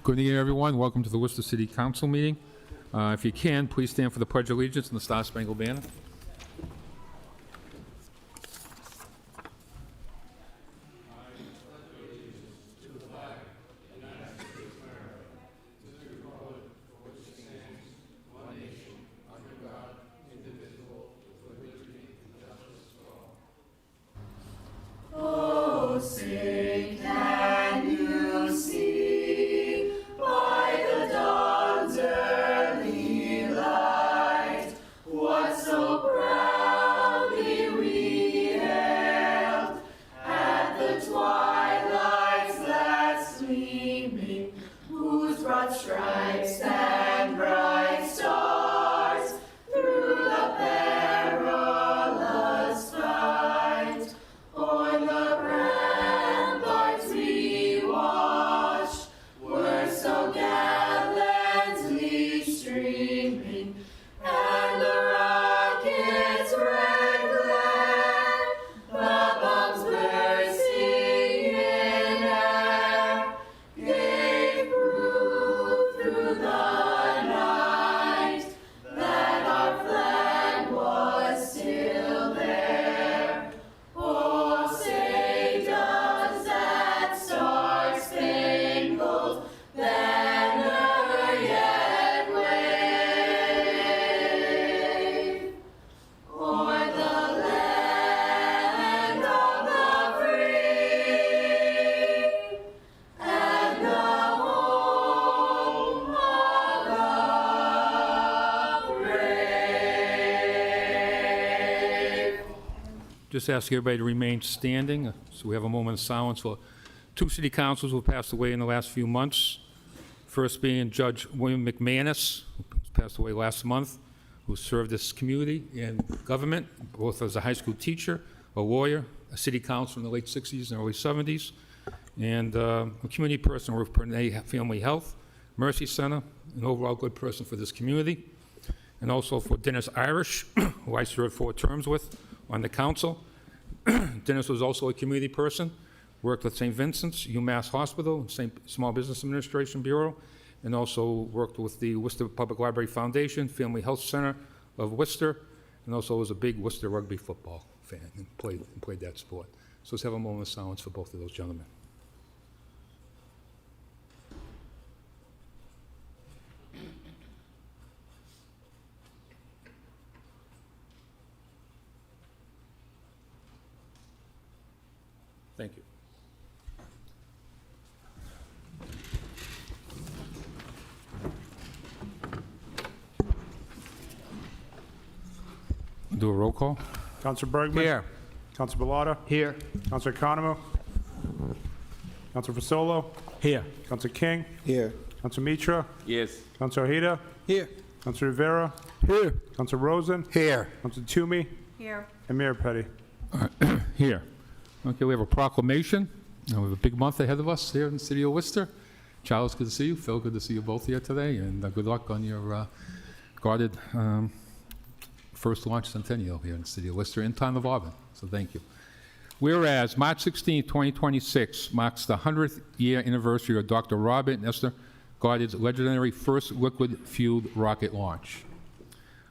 Good evening, everyone. Welcome to the Worcester City Council meeting. If you can, please stand for the Pledge of Allegiance and the Star Spangled Banner. Oh, say can you see by the dawn's early light what so proudly we hailed at the twilight's last gleaming, whose broad stripes and bright stars through the perilous fight o'er the ramparts we watched were so gallantly streaming, and the rocket's red glare, the bombs bursting in air, gave proof through the night that our flag was still there. Oh, say does that star-spangled banner yet wave o'er the land of the free and the home of the brave? Just ask everybody to remain standing, so we have a moment of silence for two city councils who passed away in the last few months. First being Judge William McManus, who passed away last month, who served this community and government, both as a high school teacher, a lawyer, a city councilor in the late 60s and early 70s, and a community person with Pernay Family Health, Mercy Center, an overall good person for this community. And also for Dennis Irish, who I served 4 terms with on the council. Dennis was also a community person, worked with St. Vincent's, UMass Hospital, Small Business Administration Bureau, and also worked with the Worcester Public Library Foundation, Family Health Center of Worcester, and also was a big Worcester rugby football fan and played that sport. So let's have a moment of silence for both of those gentlemen. Thank you. Do a roll call? Councilor Bergman? Here. Councilor Bellotta? Here. Councilor Economou? Councilor Fasolo? Here. Councilor King? Here. Councilor Mitra? Yes. Councilor Ojeda? Here. Councilor Rivera? Here. Councilor Rosen? Here. Councilor Toomey? Here. And Mayor Petty. Here. Okay, we have a proclamation. We have a big month ahead of us here in the city of Worcester. Charles, good to see you. Phil, good to see you both here today, and good luck on your guarded first launch centennial here in the city of Worcester in town of Auburn. So thank you. Whereas March 16, 2026 marks the 100th year anniversary of Dr. Robert and Esther Goddard's legendary first liquid-fueled rocket launch.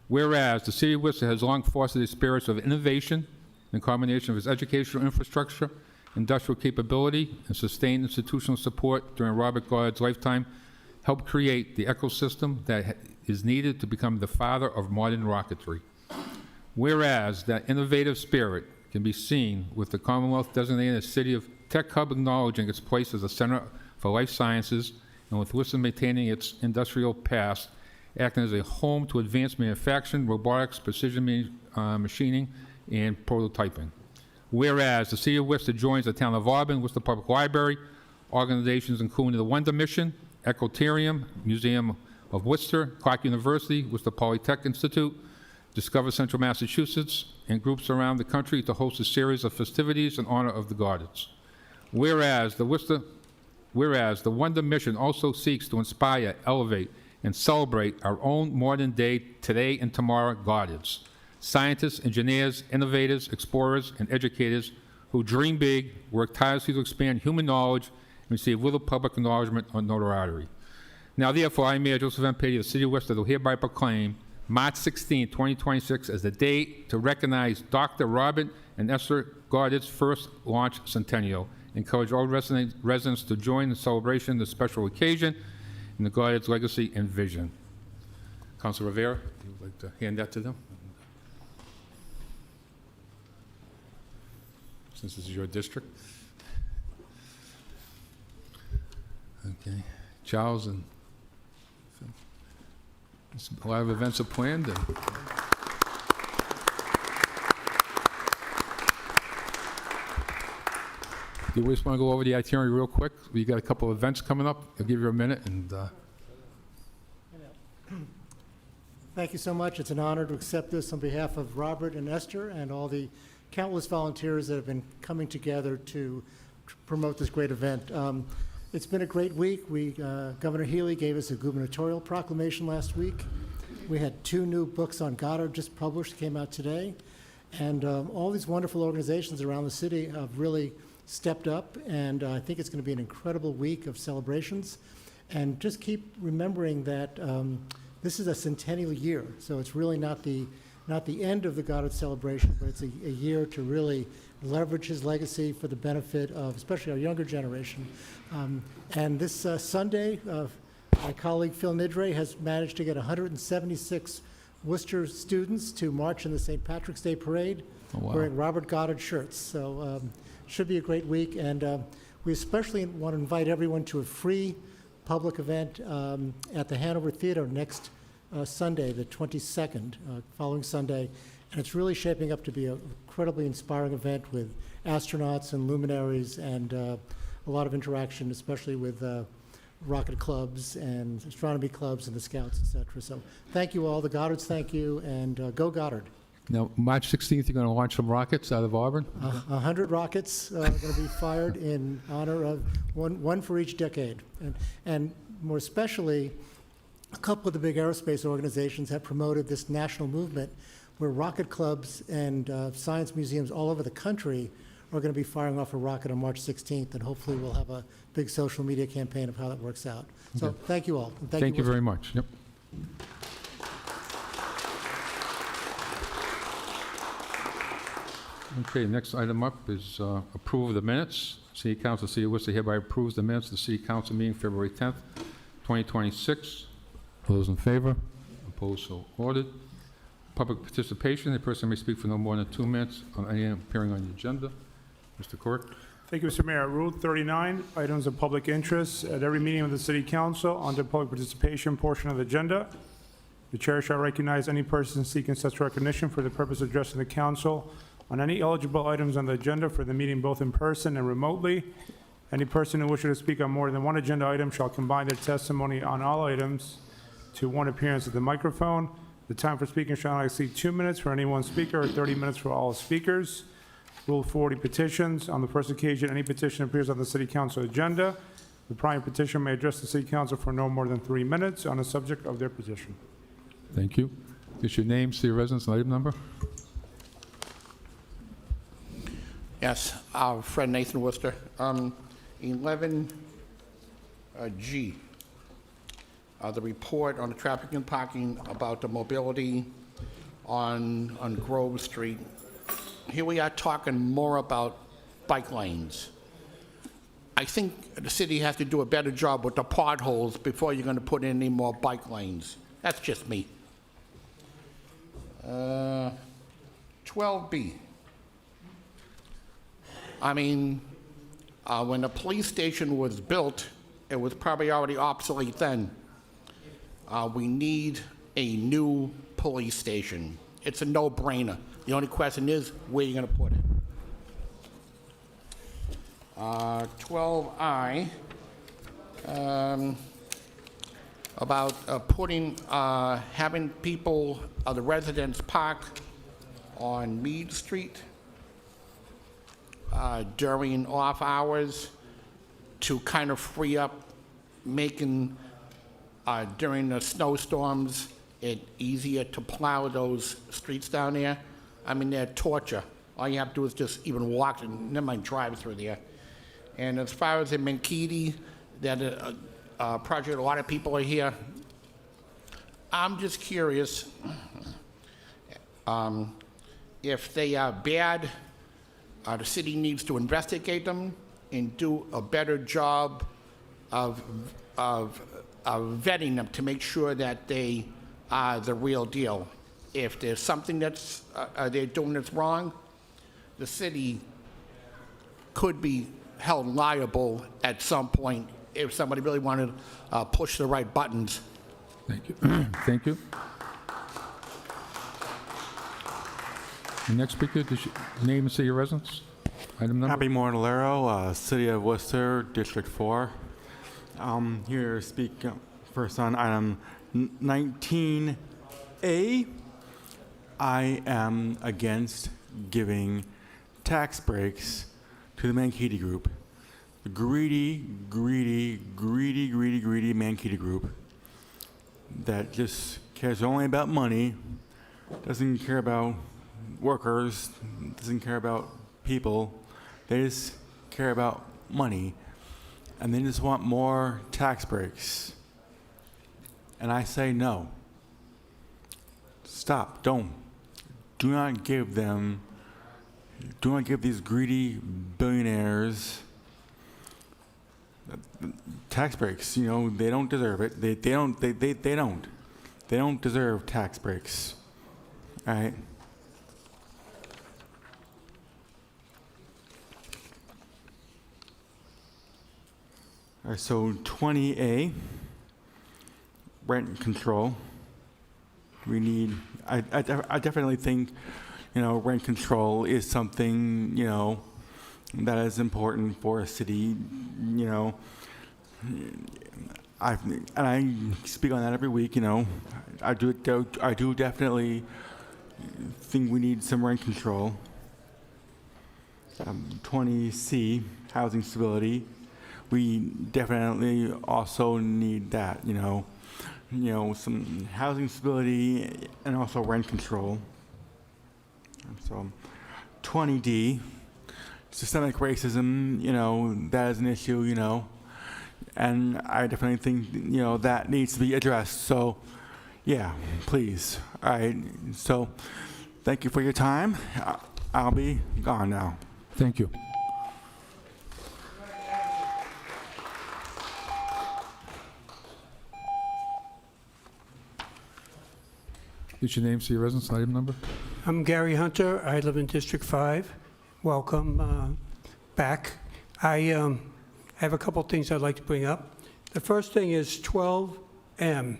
Whereas the city of Worcester has long fostered the spirits of innovation in combination of its educational infrastructure, industrial capability, and sustained institutional support during Robert Goddard's lifetime, helped create the ecosystem that is needed to become the father of modern rocketry. Whereas that innovative spirit can be seen with the Commonwealth designating a city of tech hub acknowledging its place as a center for life sciences, and with Worcester maintaining its industrial past, acting as a home to advanced manufacturing, robotics, precision machining, and prototyping. Whereas the city of Worcester joins the town of Auburn, Worcester Public Library, organizations including the Wonder Mission, Ecotarium, Museum of Worcester, Clark University, Worcester Polytech Institute, Discover Central Massachusetts, and groups around the country to host a series of festivities in honor of the Goddards. Whereas the Wonder Mission also seeks to inspire, elevate, and celebrate our own modern-day, today and tomorrow Goddards, scientists, engineers, innovators, explorers, and educators who dream big, work tirelessly to expand human knowledge, and receive little public acknowledgement or notoriety. Now therefore, I, Mayor Joseph M. Petty, of the City of Worcester, do hereby proclaim March 16, 2026 as the date to recognize Dr. Robert and Esther Goddard's first launch centennial. Encourage all residents to join the celebration of the special occasion and the Goddard's legacy and vision. Councilor Rivera, would you like to hand that to them? Since this is your district. Okay. Charles and Phil. A lot of events are planned. And do you just want to go over the itinerary real quick? We got a couple of events coming up. I'll give you a minute. And Thank you so much. It's an honor to accept this on behalf of Robert and Esther and all the countless volunteers that have been coming together to promote this great event. It's been a great week. Governor Healy gave us a gubernatorial proclamation last week. We had 2 new books on Goddard just published, came out today. And all these wonderful organizations around the city have really stepped up, and I think it's going to be an incredible week of celebrations. And just keep remembering that this is a centennial year, so it's really not the end of the Goddard celebration, but it's a year to really leverage his legacy for the benefit of especially our younger generation. And this Sunday, my colleague Phil Nidre has managed to get 176 Worcester students to march in the St. Patrick's Day Parade wearing Robert Goddard shirts. So should be a great week, and we especially want to invite everyone to a free public event at the Hanover Theater next Sunday, the 22nd, following Sunday. And it's really shaping up to be an incredibly inspiring event with astronauts and luminaries and a lot of interaction, especially with rocket clubs and astronomy clubs and the Scouts, et cetera. So thank you all. The Goddards, thank you, and go Goddard. now, March 16th, you're going to launch some rockets out of Auburn? 100 rockets are going to be fired in honor of one for each decade. And more especially, a couple of the big aerospace organizations have promoted this national movement where rocket clubs and science museums all over the country are going to be firing off a rocket on March 16th, and hopefully we'll have a big social media campaign of how that works out. So Okay. thank you all. And Thank you very much. Yep. Okay, next item up is approval of the minutes. City Council, City of Worcester hereby approves the minutes of the City Council meeting February 10th, 2026. All those in favor? Opposed, so ordered. Public participation, a person may speak for no more than 2 minutes on any item appearing on the agenda. Mr. Quirk? Thank you, Mr. Mayor. Rule 39, items of public interest. At every meeting of the City Council, under public participation portion of the agenda, the chair shall recognize any person seeking such recognition for the purpose of addressing the council on any eligible items on the agenda for the meeting, both in person and remotely. Any person who wishes to speak on more than one agenda item shall combine their testimony on all items to one appearance at the microphone. The time for speaking shall not exceed 2 minutes for any one speaker or 30 minutes for all speakers. Rule 40, petitions. On the first occasion, any petition appears on the City Council agenda. The prime petition may address the City Council for no more than 3 minutes on the subject of their petition. Thank you. Just your name, city residence, and item number? Yes, Fred Nathan Worcester. 11G, the report on the traffic and parking about the mobility on Grove Street. Here we are talking more about bike lanes. I think the city has to do a better job with the potholes before you're going to put in any more bike lanes. That's just me. 12B. I mean, when the police station was built, it was probably already obsolete then. We need a new police station. It's a no-brainer. The only question is, where are you going to put it? 12I, about having people, the residents park on Mead Street during off hours to kind of free up, making during the snowstorms it easier to plow those streets down there. I mean, they're torture. All you have to do is just even walk, and never mind drive through there. And as far as in Mankaty, that project. A lot of people are here. I'm just curious if they are bad, the city needs to investigate them and do a better job of vetting them to make sure that they are the real deal. If there's something that's they're doing that's wrong, the city could be held liable at some point if somebody really wanted to push the right buttons. Thank you. Thank you. The next speaker, name and city of residence, item number. Happy Mortallero, City of Worcester, District 4. Here to speak first on item 19A. I am against giving tax breaks to the Mankato Group. The greedy Mankato Group that just cares only about money, doesn't care about workers, doesn't care about people. They just care about money, and they just want more tax breaks. And I say no. Stop. Don't. Do not give these greedy billionaires tax breaks. You know, they don't deserve it. They don't. They don't deserve tax breaks. All right. All right, so 20A, rent control. We need, I definitely think, rent control is something, that is important for a city, I speak on that every week, I do definitely think we need some rent control. 20C, housing stability. We definitely also need that, some housing stability and also rent control. So 20D, systemic racism, that is an issue, and I definitely think, that needs to be addressed. So, yeah, please. All right, so thank you for your time. I'll be gone now. Thank you. What's your name, city of residence, item number? I'm Gary Hunter. I live in District 5. Welcome back. I have a couple things I'd like to bring up. The first thing is 12M.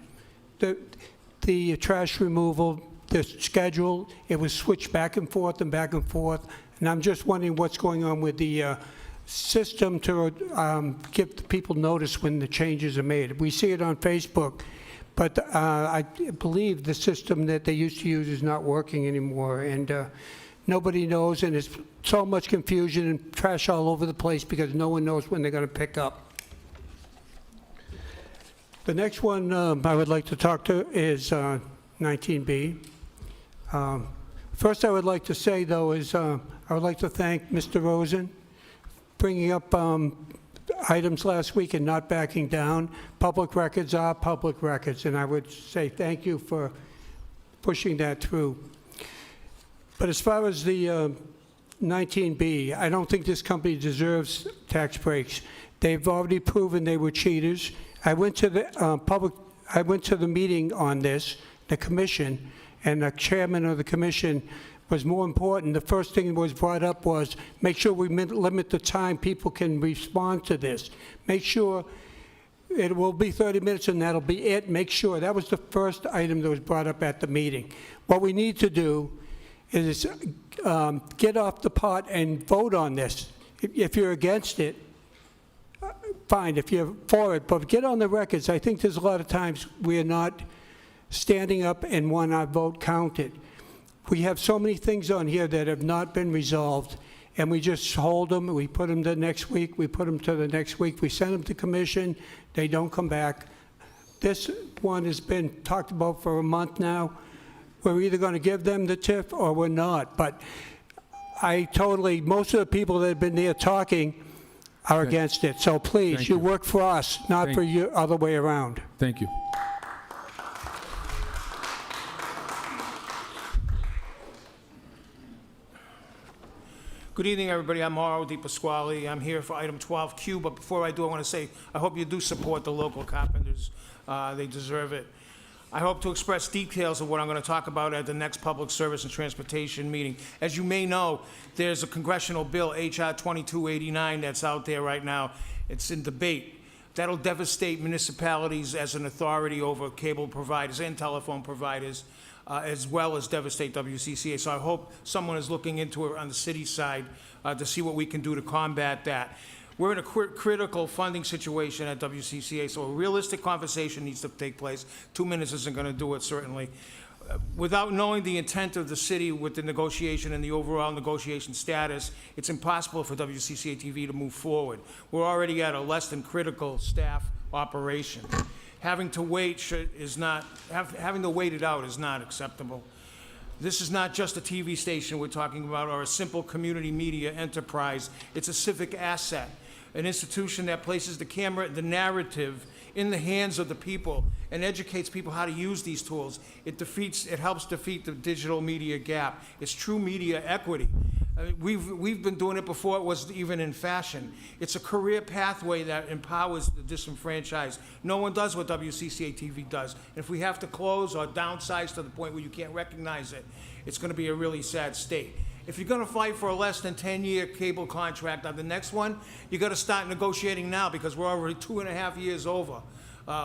The trash removal, the schedule, it was switched back and forth, and I'm just wondering what's going on with the system to give the people notice when the changes are made. We see it on Facebook. But I believe the system that they used to use is not working anymore, and nobody knows, and there's so much confusion and trash all over the place because no one knows when they're going to pick up. The next one I would like to talk to is 19B. First I would like to say, though, is I would like to thank Mr. Rosen bringing up items last week and not backing down. Public records are public records, and I would say thank you for pushing that through. But as far as the 19B, I don't think this company deserves tax breaks. They've already proven they were cheaters. I went to the meeting on this, the commission, and the chairman of the commission was more important. The first thing that was brought up was make sure we limit the time people can respond to this. Make sure it will be 30 minutes and that'll be it. Make sure. That was the first item that was brought up at the meeting. What we need to do is get off the pot and vote on this. If you're against it, fine. If you're for it, but get on the records. I think there's a lot of times we're not standing up and want our vote counted. We have so many things on here that have not been resolved, and we just hold them, we put them to next week, we put them to the next week, we send them to commission, they don't come back. This one has been talked about for a month now. We're either going to give them the TIF or we're not, but most of the people that have been there talking are against it. So please, Thank you you. work for us, not Thank- for you, other way around. Thank you. Good evening, everybody. I'm Mauro Di Pasquale. I'm here for item 12Q, but before I do, I want to say, I hope you do support the local carpenters. They deserve it. I hope to express details of what I'm going to talk about at the next Public Service and Transportation meeting. As you may know, there's a congressional bill, H.R. 2289, that's out there right now. It's in debate. That'll devastate municipalities as an authority over cable providers and telephone providers, as well as devastate WCCA. So I hope someone is looking into it on the city side to see what we can do to combat that. We're in a critical funding situation at WCCA, so a realistic conversation needs to take place. 2 minutes isn't going to do it, certainly. Without knowing the intent of the city with the negotiation and the overall negotiation status, it's impossible for WCCA TV to move forward. We're already at a less than critical staff operation. Having to wait having to wait it out is not acceptable. This is not just a TV station we're talking about or a simple community media enterprise. It's a civic asset, an institution that places the camera, the narrative, in the hands of the people and educates people how to use these tools. It helps defeat the digital media gap. It's true media equity. I mean, we've been doing it before it was even in fashion. It's a career pathway that empowers the disenfranchised. No one does what WCCA TV does. And if we have to close or downsize to the point where you can't recognize it, it's going to be a really sad state. If you're going to fight for a less than 10-year cable contract on the next one, you got to start negotiating now because we're already 2.5 years over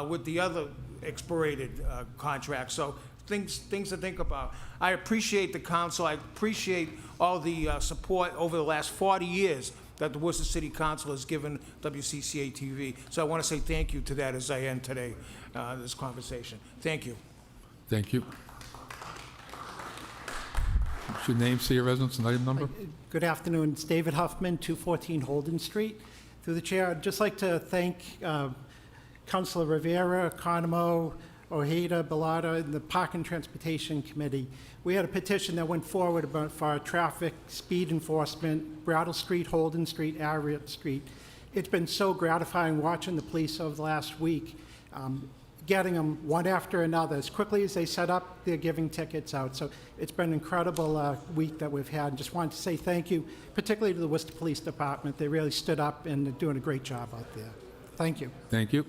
with the other expired contract. So things to think about. I appreciate the council. I appreciate all the support over the last 40 years that the Worcester City Council has given WCCA TV. So I want to say thank you to that as I end today, this conversation. Thank you. Thank you. What's your name, say your residence, and item number? Good afternoon. It's David Huffman, 214 Holden Street. Through the chair, I'd just like to thank Councilor Rivera, Economo, Ojeda, Bellotta, and the Park and Transportation Committee. We had a petition that went forward for our traffic speed enforcement, Brattle Street, Holden Street, Ariat Street. It's been so gratifying watching the police over the last week, getting them one after another. As quickly as they set up, they're giving tickets out. So it's been an incredible week that we've had. Just wanted to say thank you, particularly to the Worcester Police Department. They really stood up and they're doing a great job out there. Thank you. Thank you.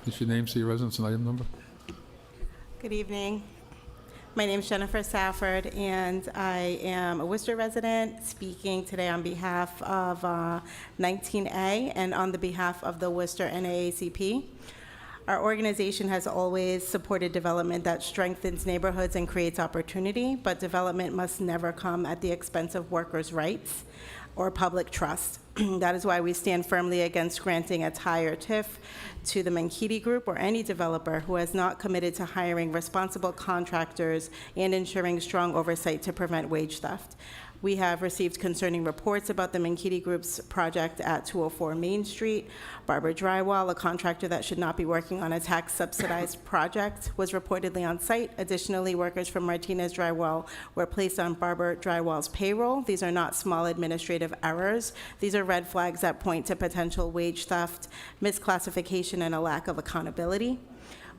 What's your name, say your residence, and item number? Good evening. My name is Jennifer Safford, and I am a Worcester resident speaking today on behalf of 19A and on the behalf of the Worcester NAACP. Our organization has always supported development that strengthens neighborhoods and creates opportunity, but development must never come at the expense of workers' rights or public trust. That is why we stand firmly against granting a tie or TIF to the Mankitti Group or any developer who has not committed to hiring responsible contractors and ensuring strong oversight to prevent wage theft. We have received concerning reports about the Mankitti Group's project at 204 Main Street. Barber Drywall, a contractor that should not be working on a tax-subsidized project, was reportedly on site. Additionally, workers from Martinez Drywall were placed on Barber Drywall's payroll. These are not small administrative errors. These are red flags that point to potential wage theft, misclassification, and a lack of accountability.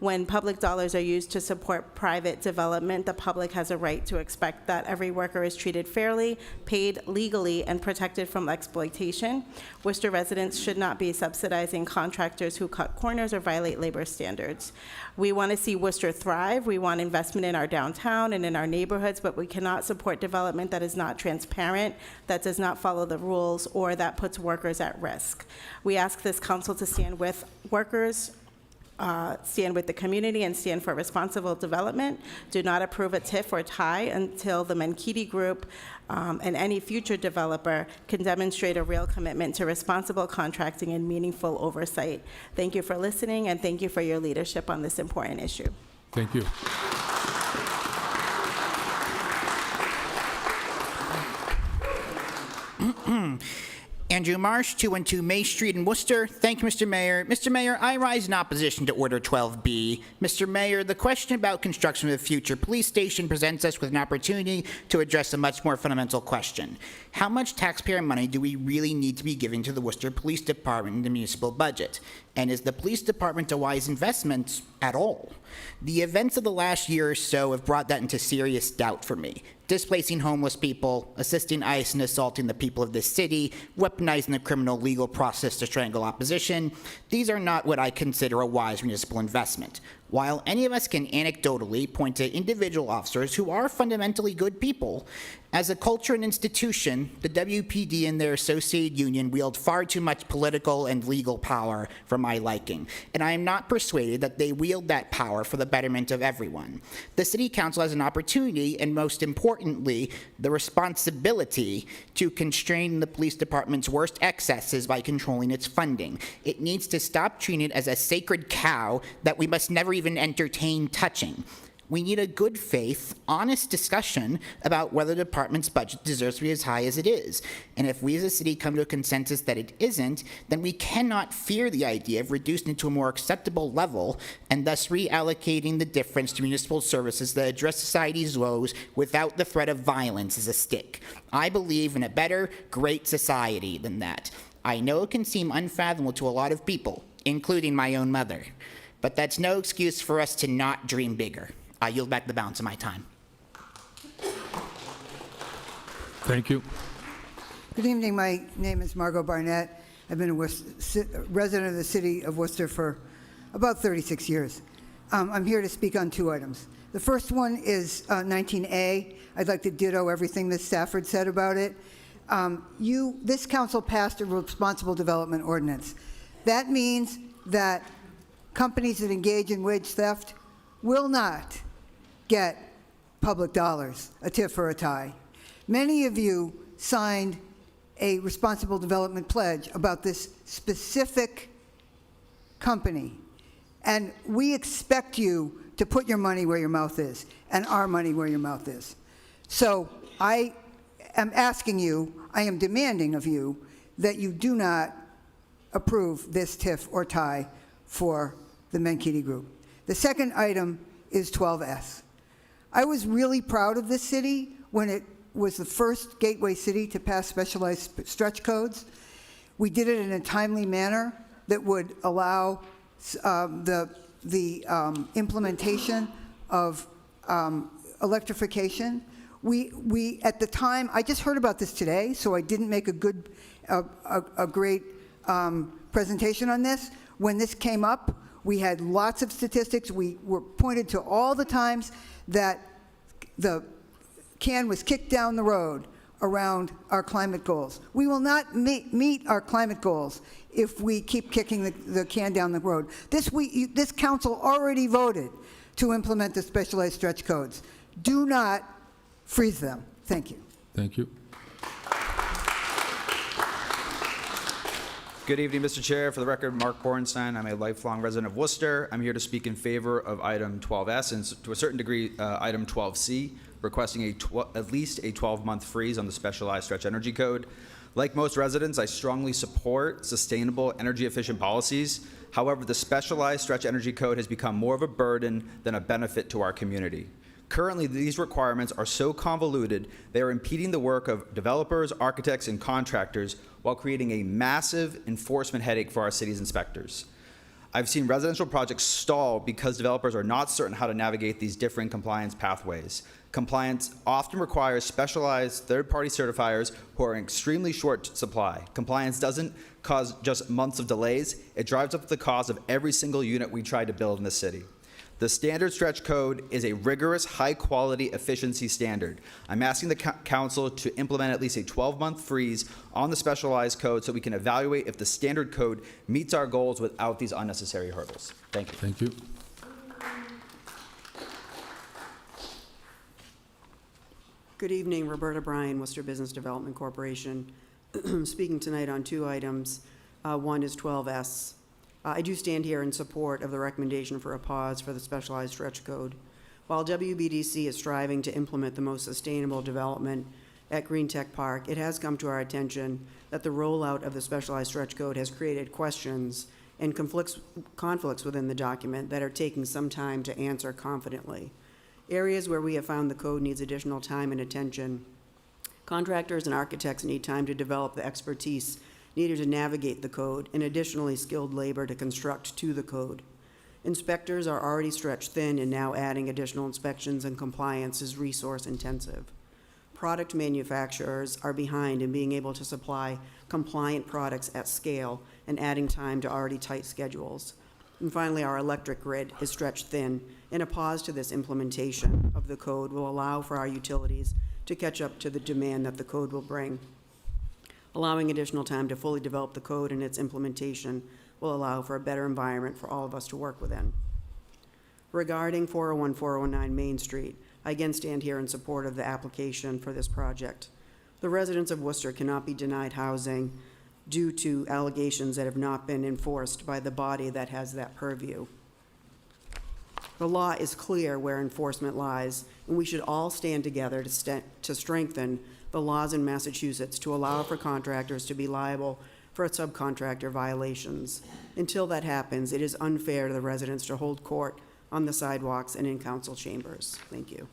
When public dollars are used to support private development, the public has a right to expect that every worker is treated fairly, paid legally, and protected from exploitation. Worcester residents should not be subsidizing contractors who cut corners or violate labor standards. We want to see Worcester thrive. We want investment in our downtown and in our neighborhoods, but we cannot support development that is not transparent, that does not follow the rules, or that puts workers at risk. We ask this council to stand with workers, stand with the community, and stand for responsible development. Do not approve a TIF or tie until the Mankitti Group and any future developer can demonstrate a real commitment to responsible contracting and meaningful oversight. Thank you for listening, and thank you for your leadership on this important issue. Thank you. Andrew Marsh, 212 May Street in Worcester. Thank you, Mr. Mayor. Mr. Mayor, I rise in opposition to Order 12B. Mr. Mayor, the question about construction of the future police station presents us with an opportunity to address a much more fundamental question. How much taxpayer money do we really need to be giving to the Worcester Police Department in the municipal budget? And is the police department a wise investment at all? The events of the last year or so have brought that into serious doubt for me. Displacing homeless people, assisting ICE in assaulting the people of this city, weaponizing the criminal legal process to strangle opposition. These are not what I consider a wise municipal investment. While any of us can anecdotally point to individual officers who are fundamentally good people, as a culture and institution, the WPD and their associated union wield far too much political and legal power for my liking, and I am not persuaded that they wield that power for the betterment of everyone. The City Council has an opportunity, and most importantly, the responsibility to constrain the police department's worst excesses by controlling its funding. It needs to stop treating it as a sacred cow that we must never even entertain touching. We need a good faith, honest discussion about whether the department's budget deserves to be as high as it is. And if we as a city come to a consensus that it isn't, then we cannot fear the idea of reducing it to a more acceptable level and thus reallocating the difference to municipal services that address society's woes without the threat of violence as a stick. I believe in a better, great society than that. I know it can seem unfathomable to a lot of people, including my own mother, but that's no excuse for us to not dream bigger. I yield back the balance of my time. Thank you. Good evening. My name is Margot Barnett. I've been a resident of the city of Worcester for about 36 years. I'm here to speak on two items. The first one is 19A. I'd like to ditto everything that Stafford said about it. This council passed a responsible development ordinance. That means that companies that engage in wage theft will not get public dollars, a tip or a tie. Many of you signed a responsible development pledge about this specific company, and we expect you to put your money where your mouth is, and our money where your mouth is. So I am asking you, I am demanding of you, that you do not approve this TIF or tie for the Menkiti Group. The second item is 12S. I was really proud of this city when it was the first gateway city to pass specialized stretch codes. We did it in a timely manner that would allow the implementation of electrification. We at the time, I just heard about this today, so I didn't make a great presentation on this. When this came up, we had lots of statistics. We were pointed to all the times that the can was kicked down the road around our climate goals. We will not meet our climate goals if we keep kicking the can down the road. This council already voted to implement the specialized stretch codes. Do not freeze them. Thank you. Thank you. Good evening, Mr. Chair. For the record, Mark Bornstein. I'm a lifelong resident of Worcester. I'm here to speak in favor of item 12S and to a certain degree, item 12C, requesting at least a 12-month freeze on the specialized stretch energy code. Like most residents, I strongly support sustainable, energy-efficient policies. However, the specialized stretch energy code has become more of a burden than a benefit to our community. Currently, these requirements are so convoluted, they are impeding the work of developers, architects, and contractors while creating a massive enforcement headache for our city's inspectors. I've seen residential projects stall because developers are not certain how to navigate these differing compliance pathways. Compliance often requires specialized third-party certifiers who are in extremely short supply. Compliance doesn't cause just months of delays, it drives up the cost of every single unit we try to build in the city. The standard stretch code is a rigorous, high-quality efficiency standard. I'm asking the council to implement at least a 12-month freeze on the specialized code so we can evaluate if the standard code meets our goals without these unnecessary hurdles. Thank you. Thank you. Good evening, Roberta Bryan, Worcester Business Development Corporation. Speaking tonight on two items. One is 12S. I do stand here in support of the recommendation for a pause for the specialized stretch code. While WBDC is striving to implement the most sustainable development at Green Tech Park, it has come to our attention that the rollout of the specialized stretch code has created questions and conflicts within the document that are taking some time to answer confidently. Areas where we have found the code needs additional time and attention Contractors and architects need time to develop the expertise needed to navigate the code, and additionally skilled labor to construct to the code. Inspectors are already stretched thin, and now adding additional inspections and compliance is resource intensive. Product manufacturers are behind in being able to supply compliant products at scale and adding time to already tight schedules. And finally, our electric grid is stretched thin, and a pause to this implementation of the code will allow for our utilities to catch up to the demand that the code will bring. Allowing additional time to fully develop the code and its implementation will allow for a better environment for all of us to work within. Regarding 401-409 Main Street, I again stand here in support of the application for this project. The residents of Worcester cannot be denied housing due to allegations that have not been enforced by the body that has that purview. The law is clear where enforcement lies, and we should all stand together to strengthen the laws in Massachusetts to allow for contractors to be liable for subcontractor violations. Until that happens, it is unfair to the residents to hold court on the sidewalks and in council chambers. Thank you.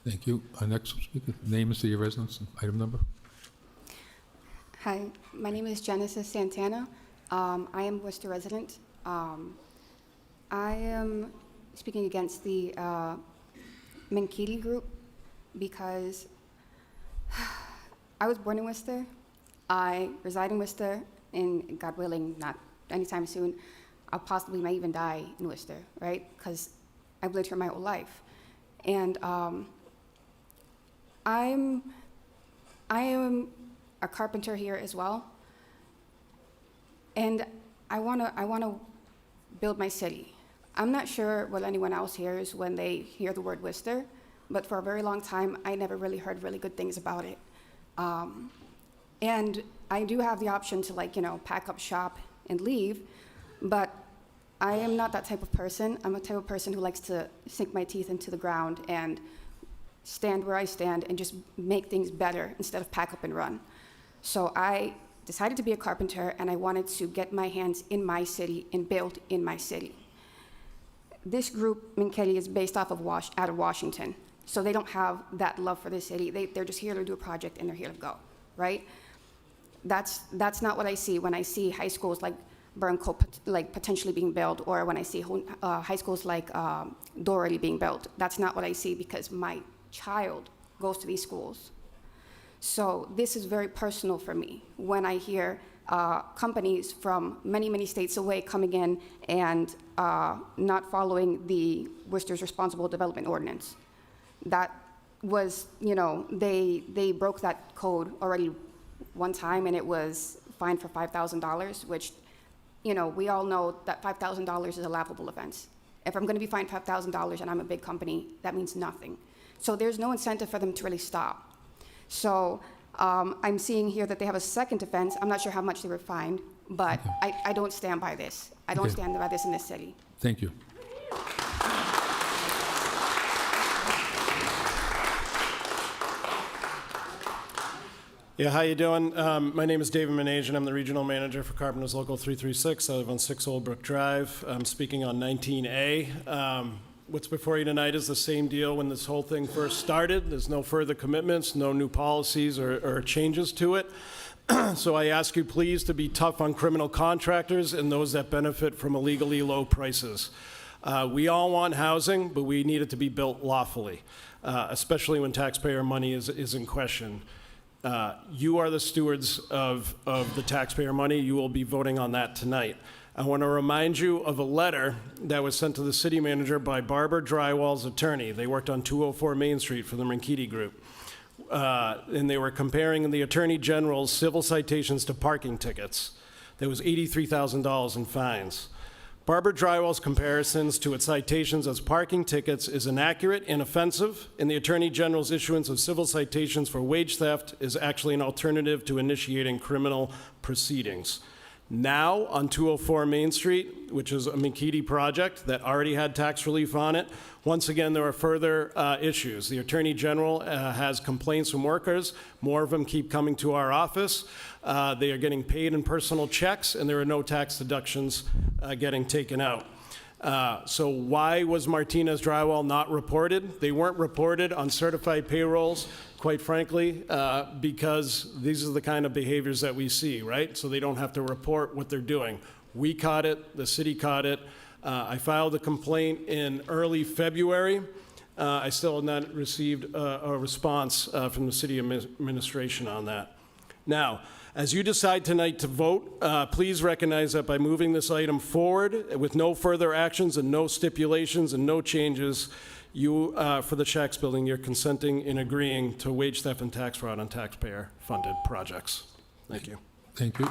Thank you. Our next speaker, name is the residence and item number. Hi, my name is Genesis Santana. I am a Worcester resident. I am speaking against the Minkiti group because I was born in Worcester. I reside in Worcester, and God willing, not anytime soon, I possibly might even die in Worcester, right? Because I've lived here my whole life. And I am a carpenter here as well. And I wanna build my city. I'm not sure what anyone else hears when they hear the word Worcester, but for a very long time, I never really heard really good things about it. And I do have the option to pack up shop and leave, but I am not that type of person. I'm a type of person who likes to sink my teeth into the ground and stand where I stand and just make things better instead of pack up and run. So I decided to be a carpenter, and I wanted to get my hands in my city and build in my city. This group, Minkiti, is based off of out of Washington, so they don't have that love for the city. They're just here to do a project, and they're here to go, right? That's not what I see when I see high schools like Burncoat potentially being built, or when I see high schools like Doherty being built. That's not what I see, because my child goes to these schools. So this is very personal for me when I hear companies from many, many states away coming in and not following the Worcester's Responsible Development Ordinance. That was, they broke that code already one time, and it was fined for $5,000, which, we all know that $5,000 is a laughable offense. If I'm gonna be fined $5,000 and I'm a big company, that means nothing. So there's no incentive for them to really stop. So I'm seeing here that they have a second offense. I'm not sure how much they were fined, but I don't stand by this. I don't stand by this in this city. Thank you. Yeah, how you doing? My name is David Menage, and I'm the regional manager for Carpenters Local 336. I live on 6 Old Brook Drive. I'm speaking on 19A. What's before you tonight is the same deal when this whole thing first started. There's no further commitments, no new policies or changes to it. So I ask you please to be tough on criminal contractors and those that benefit from illegally low prices. We all want housing, but we need it to be built lawfully, especially when taxpayer money is in question. You are the stewards of the taxpayer money. You will be voting on that tonight. I want to remind you of a letter that was sent to the city manager by Barbara Drywall's attorney. They worked on 204 Main Street for the Minkiti Group. And they were comparing the Attorney General's civil citations to parking tickets. There was $83,000 in fines. Barbara Drywall's comparisons to its citations as parking tickets is inaccurate and offensive, and the Attorney General's issuance of civil citations for wage theft is actually an alternative to initiating criminal proceedings. Now, on 204 Main Street, which is a Minkiti project that already had tax relief on it, once again, there are further issues. The Attorney General has complaints from workers. More of them keep coming to our office. They are getting paid in personal checks, and there are no tax deductions getting taken out. So why was Martinez Drywall not reported? They weren't reported on certified payrolls, quite frankly, because these are the kind of behaviors that we see, right? So they don't have to report what they're doing. We caught it, the city caught it. I filed a complaint in early February. I still have not received a response from the city administration on that. Now, as you decide tonight to vote, please recognize that by moving this item forward with no further actions and no stipulations and no changes, you, for the Shacks building, you're consenting and agreeing to wage theft and tax fraud on taxpayer-funded projects. Thank you. Thank you.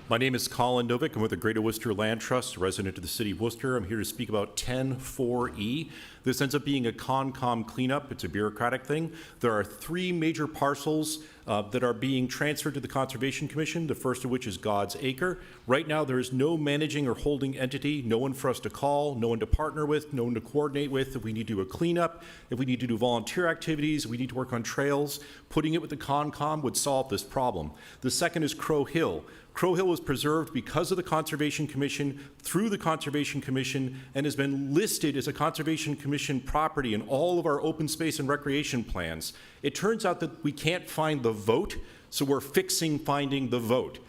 My name is Colin Novick. I'm with the Greater Worcester Land Trust, a resident of the city of Worcester. I'm here to speak about 10-4E. This ends up being a Concom cleanup. It's a bureaucratic thing. There are 3 major parcels that are being transferred to the Conservation Commission, the first of which is God's Acre. Right now, there is no managing or holding entity, no one for us to call, no one to partner with, no one to coordinate with. If we need to do a cleanup, if we need to do volunteer activities, if we need to work on trails, putting it with the Concom would solve this problem. The second is Crow Hill. Crow Hill was preserved because of the Conservation Commission, through the Conservation Commission, and has been listed as a Conservation Commission property in all of our open space and recreation plans. It turns out that we can't find the vote, so we're fixing finding the vote.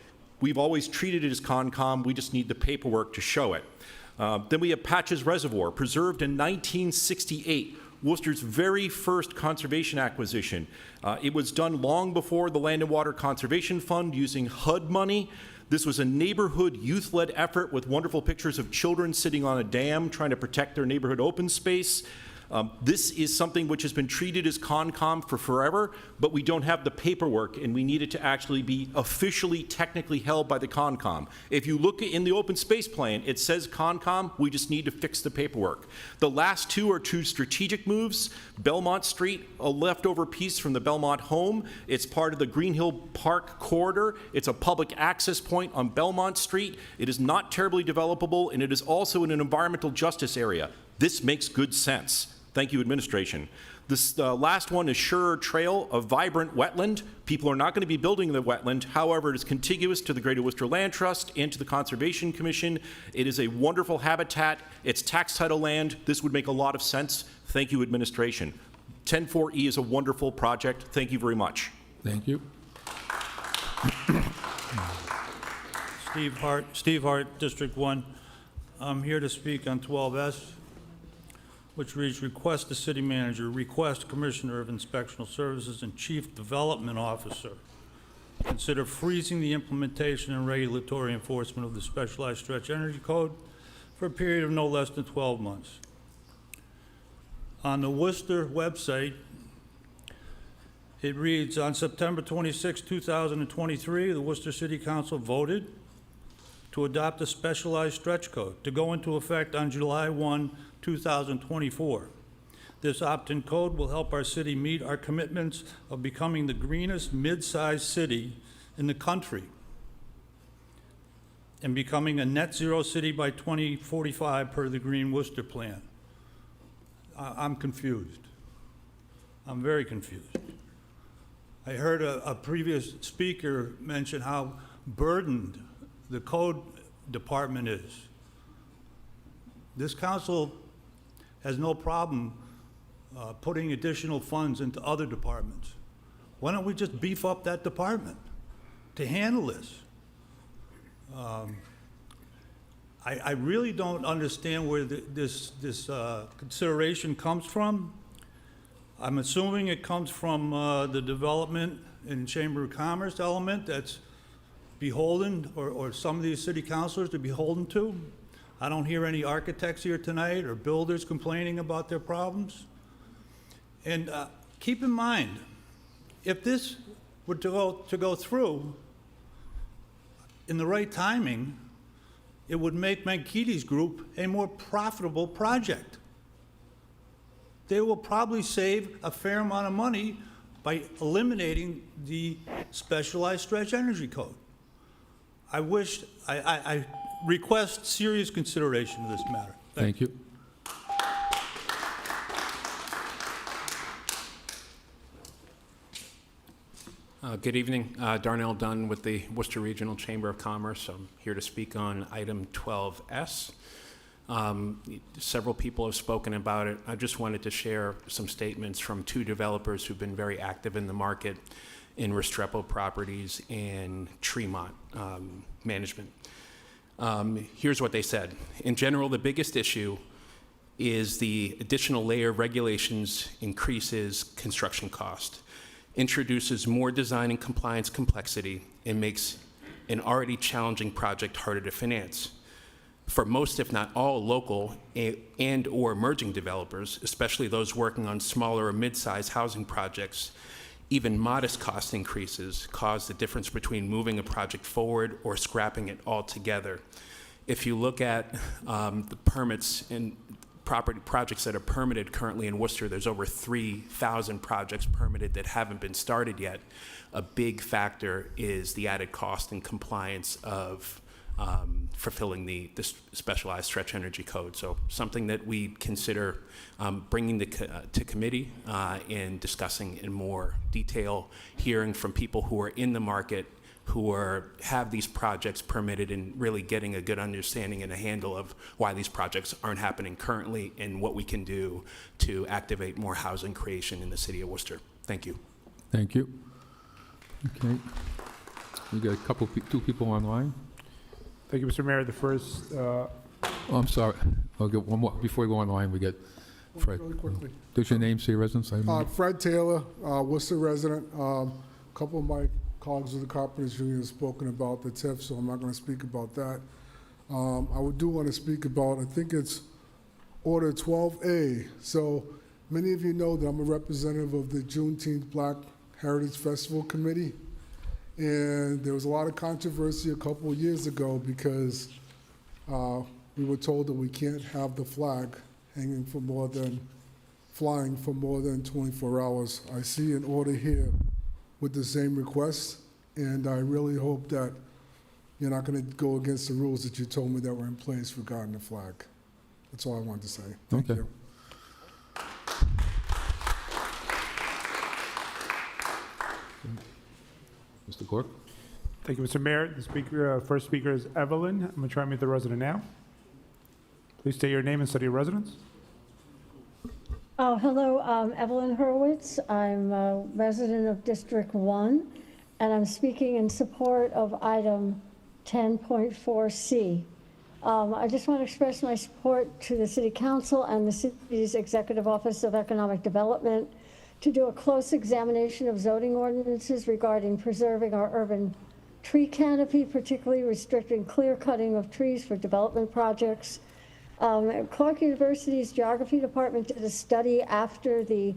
We've always treated it as Concom, we just need the paperwork to show it. Then we have Patches Reservoir, preserved in 1968. Worcester's very first conservation acquisition. It was done long before the Land and Water Conservation Fund using HUD money. This was a neighborhood youth-led effort with wonderful pictures of children sitting on a dam trying to protect their neighborhood open space. This is something which has been treated as Concom for forever, but we don't have the paperwork, and we need it to actually be officially, technically held by the Concom. If you look in the open space plan, it says Concom, we just need to fix the paperwork. The last 2 are 2 strategic moves. Belmont Street, a leftover piece from the Belmont home. It's part of the Green Hill Park corridor. It's a public access point on Belmont Street. It is not terribly developable, and it is also in an environmental justice area. This makes good sense. Thank you, administration. This last one is Sure Trail, a vibrant wetland. People are not going to be building in the wetland. However, it is contiguous to the Greater Worcester Land Trust and to the Conservation Commission. It is a wonderful habitat. It's tax title land. This would make a lot of sense. Thank you, administration. 10-4E is a wonderful project. Thank you very much. Thank you. Steve Hart, District 1. I'm here to speak on 12S, which reads, request the city manager, request Commissioner of Inspectional Services and Chief Development Officer consider freezing the implementation and regulatory enforcement of the Specialized Stretch Energy Code for a period of no less than 12 months. On the Worcester website, it reads, on September 26, 2023, the Worcester City Council voted to adopt a Specialized Stretch Code to go into effect on July 1, 2024. This opt-in code will help our city meet our commitments of becoming the greenest mid-sized city in the country and becoming a net zero city by 2045 per the Green Worcester Plan. I'm confused. I'm very confused. I heard a previous speaker mention how burdened the code department is. This council has no problem putting additional funds into other departments. Why don't we just beef up that department to handle this? I really don't understand where this consideration comes from. I'm assuming it comes from the development and Chamber of Commerce element that's beholden, or some of these city councilors are beholden to. I don't hear any architects here tonight or builders complaining about their problems. And keep in mind, if this were to go through in the right timing, it would make Mankides Group a more profitable project. They will probably save a fair amount of money by eliminating the Specialized Stretch Energy Code. I request serious consideration of this matter. Thank you. Good evening. Darnell Dunn with the Worcester Regional Chamber of Commerce. I'm here to speak on item 12S. Several people have spoken about it. I just wanted to share some statements from two developers who've been very active in the market in Restrepo Properties and Tremont Management. Here's what they said. In general, the biggest issue is the additional layer of regulations increases construction cost, introduces more design and compliance complexity, and makes an already challenging project harder to finance. For most, if not all, local and or emerging developers, especially those working on smaller or mid-sized housing projects, even modest cost increases cause the difference between moving a project forward or scrapping it altogether. If you look at the permits and projects that are permitted currently in Worcester, there's over 3,000 projects permitted that haven't been started yet. A big factor is the added cost and compliance of fulfilling the specialized stretch energy code. So something that we consider bringing to committee and discussing in more detail, hearing from people who are in the market, who have these projects permitted, and really getting a good understanding and a handle of why these projects aren't happening currently and what we can do to activate more housing creation in the city of Worcester. Thank you. Thank you. Okay. We got two people online. Thank you, Mr. Mayor. The first, Oh, I'm sorry. I'll get one more. Before we go online, we get Fred. Really quickly. Does your name say residence? Fred Taylor, Worcester resident. A couple of my colleagues of the Carpenters Union have spoken about the TIF, so I'm not going to speak about that. I do want to speak about, I think it's Order 12A. So many of you know that I'm a representative of the Juneteenth Black Heritage Festival Committee. And there was a lot of controversy a couple of years ago because we were told that we can't have the flag hanging for flying for more than 24 hours. I see an order here with the same request, and I really hope that you're not going to go against the rules that you told me that were in place regarding the flag. That's all I wanted to say. Thank you. Mr. Cork? thank you, Mr. Mayor. The first speaker is Evelyn. I'm going to try and meet the resident now. Please state your name and city of residence. Oh, hello, Evelyn Hurwitz. I'm a resident of District 1, and I'm speaking in support of item 10.4C. I just want to express my support to the City Council and the city's Executive Office of Economic Development to do a close examination of zoning ordinances regarding preserving our urban tree canopy, particularly restricting clear cutting of trees for development projects. Clark University's Geography Department did a study after the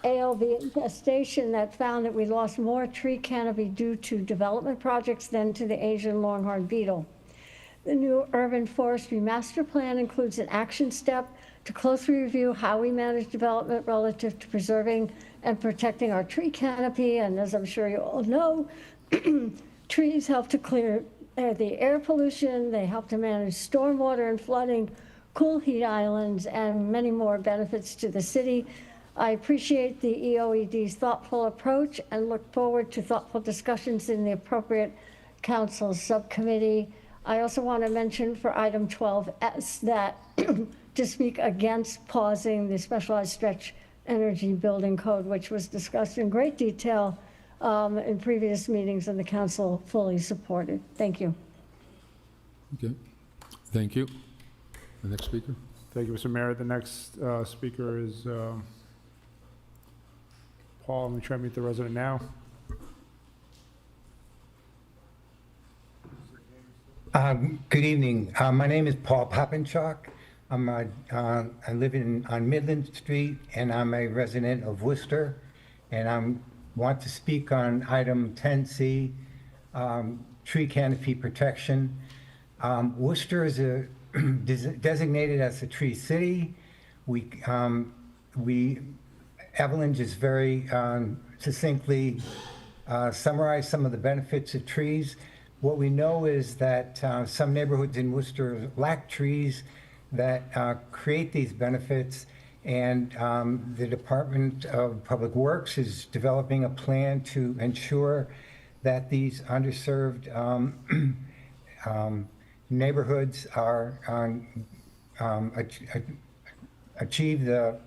ALV infestation that found that we lost more tree canopy due to development projects than to the Asian longhorn beetle. The new urban forestry master plan includes an action step to closely review how we manage development relative to preserving and protecting our tree canopy. And as I'm sure you all know, trees help to clear the air pollution, they help to manage stormwater and flooding, cool heat islands, and many more benefits to the city. I appreciate the EOED's thoughtful approach and look forward to thoughtful discussions in the appropriate council subcommittee. I also want to mention for item 12S that to speak against pausing the specialized stretch energy building code, which was discussed in great detail in previous meetings and the council fully supported. Thank you. Okay. Thank you. The next speaker. Thank you, Mr. Mayor. The next speaker is Paul. Let me try and meet the resident now. Good evening. My name is Paul Poppenchak. I live on Midland Street, and I'm a resident of Worcester. And I want to speak on item 10C, tree canopy protection. Worcester is designated as a tree city. Evelyn just very succinctly summarized some of the benefits of trees. What we know is that some neighborhoods in Worcester lack trees that create these benefits, And the Department of Public Works is developing a plan to ensure that these underserved neighborhoods are achieve the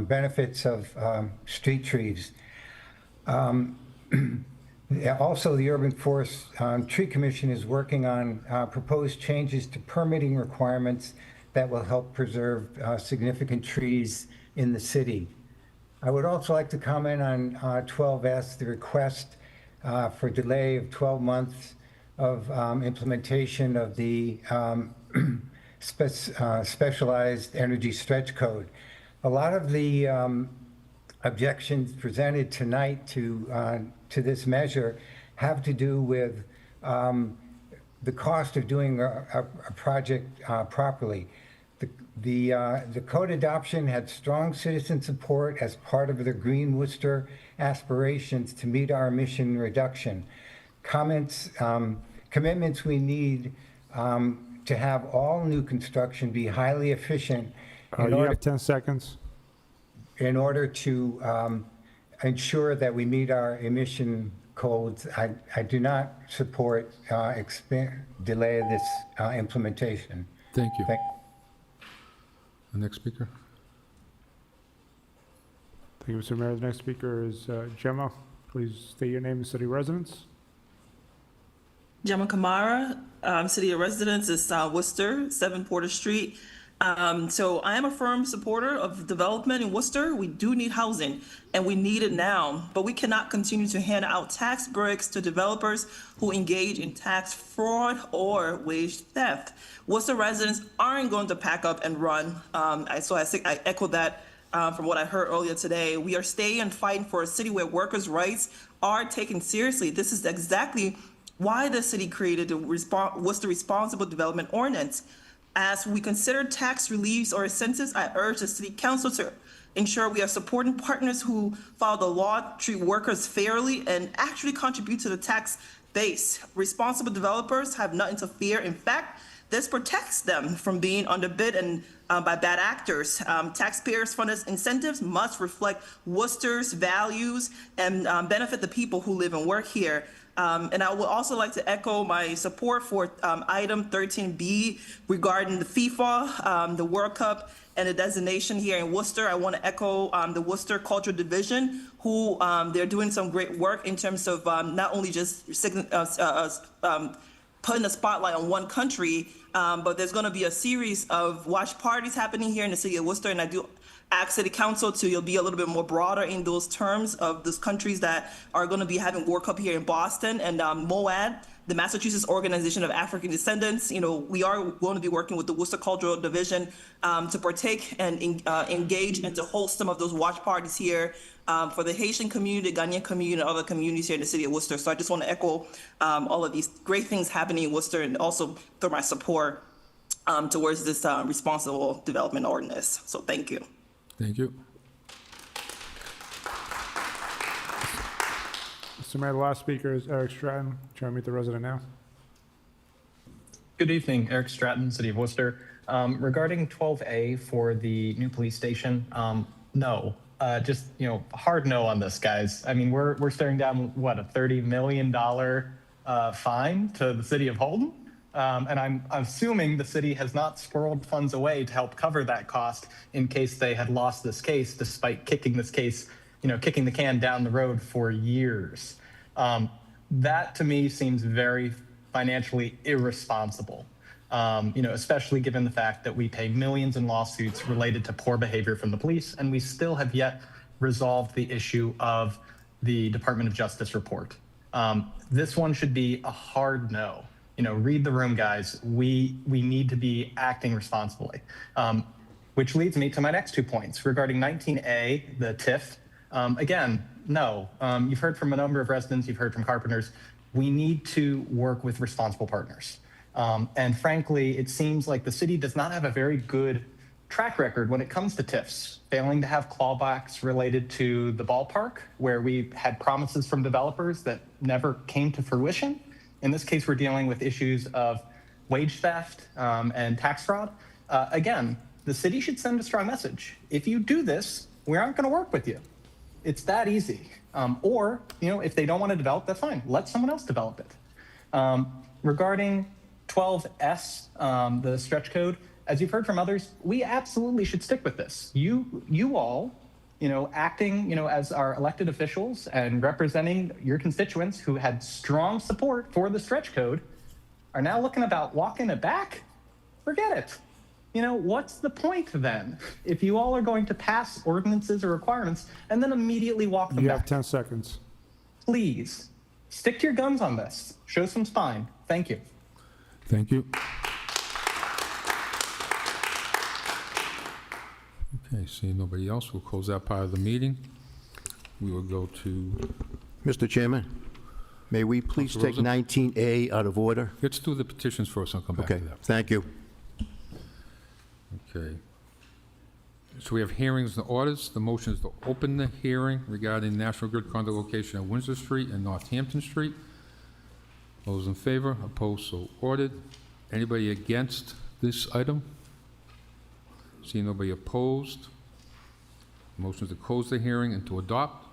benefits of street trees. Also, the Urban Forest Tree Commission is working on proposed changes to permitting requirements that will help preserve significant trees in the city. I would also like to comment on 12S, the request for delay of 12 months of implementation of the specialized energy stretch code. A lot of the objections presented tonight to this measure have to do with the cost of doing a project properly. The code adoption had strong citizen support as part of the Green Worcester aspirations to meet our emission reduction. Commitments we need to have all new construction be highly efficient. You have 10 seconds. In order to ensure that we meet our emission codes, I do not support delay of this implementation. Thank you. The next speaker. Thank you, Mr. Mayor. The next speaker is Gemma. Please state your name and city residence. Gemma Kamara, city of residence is Worcester, 7 Porter Street. So I am a firm supporter of development in Worcester. We do need housing, and we need it now. But we cannot continue to hand out tax breaks to developers who engage in tax fraud or wage theft. Worcester residents aren't going to pack up and run. I echo that from what I heard earlier today. We are staying and fighting for a city where workers' rights are taken seriously. This is exactly why the city created the Worcester Responsible Development Ordinance. As we consider tax reliefs or incentives, I urge the city council to ensure we are supporting partners who follow the law, treat workers fairly, and actually contribute to the tax base. Responsible developers have nothing to fear. In fact, this protects them from being underbid and by bad actors. Taxpayers-funded incentives must reflect Worcester's values and benefit the people who live and work here. And I would also like to echo my support for item 13B regarding the FIFA, the World Cup, and the designation here in Worcester. I want to echo the Worcester Cultural Division, who they're doing some great work in terms of not only just putting a spotlight on one country, but there's going to be a series of watch parties happening here in the city of Worcester, and I do ask City Council to be a little bit more broader in those terms of those countries that are going to be having World Cup here in Boston. And MOAD, the Massachusetts Organization of African Descendants, we are going to be working with the Worcester Cultural Division to partake and engage and to host some of those watch parties here for the Haitian community, the Ghanaian community, and other communities here in the city of Worcester. So I just want to echo all of these great things happening in Worcester and also throw my support towards this responsible development ordinance. So thank you. Thank you. Mr. Mayor, the last speaker is Eric Stratton. Trying to meet the resident now. Good evening, Eric Stratton, City of Worcester. Regarding 12A for the new police station, no. Just, hard no on this, guys. I mean, we're staring down, what, a $30 million fine to the city of Holden? And I'm assuming the city has not squirreled funds away to help cover that cost in case they had lost this case, despite kicking this case, kicking the can down the road for years. That to me seems very financially irresponsible, especially given the fact that we pay millions in lawsuits related to poor behavior from the police, and we still have yet resolved the issue of the Department of Justice report. This one should be a hard no. Read the room, guys. We need to be acting responsibly. Which leads me to my next 2 points. Regarding 19A, the TIF, again, no. You've heard from a number of residents, you've heard from carpenters. We need to work with responsible partners. And frankly, it seems like the city does not have a very good track record when it comes to TIFs, failing to have clawbacks related to the ballpark, where we had promises from developers that never came to fruition. In this case, we're dealing with issues of wage theft and tax fraud. Again, the city should send a strong message. If you do this, we aren't going to work with you. It's that easy. Or, if they don't want to develop, that's fine. Let someone else develop it. Regarding 12S, the stretch code, as you've heard from others, we absolutely should stick with this. You all, acting, as our elected officials and representing your constituents who had strong support for the stretch code, are now looking about walking it back? Forget it. What's the point then? If you all are going to pass ordinances or requirements and then immediately walk them You back. have 10 seconds. Please, stick to your guns on this. Show some spine. Thank you. Thank you. Okay, seeing nobody else, we'll close that part of the meeting. We will go to, Mr. Chairman, may we please Councilor take Rosen? 19A out of order? let's do the petitions first, I'll come back to Okay, that. thank you. Okay. So we have hearings and orders. The motion is to open the hearing regarding National Grid condo location on Windsor Street and Northampton Street. Those in favor, opposed, so ordered. Anybody against this item? Seeing nobody opposed. Motion is to close the hearing and to adopt.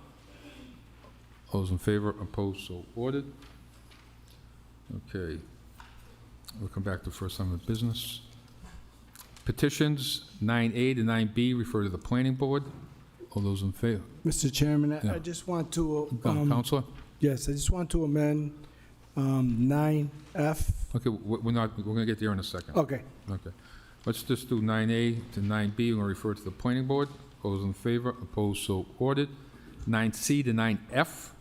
Those in favor, opposed, so ordered. Okay. We'll come back to first item of business. Petitions 9A to 9B refer to the planning board. All those in favor? Mr. Chairman, Yeah. I just want to, Counselor? yes, I just want to amend 9F. Okay, we're going to get there in a second. Okay. Okay. Let's just do 9A to 9B. We're going to refer to the planning board. All those in favor? Opposed? So ordered. 9C to 9F.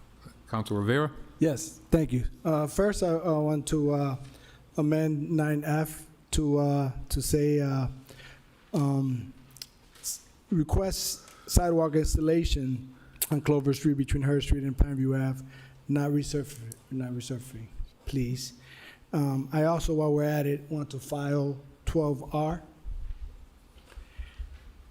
Council Rivera? Yes, thank you. First, I want to amend 9F to say, request sidewalk installation on Clover Street between Her Street and Pineview Ave, not resurfacing, please. I also, while we're at it, want to file 12R.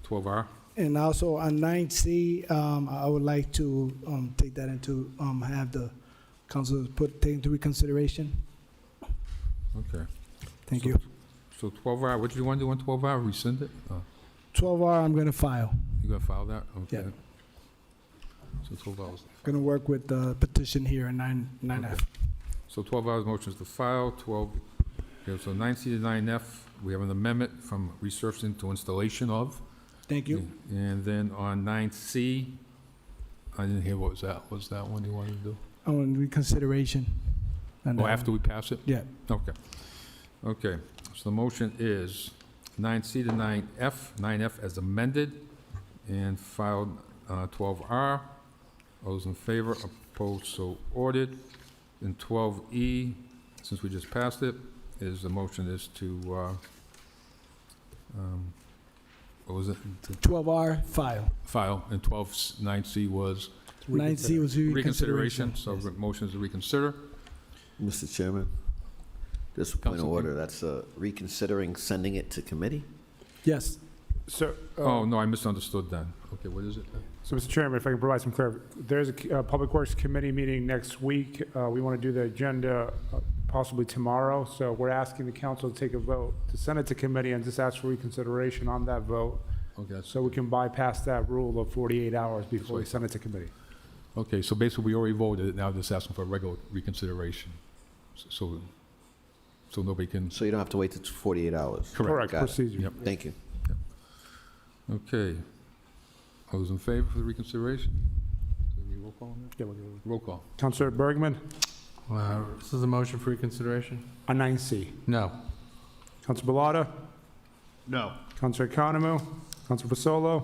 12R. And also on 9C, I would like to take that into, have the council take into reconsideration. Okay. Thank you. So 12R, what do you want to do on 12R? Rescind it? 12R, I'm going to file. You going to file that? Okay. Yeah. So 12R. Going to work with the petition here in 9F. So 12R motion is to file. 12. Okay, so 9C to 9F, we have an amendment from resurfacing to installation of. Thank you. And then on 9C, I didn't hear what was that. Was that one you wanted to do? On reconsideration. Oh, after we pass it? Yeah. Okay. Okay. So the motion is 9C to 9F, 9F as amended, and filed 12R. Those in favor, opposed, so ordered. And 12E, since we just passed it, is the motion is to, what was it? To 12R, file. file, and 9C was 9C was reconsideration. reconsideration. So motion is to reconsider. Mr. Chairman, just a point of Councilman. order, that's reconsidering sending it to committee? Yes. So, Oh, no, I misunderstood then. Okay, what is it then? So, Mr. Chairman, if I can provide some clarification, there's a Public Works Committee meeting next week. We want to do the agenda possibly tomorrow, so we're asking the council to take a vote to send it to committee and just ask for reconsideration on that vote, Okay, so we can bypass that rule of 48 hours before we send it to committee. okay, so basically, we already voted it, now just asking for a regular reconsideration. So nobody can, So you don't have to wait till 48 hours? Correct, Got it. procedure. Yep. Thank you. okay. All those in favor for the reconsideration? Do we roll call on that? Yeah, we'll do Roll call. it. Councilor Bergman This is a motion for reconsideration? on 9C. No. Councilor Balata, No. Councilor Economou, Councilor Fasolo,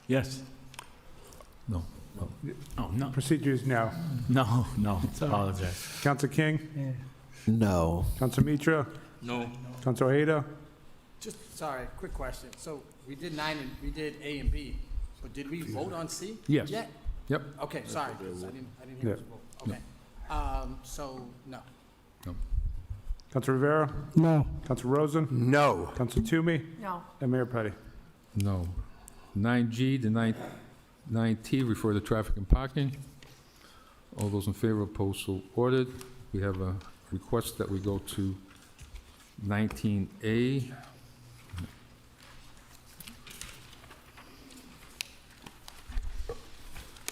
Yes. No. Oh, no. procedure is no. No, apologize. Councilor King, No. Councilor Mitra, No. Councilor Ojeda, Just, sorry, quick question. So we did we did A and B, but did we vote on C? Yes. Yet? Yep. Okay, sorry, 'cause I didn't hear Yeah. this vote. Okay. So, no. Councilor Rivera, No. Councilor Rosen, No. Councilor Toomey, No. and Mayor Petty. No. 9G to 9T refer to traffic and parking. All those in favor, opposed, so ordered. We have a request that we go to 19A.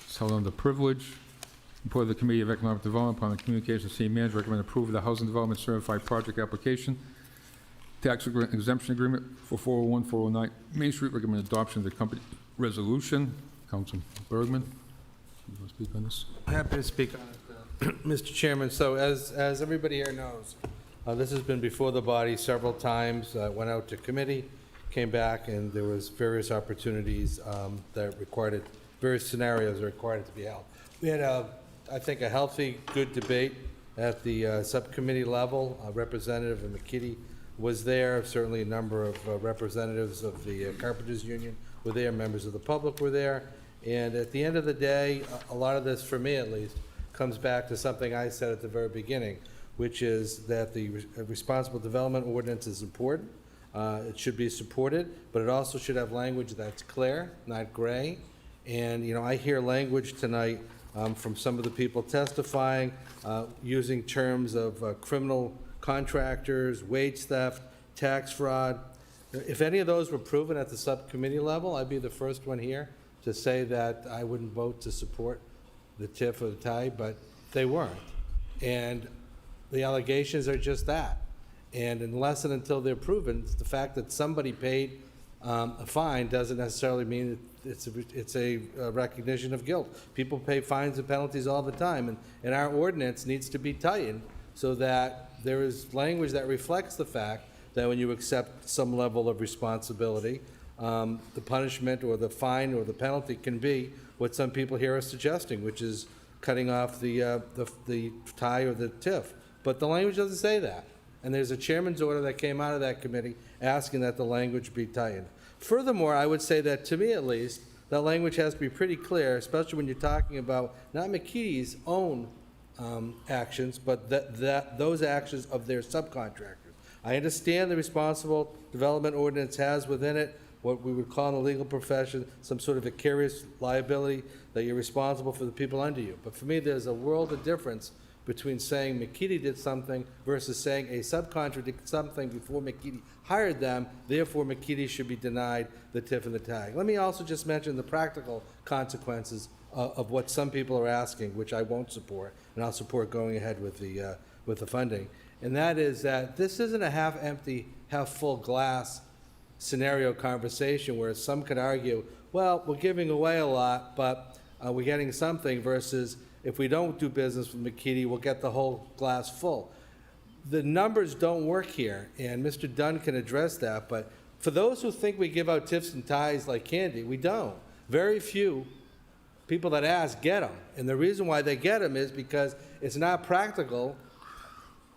It's held under privilege. Report of the Committee of Economic Development upon the communication of city manager, recommend approval of the Housing Development Certified Project Application, tax exemption agreement for 401, 409 Main Street, recommend adoption of the company resolution. Councilman Bergman, you want to speak on this? Happy to speak on it, Mr. Chairman. So as everybody here knows, this has been before the body several times. Went out to committee, came back, and there was various opportunities that required it, various scenarios that required it to be held. We had, I think, a healthy, good debate at the subcommittee level. Representative McKitty was there. Certainly a number of representatives of the Carpenters Union were there. Members of the public were there. And at the end of the day, a lot of this, for me at least, comes back to something I said at the very beginning, which is that the responsible development ordinance is important. It should be supported, but it also should have language that's clear, not gray. And, you know, I hear language tonight from some of the people testifying, using terms of criminal contractors, wage theft, tax fraud. If any of those were proven at the subcommittee level, I'd be the first one here to say that I wouldn't vote to support the TIF or the TIE, but they weren't. And the allegations are just that. And unless and until they're proven, the fact that somebody paid a fine doesn't necessarily mean it's a recognition of guilt. People pay fines and penalties all the time, and our ordinance needs to be tightened so that there is language that reflects the fact that when you accept some level of responsibility, the punishment or the fine or the penalty can be what some people here are suggesting, which is cutting off the tie or the TIF. But the language doesn't say that. And there's a chairman's order that came out of that committee asking that the language be tightened. Furthermore, I would say that, to me at least, that language has to be pretty clear, especially when you're talking about not McKee's own actions, but those actions of their subcontractors. I understand the responsible development ordinance has within it what we would call in the legal profession some sort of vicarious liability, that you're responsible for the people under you. But for me, there's a world of difference between saying McKinney did something versus saying a subcontractor did something before McKinney hired them, therefore McKinney should be denied the TIF and the tag. Let me also just mention the practical consequences of what some people are asking, which I won't support, and I'll support going ahead with the funding. And that is that this isn't a half-empty, half-full glass scenario conversation where some could argue, well, we're giving away a lot, but we're getting something, versus if we don't do business with McKinney, we'll get the whole glass full. The numbers don't work here, and Mr. Dunn can address that, but for those who think we give out tips and ties like candy, we don't. Very few people that ask get them, and the reason why they get them is because it's not practical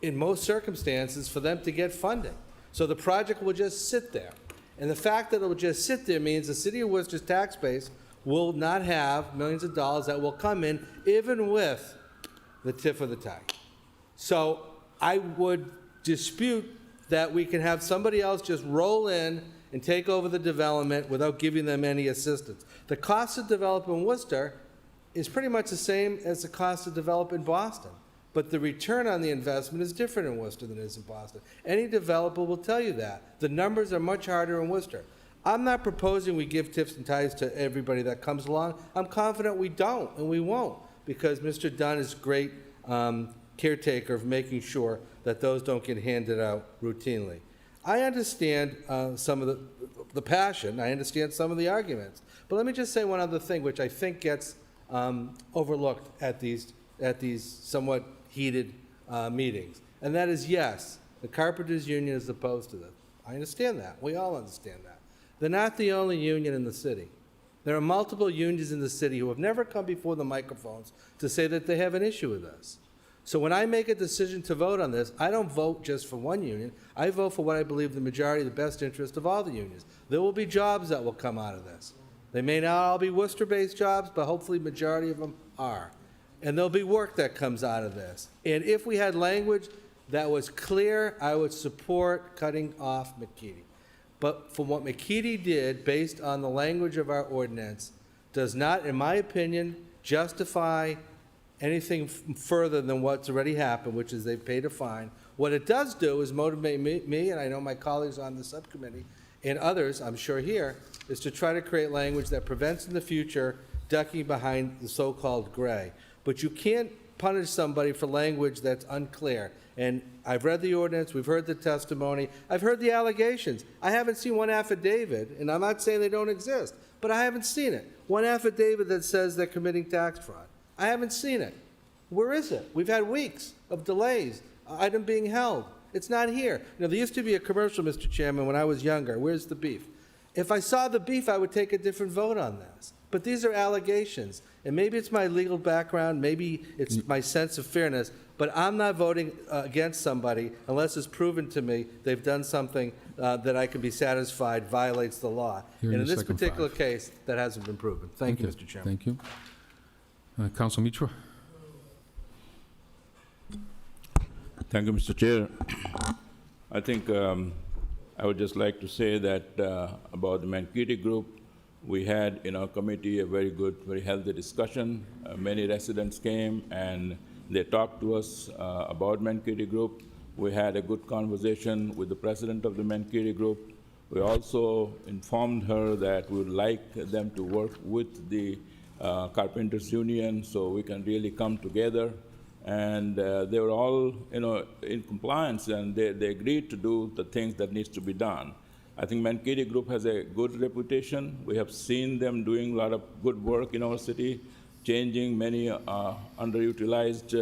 in most circumstances for them to get funding. So the project will just sit there. And the fact that it will just sit there means the city of Worcester's tax base will not have millions of dollars that will come in even with the TIF or the tag. So I would dispute that we can have somebody else just roll in and take over the development without giving them any assistance. The cost of developing Worcester is pretty much the same as the cost of developing Boston. But the return on the investment is different in Worcester than it is in Boston. Any developer will tell you that. The numbers are much harder in Worcester. I'm not proposing we give tips and ties to everybody that comes along. I'm confident we don't, and we won't, because Mr. Dunn is a great caretaker of making sure that those don't get handed out routinely. I understand some of the passion. I understand some of the arguments. But let me just say one other thing, which I think gets overlooked at these somewhat heated meetings. And that is, yes, the Carpenters Union is opposed to this. I understand that. We all understand that. They're not the only union in the city. There are multiple unions in the city who have never come before the microphones to say that they have an issue with this. So when I make a decision to vote on this, I don't vote just for one union. I vote for what I believe the majority, the best interest of all the unions. There will be jobs that will come out of this. They may not all be Worcester-based jobs, but hopefully the majority of them are. And there'll be work that comes out of this. And if we had language that was clear, I would support cutting off McKinney. But from what McKinney did, based on the language of our ordinance, does not, in my opinion, justify anything further than what's already happened, which is they've paid a fine, What it does do is motivate me, and I know my colleagues on the subcommittee, and others, I'm sure here, is to try to create language that prevents in the future ducking behind the so-called gray. But you can't punish somebody for language that's unclear. And I've read the ordinance, we've heard the testimony, I've heard the allegations. I haven't seen one affidavit, and I'm not saying they don't exist, but I haven't seen it. One affidavit that says they're committing tax fraud. I haven't seen it. Where is it? We've had weeks of delays, item being held. It's not here. You know, there used to be a commercial, Mr. Chairman, when I was younger. Where's the beef? If I saw the beef, I would take a different vote on this. But these are allegations. And maybe it's my legal background, maybe it's my sense of fairness, but I'm not voting against somebody unless it's proven to me they've done something that I can be satisfied violates the law. Here And in in this second particular case, that hasn't been proven. Thank you, Okay, Mr. Chairman. Thank you. Council Mitra? Thank you, Mr. Chair. I think I would just like to say that about the Mankato Group, we had in our committee a very good, very healthy discussion. Many residents came and they talked to us about Mankato Group. We had a good conversation with the president of the Mankato Group. We also informed her that we would like them to work with the Carpenters Union so we can really come together. And they were all, in compliance, and they agreed to do the things that needs to be done. I think Mankato Group has a good reputation. We have seen them doing a lot of good work in our city, changing many underutilized,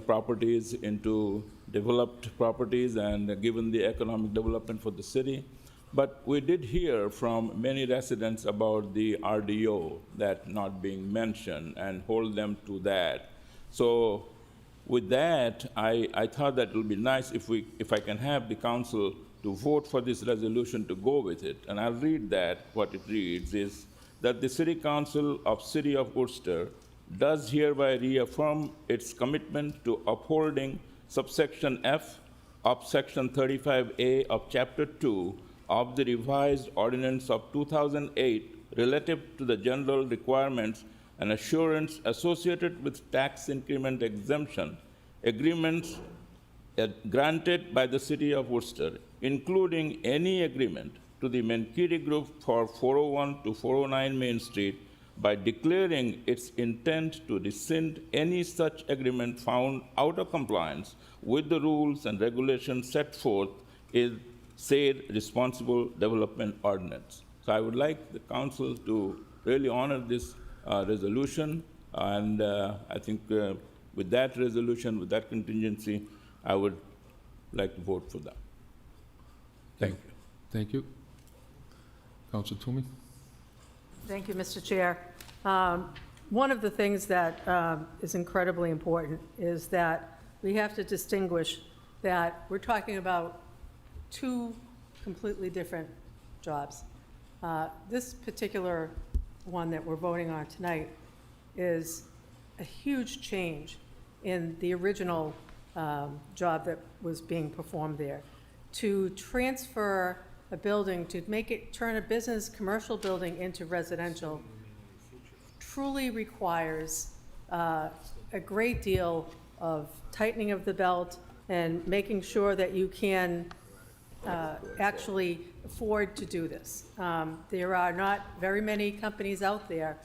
properties into developed properties and given the economic development for the city. But we did hear from many residents about the RDO that not being mentioned and hold them to that. So with that, I thought that it would be nice if I can have the council to vote for this resolution to go with it. And I'll read that. What it reads is that the City Council of City of Worcester does hereby reaffirm its commitment to upholding subsection F of section 35A of chapter 2 of the revised ordinance of 2008 relative to the general requirements and assurance associated with tax increment exemption agreements granted by the City of Worcester, including any agreement to the Mankato Group for 401 to 409 Main Street, by declaring its intent to rescind any such agreement found out of compliance with the rules and regulations set forth in said responsible development ordinance. So I would like the council to really honor this resolution, and I think with that resolution, with that contingency, I would like to vote for that. Thank you. Thank you. Council Toomey? Thank you, Mr. Chair. One of the things that is incredibly important is that we have to distinguish that we're talking about two completely different jobs. This particular one that we're voting on tonight is a huge change in the original job that was being performed there. To transfer a building, to make it turn a business commercial building into residential truly requires a great deal of tightening of the belt and making sure that you can actually afford to do this. There are not very many companies out there,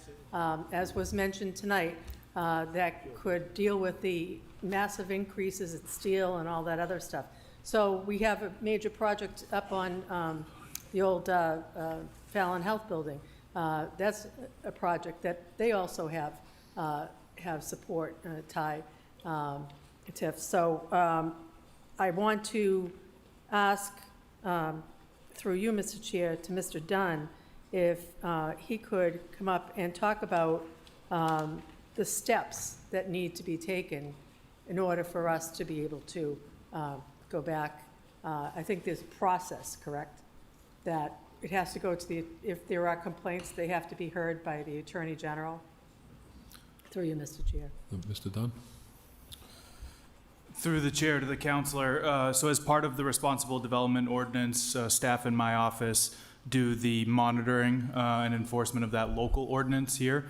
as was mentioned tonight, that could deal with the massive increases in steel and all that other stuff. So we have a major project up on the old Fallon Health Building. That's a project that they also have support, TIE, TIF. So I want to ask, through you, Mr. Chair, to Mr. Dunn, if he could come up and talk about the steps that need to be taken in order for us to be able to go back. I think there's a process, correct? That it has to go to if there are complaints, they have to be heard by the Attorney General. Through you, Mr. Chair. Mr. Dunn? Through the chair to the councilor, so as part of the responsible development ordinance, staff in my office do the monitoring and enforcement of that local ordinance here.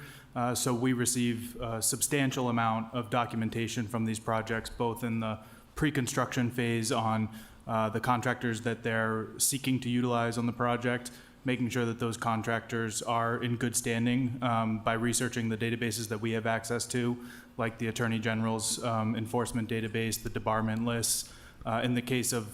So we receive a substantial amount of documentation from these projects, both in the pre-construction phase on the contractors that they're seeking to utilize on the project, making sure that those contractors are in good standing by researching the databases that we have access to, like the Attorney General's enforcement database, the debarment lists. In the case of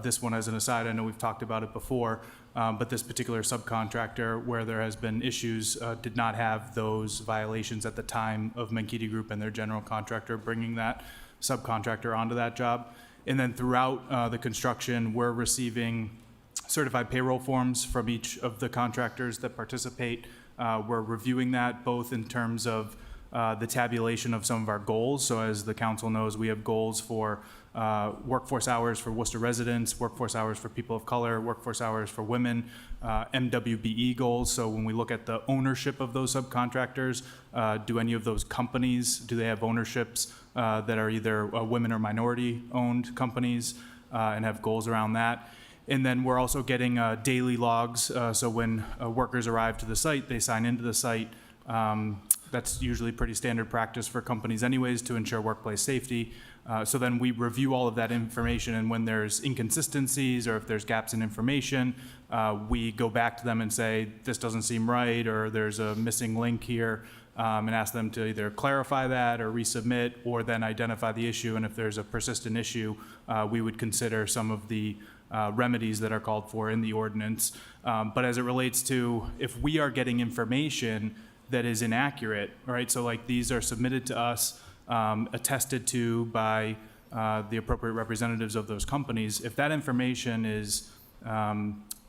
this one, as an aside, I know we've talked about it before, but this particular subcontractor where there has been issues did not have those violations at the time of Menkiti Group and their general contractor bringing that subcontractor onto that job. And then throughout the construction, we're receiving certified payroll forms from each of the contractors that participate. We're reviewing that both in terms of the tabulation of some of our goals. So as the council knows, we have goals for workforce hours for Worcester residents, workforce hours for people of color, workforce hours for women, MWBE goals. So when we look at the ownership of those subcontractors, do any of those companies, do they have ownerships that are either women or minority owned companies and have goals around that? And then we're also getting daily logs. So when workers arrive to the site, they sign into the site. That's usually pretty standard practice for companies anyways to ensure workplace safety. So then we review all of that information, and when there's inconsistencies or if there's gaps in information, we go back to them and say, this doesn't seem right, or there's a missing link here, and ask them to either clarify that or resubmit, or then identify the issue. And if there's a persistent issue, we would consider some of the remedies that are called for in the ordinance. But as it relates to if we are getting information that is inaccurate, right? So like these are submitted to us, attested to by the appropriate representatives of those companies. If that information is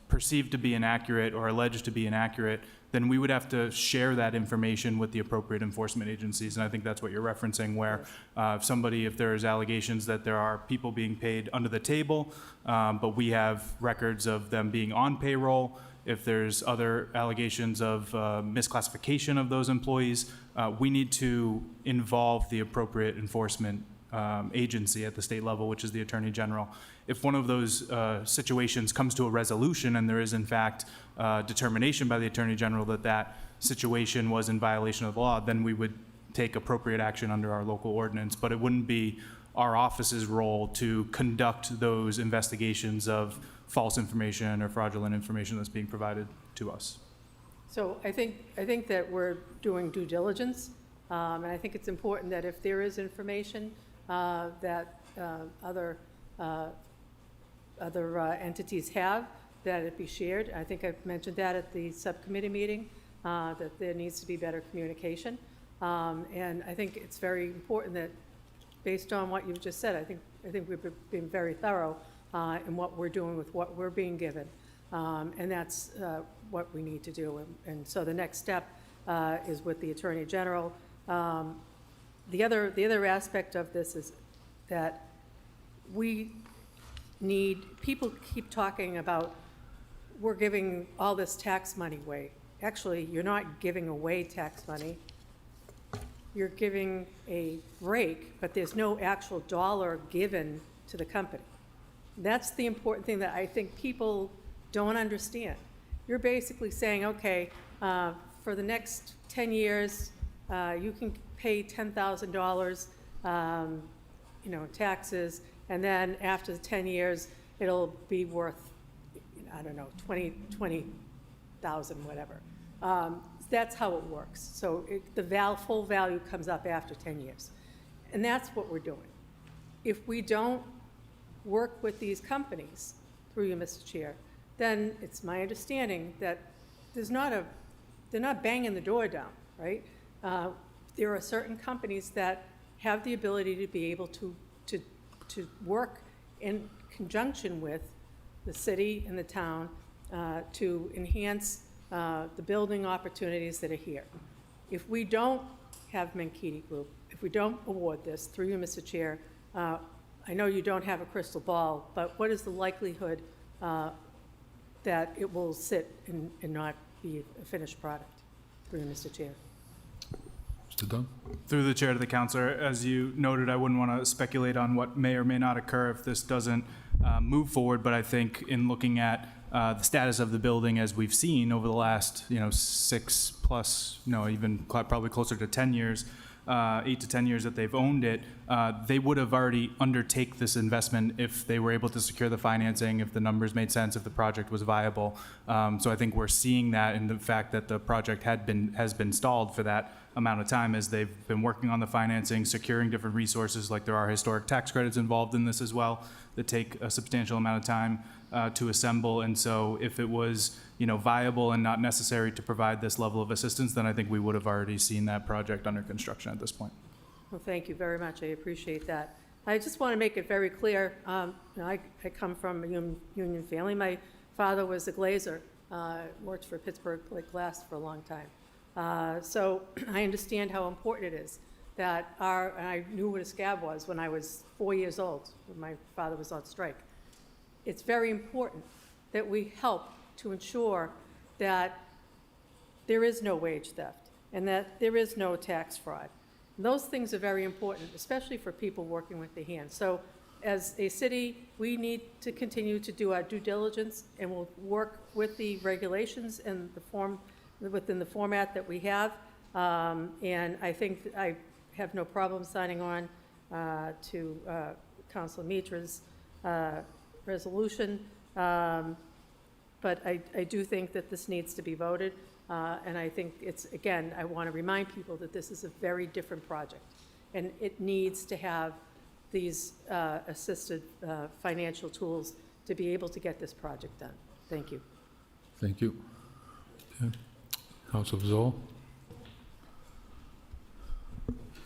perceived to be inaccurate or alleged to be inaccurate, then we would have to share that information with the appropriate enforcement agencies. And I think that's what you're referencing, where if there's allegations that there are people being paid under the table, but we have records of them being on payroll, if there's other allegations of misclassification of those employees, we need to involve the appropriate enforcement agency at the state level, which is the Attorney General. If one of those situations comes to a resolution and there is in fact determination by the Attorney General that that situation was in violation of the law, then we would take appropriate action under our local ordinance. But it wouldn't be our office's role to conduct those investigations of false information or fraudulent information that's being provided to us. So I think that we're doing due diligence, and I think it's important that if there is information that other entities have, that it be shared. I think I've mentioned that at the subcommittee meeting, that there needs to be better communication. And I think it's very important that, based on what you've just said, I think we've been very thorough in what we're doing with what we're being given. And that's what we need to do. And so the next step is with the Attorney General. The other aspect of this is that people keep talking about we're giving all this tax money away. Actually, you're not giving away tax money. You're giving a break, but there's no actual dollar given to the company. That's the important thing that I think people don't understand. You're basically saying, okay, for the next 10 years, you can pay $10,000, taxes, and then after the 10 years, it'll be worth, I don't know, 20,000, whatever. That's how it works. So the full value comes up after 10 years. And that's what we're doing. If we don't work with these companies, through you, Mr. Chair, then it's my understanding that they're not banging the door down, right? There are certain companies that have the ability to be able to work in conjunction with the city and the town to enhance the building opportunities that are here. If we don't have Menkiti Group, if we don't award this, through you, Mr. Chair, I know you don't have a crystal ball, but what is the likelihood that it will sit and not be a finished product? Through you, Mr. Chair. Mr. Dunn? Through the chair to the councilor, as you noted, I wouldn't want to speculate on what may or may not occur if this doesn't move forward, but I think in looking at the status of the building as we've seen over the last 6 plus, even probably closer to 10 years, 8 to 10 years that they've owned it, they would have already undertake this investment if they were able to secure the financing, if the numbers made sense, if the project was viable. So I think we're seeing that in the fact that the project has been stalled for that amount of time as they've been working on the financing, securing different resources, like there are historic tax credits involved in this as well that take a substantial amount of time to assemble. And so if it was, viable and not necessary to provide this level of assistance, then I think we would have already seen that project under construction at this point. Well, thank you very much. I appreciate that. I just want to make it very clear. I come from a union family. My father was a glazer, worked for Pittsburgh Plate Glass for a long time. So I understand how important it is that and I knew what a scab was when I was 4 years old, when my father was on strike. It's very important that we help to ensure that there is no wage theft and that there is no tax fraud. And those things are very important, especially for people working with their hands. So as a city, we need to continue to do our due diligence, and we'll work with the regulations and within the format that we have. And I think I have no problem signing on to Councilor Mitra's resolution. But I do think that this needs to be voted. And I think again, I want to remind people that this is a very different project. And it needs to have these assisted financial tools to be able to get this project done. Thank you. Thank you. Okay. Councilor Zoll.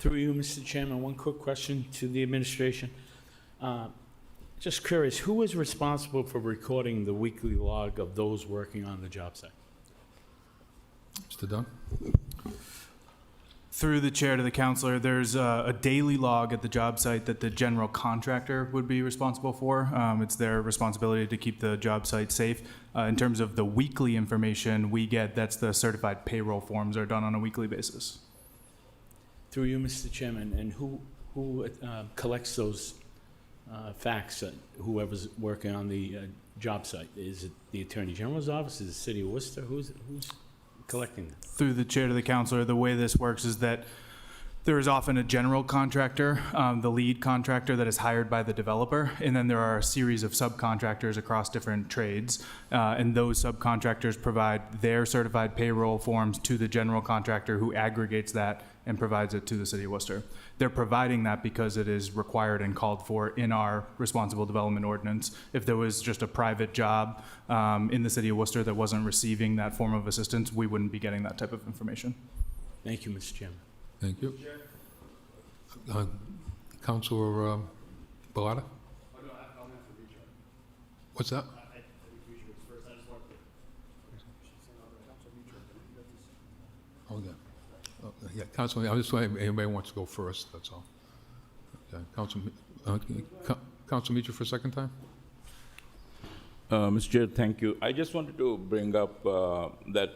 Through you, Mr. Chairman, one quick question to the administration. Just curious, who is responsible for recording the weekly log of those working on the job site? Mr. Dunn. Through the chair to the councilor, there's a daily log at the job site that the general contractor would be responsible for. It's their responsibility to keep the job site safe. In terms of the weekly information we get, that's the certified payroll forms are done on a weekly basis. Through you, Mr. Chairman, and who collects those facts, whoever's working on the job site? Is it the Attorney General's office? Is it the City of Worcester? Who's collecting them? Through the chair to the councilor, the way this works is that there is often a general contractor, the lead contractor that is hired by the developer, and then there are a series of subcontractors across different trades, and those subcontractors provide their certified payroll forms to the general contractor who aggregates that and provides it to the City of Worcester. They're providing that because it is required and called for in our responsible development ordinance. If there was just a private job in the City of Worcester that wasn't receiving that form of assistance, we wouldn't be getting that type of information. Thank you, Mr. Chairman. Thank you. Councilor Bellotta? What's that? Okay. Yeah, Councilman, I just want, anybody wants to go first, that's all. Okay, Councilor Mitra for a second time? Mr. Chair, thank you. I just wanted to bring up that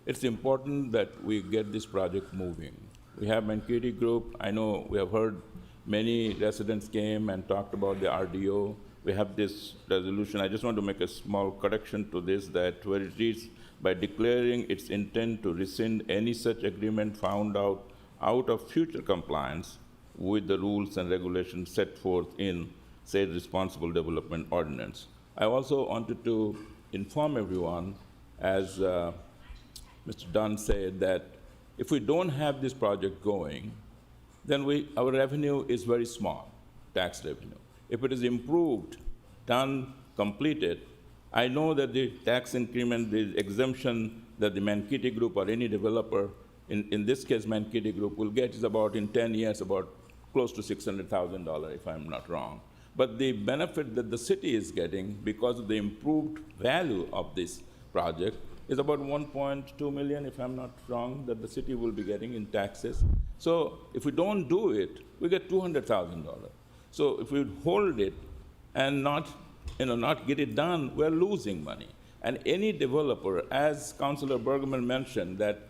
it's important that we get this project moving. We have Mankato Group. I know we have heard many residents came and talked about the RDO. We have this resolution. I just want to make a small correction to this, that where it reads, by declaring its intent to rescind any such agreement found out of future compliance with the rules and regulations set forth in said responsible development ordinance. I also wanted to inform everyone, as Mr. Dunn said, that if we don't have this project going, then our revenue is very small, tax revenue. If it is improved, done, completed, I know that the tax increment, the exemption that the Mankato Group or any developer, in this case Mankato Group, will get is about, in 10 years, about close to $600,000, if I'm not wrong. But the benefit that the city is getting because of the improved value of this project is about 1.2 million, if I'm not wrong, that the city will be getting in taxes. So if we don't do it, we get $200,000. So if we hold it and not get it done, we're losing money. And any developer, as Councilor Bergman mentioned, that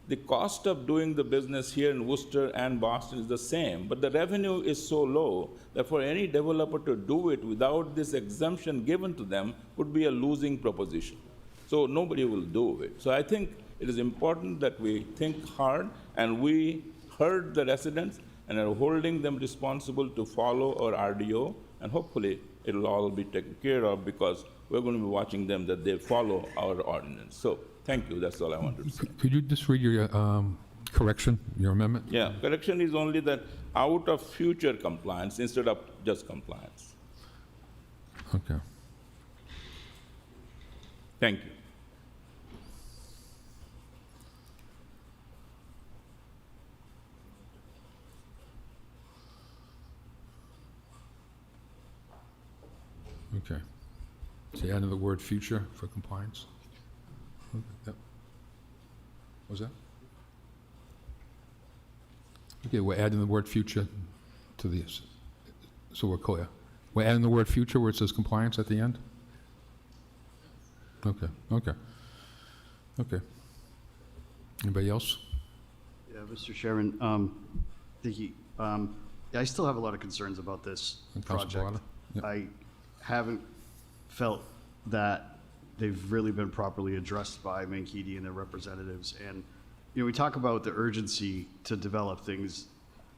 the cost of doing the business here in Worcester and Boston is the same, but the revenue is so low that for any developer to do it without this exemption given to them would be a losing proposition. So nobody will do it. So I think it is important that we think hard and we heard the residents and are holding them responsible to follow our RDO, and hopefully it'll all be taken care of because we're going to be watching them that they follow our ordinance. So thank you, that's all I wanted to say. Could you just read your correction, your amendment? Yeah, correction is only that out of future compliance instead of just compliance. Okay. Thank you. Okay. So you added the word future for compliance? Okay, yep. What was that? Okay, we're adding the word future to this, so we're clear. We're adding the word future where it says compliance at the end? Okay, okay. Okay. Anybody else? Yeah, Mr. Chairman, I still have a lot of concerns about this And Councilor project. Barada? Yep. I haven't felt that they've really been properly addressed by Mankato and their representatives. And, you know, we talk about the urgency to develop things.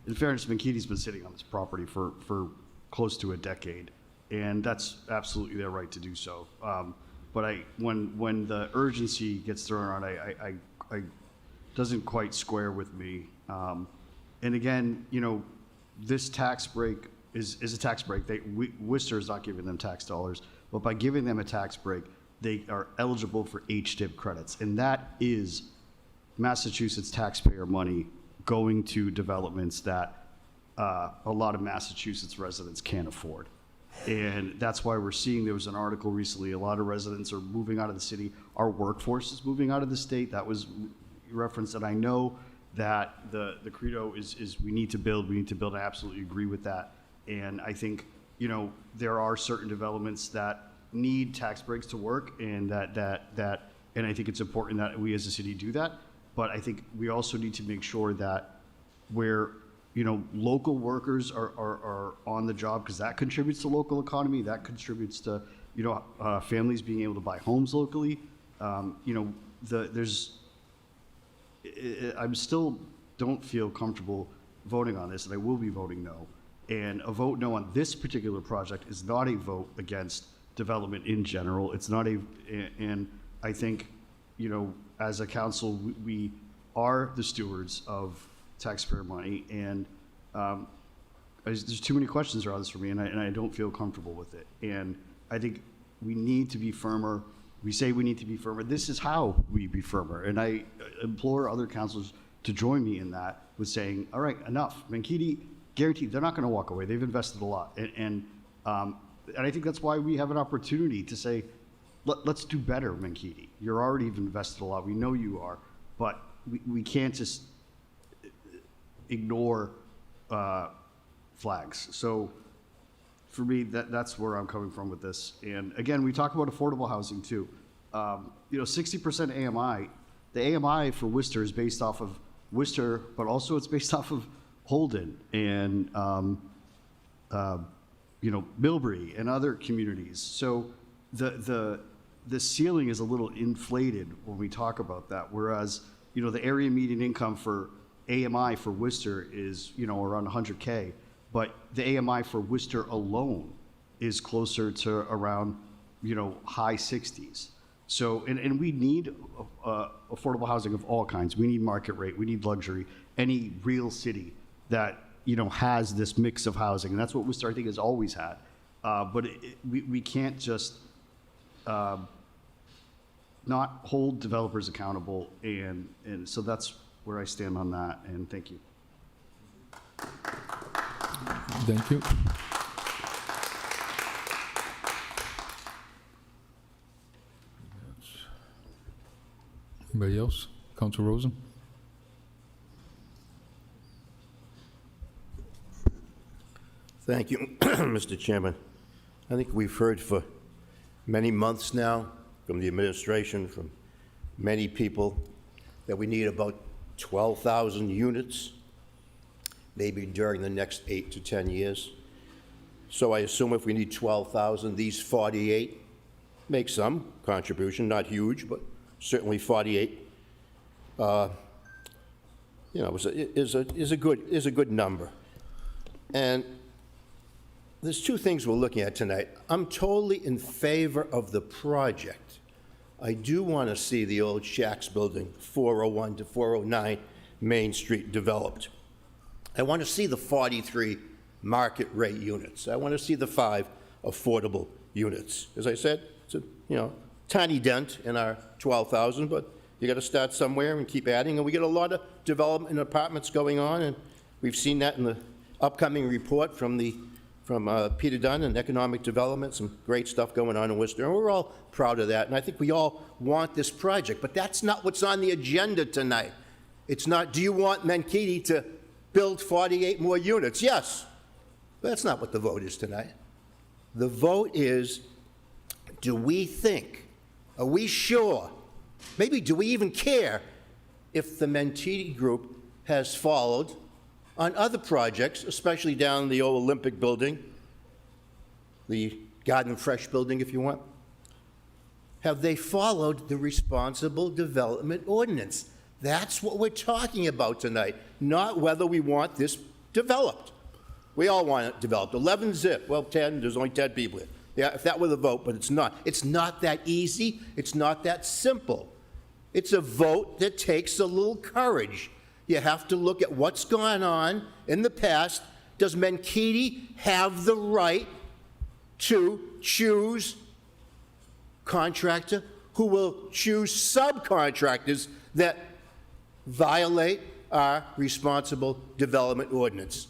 In fairness, Mankato's been sitting on this property for close to a decade, and that's absolutely their right to do so. But when the urgency gets thrown around, I doesn't quite square with me. And again, you know, this tax break is a tax break. Worcester is not giving them tax dollars, but by giving them a tax break, they are eligible for HDIP credits, and that is Massachusetts taxpayer money going to developments that a lot of Massachusetts residents can't afford. And that's why we're seeing, there was an article recently, a lot of residents are moving out of the city. Our workforce is moving out of the state. That was referenced, and I know that the credo is we need to build. I absolutely agree with that. And I think, you know, there are certain developments that need tax breaks to work, and and I think it's important that we as a city do that. But I think we also need to make sure that where, you know, local workers are on the job, because that contributes to local economy, that contributes to, you know, families being able to buy homes locally. You know, I'm still don't feel comfortable voting on this, and I will be voting no. And a vote no on this particular project is not a vote against development in general. It's not and I think, you know, as a council, we are the stewards of taxpayer money, and there's too many questions around this for me, and I don't feel comfortable with it. And I think we need to be firmer. We say we need to be firmer. This is how we be firmer. And I implore other councilors to join me in that with saying, all right, enough. Mankato, guaranteed, they're not going to walk away. They've invested a lot. And I think that's why we have an opportunity to say, let's do better, Mankato. You're already invested a lot. We know you are. But we can't just ignore flags. So for me, that's where I'm coming from with this. And again, we talk about affordable housing too. You know, 60% AMI, the AMI for Worcester is based off of Worcester, but also it's based off of Holden and, you know, Millbury and other communities. So the ceiling is a little inflated when we talk about that. Whereas, you know, the area median income for AMI for Worcester is, you know, around 100K. But the AMI for Worcester alone is closer to around, you know, high 60s. So, and we need affordable housing of all kinds. We need market rate. We need luxury. Any real city that, you know, has this mix of housing, and that's what Worcester, I think, has always had. But we can't just not hold developers accountable, and so that's where I stand on that. And thank you. Thank you. Anybody else? Councilor Rosen? Thank you, Mr. Chairman. I think we've heard for many months now from the administration, from many people, that we need about 12,000 units, maybe during the next 8 to 10 years. So I assume if we need 12,000, these 48 make some contribution, not huge, but certainly 48. you know, is a good number. And there's two things we're looking at tonight. I'm totally in favor of the project. I do want to see the old Shacks building, 401 to 409 Main Street, developed. I want to see the 43 market rate units. I want to see the 5 affordable units. As I said, it's a, you know, tiny dent in our 12,000, but you got to start somewhere and keep adding. And we get a lot of development in apartments going on, and we've seen that in the upcoming report from Peter Dunn and Economic Development, some great stuff going on in Worcester, and we're all proud of that, and I think we all want this project, but that's not what's on the agenda tonight. It's not, do you want Mankato to build 48 more units? Yes, but that's not what the vote is tonight. The vote is, do we think, are we sure, maybe do we even care if the Mankato Group has followed on other projects, especially down the old Olympic building, the Garden Fresh building, if you want? Have they followed the responsible development ordinance? That's what we're talking about tonight, not whether we want this developed. We all want it developed. 11 zip, well, 10, there's only 10 people here. Yeah, if that were the vote, but it's not. It's not that easy. It's not that simple. It's a vote that takes a little courage. You have to look at what's gone on in the past. Does Mankato have the right to choose contractor who will choose subcontractors that violate our responsible development ordinance?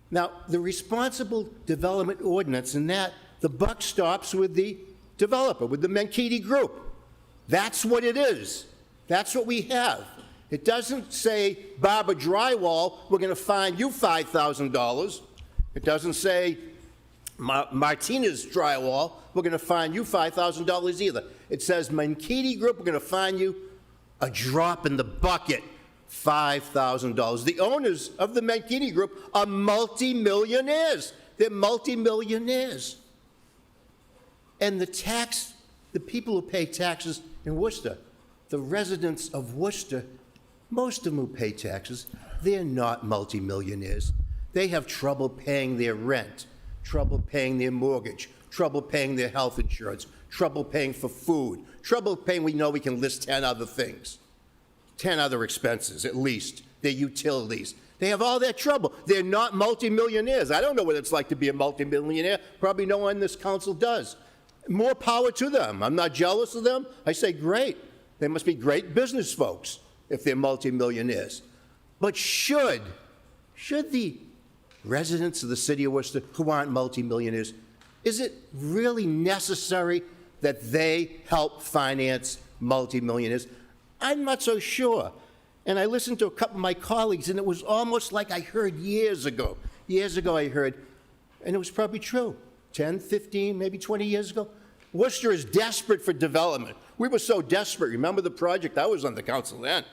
Now, the responsible development ordinance, in that, the buck stops with the developer, with the Mankato Group. That's what it is. That's what we have. It doesn't say, Barber Drywall, we're going to fine you $5,000. It doesn't say, Martinez Drywall, we're going to fine you $5,000 either. It says, Mankato Group, we're going to fine you a drop in the bucket, $5,000. The owners of the Mankato Group are multimillionaires. They're multimillionaires. And the people who pay taxes in Worcester, the residents of Worcester, most of them who pay taxes, they're not multimillionaires. They have trouble paying their rent, trouble paying their mortgage, trouble paying their health insurance, trouble paying for food, trouble paying, we know we can list 10 other things, 10 other expenses at least, their utilities. They have all that trouble. They're not multimillionaires. I don't know what it's like to be a multimillionaire. Probably no one in this council does. More power to them. I'm not jealous of them. I say, great. They must be great business folks if they're multimillionaires. But should the residents of the city of Worcester who aren't multimillionaires, is it really necessary that they help finance multimillionaires? I'm not so sure. And I listened to a couple of my colleagues, and it was almost like I heard years ago I heard, and it was probably true, 10, 15, maybe 20 years ago. Worcester is desperate for development. We were so desperate. Remember the project? I was on the council then,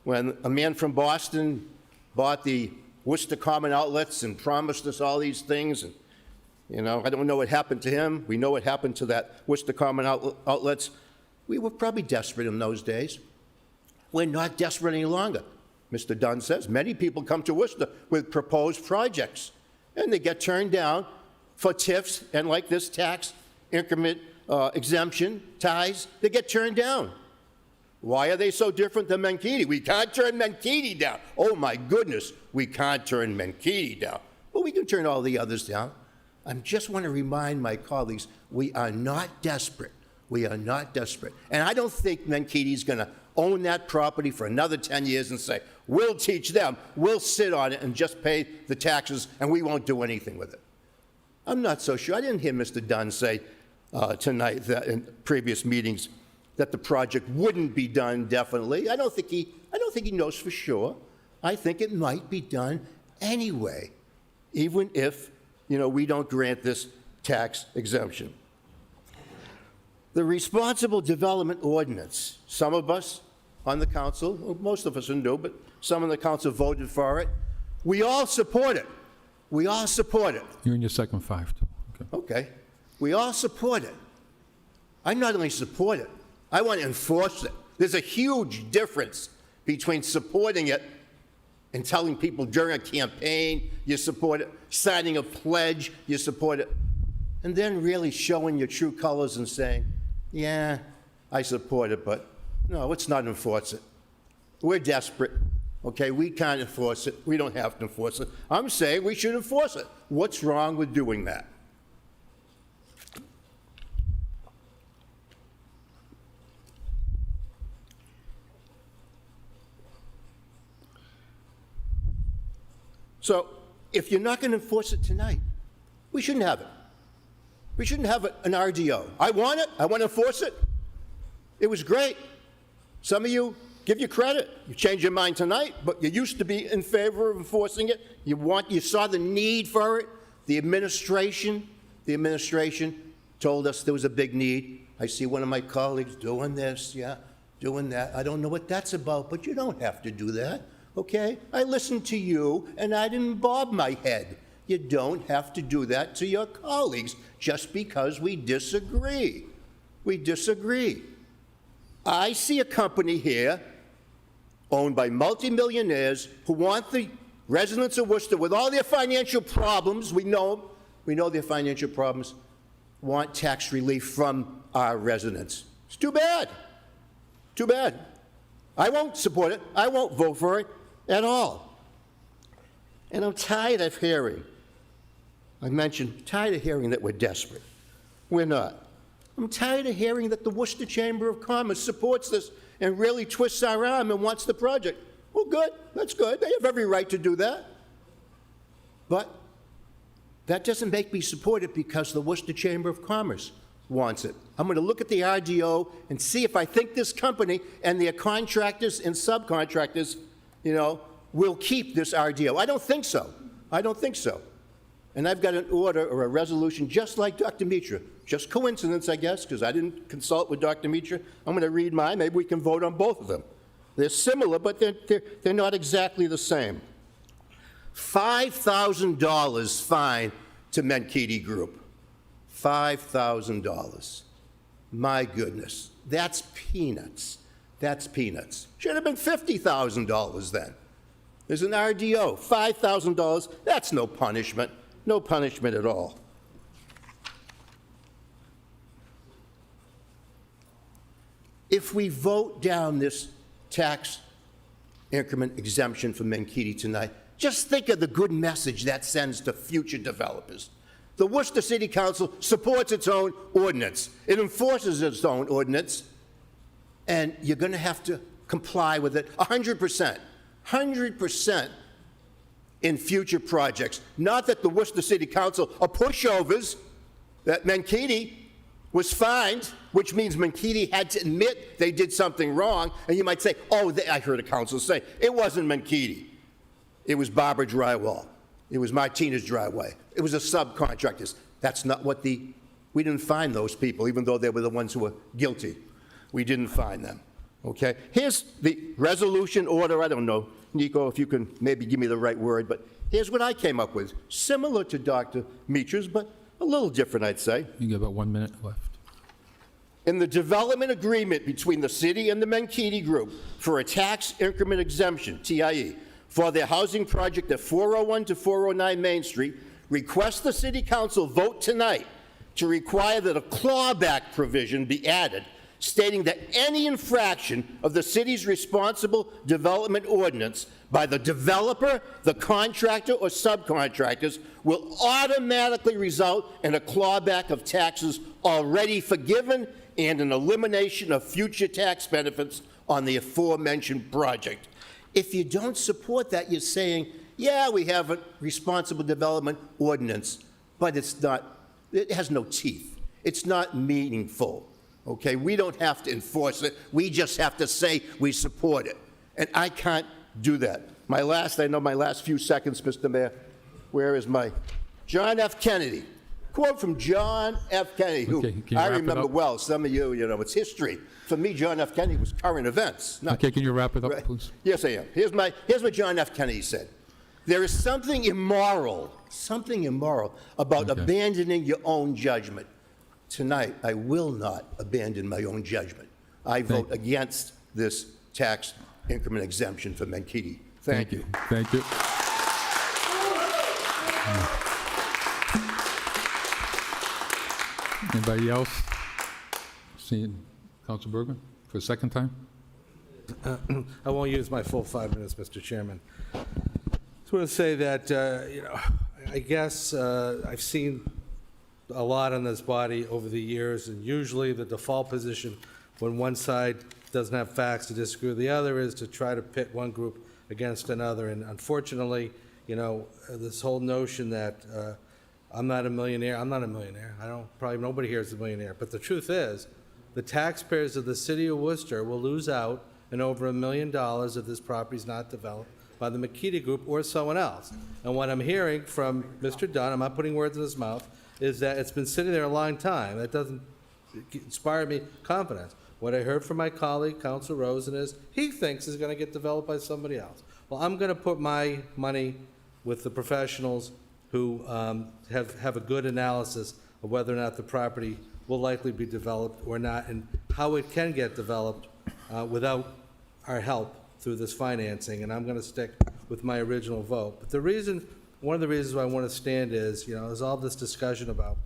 when a man from Boston bought the Worcester Common Outlets and promised us all these things. And, you know, I don't know what happened to him. We know what happened to that Worcester Common Outlets. We were probably desperate in those days. We're not desperate any longer. Mr. Dunn says many people come to Worcester with proposed projects, and they get turned down for TIFs and like this tax increment exemption ties, they get turned down. Why are they so different than Mankato? We can't turn Mankato down. Oh my goodness, we can't turn Mankato down. But we can turn all the others down. I just want to remind my colleagues, we are not desperate. We are not desperate. And I don't think Mankato's going to own that property for another 10 years and say, we'll teach them, we'll sit on it and just pay the taxes and we won't do anything with it. I'm not so sure. I didn't hear Mr. Dunn say tonight that in previous meetings that the project wouldn't be done definitely. I don't think he knows for sure. I think it might be done anyway, even if, you know, we don't grant this tax exemption. The Responsible Development Ordinance, some of us on the council, well, most of us are new, but some on the council voted for it. We all support it. We all support it. You're in your second 5, too. Okay. We all support it. I not only support it, I want to enforce it. There's a huge difference between supporting it and telling people during a campaign you support it, signing a pledge you support it, and then really showing your true colors and saying, yeah, I support it, but no, let's not enforce it. We're desperate, okay? We can't enforce it. We don't have to enforce it. I'm saying we should enforce it. What's wrong with doing that? So if you're not going to enforce it tonight, we shouldn't have it. We shouldn't have an RDO. I want it. I want to enforce it. It was great. Some of you, give you credit. You changed your mind tonight, but you used to be in favor of enforcing it. You saw the need for it. The administration told us there was a big need. I see one of my colleagues doing this, yeah, doing that. I don't know what that's about, but you don't have to do that. Okay? I listened to you, and I didn't bob my head. You don't have to do that to your colleagues just because we disagree. We disagree. I see a company here owned by multimillionaires who want the residents of Worcester, with all their financial problems, we know their financial problems, want tax relief from our residents. It's too bad. Too bad. I won't support it. I won't vote for it at all. And I'm tired of hearing, tired of hearing that we're desperate. We're not. I'm tired of hearing that the Worcester Chamber of Commerce supports this and really twists our arm and wants the project. Well, good. That's good. They have every right to do that. But that doesn't make me support it because the Worcester Chamber of Commerce wants it. I'm going to look at the RDO and see if I think this company and their contractors and subcontractors, will keep this RDO. I don't think so. I don't think so. And I've got an order or a resolution just like Dr. Mitra. Just coincidence, I guess, because I didn't consult with Dr. Mitra. I'm going to read mine. Maybe we can vote on both of them. They're similar, but they're not exactly the same. $5,000 fine to Menkidi Group. $5,000. My goodness. That's peanuts. That's peanuts. Should have been $50,000 then. There's an RDO, $5,000. That's no punishment. No punishment at all. If we vote down this tax increment exemption for Menkidi tonight, just think of the good message that sends to future developers. The Worcester City Council supports its own ordinance. It enforces its own ordinance, and you're going to have to comply with it 100%. 100% in future projects. Not that the Worcester City Council are pushovers, that Menkidi was fined, which means Menkidi had to admit they did something wrong, and you might say, oh, I heard a council say, it wasn't Menkidi. It was Barbara Drywall. It was Martinez Dryway. It was the subcontractors. That's not what we didn't find those people, even though they were the ones who were guilty. We didn't find them, okay? Here's the resolution order. I don't know, Nico, if you can maybe give me the right word, but here's what I came up with. Similar to Dr. Mitra's, but a little different, I'd say. You got about 1 minute left. In the development agreement between the city and the Menkidi Group for a tax increment exemption, TIE, for their housing project at 401 to 409 Main Street, request the City Council vote tonight to require that a clawback provision be added, stating that any infraction of the city's responsible development ordinance by the developer, the contractor, or subcontractors will automatically result in a clawback of taxes already forgiven and an elimination of future tax benefits on the aforementioned project. If you don't support that, you're saying, yeah, we have a responsible development ordinance, but it has no teeth. It's not meaningful, okay? We don't have to enforce it. We just have to say we support it. And I can't do that. I know my last few seconds, Mr. Mayor. Where is my John F. Kennedy? Quote from John F. Kennedy, who I remember well. Some of you, it's history. For me, John F. Kennedy was current events. Okay, can you wrap it up, please? Yes, I am. Here's what John F. Kennedy said. There is something immoral about abandoning your own judgment. Tonight, I will not abandon my own judgment. I vote against this tax increment exemption for Mankato. Thank you. Thank you. Anybody else? Seeing Council Bergman for a second time? I won't use my full 5 minutes, Mr. Chairman. Just want to say that, I guess I've seen a lot on this body over the years, and usually the default position when one side doesn't have facts to disagree with the other is to try to pit one group against another. And unfortunately, this whole notion that I'm not a millionaire, probably nobody here is a millionaire. But the truth is, the taxpayers of the city of Worcester will lose out in over $1 million if this property is not developed by the McKeedy Group or someone else. And what I'm hearing from Mr. Dunn, I'm not putting words in his mouth, is that it's been sitting there a long time. That doesn't inspire me confidence. What I heard from my colleague, Council Rosen, is he thinks is going to get developed by somebody else. Well, I'm going to put my money with the professionals who have a good analysis of whether or not the property will likely be developed or not, and how it can get developed without our help through this financing, and I'm going to stick with my original vote. But one of the reasons why I want to stand is, there's all this discussion about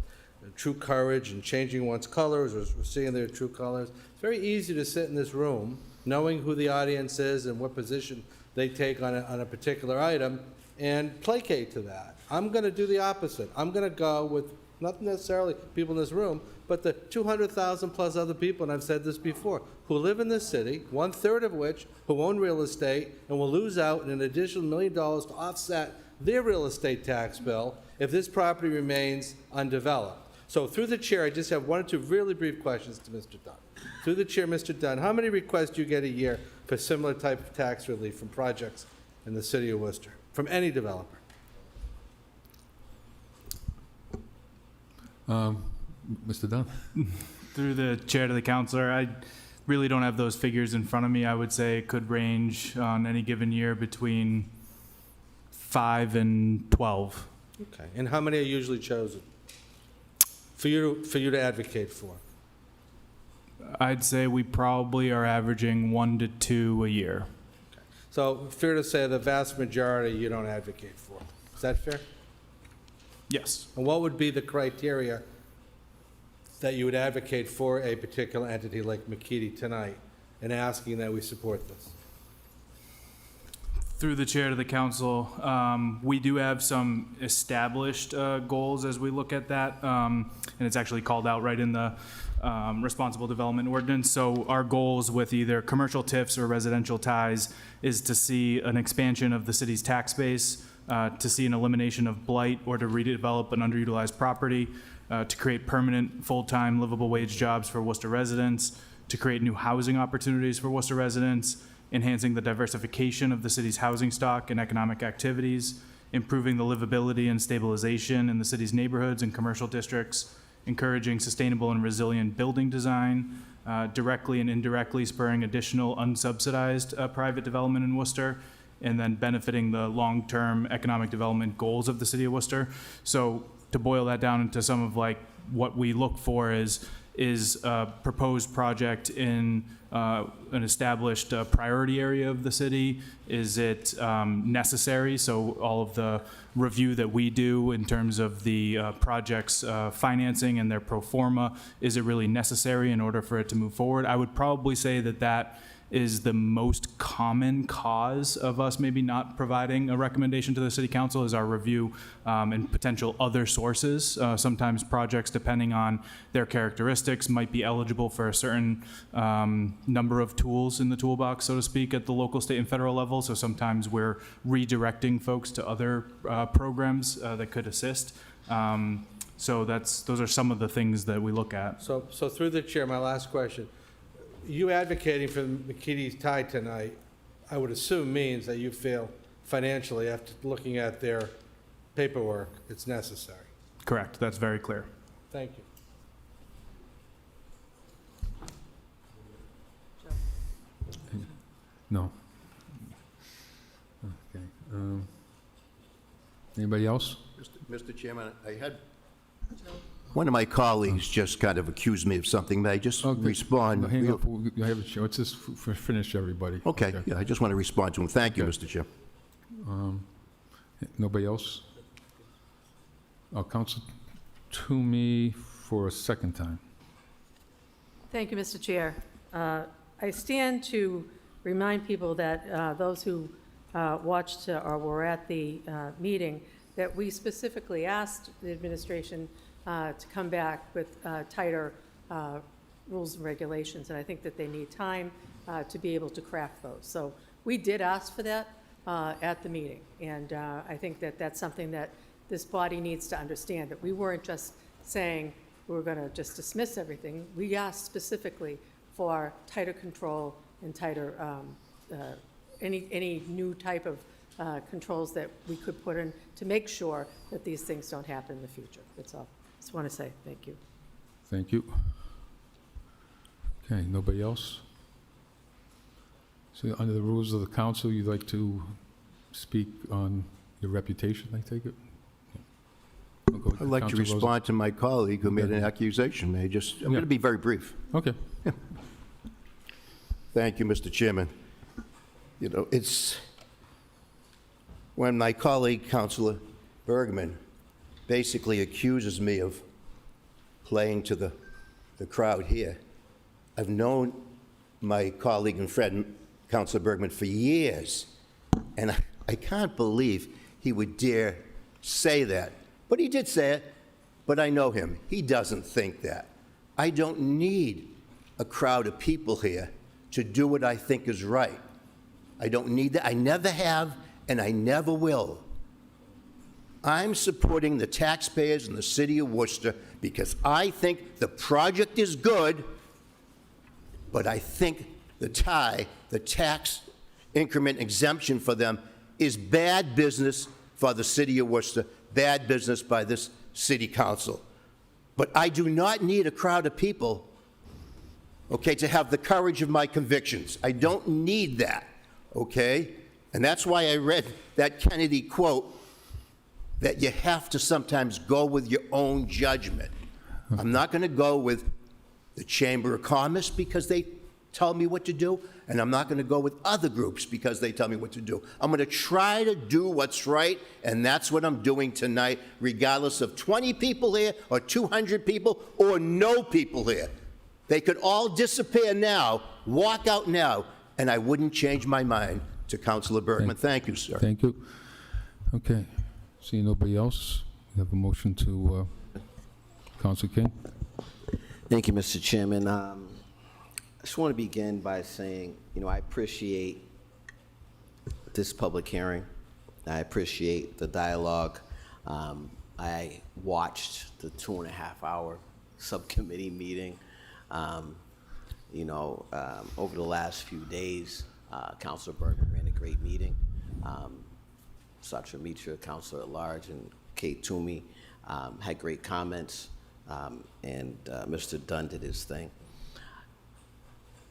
true courage and changing one's colors or seeing their true colors. It's very easy to sit in this room knowing who the audience is and what position they take on a particular item and placate to that. I'm going to do the opposite. I'm going to go with not necessarily people in this room, but the 200,000 plus other people, and I've said this before, who live in this city, 1/3 of which who own real estate and will lose out in an additional $1 million to offset their real estate tax bill if this property remains undeveloped. So through the chair, I just have one or two really brief questions to Mr. Dunn. Through the chair, Mr. Dunn, how many requests do you get a year for similar type of tax relief from projects in the city of Worcester, from any developer? Mr. Dunn? Through the chair to the counselor, I really don't have those figures in front of me. I would say it could range on any given year between 5 and 12. Okay, and how many are usually chosen for you to advocate for? I'd say we probably are averaging 1 to 2 a year. So fair to say the vast majority you don't advocate for. Is that fair? Yes. And what would be the criteria that you would advocate for a particular entity like McKeedy tonight in asking that we support this? Through the chair to the council, we do have some established goals as we look at that, and it's actually called out right in the responsible development ordinance. So our goals with either commercial TIFs or residential ties is to see an expansion of the city's tax base, to see an elimination of blight or to redevelop an underutilized property, to create permanent, full-time, livable wage jobs for Worcester residents, to create new housing opportunities for Worcester residents, enhancing the diversification of the city's housing stock and economic activities, improving the livability and stabilization in the city's neighborhoods and commercial districts, encouraging sustainable and resilient building design, directly and indirectly spurring additional unsubsidized private development in Worcester, and then benefiting the long-term economic development goals of the city of Worcester. So to boil that down into some of like what we look for is a proposed project in an established priority area of the city? Is it necessary? So all of the review that we do in terms of the project's financing and their pro forma, is it really necessary in order for it to move forward? I would probably say that that is the most common cause of us maybe not providing a recommendation to the city council, is our review and potential other sources. Sometimes projects, depending on their characteristics, might be eligible for a certain number of tools in the toolbox, so to speak, at the local, state, and federal level. So sometimes we're redirecting folks to other programs that could assist. So those are some of the things that we look at. So through the chair, my last question. You advocating for McKeedy's tie tonight, I would assume means that you feel financially, after looking at their paperwork, it's necessary. Correct. That's very clear. Thank you. No. Okay. Anybody else? Mr. Chairman, I had One of my colleagues just kind of accused me of something. May I just respond? No, hang up. You have a chance. Let's just finish, everybody. Okay, yeah, I just want to respond to him. Thank you, Mr. Chair. Nobody else? Council Toomey for a second time. Thank you, Mr. Chair. I stand to remind people that those who watched or were at the meeting, that we specifically asked the administration to come back with tighter rules and regulations, and I think that they need time to be able to craft those. So we did ask for that at the meeting, and I think that that's something that this body needs to understand, that we weren't just saying we were going to just dismiss everything. We asked specifically for tighter control and tighter, any new type of controls that we could put in to make sure that these things don't happen in the future. That's all. Just want to say thank you. Thank you. Okay, nobody else? So under the rules of the council, you'd like to speak on your reputation, I take it? I'd like to respond to my colleague who made an accusation. May I just, I'm going to be very brief. Okay. Thank you, Mr. Chairman. You know, it's when my colleague, Councilor Bergman, basically accuses me of playing to the crowd here. I've known my colleague and friend, Councilor Bergman, for years, and I can't believe he would dare say that. But he did say it, but I know him. He doesn't think that. I don't need a crowd of people here to do what I think is right. I don't need that. I never have, and I never will. I'm supporting the taxpayers in the city of Worcester because I think the project is good, but I think the tax increment exemption for them is bad business for the city of Worcester, bad business by this city council. But I do not need a crowd of people, okay, to have the courage of my convictions. I don't need that, okay? And that's why I read that Kennedy quote, that you have to sometimes go with your own judgment. I'm not going to go with the Chamber of Commerce because they tell me what to do, and I'm not going to go with other groups because they tell me what to do. I'm going to try to do what's right, and that's what I'm doing tonight, regardless of 20 people here or 200 people or no people here. They could all disappear now, walk out now, and I wouldn't change my mind to Councilor Bergman. Thank you, sir. Thank you. Okay. See nobody else? We have a motion to Councilor King. Thank you, Mr. Chairman. I just want to begin by saying, I appreciate this public hearing. I appreciate the dialogue. I watched the 2.5-hour subcommittee meeting. Over the last few days, Councilor Bergman ran a great meeting. Satra Mitra, Councilor at Large, and Kate Toomey had great comments, and Mr. Dunn did his thing.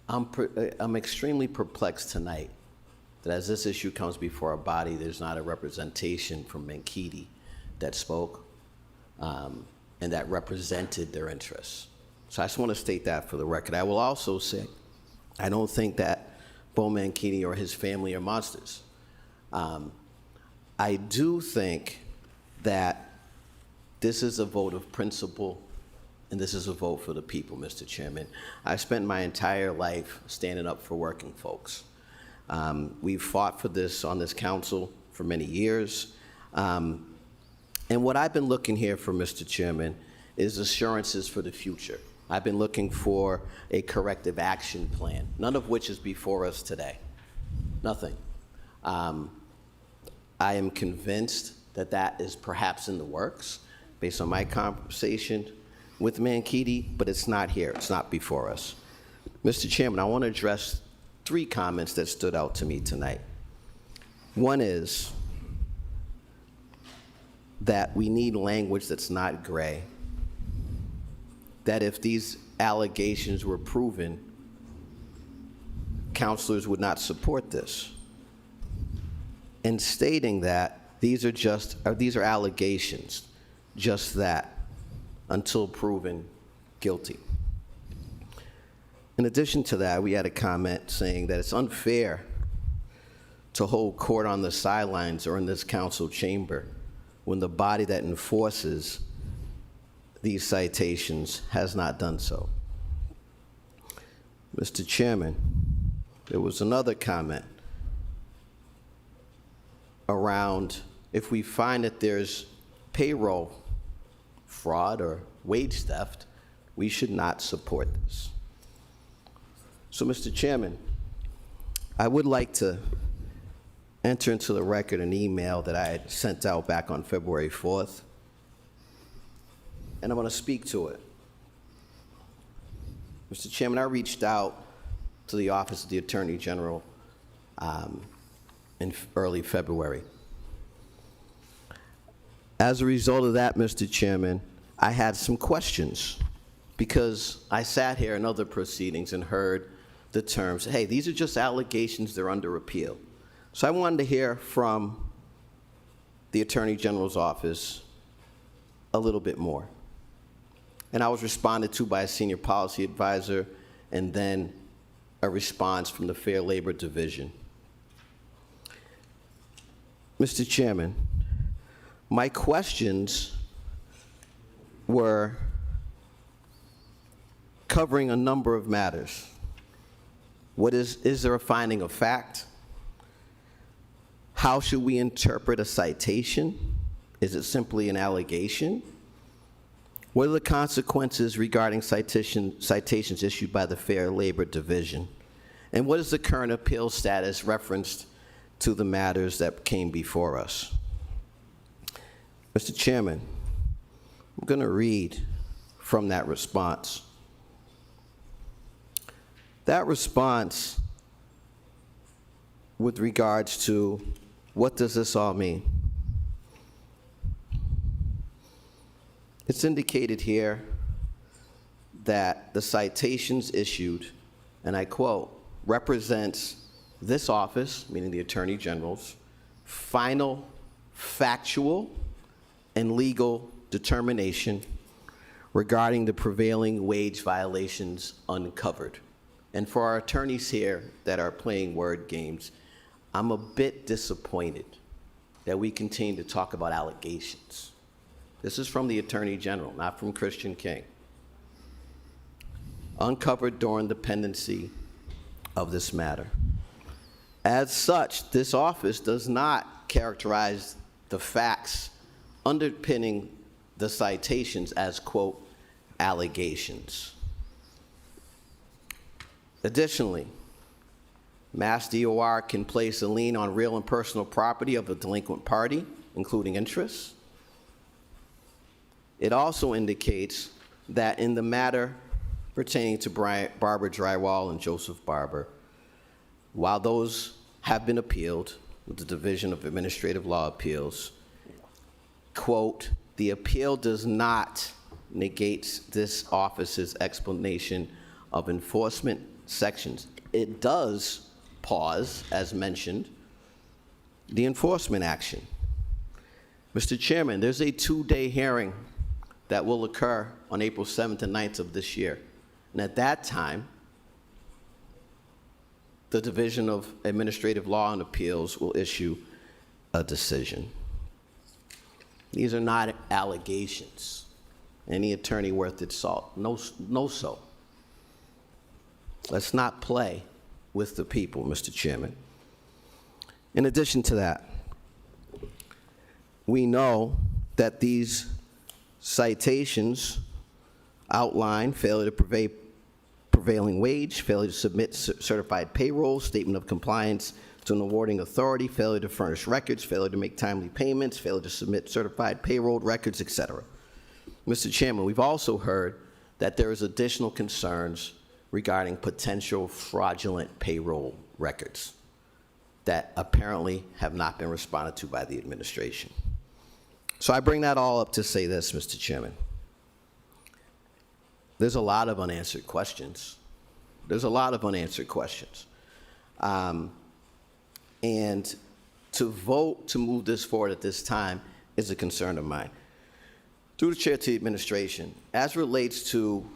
I'm extremely perplexed tonight that as this issue comes before our body, there's not a representation from Mankato that spoke and that represented their interests. So I just want to state that for the record. I will also say, I don't think that Bo Mankato or his family are monsters. I do think that this is a vote of principle, and this is a vote for the people, Mr. Chairman. I spent my entire life standing up for working folks. We've fought for this on this council for many years. And what I've been looking here for, Mr. Chairman, is assurances for the future. I've been looking for a corrective action plan, none of which is before us today. Nothing. I am convinced that that is perhaps in the works based on my conversation with Mankato, but it's not here. It's not before us. Mr. Chairman, I want to address 3 comments that stood out to me tonight. One is that we need language that's not gray, that if these allegations were proven, councilors would not support this. And stating that these are allegations, just that. until proven guilty. In addition to that, we had a comment saying that it's unfair to hold court on the sidelines or in this council chamber when the body that enforces these citations has not done so. Mr. Chairman, there was another comment around if we find that there's payroll fraud or wage theft, we should not support this. So, Mr. Chairman, I would like to enter into the record an email that I had sent out back on February 4th, and I'm going to speak to it. Mr. Chairman, I reached out to the Office of the Attorney General in early February. As a result of that, Mr. Chairman, I had some questions because I sat here in other proceedings and heard the terms, hey, these are just allegations, they're under appeal. So I wanted to hear from the Attorney General's office a little bit more. And I was responded to by a senior policy advisor and then a response from the Fair Labor Division. Mr. Chairman, my questions were covering a number of matters. Is there a finding of fact? How should we interpret a citation? Is it simply an allegation? What are the consequences regarding citations issued by the Fair Labor Division? And what is the current appeal status referenced to the matters that came before us? Mr. Chairman, I'm going to read from that response. That response with regards to what does this all mean? It's indicated here that the citations issued, and I quote, represents this office, meaning the Attorney General's, final, factual, and legal determination regarding the prevailing wage violations uncovered. And for our attorneys here that are playing word games, I'm a bit disappointed that we continue to talk about allegations. This is from the Attorney General, not from Christian King. Uncovered during the pendency of this matter. As such, this office does not characterize the facts underpinning the citations as, quote, allegations. Additionally, Mass DOR can place a lien on real and personal property of a delinquent party, including interest. It also indicates that in the matter pertaining to Barbara Drywall and Joseph Barber, while those have been appealed with the Division of Administrative Law Appeals, quote, the appeal does not negate this office's explanation of enforcement sections. It does pause, as mentioned, the enforcement action. Mr. Chairman, there's a 2-day hearing that will occur on April 7th and 9th of this year. And at that time, the Division of Administrative Law and Appeals will issue a decision. These are not allegations. Any attorney worth its salt knows so. Let's not play with the people, Mr. Chairman. In addition to that, we know that these citations outline failure to pay prevailing wage, failure to submit certified payroll, statement of compliance to an awarding authority, failure to furnish records, failure to make timely payments, failure to submit certified payroll records, etc. Mr. Chairman, we've also heard that there is additional concerns regarding potential fraudulent payroll records that apparently have not been responded to by the administration. So I bring that all up to say this, Mr. Chairman. There's a lot of unanswered questions. There's a lot of unanswered questions. And to vote to move this forward at this time is a concern of mine. Through the chair to the administration, as relates to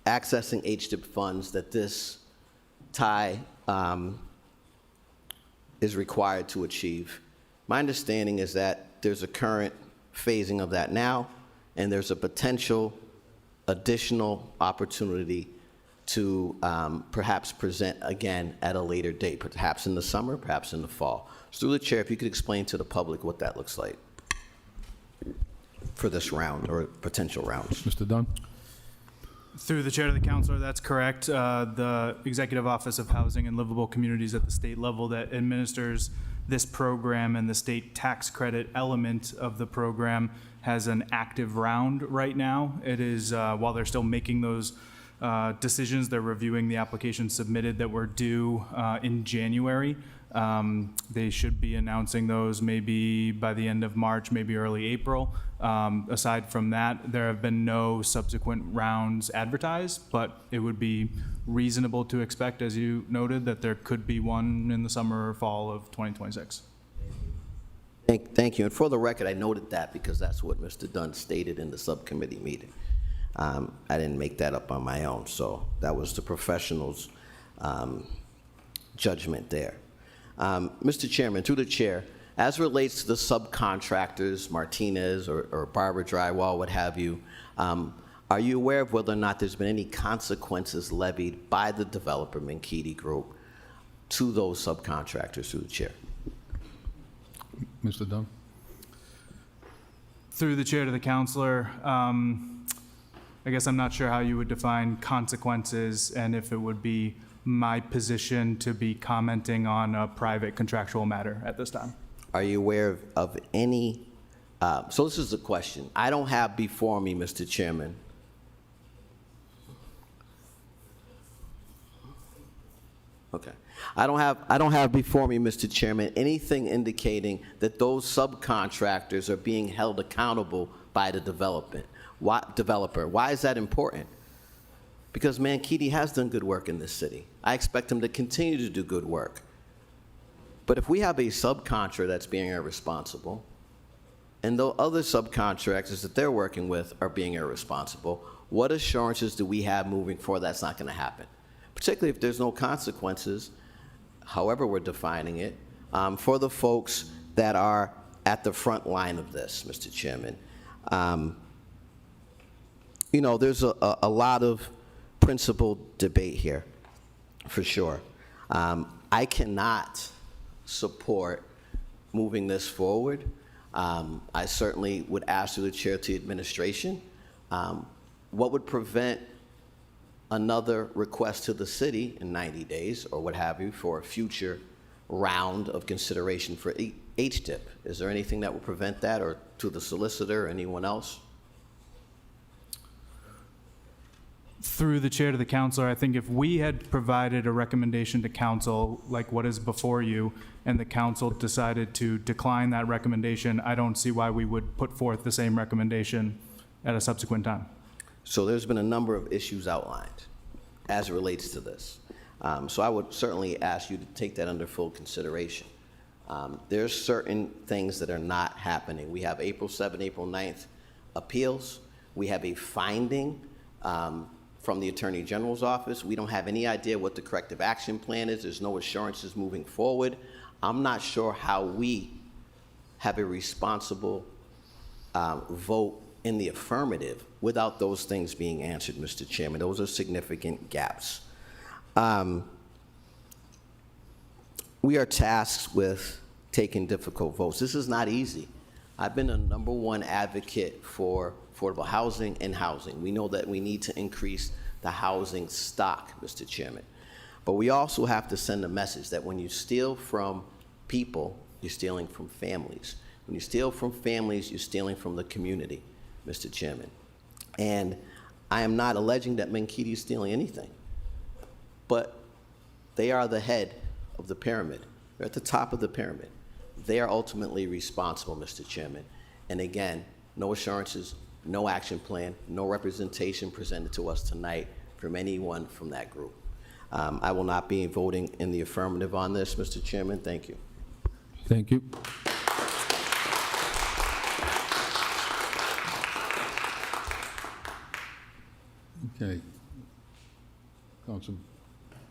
accessing HDIP funds that this tie is required to achieve, my understanding is that there's a current phasing of that now, and there's a potential additional opportunity to perhaps present again at a later date, perhaps in the summer, perhaps in the fall. So through the chair, if you could explain to the public what that looks like for this round or potential rounds. Mr. Dunn? Through the chair to the councilor, that's correct. The Executive Office of Housing and Livable Communities at the state level that administers this program and the state tax credit element of the program has an active round right now. It is, while they're still making those decisions, they're reviewing the applications submitted that were due in January. They should be announcing those maybe by the end of March, maybe early April. Aside from that, there have been no subsequent rounds advertised, but it would be reasonable to expect, as you noted, that there could be one in the summer or fall of 2026. Thank you. And for the record, I noted that because that's what Mr. Dunn stated in the subcommittee meeting. I didn't make that up on my own, so that was the professional's judgment there. Mr. Chairman, through the chair, as relates to the subcontractors, Martinez or Barber Drywall, what have you, are you aware of whether or not there's been any consequences levied by the developer, Menkidi Group, to those subcontractors through the chair? Mr. Dunn? Through the chair to the councilor, I guess I'm not sure how you would define consequences and if it would be my position to be commenting on a private contractual matter at this time. Are you aware of any, so this is the question. I don't have before me, Mr. Chairman, okay. I don't have before me, Mr. Chairman, anything indicating that those subcontractors are being held accountable by the developer. Why is that important? Because Menkidi has done good work in this city. I expect him to continue to do good work. But if we have a subcontractor that's being irresponsible, and the other subcontractors that they're working with are being irresponsible, what assurances do we have moving forward that's not going to happen? Particularly if there's no consequences, however we're defining it, for the folks that are at the front line of this, Mr. Chairman. You know, there's a lot of principled debate here, for sure. I cannot support moving this forward. I certainly would ask through the chair to the administration, what would prevent another request to the city in 90 days or what have you for a future round of consideration for HDIP? Is there anything that would prevent that, or to the solicitor or anyone else? Through the chair to the councilor, I think if we had provided a recommendation to council like what is before you, and the council decided to decline that recommendation, I don't see why we would put forth the same recommendation at a subsequent time. So there's been a number of issues outlined as it relates to this. So I would certainly ask you to take that under full consideration. There's certain things that are not happening. We have April 7th, April 9th appeals. We have a finding from the Attorney General's office. We don't have any idea what the corrective action plan is. There's no assurances moving forward. I'm not sure how we have a responsible vote in the affirmative without those things being answered, Mr. Chairman. Those are significant gaps. We are tasked with taking difficult votes. This is not easy. I've been a #1 advocate for affordable housing and housing. We know that we need to increase the housing stock, Mr. Chairman. But we also have to send a message that when you steal from people, you're stealing from families. When you steal from families, you're stealing from the community, Mr. Chairman. And I am not alleging that Menkidi is stealing anything, but they are the head of the pyramid. They're at the top of the pyramid. They are ultimately responsible, Mr. Chairman. And again, no assurances, no action plan, no representation presented to us tonight from anyone from that group. I will not be voting in the affirmative on this, Mr. Chairman. Thank you. Thank you. Okay. Council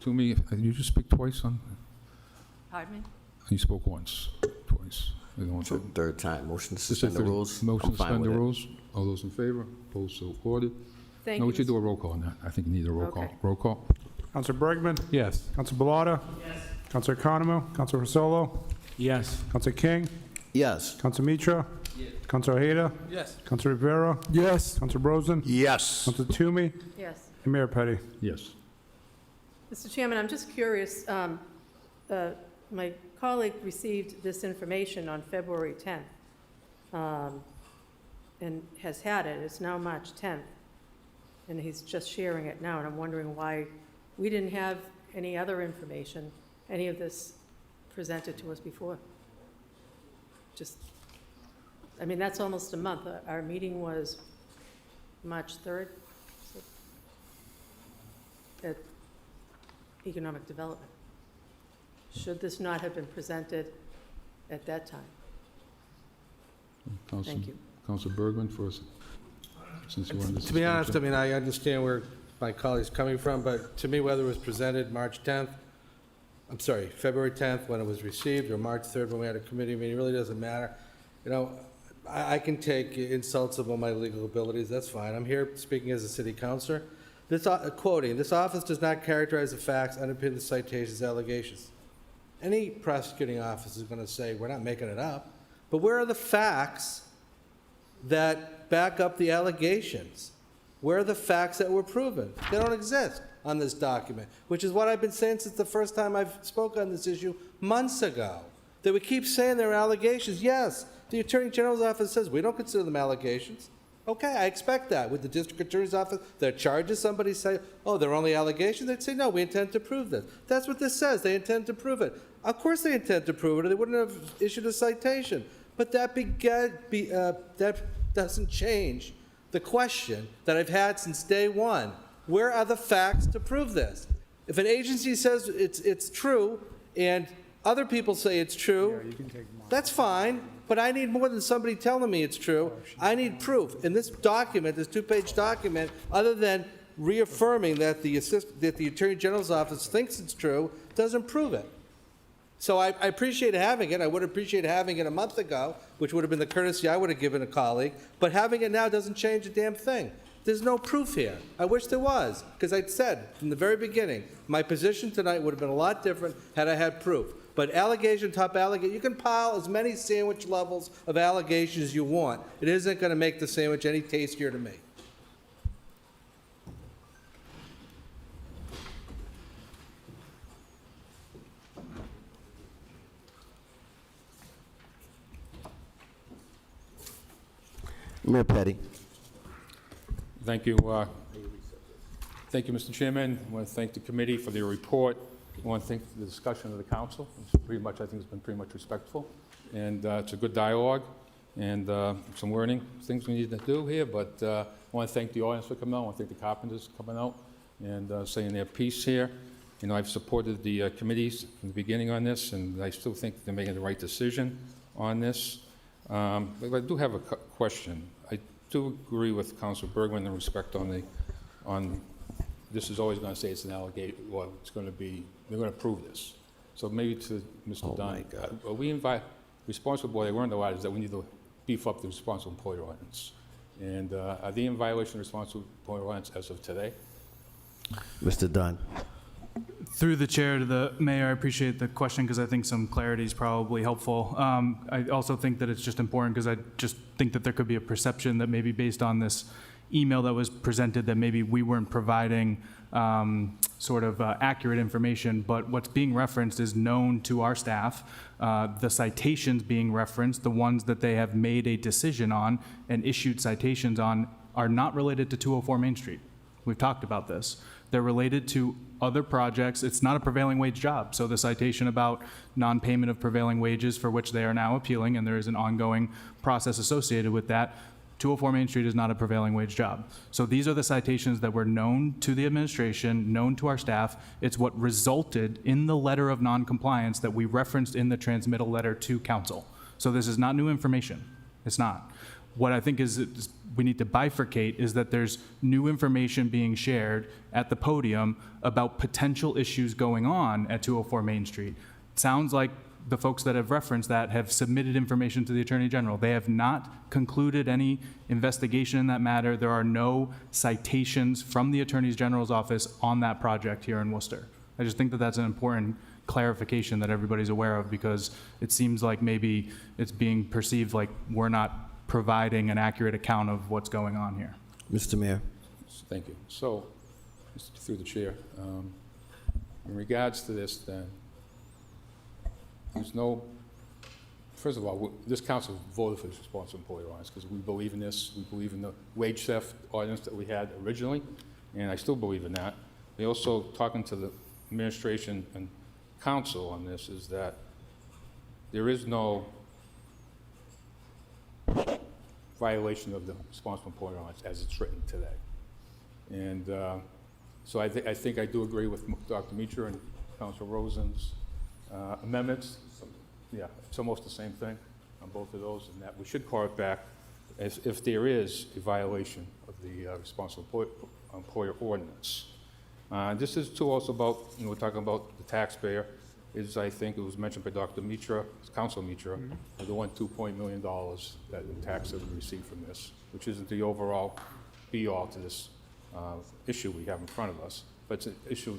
Toomey, did you just speak twice on? Pardon me? You spoke once, twice. We don't want So to- third time, motion to This is suspend the the rules. Motion I'm to fine suspend the with it. rules. All those in favor? Opposed, so ordered. Thank No, you. we should do a roll call on that. I think you need a roll call. Okay. Roll call? Counselor Bergman? Yes. Counselor Balata? Yes. Counselor Economo? Counselor Rosolo? Yes. Counselor King? Yes. Counselor Mitra? Yes. Counselor Ojeda? Yes. Counselor Rivera? Yes. Counselor Rosen? Yes. Counselor Toomey? Yes. And Mayor Petty. Yes. Mr. Chairman, I'm just curious, my colleague received this information on February 10th, and has had it. It's now March 10th, and he's just sharing it now, and I'm wondering why we didn't have any other information, any of this presented to us before. Just, I mean, that's almost a month. Our meeting was March 3rd at Economic Development. Should this not have been presented at that time? Thank you. Council Bergman first, since we're on this. To be honest, I suspension. mean, I understand where my colleague's coming from, but to me, whether it was presented March 10th, I'm sorry, February 10th when it was received, or March 3rd when we had a committee meeting, it really doesn't matter. You know, I can take insults about my legal abilities, that's fine. I'm here speaking as a city councilor. This, quoting, "This office does not characterize the facts, underpin the citations, allegations." Any prosecuting officer is going to say, we're not making it up, but where are the facts that back up the allegations? Where are the facts that were proven? They don't exist on this document, which is what I've been saying since the first time I've spoken on this issue months ago. That we keep saying there are allegations. Yes, the Attorney General's office says we don't consider them allegations. Okay, I expect that. With the District Attorney's office, their charges, somebody say, oh, they're only allegations? They'd say, no, we intend to prove this. That's what this says. They intend to prove it. Of course they intend to prove it, or they wouldn't have issued a citation. But that doesn't change the question that I've had since day one. Where are the facts to prove this? If an agency says it's true, and other people say it's true, that's fine, but I need more than somebody telling me it's true. I need proof. And this document, this two-page document, other than reaffirming that the Attorney General's office thinks it's true, doesn't prove it. So I appreciate having it. I would appreciate having it a month ago, which would have been the courtesy I would have given a colleague. But having it now doesn't change a damn thing. There's no proof here. I wish there was, because I said from the very beginning, my position tonight would have been a lot different had I had proof. But allegation, top allegation, you can pile as many sandwich levels of allegations as you want. It isn't going to make the sandwich any tastier to me. Mayor Petty. Thank you. Thank you, Mr. Chairman. I want to thank the committee for their report. I want to thank the discussion of the council. It's pretty much, I think it's been pretty much respectful. And it's a good dialogue and some learning things we need to do here. But I want to thank the audience for coming out. I want to thank the carpenters for coming out and saying their piece here. You know, I've supported the committees from the beginning on this, and I still think they're making the right decision on this. But I do have a question. I do agree with Councilor Bergman in respect on this is always going to say it's an allegation, well, it's going to be, they're going to prove this. So maybe to Mr. Dunn, we invite responsible board, they learned a lot, is that we need to beef up the responsible employer ordinance. And are they in violation of responsible employer ordinance as of today? Mr. Dunn. Through the chair to the mayor, I appreciate the question because I think some clarity is probably helpful. I also think that it's just important because I just think that there could be a perception that maybe based on this email that was presented that maybe we weren't providing accurate information, but what's being referenced is known to our staff. The citations being referenced, the ones that they have made a decision on and issued citations on, are not related to 204 Main Street. We've talked about this. They're related to other projects. It's not a prevailing wage job. So the citation about non-payment of prevailing wages, for which they are now appealing, and there is an ongoing process associated with that, 204 Main Street is not a prevailing wage job. So these are the citations that were known to the administration, known to our staff. It's what resulted in the letter of noncompliance that we referenced in the transmittal letter to council. So this is not new information. It's not. what I think is we need to bifurcate is that there's new information being shared at the podium about potential issues going on at 204 Main Street. It sounds like the folks that have referenced that have submitted information to the Attorney General. They have not concluded any investigation in that matter. There are no citations from the Attorney General's office on that project here in Worcester. I just think that that's an important clarification that everybody's aware of, because it seems like maybe it's being perceived like we're not providing an accurate account of what's going on here. Mr. Mayor. Thank you. So, through the chair, in regards to this, then, there's no, first of all, this council voted for this responsible employer ordinance because we believe in this. We believe in the wage theft ordinance that we had originally, and I still believe in that. We also, talking to the administration and council on this, is that there is no violation of the responsible employer ordinance as it's written today. And so I think I do agree with Dr. Mitra and Council Rosen's amendments. Yeah, it's almost the same thing on both of those, and that we should call it back as if there is a violation of the responsible employer ordinance. This is too also about, we're talking about the taxpayer, is I think it was mentioned by Dr. Mitra, Council Mitra, the $2.1 million that in tax that we received from this, which isn't the overall be-all to this issue we have in front of us, but it's an issue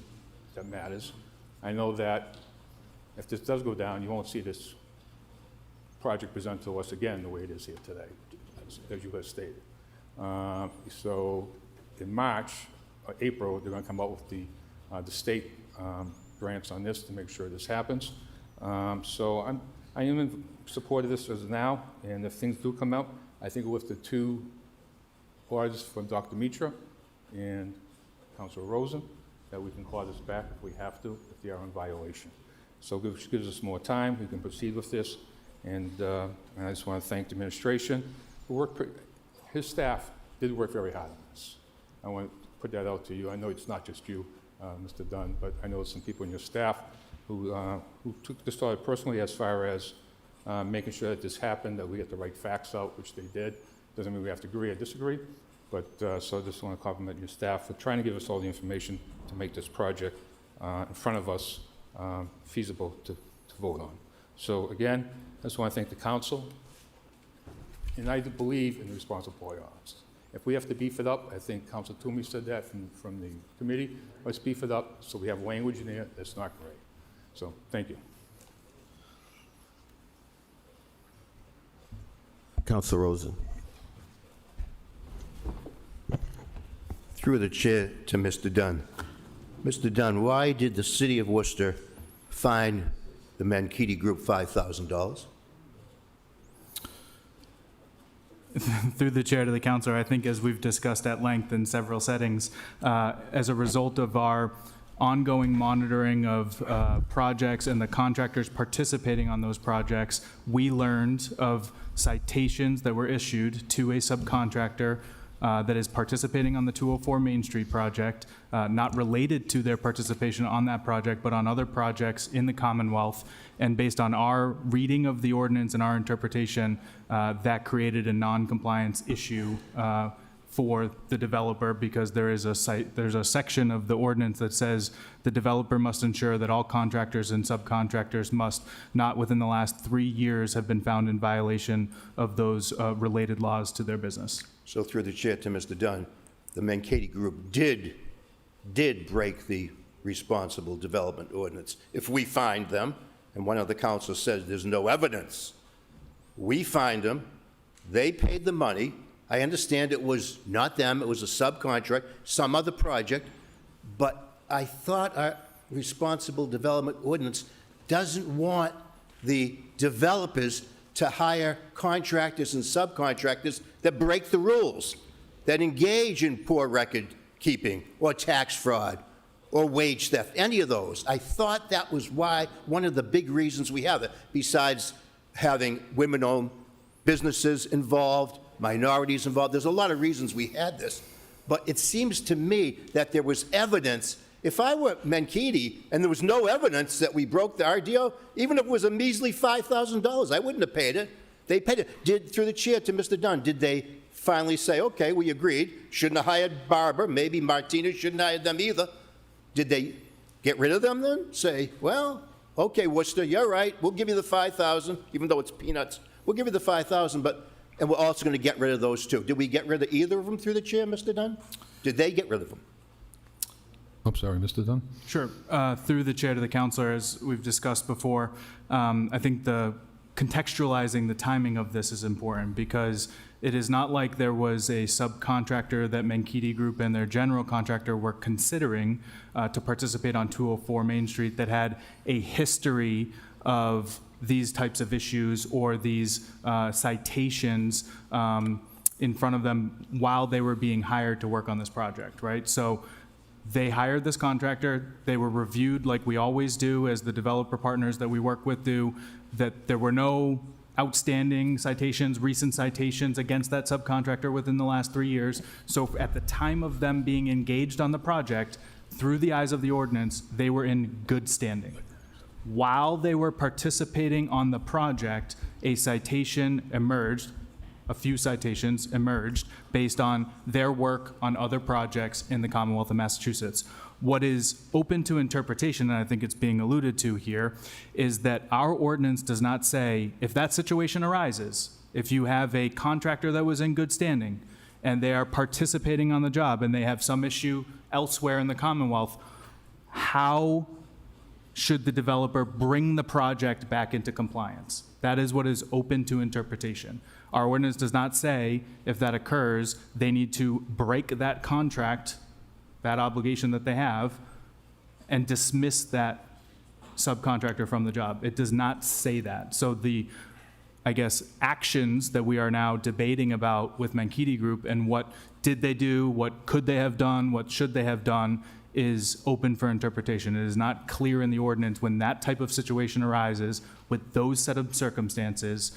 that matters. I know that if this does go down, you won't see this project presented to us again the way it is here today, as you have stated. So in March, or April, they're going to come out with the state grants on this to make sure this happens. So I am in support of this as of now, and if things do come out, I think with the two orders from Dr. Mitra and Councilor Rosen, that we can call this back if we have to, if they are in violation. So it gives us more time, we can proceed with this, and I just want to thank the administration who worked, his staff did work very hard on this. I want to put that out to you. I know it's not just you, Mr. Dunn, but I know some people in your staff who took this started personally as far as making sure that this happened, that we get the right facts out, which they did. Doesn't mean we have to agree or disagree, but so I just want to compliment your staff for trying to give us all the information to make this project in front of us feasible to vote on. So again, I just want to thank the council, and I do believe in the responsible employer ordinance. If we have to beef it up, I think Council Toomey said that from the committee, let's beef it up so we have language in there that's not great. So thank you. Councilor Rosen. Through the chair to Mr. Dunn. Mr. Dunn, why did the city of Worcester fine the Mankitti Group $5,000? Through the chair to the councilor, I think as we've discussed at length in several settings, as a result of our ongoing monitoring of projects and the contractors participating on those projects, we learned of citations that were issued to a subcontractor that is participating on the 204 Main Street project, not related to their participation on that project, but on other projects in the Commonwealth. And based on our reading of the ordinance and our interpretation, that created a non-compliance issue for the developer, because there's a section of the ordinance that says the developer must ensure that all contractors and subcontractors must not within the last 3 years have been found in violation of those related laws to their business. So through the chair to Mr. Dunn, the Mankitti Group did break the responsible development ordinance. If we find them, and one of the councilors says there's no evidence, we find them, they paid the money. I understand it was not them, it was a subcontract, some other project, but I thought our responsible development ordinance doesn't want the developers to hire contractors and subcontractors that break the rules, that engage in poor record keeping or tax fraud or wage theft, any of those. I thought that was why, one of the big reasons we have it, besides having women-owned businesses involved, minorities involved. There's a lot of reasons we had this, but it seems to me that there was evidence. If I were Mankitti and there was no evidence that we broke our deal, even if it was a measly $5,000, I wouldn't have paid it. They paid it. Through the chair to Mr. Dunn, did they finally say, okay, we agreed, shouldn't have hired Barber, maybe Martinez shouldn't have hired them either? Did they get rid of them then? Say, well, okay, Worcester, you're right, we'll give you the 5,000, even though it's peanuts. We'll give you the 5,000, and we're also going to get rid of those two. Did we get rid of either of them through the chair, Mr. Dunn? Did they get rid of them? I'm sorry, Mr. Dunn? Sure. Through the chair to the counselor, as we've discussed before, I think contextualizing the timing of this is important because it is not like there was a subcontractor that Menkidi Group and their general contractor were considering to participate on 204 Main Street that had a history of these types of issues or these citations in front of them while they were being hired to work on this project, right? So they hired this contractor. They were reviewed like we always do as the developer partners that we work with do, that there were no outstanding citations, recent citations against that subcontractor within the last 3 years. So at the time of them being engaged on the project, through the eyes of the ordinance, they were in good standing. While they were participating on the project, a citation emerged, a few citations emerged based on their work on other projects in the Commonwealth of Massachusetts. What is open to interpretation, and I think it's being alluded to here, is that our ordinance does not say if that situation arises, if you have a contractor that was in good standing and they are participating on the job and they have some issue elsewhere in the Commonwealth, how should the developer bring the project back into compliance? That is what is open to interpretation. Our ordinance does not say if that occurs, they need to break that contract, that obligation that they have, and dismiss that subcontractor from the job. It does not say that. So the, I guess, actions that we are now debating about with Menkidi Group and what did they do, what could they have done, what should they have done, is open for interpretation. It is not clear in the ordinance when that type of situation arises with those set of circumstances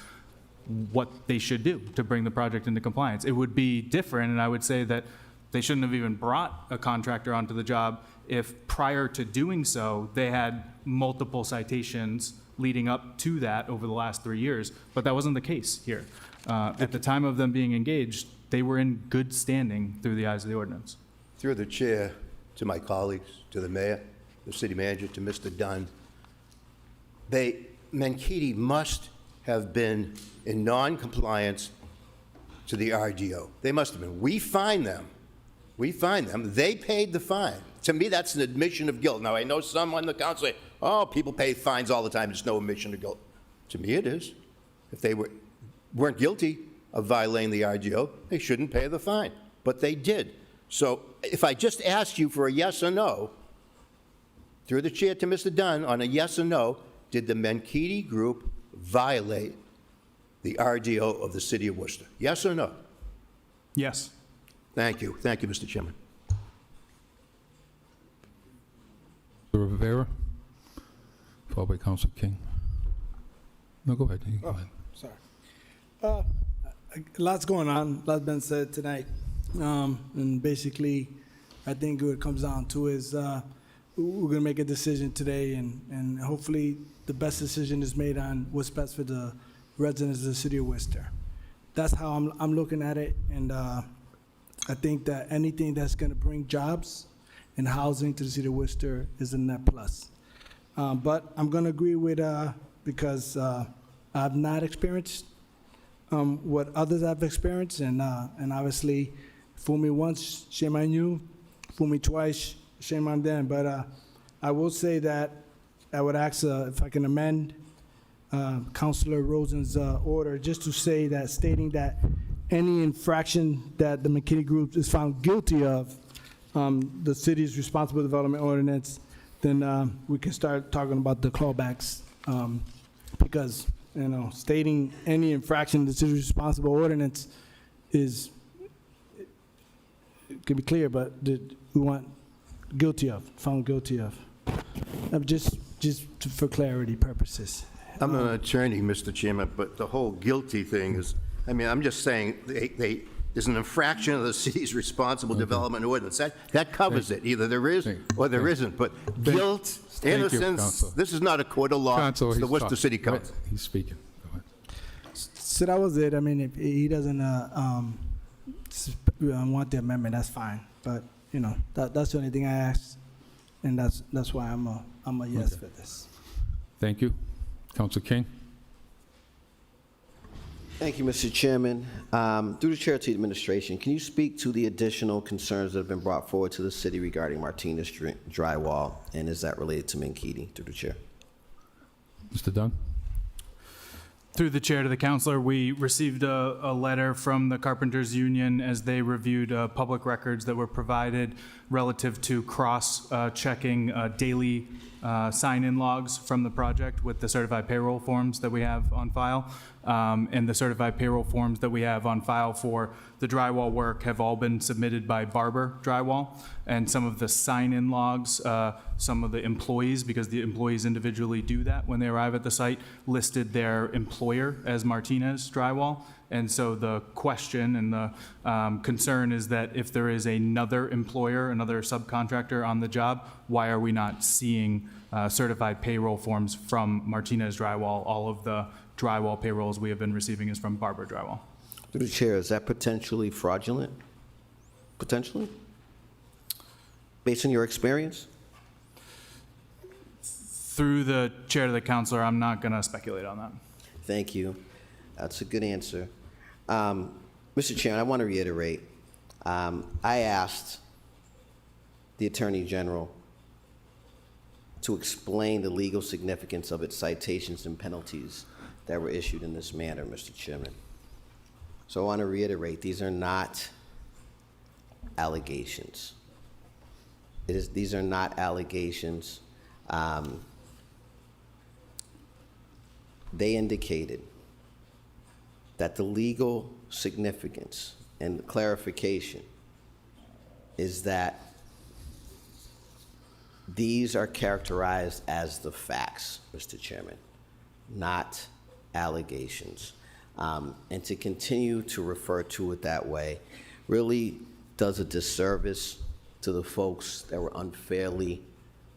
what they should do to bring the project into compliance. It would be different, and I would say that they shouldn't have even brought a contractor onto the job if prior to doing so, they had multiple citations leading up to that over the last 3 years. But that wasn't the case here. At the time of them being engaged, they were in good standing through the eyes of the ordinance. Through the chair, to my colleagues, to the mayor, the city manager, to Mr. Dunn, Menkidi must have been in non-compliance to the RDO. They must have been. We fined them. They paid the fine. To me, that's an admission of guilt. Now, I know some on the council say, oh, people pay fines all the time. There's no admission of guilt. To me, it is. If they weren't guilty of violating the RDO, they shouldn't pay the fine. But they did. So if I just ask you for a yes or no, through the chair to Mr. Dunn, on a yes or no, did the Menkidi Group violate the RDO of the city of Worcester? Yes or no? Yes. Thank you. Thank you, Mr. Chairman. Mr. Rivera, followed by Council King. No, go ahead. You go ahead. Sorry. Lots going on, lots been said tonight. And basically, I think what it comes down to is we're going to make a decision today, and hopefully the best decision is made on what's best for the residents of the city of Worcester. That's how I'm looking at it, and I think that anything that's going to bring jobs and housing to the city of Worcester is a net plus. But I'm going to agree with, because I've not experienced what others have experienced, and obviously, fool me once, shame on you. Fool me twice, shame on them. But I will say that I would ask if I can amend Councilor Rosen's order just to say that, stating that any infraction that the McKinney Group is found guilty of, the city's responsible development ordinance, then we can start talking about the clawbacks. Because, you know, stating any infraction of the city's responsible ordinance is, it can be clear, but we want guilty of, found guilty of. Just for clarity purposes. I'm an attorney, Mr. Chairman, but the whole guilty thing is, I mean, I'm just saying there's an infraction of the city's responsible development ordinance. That covers it. Either there is or there isn't. But guilt, innocence, this is not a court of law. It's the Worcester City Council. He's speaking. Go So that was it. I mean, if he doesn't want the amendment, that's fine. But, you know, that's the only thing I asked, and that's why I'm a yes for this. Thank you. Council King? Thank you, Mr. Chairman. Through the chair to the administration, can you speak to the additional concerns that have been brought forward to the city regarding Martinez drywall, and is that related to Mankato? Through the chair. Mr. Dunn? Through the chair to the councilor, we received a letter from the Carpenters Union as they reviewed public records that were provided relative to cross-checking daily sign-in logs from the project with the certified payroll forms that we have on file. And the certified payroll forms that we have on file for the drywall work have all been submitted by Barber Drywall. And some of the sign-in logs, some of the employees, because the employees individually do that when they arrive at the site, listed their employer as Martinez Drywall. And so the question and the concern is that if there is another employer, another subcontractor on the job, why are we not seeing certified payroll forms from Martinez Drywall? All of the drywall payrolls we have been receiving is from Barber Drywall. Through the chair, is that potentially fraudulent? Potentially? Based on your experience? Through the chair to the councilor, I'm not going to speculate on that. Thank you. That's a good answer. Mr. Chairman, I want to reiterate. I asked the Attorney General to explain the legal significance of its citations and penalties that were issued in this manner, Mr. Chairman. So I want to reiterate, these are not allegations. These are not allegations. They indicated that the legal significance and clarification is that these are characterized as the facts, Mr. Chairman, not allegations. And to continue to refer to it that way really does a disservice to the folks that were unfairly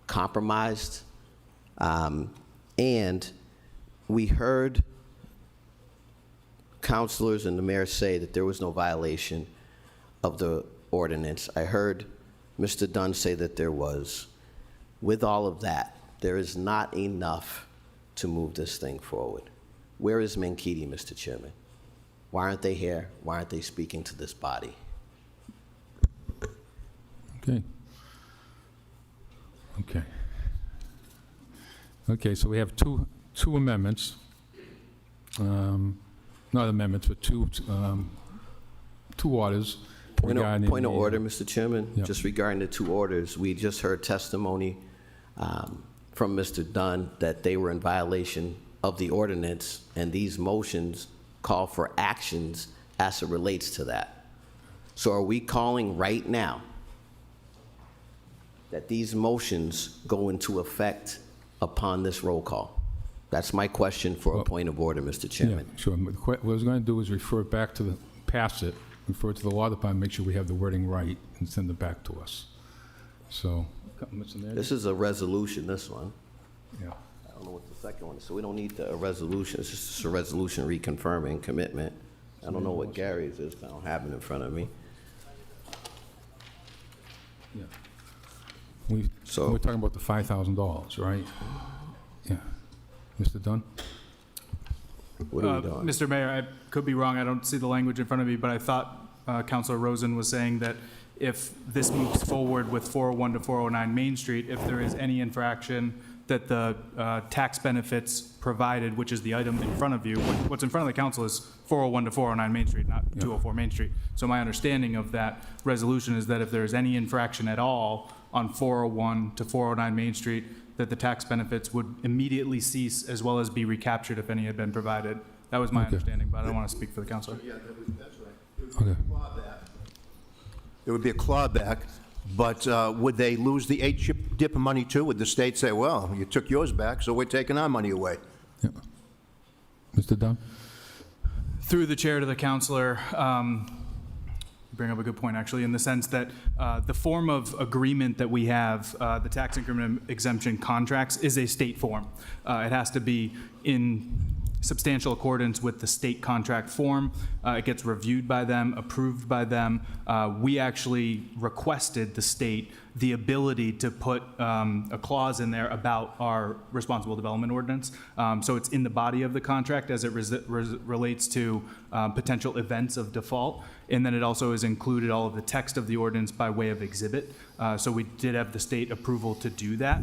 compromised. And we heard councilors and the mayor say that there was no violation of the ordinance. I heard Mr. Dunn say that there was. With all of that, there is not enough to move this thing forward. Where is Mankato, Mr. Chairman? Why aren't they here? Why aren't they speaking to this body? Okay, so we have two amendments. Not amendments, but two orders. Point of regarding order, Mr. Chairman. Yeah. Just regarding the two orders, we just heard testimony from Mr. Dunn that they were in violation of the ordinance, and these motions call for actions as it relates to that. So are we calling right now that these motions go into effect upon this roll call? That's my question for a point of order, Mr. Chairman. Yeah, sure. What I was going to do is refer it back to pass it, refer it to the law department, make sure we have the wording right, and send it back to us. So, Mr. Mayor? This is a resolution, this one. Yeah. I don't know what the second one is, so we don't need a resolution. It's just a resolution reconfirming commitment. I don't know what Gary's is, I don't have it in front of me. Yeah. We're talking about the $5,000, right? Yeah. Mr. Dunn? What are we doing? Mr. Mayor, I could be wrong. I don't see the language in front of me, but I thought Councilor Rosen was saying that if this moves forward with 401 to 409 Main Street, if there is any infraction that the tax benefits provided, which is the item in front of you, what's in front of the council is 401 to 409 Main Street, not 204 Main Street. So my understanding of that resolution is that if there is any infraction at all on 401 to 409 Main Street, that the tax benefits would immediately cease as well as be recaptured if any had been provided. That was my understanding, but I don't want to speak for the councilor. Yeah, that's right. There would be a clawback, but would they lose the eight-chip dip of money too? Would the state say, well, you took yours back, so we're taking our money away? Yeah. Mr. Dunn? Through the chair to the councilor, bring up a good point, actually, in the sense that the form of agreement that we have, the tax increment exemption contracts, is a state form. It has to be in substantial accordance with the state contract form. It gets reviewed by them, approved by them. We actually requested the state the ability to put a clause in there about our responsible development ordinance. So it's in the body of the contract as it relates to potential events of default. And then it also has included all of the text of the ordinance by way of exhibit. So we did have the state approval to do that.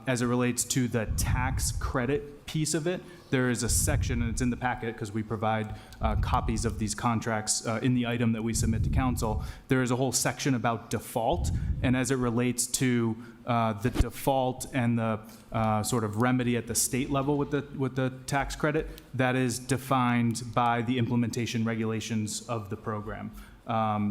As it relates to the tax credit piece of it, there is a section, and it's in the packet because we provide copies of these contracts in the item that we submit to council. There is a whole section about default, and as it relates to the default and the sort of remedy at the state level with the tax credit, that is defined by the implementation regulations of the program.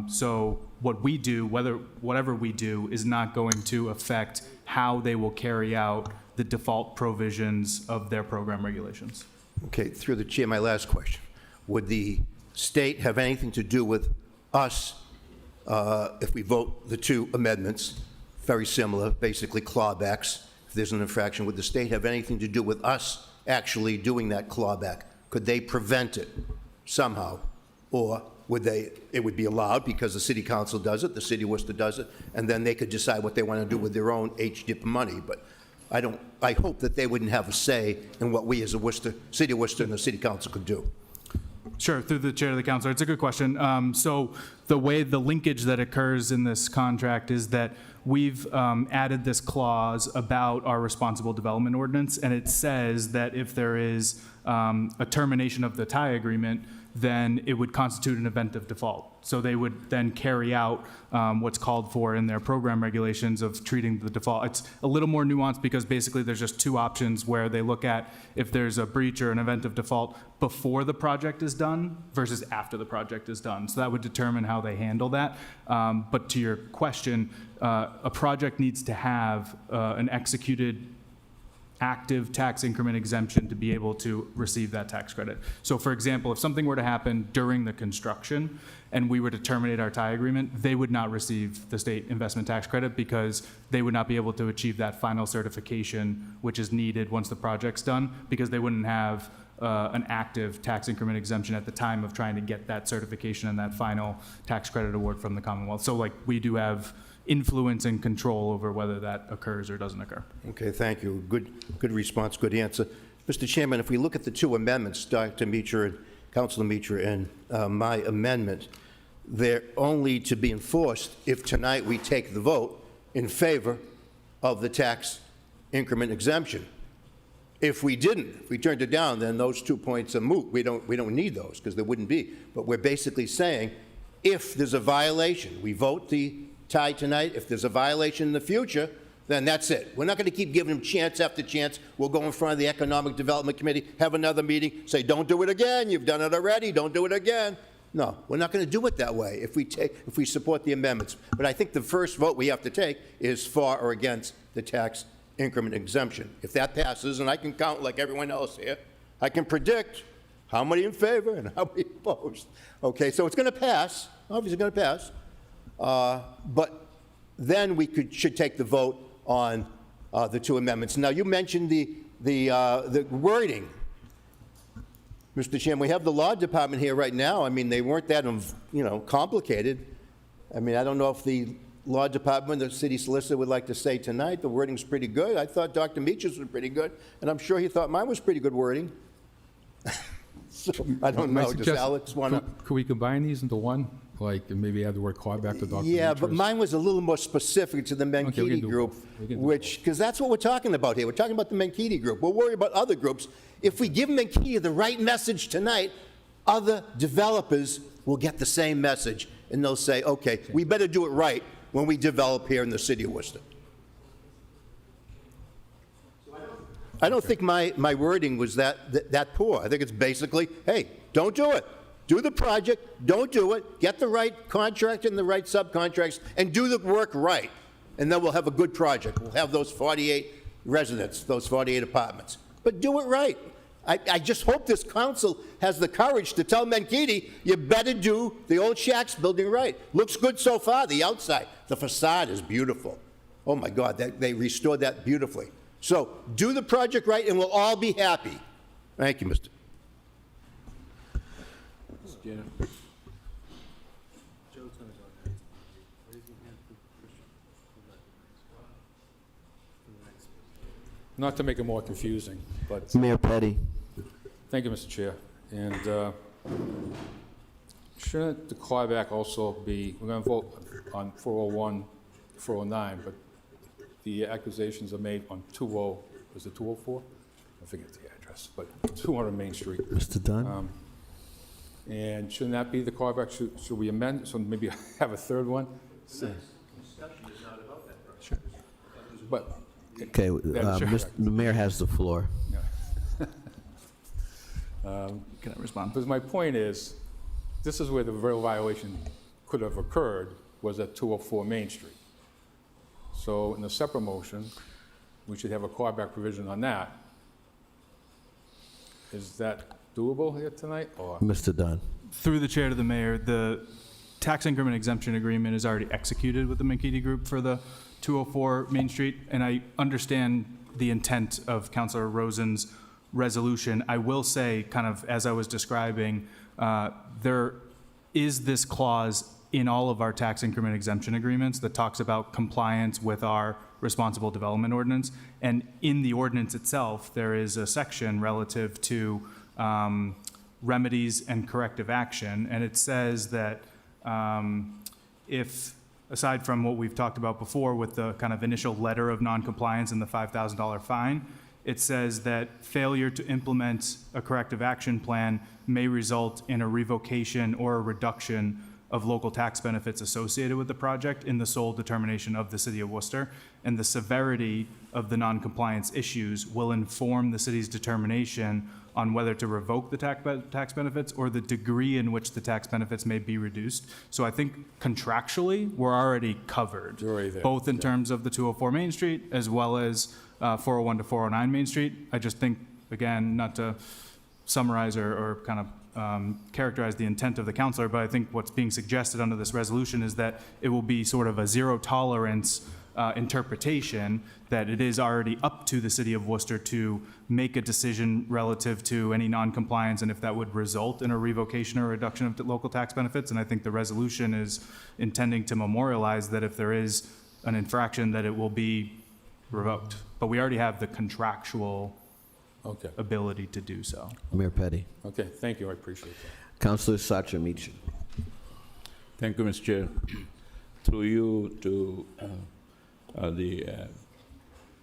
So what we do, whatever we do, is not going to affect how they will carry out the default provisions of their program regulations. Okay, through the chair, my last question. Would the state have anything to do with us if we vote the two amendments? Very similar, basically clawbacks. If there's an infraction, would the state have anything to do with us actually doing that clawback? Could they prevent it somehow? Or it would be allowed because the city council does it, the city of Worcester does it, and then they could decide what they want to do with their own HDIP money. But I hope that they wouldn't have a say in what we as a city of Worcester and the city council could do. Sure, through the chair of the council. It's a good question. So the linkage that occurs in this contract is that we've added this clause about our responsible development ordinance, and it says that if there is a termination of the tie agreement, then it would constitute an event of default. So they would then carry out what's called for in their program regulations of treating the default. It's a little more nuanced because basically there's just two options where they look at if there's a breach or an event of default before the project is done versus after the project is done. So that would determine how they handle that. But to your question, a project needs to have an executed active tax increment exemption to be able to receive that tax credit. So for example, if something were to happen during the construction and we were to terminate our tie agreement, they would not receive the state investment tax credit because they would not be able to achieve that final certification, which is needed once the project's done, because they wouldn't have an active tax increment exemption at the time of trying to get that certification and that final tax credit award from the Commonwealth. So like we do have influence and control over whether that occurs or doesn't occur. Okay, thank you. Good response, good answer. Mr. Chairman, if we look at the two amendments, Dr. Mitra and Councilor Mitra and my amendment, they're only to be enforced if tonight we take the vote in favor of the tax increment exemption. If we didn't, if we turned it down, then those 2 points are moot. We don't need those because there wouldn't be. But we're basically saying if there's a violation, we vote the tie tonight. If there's a violation in the future, then that's it. We're not going to keep giving them chance after chance. We'll go in front of the Economic Development Committee, have another meeting, say, don't do it again. You've done it already. Don't do it again. No, we're not going to do it that way if we support the amendments. But I think the first vote we have to take is for or against the tax increment exemption. If that passes, and I can count like everyone else here, I can predict how many in favor and how many opposed. Okay, so it's going to pass. Obviously going to pass. But then we should take the vote on the two amendments. Now, you mentioned the wording. Mr. Chairman, we have the law department here right now. I mean, they weren't that, complicated. I mean, I don't know if the law department, the city solicitor would like to say tonight the wording's pretty good. I thought Dr. Mitra's was pretty good, and I'm sure he thought mine was pretty good wording. So, I don't know. Does Alex want to? Could we combine these into one? Like, and maybe add the word clawback to Dr. Yeah, but Mitra's? mine was a little more specific to the Menkidi group, because that's what we're talking about here. We're talking about the Menkidi group. We'll worry about other groups. If we give Menkidi the right message tonight, other developers will get the same message, and they'll say, okay, we better do it right when we develop here in the city of Worcester. I don't think my wording was that poor. I think it's basically, hey, don't do it. Do the project, don't do it, get the right contract and the right subcontracts, and do the work right. And then we'll have a good project. We'll have those 48 residents, those 48 apartments. But do it right. I just hope this council has the courage to tell Menkidi, you better do the old Shacks building right. Looks good so far, the outside. The facade is beautiful. Oh my God, they restored that beautifully. So do the project right and we'll all be happy. Thank you, Mr. Chair. Not to make it more confusing, but Mayor Petty. thank you, Mr. Chair. And shouldn't the clawback also be, we're going to vote on 401, 409, but the accusations are made on 20, is it 204? I forget the address, but 200 Main Street. Mr. Dunn? And shouldn't that be the clawback? Should we amend, so maybe have a third one? Sure. But, Okay, Chair. the mayor has the floor. Can I respond? Because my point is, this is where the real violation could have occurred, was at 204 Main Street. So in a separate motion, we should have a clawback provision on that. Is that doable here tonight, or? Mr. Dunn? Through the chair to the mayor, the tax increment exemption agreement is already executed with the McKinney Group for the 204 Main Street, and I understand the intent of Councilor Rosen's resolution. I will say, kind of as I was describing, there is this clause in all of our tax increment exemption agreements that talks about compliance with our responsible development ordinance. And in the ordinance itself, there is a section relative to remedies and corrective action. And it says that if, aside from what we've talked about before with the kind of initial letter of noncompliance and the $5,000 fine, it says that failure to implement a corrective action plan may result in a revocation or a reduction of local tax benefits associated with the project in the sole determination of the City of Worcester. And the severity of the noncompliance issues will inform the city's determination on whether to revoke the tax benefits or the degree in which the tax benefits may be reduced. So I think contractually, we're already covered, You're already there. both in terms of the 204 Main Street as well as 401 to 409 Main Street. I just think, again, not to summarize or kind of characterize the intent of the counselor, but I think what's being suggested under this resolution is that it will be sort of a zero tolerance interpretation, that it is already up to the City of Worcester to make a decision relative to any noncompliance, and if that would result in a revocation or reduction of the local tax benefits. And I think the resolution is intending to memorialize that if there is an infraction, that it will be revoked. But we already have the contractual Okay, ability to do so. Mayor Petty. okay, thank you, I appreciate that. Councilor Sacha-Michi. Thank you, Mr. Chair. Through you to the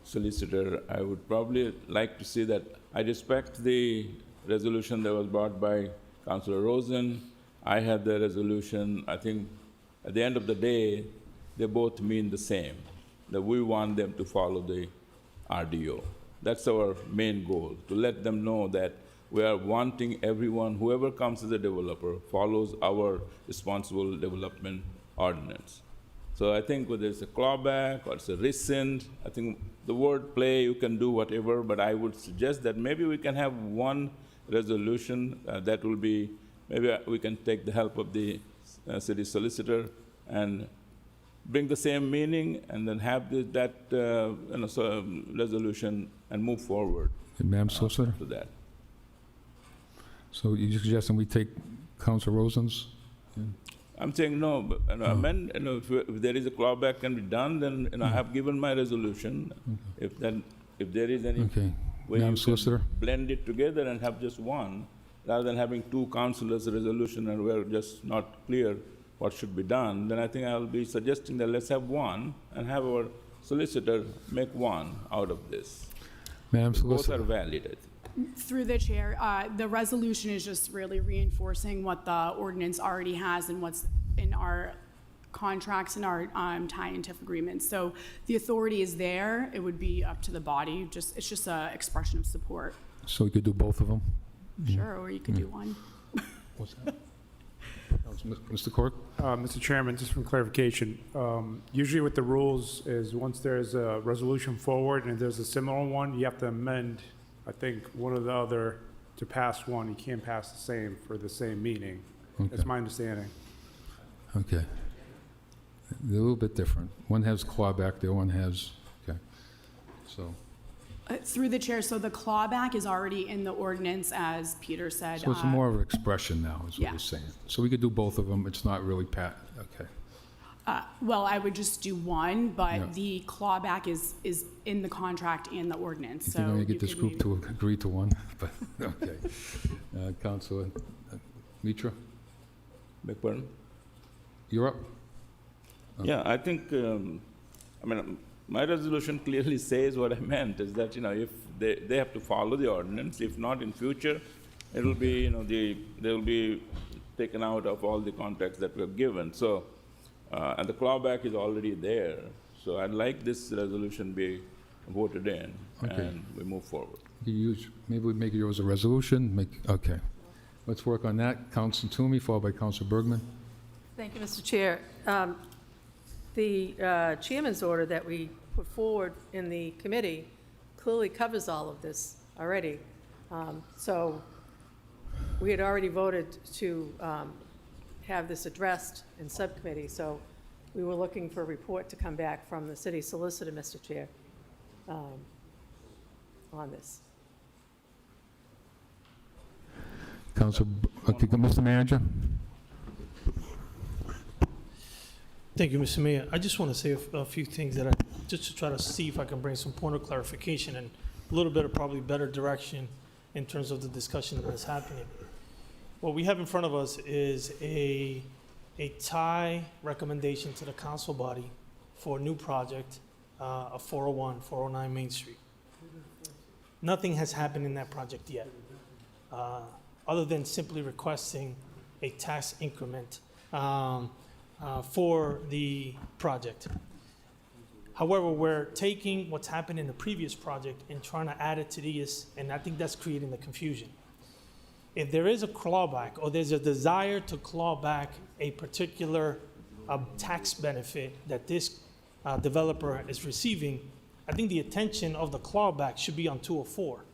solicitor, I would probably like to see that I respect the resolution that was brought by Councilor Rosen. I had the resolution. I think at the end of the day, they both mean the same, that we want them to follow the RDO. That's our main goal, to let them know that we are wanting everyone, whoever comes as a developer, follows our responsible development ordinance. So I think whether it's a clawback or it's a rescind, I think the word play, you can do whatever, but I would suggest that maybe we can have one resolution that will be, maybe we can take the help of the city solicitor and bring the same meaning and then have that resolution and move forward Madam Solicitor? to that. So you're suggesting we take Councilor Rosen's? I'm saying no, but amend, if there is a clawback can be done, then I have given my resolution. If there is any Okay, way Madam you Solicitor? can blend it together and have just one, rather than having two councilors' resolution and we're just not clear what should be done, then I think I'll be suggesting that let's have one and have our solicitor make one out of this. Madam Both Solicitor? are valid, I think. Through the chair, the resolution is just really reinforcing what the ordinance already has and what's in our contracts and our tie-in TIF agreements. So the authority is there. It would be up to the body. It's just an expression of support. So we could do both of them? Sure, or you could do one. What's that? Mr. Cork? Mr. Chairman, just for clarification, usually with the rules is once there's a resolution forward and there's a similar one, you have to amend, I think, one or the other to pass one. You can't pass the same for the same meaning. That's my understanding. Okay. They're a little bit different. One has clawback, the other one has, okay. So, Through the chair, so the clawback is already in the ordinance, as Peter said. So it's more of an expression now, is what yeah. you're saying. So we could do both of them, it's not really okay. Well, I would just do one, but Yeah. the clawback is in the contract and the ordinance, If so. you're going to get you this could group maybe- to agree to one, but, okay. Councilor Mitra, Beg pardon? you're up. Yeah, I think, my resolution clearly says what I meant, is that, if they have to follow the ordinance, if not in future, it'll be, they'll be taken out of all the contracts that we've given. So, and the clawback is already there. So I'd like this resolution be voted in, Okay. and we move forward. Maybe we make yours a resolution, okay. Let's work on that. Council Toomey, followed by Council Bergman. Thank you, Mr. Chair. The chairman's order that we put forward in the committee clearly covers all of this already. So we had already voted to have this addressed in subcommittee, so we were looking for a report to come back from the city solicitor, Mr. Chair, on this. Mr. Manager? Thank you, Mr. Mayor. I just want to say a few things just to try to see if I can bring some point of clarification and a little bit of probably better direction in terms of the discussion that is happening. What we have in front of us is a tie recommendation to the council body for a new project, of 401, 409 Main Street. Nothing has happened in that project yet, other than simply requesting a tax increment for the project. However, we're taking what's happened in the previous project and trying to add it to this, and I think that's creating the confusion. If there is a clawback or there's a desire to claw back a particular tax benefit that this developer is receiving, I think the attention of the clawback should be on 204,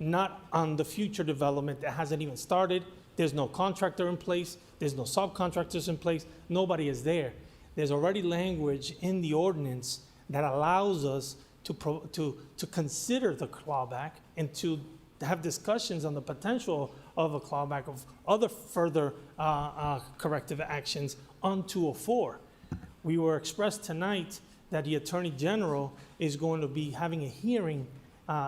not on the future development that hasn't even started. There's no contractor in place. There's no subcontractors in place. Nobody is there. There's already language in the ordinance that allows us to consider the clawback and to have discussions on the potential of a clawback of other further corrective actions on 204. We were expressed tonight that the Attorney General is going to be having a hearing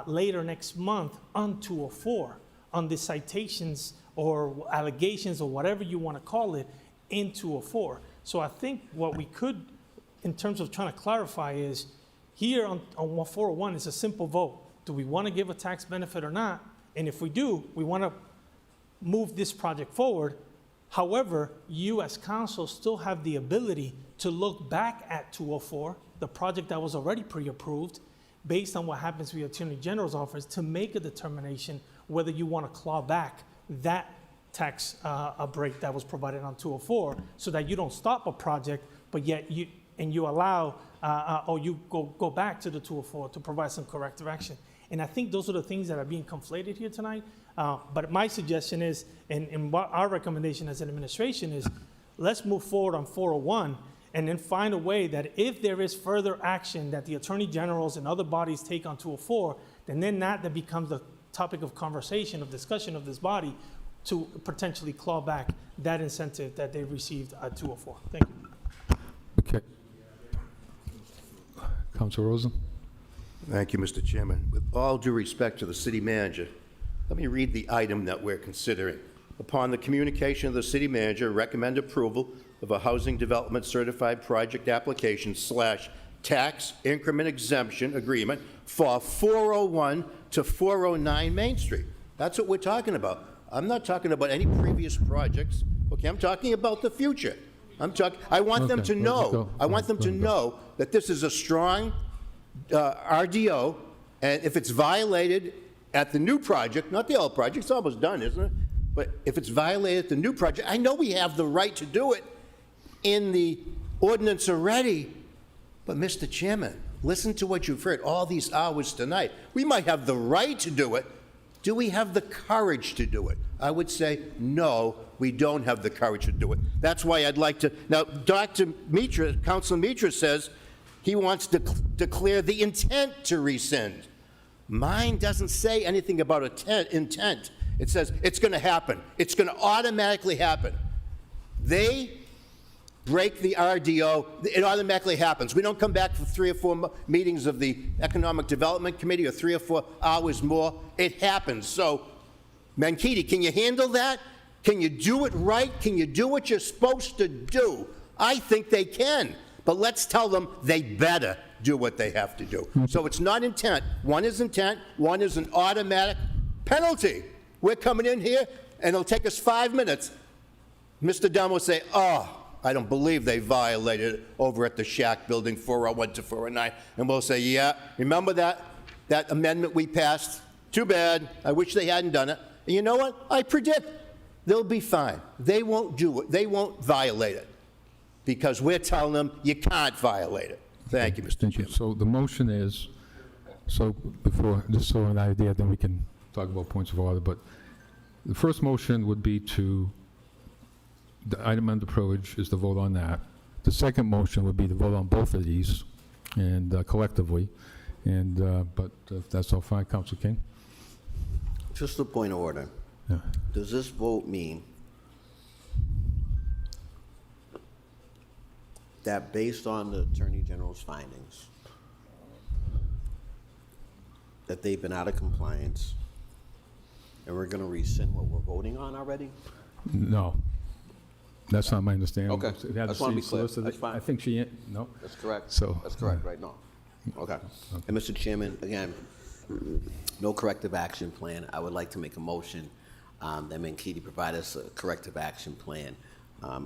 later next month on 204 on the citations or allegations or whatever you want to call it in 204. So I think what we could, in terms of trying to clarify, is here on 401 is a simple vote. Do we want to give a tax benefit or not? And if we do, we want to move this project forward. However, you as council still have the ability to look back at 204, the project that was already pre-approved, based on what happens with the Attorney General's office, to make a determination whether you want to claw back that tax break that was provided on 204, so that you don't stop a project, but yet you allow, or you go back to the 204 to provide some corrective action. And I think those are the things that are being conflated here tonight. But my suggestion is, and what our recommendation as an administration is, let's move forward on 401 and then find a way that if there is further action that the Attorney Generals and other bodies take on 204, then that becomes the topic of conversation, of discussion of this body, to potentially claw back that incentive that they received at 204. Thank you. Okay. Council Rosen? Thank you, Mr. Chairman. With all due respect to the city manager, let me read the item that we're considering. Upon the communication of the city manager, recommend approval of a housing development certified project application / tax increment exemption agreement for 401 to 409 Main Street. That's what we're talking about. I'm not talking about any previous projects. Okay, I'm talking about the future. I want them to know. I want them to know that this is a strong RDO, and if it's violated at the new project, not the old project, it's almost done, isn't it? But if it's violated at the new project, I know we have the right to do it in the ordinance already. But Mr. Chairman, listen to what you've heard all these hours tonight. We might have the right to do it. Do we have the courage to do it? I would say, no, we don't have the courage to do it. That's why I'd like to, now, Dr. Mitra, Councilor Mitra says he wants to declare the intent to rescind. Mine doesn't say anything about intent. It says it's going to happen. It's going to automatically happen. They break the RDO, it automatically happens. We don't come back for 3 or 4 meetings of the Economic Development Committee or 3 or 4 hours more. It happens. So, Mankitti, can you handle that? Can you do it right? Can you do what you're supposed to do? I think they can. But let's tell them they better do what they have to do. So it's not intent. One is intent. One is an automatic penalty. We're coming in here, and it'll take us 5 minutes. Mr. Dunn will say, oh, I don't believe they violated it over at the Shack Building, 401 to 409. And we'll say, yeah, remember that amendment we passed? Too bad. I wish they hadn't done it. And you know what? I predict they'll be fine. They won't do it. They won't violate it because we're telling them you can't violate it. Thank you, Mr. Thank you. So the motion is, so before, just so an idea, then we can talk about points of order, but the first motion would be to, the item under privilege is to vote on that. The second motion would be to vote on both of these and collectively, and, but if that's all fine, Council King? Just a point of order. Yeah. Does this vote mean that based on the Attorney General's findings, that they've been out of compliance, and we're going to rescind what we're voting on already? No. That's not my understanding. Okay. We had the I just want to be city clear. solicitor- That's fine. I think she, no? That's correct. So. That's correct, right? No. Okay. And Mr. Chairman, again, no corrective action plan. I would like to make a motion that Mankitti provide us a corrective action plan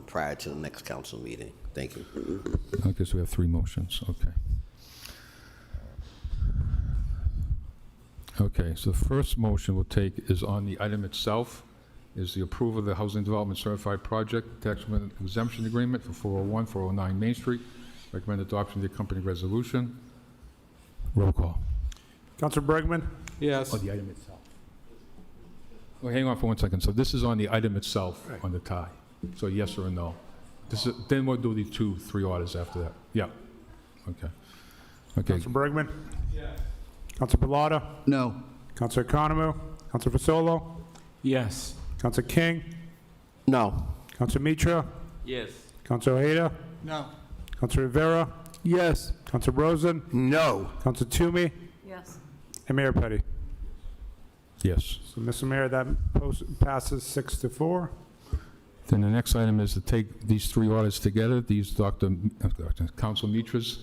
prior to the next council meeting. Thank you. Okay, so we have 3 motions, okay. Okay, so the first motion we'll take is on the item itself, is the approval of the Housing Development Certified Project Tax Exemption Agreement for 401, 409 Main Street. Recommend adoption of the accompanying resolution. Roll call. Councilor Bergman? Yes. On the item itself. Well, hang on for 1 second. So this is on the item itself, on the tie. So yes or no. Then we'll do the 2, 3 orders after that. Yeah. Okay. Okay. Councilor Bergman? Yes. Councilor Pilata? No. Councilor Economou? Councilor Fasolo? Yes. Councilor King? No. Councilor Mitra? Yes. Councilor Ojeda? No. Councilor Rivera? Yes. Councilor Rosen? No. Councilor Toomey? Yes. And Mayor Petty. Yes. So, Mr. Mayor, that passes 6-4. Then the next item is to take these 3 orders together, these Council Mitra's.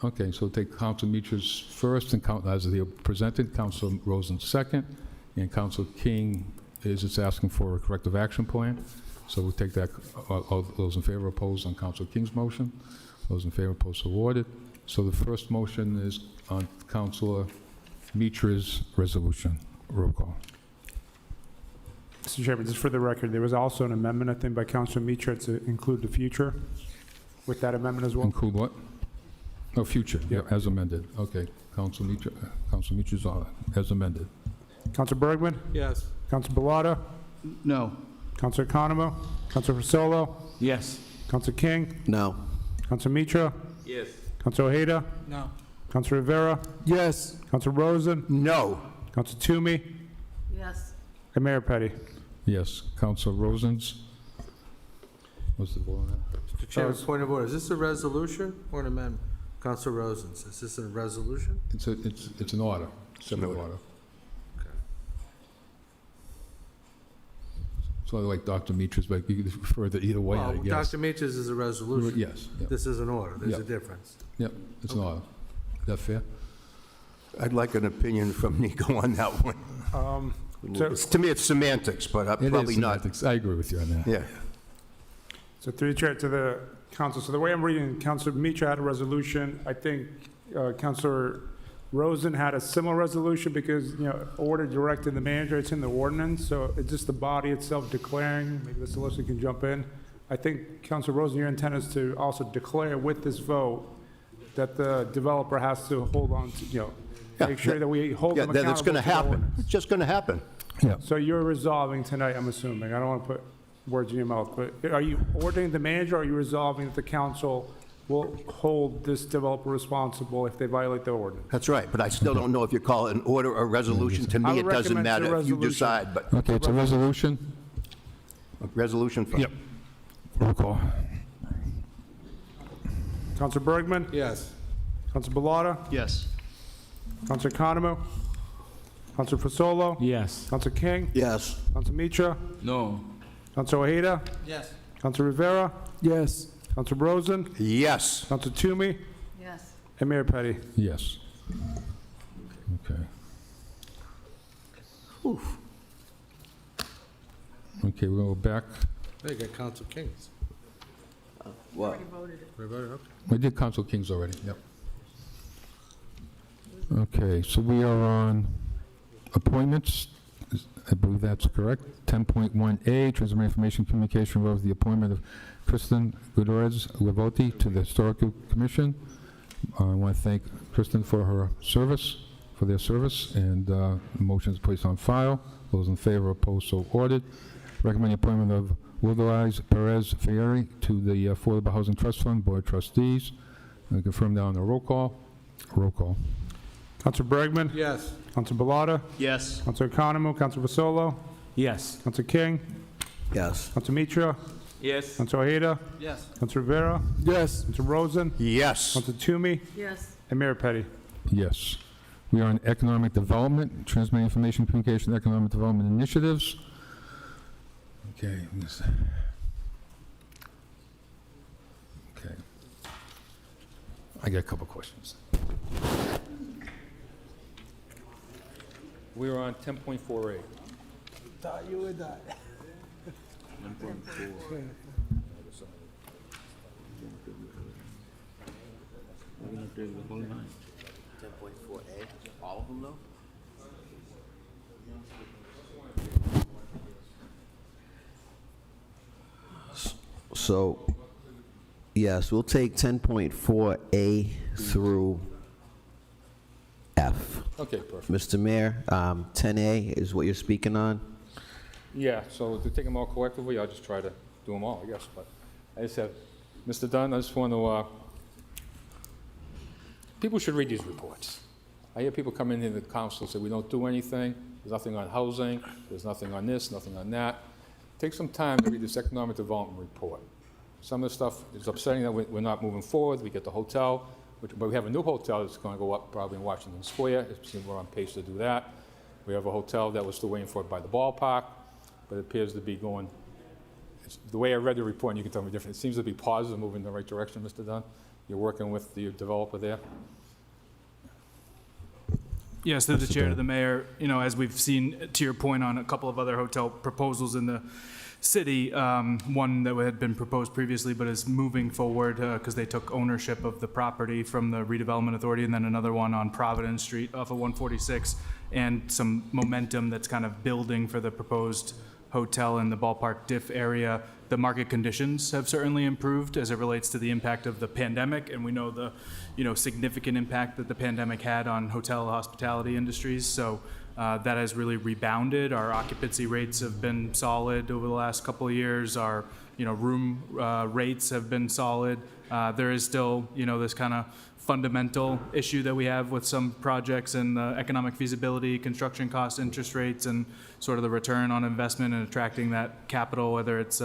Okay, so take Council Mitra's first, and as they are presented, Council Rosen second, and Council King is just asking for a corrective action plan. So we'll take that, all those in favor, opposed on Council King's motion. Those in favor, opposed, so awarded. So the first motion is on Councilor Mitra's resolution. Roll call. Mr. Chairman, just for the record, there was also an amendment, I think, by Councilor Mitra to include the future with that amendment as well. Include what? Oh, future, yeah, as amended. Okay, Council Mitra's as amended. Councilor Bergman? Yes. Councilor Pilata? No. Councilor Economou? Councilor Fasolo? Yes. Councilor King? No. Councilor Mitra? Yes. Councilor Ojeda? No. Councilor Rivera? Yes. Councilor Rosen? No. Councilor Toomey? Yes. And Mayor Petty. Yes, Council Rosen's. What's the vote on that? Mr. Chairman, point of order. Is this a resolution or an amendment? Council Rosen's, is this a resolution? It's an order, separate order. Sort of like Dr. Mitra's, but you could refer to either way, I Well, guess. Dr. Meach's is a resolution. Yes. Yep. This is an order. There's a Yep. difference. Yep, it's an order. Is that fair? I'd like an opinion from Nico on that one. To me, it's semantics, but It probably is not. semantics. I agree with you on that. Yeah. So through the chair to the council. So the way I'm reading, Councilor Mitra had a resolution. I think Councilor Rosen had a similar resolution because, order directing the manager, it's in the ordinance. So it's just the body itself declaring, maybe the solicitor can jump in. I think, Councilor Rosen, your intent is to also declare with this vote that the developer has to hold on to, make sure that we hold them accountable. That it's going to the happen. ordinance. It's just going to happen. Yeah. So you're resolving tonight, I'm assuming, I don't want to put words in your mouth, but are you ordering the manager, or are you resolving that the council will hold this developer responsible if they violate the ordinance. That's right, but I still don't know if you call it an order or resolution. To I me, would it doesn't recommend it's a matter if you resolution. decide, but Okay, it's a resolution. a resolution for... Yep. Roll call. Counselor Bergman? Yes. Counselor Balata? Yes. Counselor Economo? Counselor Fasolo? Yes. Counselor King? Yes. Counselor Mitra? No. Counselor Ojeda? Yes. Counselor Rivera? Yes. Counselor Rosen? Yes. Counselor Toomey? Yes. And Mayor Petty. Yes. Okay. Okay, we're going to go back. There you got Council Kings. Well, Everybody, okay. We did Council Kings already, yep. Okay, so we are on appointments. I believe that's correct. 10.1A, Transfer Information Communication of the appointment of Kristen Gutierrez Levoti to the Historical Commission. I want to thank Kristen for her service, for their service, and motions placed on file. Those in favor, opposed, so ordered. Recommend the appointment of Wilderise Perez Fieri to the Affordable Housing Trust Fund Board of Trustees. I confirm that on the roll call. Roll call. Counselor Bergman? Yes. Counselor Balata? Yes. Counselor Economo? Counselor Fasolo? Yes. Counselor King? Yes. Counselor Mitra? Yes. Counselor Ojeda? Yes. Counselor Rivera? Yes. Counselor Rosen? Yes. Counselor Toomey? Yes. And Mayor Petty. Yes. We are on economic development, transmitting information, communication, economic development initiatives. Okay. Okay. I got a couple questions. We are on 10.4A. Thought you would die. We're going to take the whole line. 10.4A, all of them though? So, yes, we'll take 10.4A through F. Okay, perfect. Mr. Mayor, 10A is what you're speaking on? Yeah, so to take them all collectively, I'll just try to do them all, I guess, but I just have, Mr. Dunn, I just want to, people should read these reports. I hear people come in here to the council and say, we don't do anything, there's nothing on housing, there's nothing on this, nothing on that. Take some time to read this economic development report. Some of the stuff is upsetting that we're not moving forward. We get the hotel, but we have a new hotel that's going to go up probably in Washington Square. We're on pace to do that. We have a hotel that we're still waiting for by the ballpark, but it appears to be going, the way I read the report, and you can tell me different, it seems to be positive, moving in the right direction, Mr. Dunn. You're working with the developer there. Yes, through the chair to the mayor, as we've seen, to your point on a couple of other hotel proposals in the city, one that had been proposed previously but is moving forward because they took ownership of the property from the redevelopment authority, and then another one on Providence Street off of 146, and some momentum that's kind of building for the proposed hotel in the ballpark diff area. The market conditions have certainly improved as it relates to the impact of the pandemic, and we know the significant impact that the pandemic had on hotel hospitality industries. So that has really rebounded. Our occupancy rates have been solid over the last couple of years. Our room rates have been solid. There is still this kind of fundamental issue that we have with some projects and the economic feasibility, construction costs, interest rates, and sort of the return on investment and attracting that capital, whether it's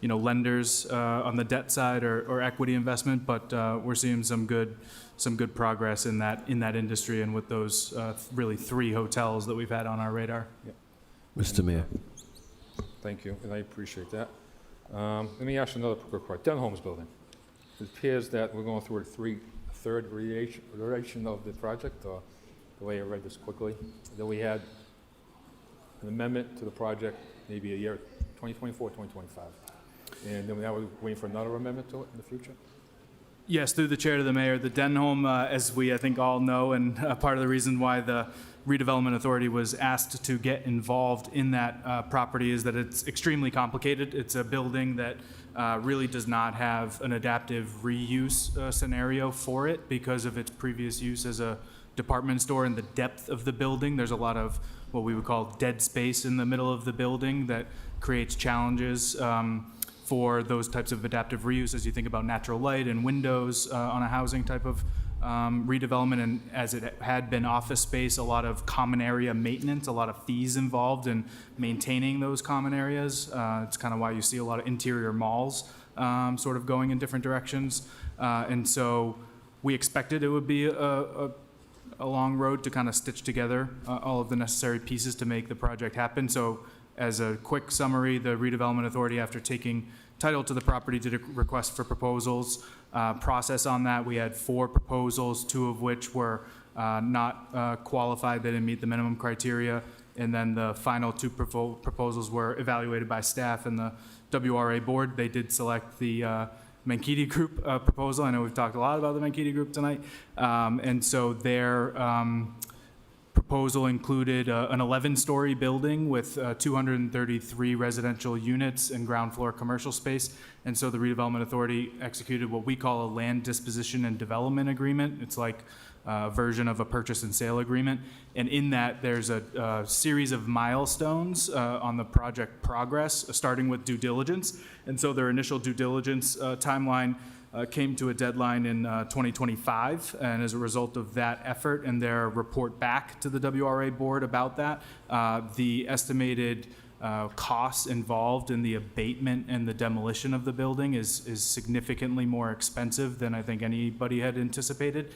lenders on the debt side or equity investment. But we're seeing some good progress in that industry and with those really 3 hotels that we've had on our radar. Mr. Mayor. Thank you, and I appreciate that. Let me ask you another quick question. Den Homes building. It appears that we're going through a third iteration of the project, the way I read this quickly. Then we had an amendment to the project, maybe a year, 2024, 2025. And then now we're waiting for another amendment to it in the future? Yes, through the chair to the mayor, the Denholm, as we I think all know, and part of the reason why the redevelopment authority was asked to get involved in that property is that it's extremely complicated. It's a building that really does not have an adaptive reuse scenario for it because of its previous use as a department store and the depth of the building. There's a lot of what we would call dead space in the middle of the building that creates challenges for those types of adaptive reuse as you think about natural light and windows on a housing type of redevelopment. And as it had been office space, a lot of common area maintenance, a lot of fees involved in maintaining those common areas. It's kind of why you see a lot of interior malls sort of going in different directions. And so we expected it would be a long road to kind of stitch together all of the necessary pieces to make the project happen. So as a quick summary, the Redevelopment Authority, after taking title to the property, did a request for proposals. Process on that, we had 4 proposals, 2 of which were not qualified, they didn't meet the minimum criteria. And then the final 2 proposals were evaluated by staff and the WRA board. They did select the Mankitti Group proposal. I know we've talked a lot about the Mankitti Group tonight. And so their proposal included an 11-story building with 233 residential units and ground floor commercial space. And so the Redevelopment Authority executed what we call a land disposition and development agreement. It's like a version of a purchase and sale agreement. And in that, there's a series of milestones on the project progress, starting with due diligence. And so their initial due diligence timeline came to a deadline in 2025, and as a result of that effort and their report back to the WRA board about that, the estimated costs involved in the abatement and the demolition of the building is significantly more expensive than I think anybody had anticipated.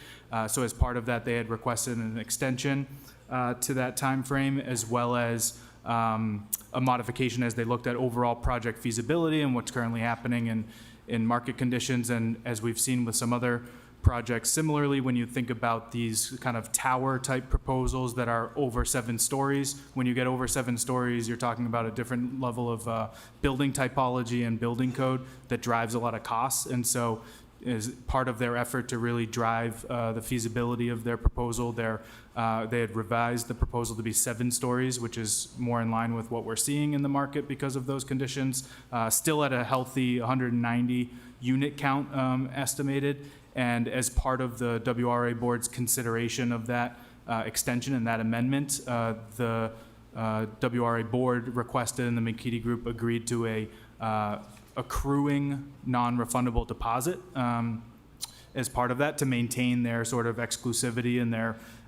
So as part of that, they had requested an extension to that time frame, as well as a modification as they looked at overall project feasibility and what's currently happening in market conditions. And as we've seen with some other projects, similarly, when you think about these kind of tower type proposals that are over 7 stories, when you get over 7 stories, you're talking about a different level of building typology and building code that drives a lot of costs. And so as part of their effort to really drive the feasibility of their proposal, they had revised the proposal to be 7 stories, which is more in line with what we're seeing in the market because of those conditions. Still at a healthy 190 unit count estimated. And as part of the WRA board's consideration of that extension and that amendment, the WRA board requested and the McKinney Group agreed to a accruing non-refundable deposit as part of that to maintain their sort of exclusivity and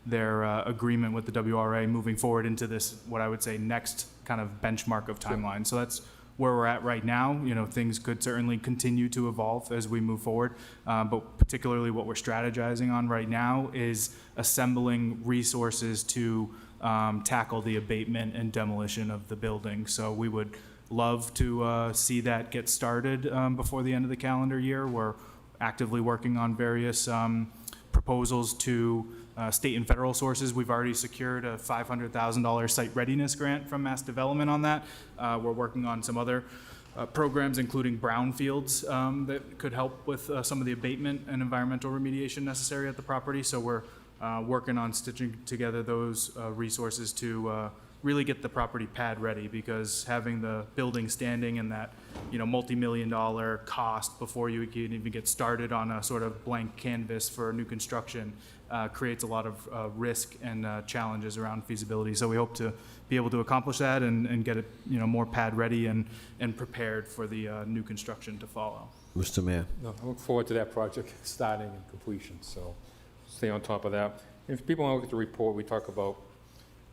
their agreement with the WRA moving forward into this, what I would say, next kind of benchmark of timeline. So that's where we're at right now. You know, things could certainly continue to evolve as we move forward, but particularly what we're strategizing on right now is assembling resources to tackle the abatement and demolition of the building. So we would love to see that get started before the end of the calendar year. We're actively working on various proposals to state and federal sources. We've already secured a $500,000 site readiness grant from Mass Development on that. We're working on some other programs, including brownfields, that could help with some of the abatement and environmental remediation necessary at the property. So we're working on stitching together those resources to really get the property pad ready, because having the building standing and that, you know, multi-million-dollar cost before you can even get started on a sort of blank canvas for new construction creates a lot of risk and challenges around feasibility. So we hope to be able to accomplish that and get it, you know, more pad ready and prepared for the new construction to follow. Mr. Mayor. No, I look forward to that project starting and completion, so stay on top of that. If people want to look at the report, we talk about,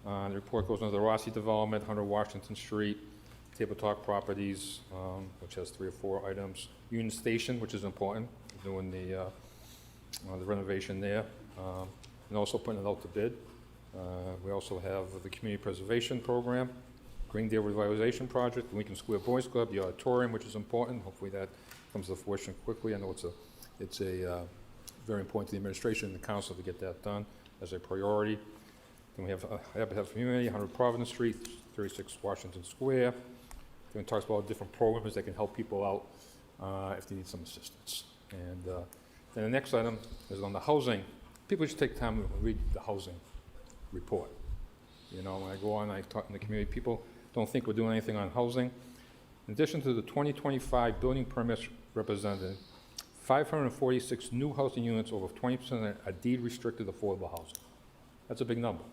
the report goes into the Rossi Development, 100 Washington Street, Table Talk Properties, which has 3 or 4 items, Union Station, which is important, doing the renovation there, and also putting it out to bid. We also have the Community Preservation Program, Greendale Revitalization Project, the Lincoln Square Boys Club, the auditorium, which is important. Hopefully that comes to fruition quickly. I know it's a very important to the administration and the council to get that done as a priority. Then we have Habitat for Humanity, 100 Providence Street, 36 Washington Square. Then it talks about different programs that can help people out if they need some assistance. And then the next item is on the housing. People should take time to read the housing report. You know, when I go on, I talk in the community, people don't think we're doing anything on housing. In addition to the 2025 building permits represented, 546 new housing units, over 20% are deed-restricted affordable housing. That's a big number.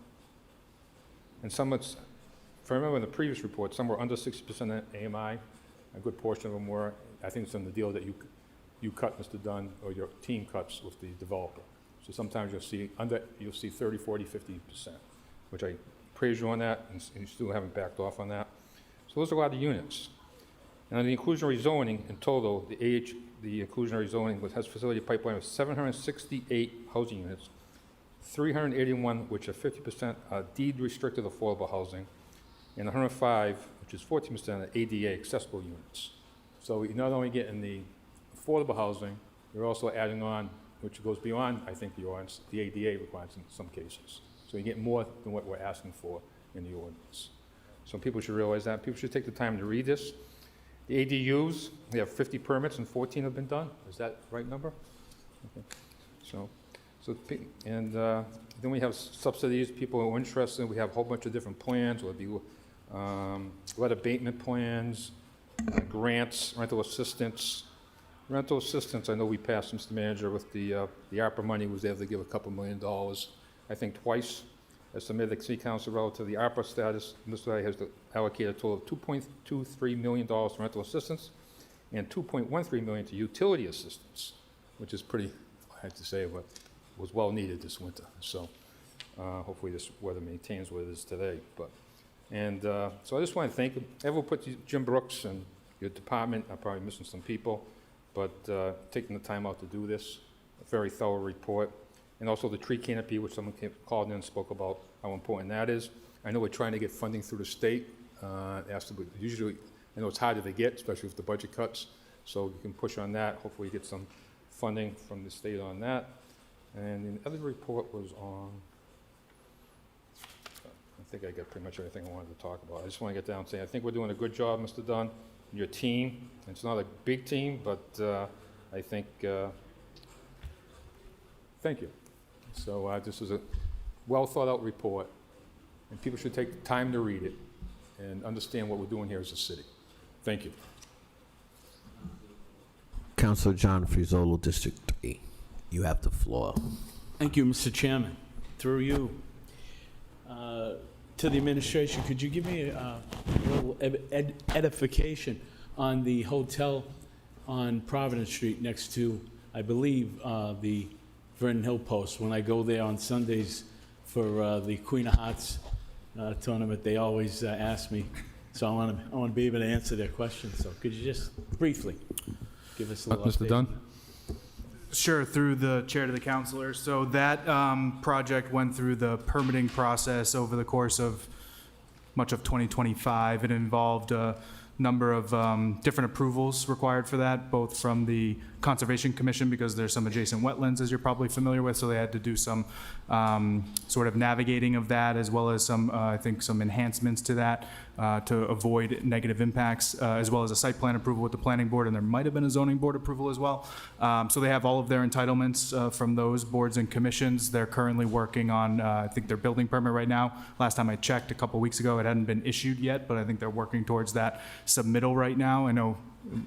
And some, if I remember in the previous report, some were under 60% AMI, A good portion of them were. I think it's in the deal that you cut, Mr. Dunn, or your team cuts with the developer. So sometimes you'll see 30, 40, 50%, which I praise you on that, and you still haven't backed off on that. So those are a lot of units. And on the inclusionary zoning, in total, the inclusionary zoning has facility pipeline of 768 housing units, 381, which are 50% deed restricted affordable housing, and 105, which is 14% are ADA accessible units. So you're not only getting the affordable housing, you're also adding on, which goes beyond, I think, the ordinance, the ADA requirements in some cases. So you get more than what we're asking for in the ordinance. So people should realize that. People should take the time to read this. The ADUs, we have 50 permits and 14 have been done. Is that the right number? Okay. Then we have subsidies. People who are interested, we have a whole bunch of different plans, whether it be lead abatement plans, grants, rental assistance. Rental assistance, I know we passed, Mr. Manager, with the ARPA money, was able to give a couple $1 million, I think twice, as submitted to the City Council relative to the ARPA status. Mr. I has to allocate a total of $2.23 million for rental assistance and $2.13 million to utility assistance, which is pretty, I have to say, but was well needed this winter. So hopefully this weather maintains what it is today. So I just want to thank everyone, Jim Brooks and your department. I'm probably missing some people, but taking the time out to do this, a very thorough report. And also the tree canopy, which someone called in and spoke about how important that is. I know we're trying to get funding through the state. Usually, I know it's harder to get, especially with the budget cuts. So you can push on that. Hopefully get some funding from the state on that. And the other report was on, I think I got pretty much everything I wanted to talk about. I just want to get down and say, I think we're doing a good job, Mr. Dunn, and your team. It's not a big team, but I think, thank you. So this is a well thought out report, and people should take the time to read it and understand what we're doing here as a city. Thank you. Councilor John Frizzolo, District 3. You have the floor. Thank you, Mr. Chairman. Through you. To the administration, could you give me a little edification on the hotel on Providence Street next to, I believe, the Vernon Hill Post? When I go there on Sundays for the Queen of Hearts tournament, they always ask me. So I want to be able to answer their questions. So could you just briefly give us a little update? Mr. Dunn? Sure, through the chair to the councilor. So that project went through the permitting process over the course of much of 2025. It involved a number of different approvals required for that, both from the Conservation Commission, because there's some adjacent wetlands, as you're probably familiar with, so they had to do some sort of navigating of that, as well as some, I think, some enhancements to that to avoid negative impacts, as well as a site plan approval with the planning board, and there might have been a zoning board approval as well. So they have all of their entitlements from those boards and commissions. They're currently working on, I think, their building permit right now. Last time I checked a couple weeks ago, it hadn't been issued yet, but I think they're working towards that submittal right now. I know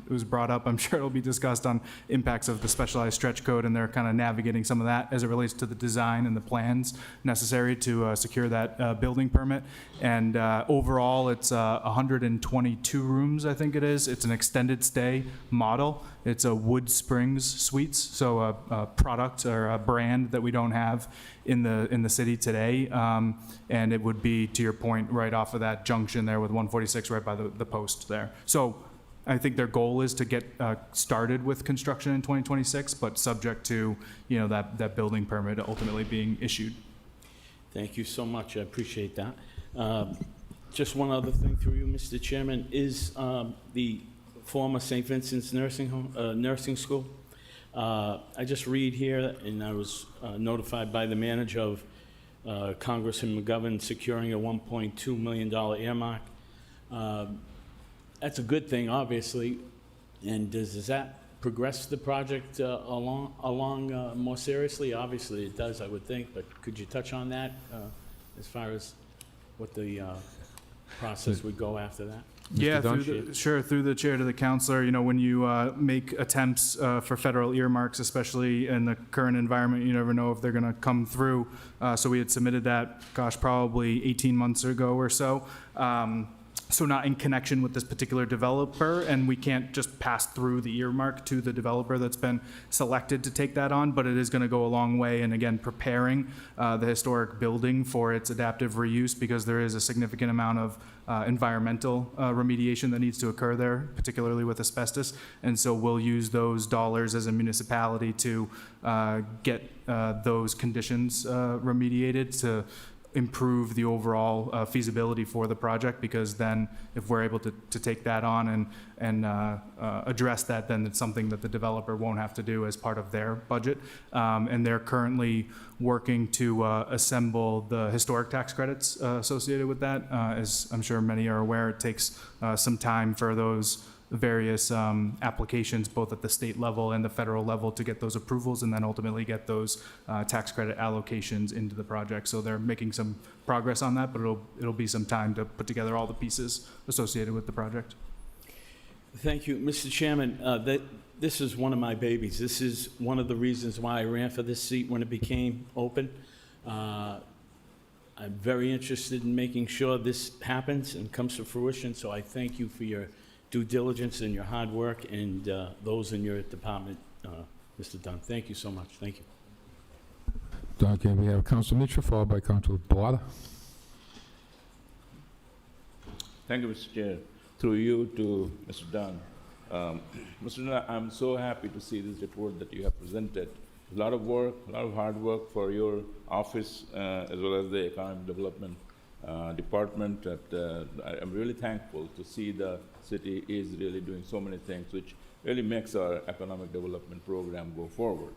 it was brought up, I'm sure it'll be discussed, on impacts of the specialized stretch code, and they're kind of navigating some of that as it relates to the design and the plans necessary to secure that building permit. And overall, it's 122 rooms, I think it is. It's an extended stay model. It's a Wood Springs Suites, so a product or a brand that we don't have in the city today. And it would be, to your point, right off of that junction there with 146, right by the post there. So I think their goal is to get started with construction in 2026, but subject to, you know, that building permit ultimately being issued. Thank you so much. I appreciate that. Just one other thing through you, Mr. Chairman, is the former St. Vincent's nursing school. I just read here, and I was notified by the manager of Congressman McGovern securing a $1.2 million earmark. That's a good thing, obviously. And does that progress the project along more seriously? Obviously, it does, I would think. But could you touch on that as far as what the process would go after that? Yeah, through the chair to the councilor. You know, when you make attempts for federal earmarks, especially in the current environment, you never know if they're going to come through. So we had submitted that, gosh, probably 18 months ago or so. so not in connection with this particular developer, and we can't just pass through the earmark to the developer that's been selected to take that on, but it is going to go a long way in, again, preparing the historic building for its adaptive reuse, because there is a significant amount of environmental remediation that needs to occur there, particularly with asbestos. And so we'll use those dollars as a municipality to get those conditions remediated to improve the overall feasibility for the project, because then if we're able to take that on and address that, then it's something that the developer won't have to do as part of their budget. And they're currently working to assemble the historic tax credits associated with that. As I'm sure many are aware, it takes some time for those various applications, both at the state level and the federal level, to get those approvals and then ultimately get those tax credit allocations into the project. So they're making some progress on that, but it'll be some time to put together all the pieces associated with the project. Thank you. Mr. Chairman, this is one of my babies. This is one of the reasons why I ran for this seat when it became open. I'm very interested in making sure this happens and comes to fruition, so I thank you for your due diligence and your hard work, and those in your department, Mr. Dunn. Thank you so much. Thank you. Okay, we have Council Mitra, followed by Council Balata. Thank you, Mr. Chair. Through you to Mr. Dunn. Mr. Dunn, I'm so happy to see this report that you have presented. A lot of work, a lot of hard work for your office, as well as the Economic Development Department. I'm really thankful to see the city is really doing so many things, which really makes our economic development program go forward.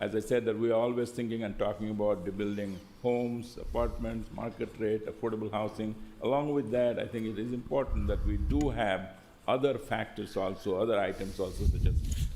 As I said, that we are always thinking and talking about building homes, apartments, market rate, affordable housing. Along with that, I think it is important that we do have other factors also, other items also, such as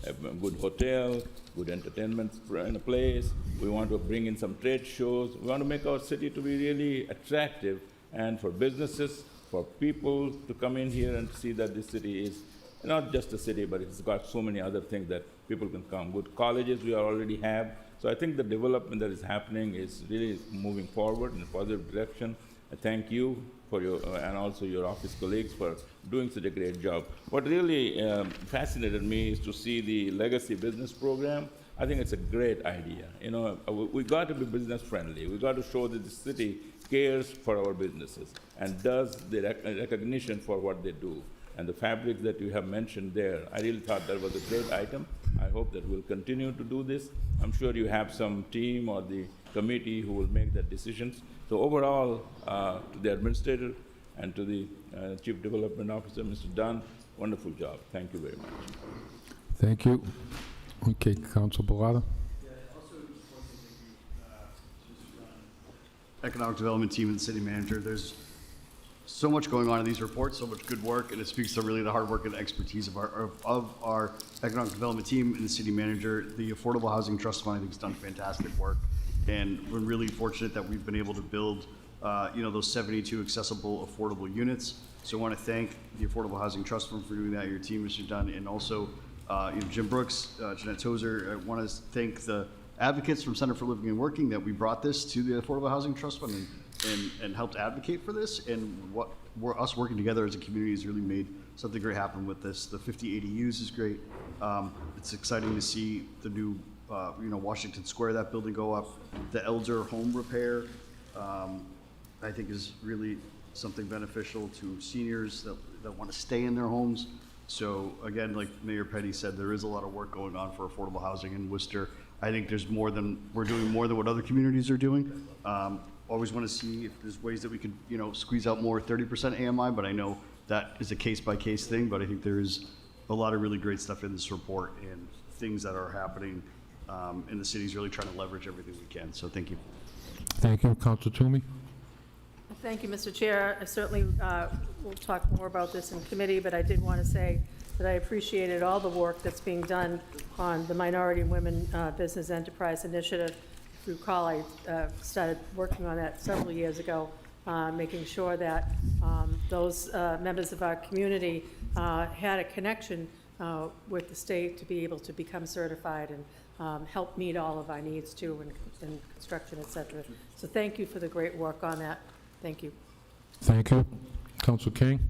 a good hotel, good entertainment in a place. We want to bring in some trade shows. We want to make our city to be really attractive, and for businesses, for people to come in here and see that this city is not just a city, but it's got so many other things that people can come. Good colleges we already have. So I think the development that is happening is really moving forward in a positive direction. I thank you for your, and also your office colleagues for doing such a great job. What really fascinated me is to see the legacy business program. I think it's a great idea. You know, we got to be business friendly. We got to show that the city cares for our businesses and does the recognition for what they do. And the fabric that you have mentioned there, I really thought that was a great item. I hope that we'll continue to do this. I'm sure you have some team or the committee who will make that decisions. So overall, to the administrator and to the Chief Development Officer, Mr. Dunn, wonderful job. Thank you very much. Thank you. Okay, Council Balata. Economic Development Team and the City Manager. There's so much going on in these reports, so much good work, and it speaks to really the hard work and expertise of our Economic Development Team and the City Manager. The Affordable Housing Trust Fund, I think, has done fantastic work, and we're really fortunate that we've been able to build those 72 accessible affordable units. So I want to thank the Affordable Housing Trust Fund for doing that, your team, Mr. Dunn, and also Jim Brooks, Jeanette Tozer. I want to thank the advocates from Center for Living and Working that we brought this to the Affordable Housing Trust Fund and helped advocate for this. And what us working together as a community has really made something great happen with this. The 50 ADUs is great. It's exciting to see the new Washington Square, that building go up. The elder home repair, I think, is really something beneficial to seniors that want to stay in their homes. So again, like Mayor Petty said, there is a lot of work going on for affordable housing in Worcester. I think we're doing more than what other communities are doing. Always want to see if there's ways that we could, squeeze out more 30% AMI, but I know that is a case-by-case thing, but I think there is a lot of really great stuff in this report and things that are happening, and the city's really trying to leverage everything we can. So thank you. Thank you, Council Toomey. Thank you, Mr. Chair. I certainly will talk more about this in committee, but I did want to say that I appreciated all the work that's being done on the Minority and Women Business Enterprise Initiative. If you recall, I started working on that several years ago, making sure that those members of our community had a connection with the state to be able to become certified and help meet all of our needs too in construction, et cetera. So thank you for the great work on that. Thank you. Thank you. Council King?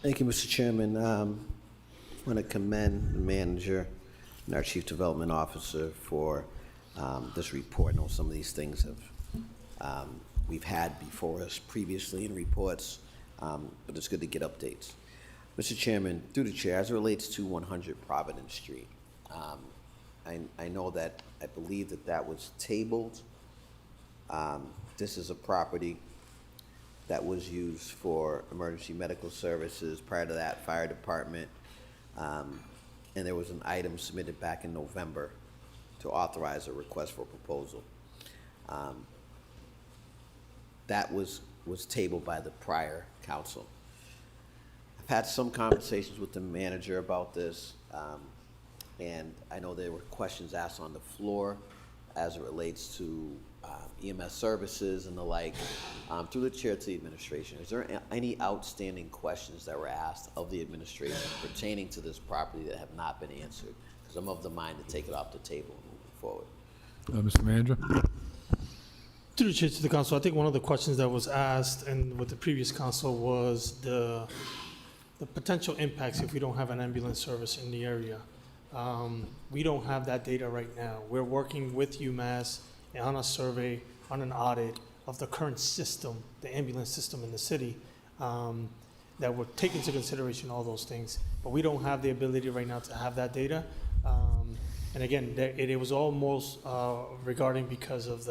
Thank you, Mr. Chairman. I want to commend the manager and our chief development officer for this report. I know some of these things have we've had before us previously in reports, but it's good to get updates. Mr. Chairman, through the chair, as it relates to 100 Providence Street, I know that I believe that was tabled. This is a property that was used for emergency medical services. Prior to that, fire department. And there was an item submitted back in November to authorize a request for proposal. That was tabled by the prior council. I've had some conversations with the manager about this, and I know there were questions asked on the floor as it relates to EMS services and the like. Through the chair to the administration, is there any outstanding questions that were asked of the administration pertaining to this property that have not been answered? Because I'm of the mind to take it off the table and move forward. Mr. Manager? Through the chair to the council, I think one of the questions that was asked and with the previous council was the potential impacts if we don't have an ambulance service in the area. We don't have that data right now. We're working with UMass on a survey, on an audit of the current system, the ambulance system in the city, that would take into consideration all those things. But we don't have the ability right now to have that data. And again, it was almost regarding because of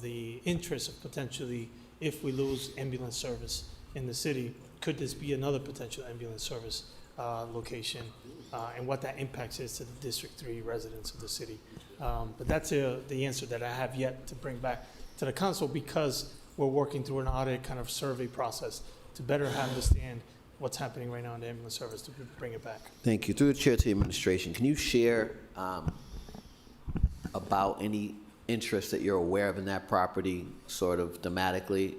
the interest of potentially, if we lose ambulance service in the city, could this be another potential ambulance service location, and what that impacts is to the District 3 residents of the city. But that's the answer that I have yet to bring back to the council, because we're working through an audit kind of survey process to better understand what's happening right now in the ambulance service to bring it back. Thank you. Through the chair to the administration, can you share about any interest that you're aware of in that property, sort of thematically?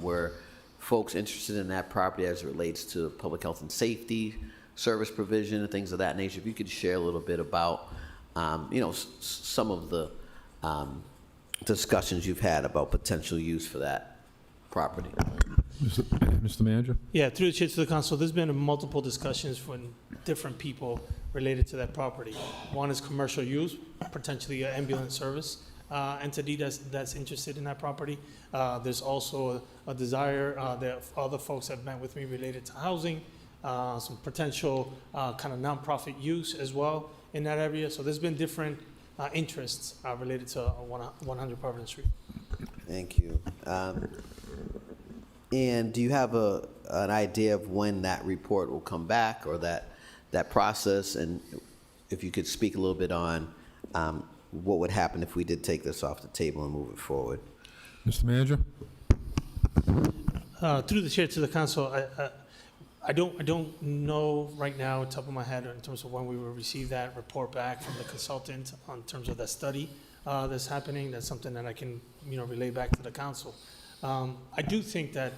Were folks interested in that property as it relates to public health and safety, service provision, and things of that nature? If you could share a little bit about, some of the discussions you've had about potential use for that property. Mr. Manager? Yeah, through the chair to the council, there's been multiple discussions from different people related to that property. One is commercial use, potentially an ambulance service entity that's interested in that property. There's also a desire that other folks have met with me related to housing, some potential kind of nonprofit use as well in that area. So there's been different interests related to 100 Providence Street. Thank you. And do you have an idea of when that report will come back, or that process? And if you could speak a little bit on what would happen if we did take this off the table and move it forward? Mr. Manager? Through the chair to the council, I don't know right now on top of my head in terms of when we will receive that report back from the consultant on terms of that study that's happening. That's something that I can relay back to the council. I do think that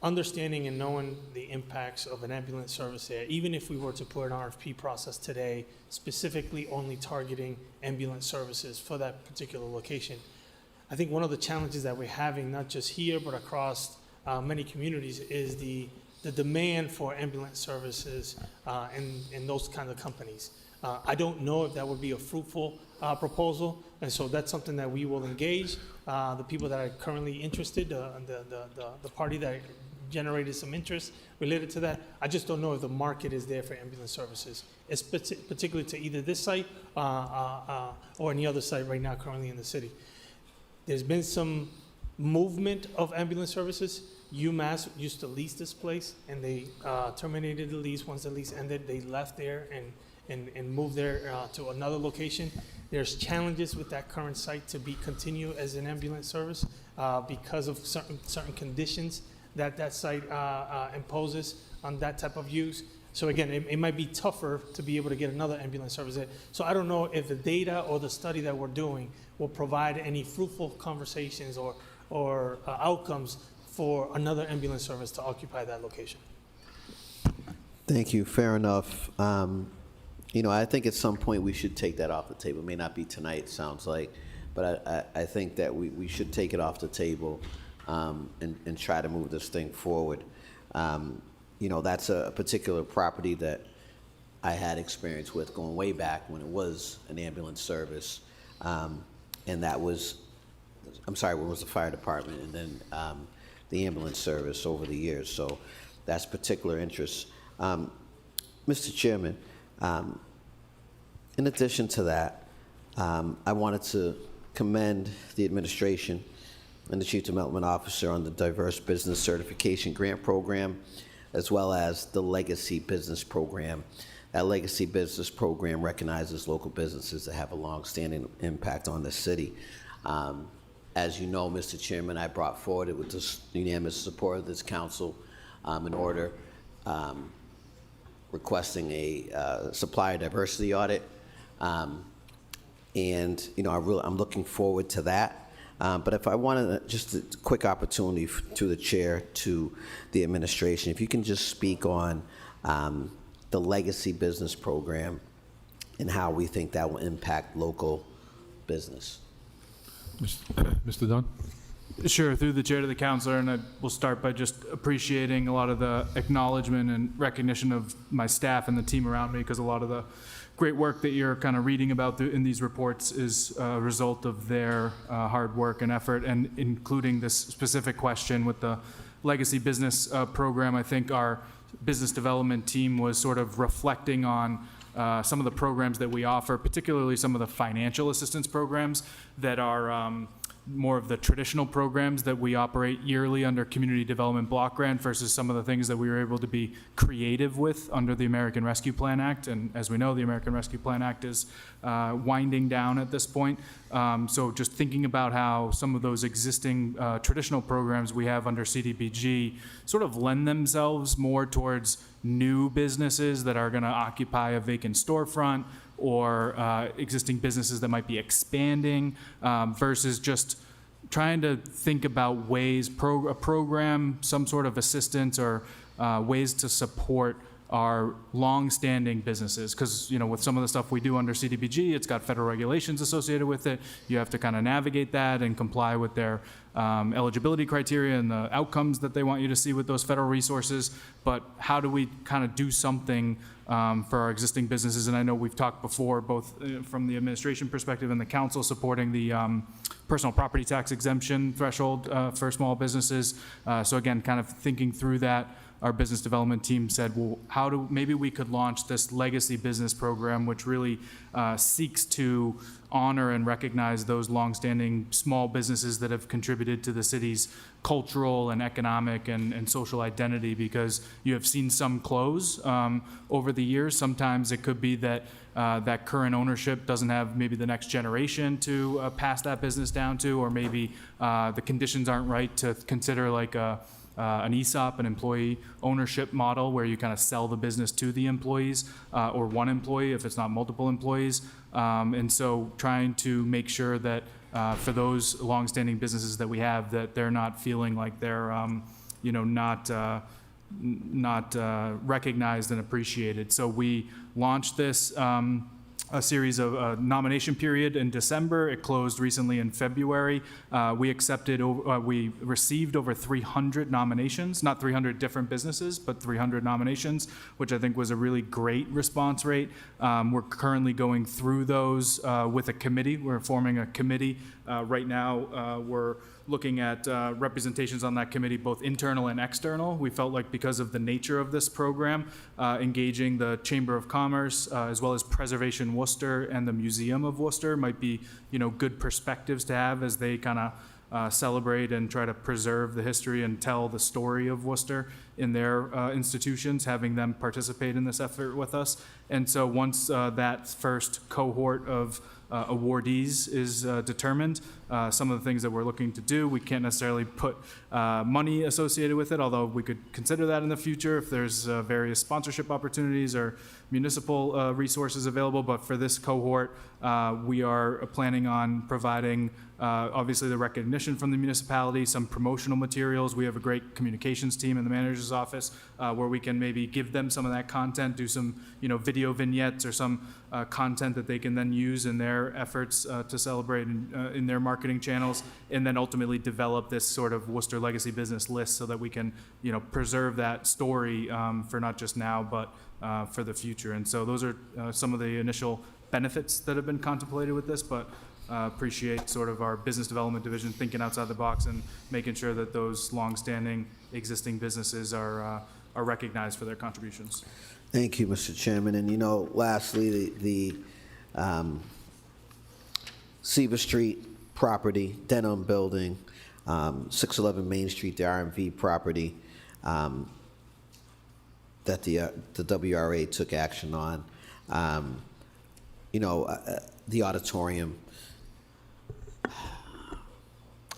understanding and knowing the impacts of an ambulance service there, even if we were to put an RFP process today, specifically only targeting ambulance services for that particular location, I think one of the challenges that we're having, not just here, but across many communities, is the demand for ambulance services in those kinds of companies. I don't know if that would be a fruitful proposal, and so that's something that we will engage the people that are currently interested, the party that generated some interest related to that. I just don't know if the market is there for ambulance services, particularly to either this site or any other site right now currently in the city. There's been some movement of ambulance services. UMass used to lease this place, and they terminated the lease. Once the lease ended, they left there and moved there to another location. There's challenges with that current site to continue as an ambulance service because of certain conditions that site imposes on that type of use. So again, it might be tougher to be able to get another ambulance service there. So I don't know if the data or the study that we're doing will provide any fruitful conversations or outcomes for another ambulance service to occupy that location. Thank you. Fair enough. I think at some point we should take that off the table. It may not be tonight, it sounds like, but I think that we should take it off the table and try to move this thing forward. You know, that's a particular property that I had experience with going way back when it was an ambulance service. And that was, I'm sorry, when it was the fire department, and then the ambulance service over the years. So that's particular interest. Mr. Chairman, in addition to that, I wanted to commend the administration and the Chief Development Officer on the Diverse Business Certification Grant Program, as well as the Legacy Business Program. That Legacy Business Program recognizes local businesses that have a long-standing impact on the city. As you know, Mr. Chairman, I brought forward it with the unanimous support of this council in order requesting a supplier diversity audit. And, you know, I'm looking forward to that. But if I wanted just a quick opportunity to the chair, to the administration, if you can just speak on the Legacy Business Program and how we think that will impact local business. Mr. Dunn? Sure, through the chair to the councilor, and I will start by just appreciating a lot of the acknowledgement and recognition of my staff and the team around me, because a lot of the great work that you're kind of reading about in these reports is a result of their hard work and effort, and including this specific question with the Legacy Business Program. I think our business development team was sort of reflecting on some of the programs that we offer, particularly some of the financial assistance programs that are more of the traditional programs that we operate yearly under Community Development Block Grant versus some of the things that we were able to be creative with under the American Rescue Plan Act. And as we know, the American Rescue Plan Act is winding down at this point. So just thinking about how some of those existing traditional programs we have under CDBG sort of lend themselves more towards new businesses that are going to occupy a vacant storefront, or existing businesses that might be expanding, versus just trying to think about ways, a program, some sort of assistance, or ways to support our long-standing businesses. Because, you know, with some of the stuff we do under CDBG, it's got federal regulations associated with it. You have to kind of navigate that and comply with their eligibility criteria and the outcomes that they want you to see with those federal resources. But how do we kind of do something for our existing businesses? And I know we've talked before, both from the administration perspective and the council supporting the personal property tax exemption threshold for small businesses. So again, kind of thinking through that, our business development team said, well, maybe we could launch this Legacy Business Program, which really seeks to honor and recognize those longstanding small businesses that have contributed to the city's cultural and economic and social identity, because you have seen some close over the years. Sometimes it could be that that current ownership doesn't have maybe the next generation to pass that business down to, or maybe the conditions aren't right to consider like an ESOP, an employee ownership model, where you kind of sell the business to the employees, or one employee if it's not multiple employees. And so trying to make sure that for those longstanding businesses that we have, that they're not feeling like they're you know, not recognized and appreciated. So we launched this a series of nomination period in December. It closed recently in February. We received over 300 nominations, not 300 different businesses, but 300 nominations, which I think was a really great response rate. We're currently going through those with a committee. We're forming a committee right now. We're looking at representations on that committee, both internal and external. We felt like because of the nature of this program, engaging the Chamber of Commerce, as well as Preservation Worcester and the Museum of Worcester might be, you know, good perspectives to have as they kind of celebrate and try to preserve the history and tell the story of Worcester in their institutions, having them participate in this effort with us. And so once that first cohort of awardees is determined, some of the things that we're looking to do. We can't necessarily put money associated with it, although we could consider that in the future if there's various sponsorship opportunities or municipal resources available. But for this cohort, we are planning on providing obviously the recognition from the municipality, some promotional materials. We have a great communications team in the manager's office where we can maybe give them some of that content, do some video vignettes or some content that they can then use in their efforts to celebrate in their marketing channels, and then ultimately develop this sort of Worcester Legacy Business list so that we can preserve that story for not just now but for the future. And so those are some of the initial benefits that have been contemplated with this, but appreciate sort of our business development division thinking outside the box and making sure that those longstanding existing businesses are recognized for their contributions. Thank you, Mr. Chairman. And lastly, the Seaver Street property, Denham Building, 611 Main Street, the RMV property that the WRA took action on. The auditorium.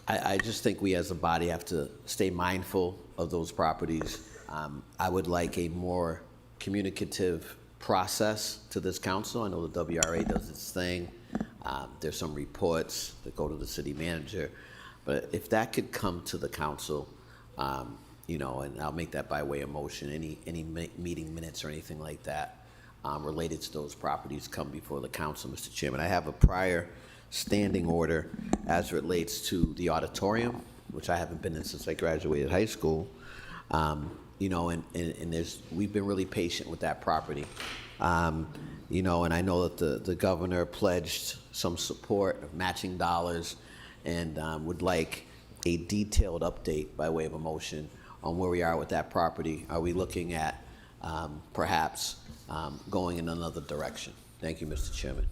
I just think we as a body have to stay mindful of those properties. I would like a more communicative process to this council. I know the WRA does its thing. There's some reports that go to the city manager. But if that could come to the council, and I'll make that by way of motion, any meeting minutes or anything like that related to those properties come before the council, Mr. Chairman. I have a prior standing order as it relates to the auditorium, which I haven't been in since I graduated high school. And we've been really patient with that property. And I know that the governor pledged some support of matching dollars and would like a detailed update by way of a motion on where we are with that property. Are we looking at perhaps going in another direction? Thank you, Mr. Chairman.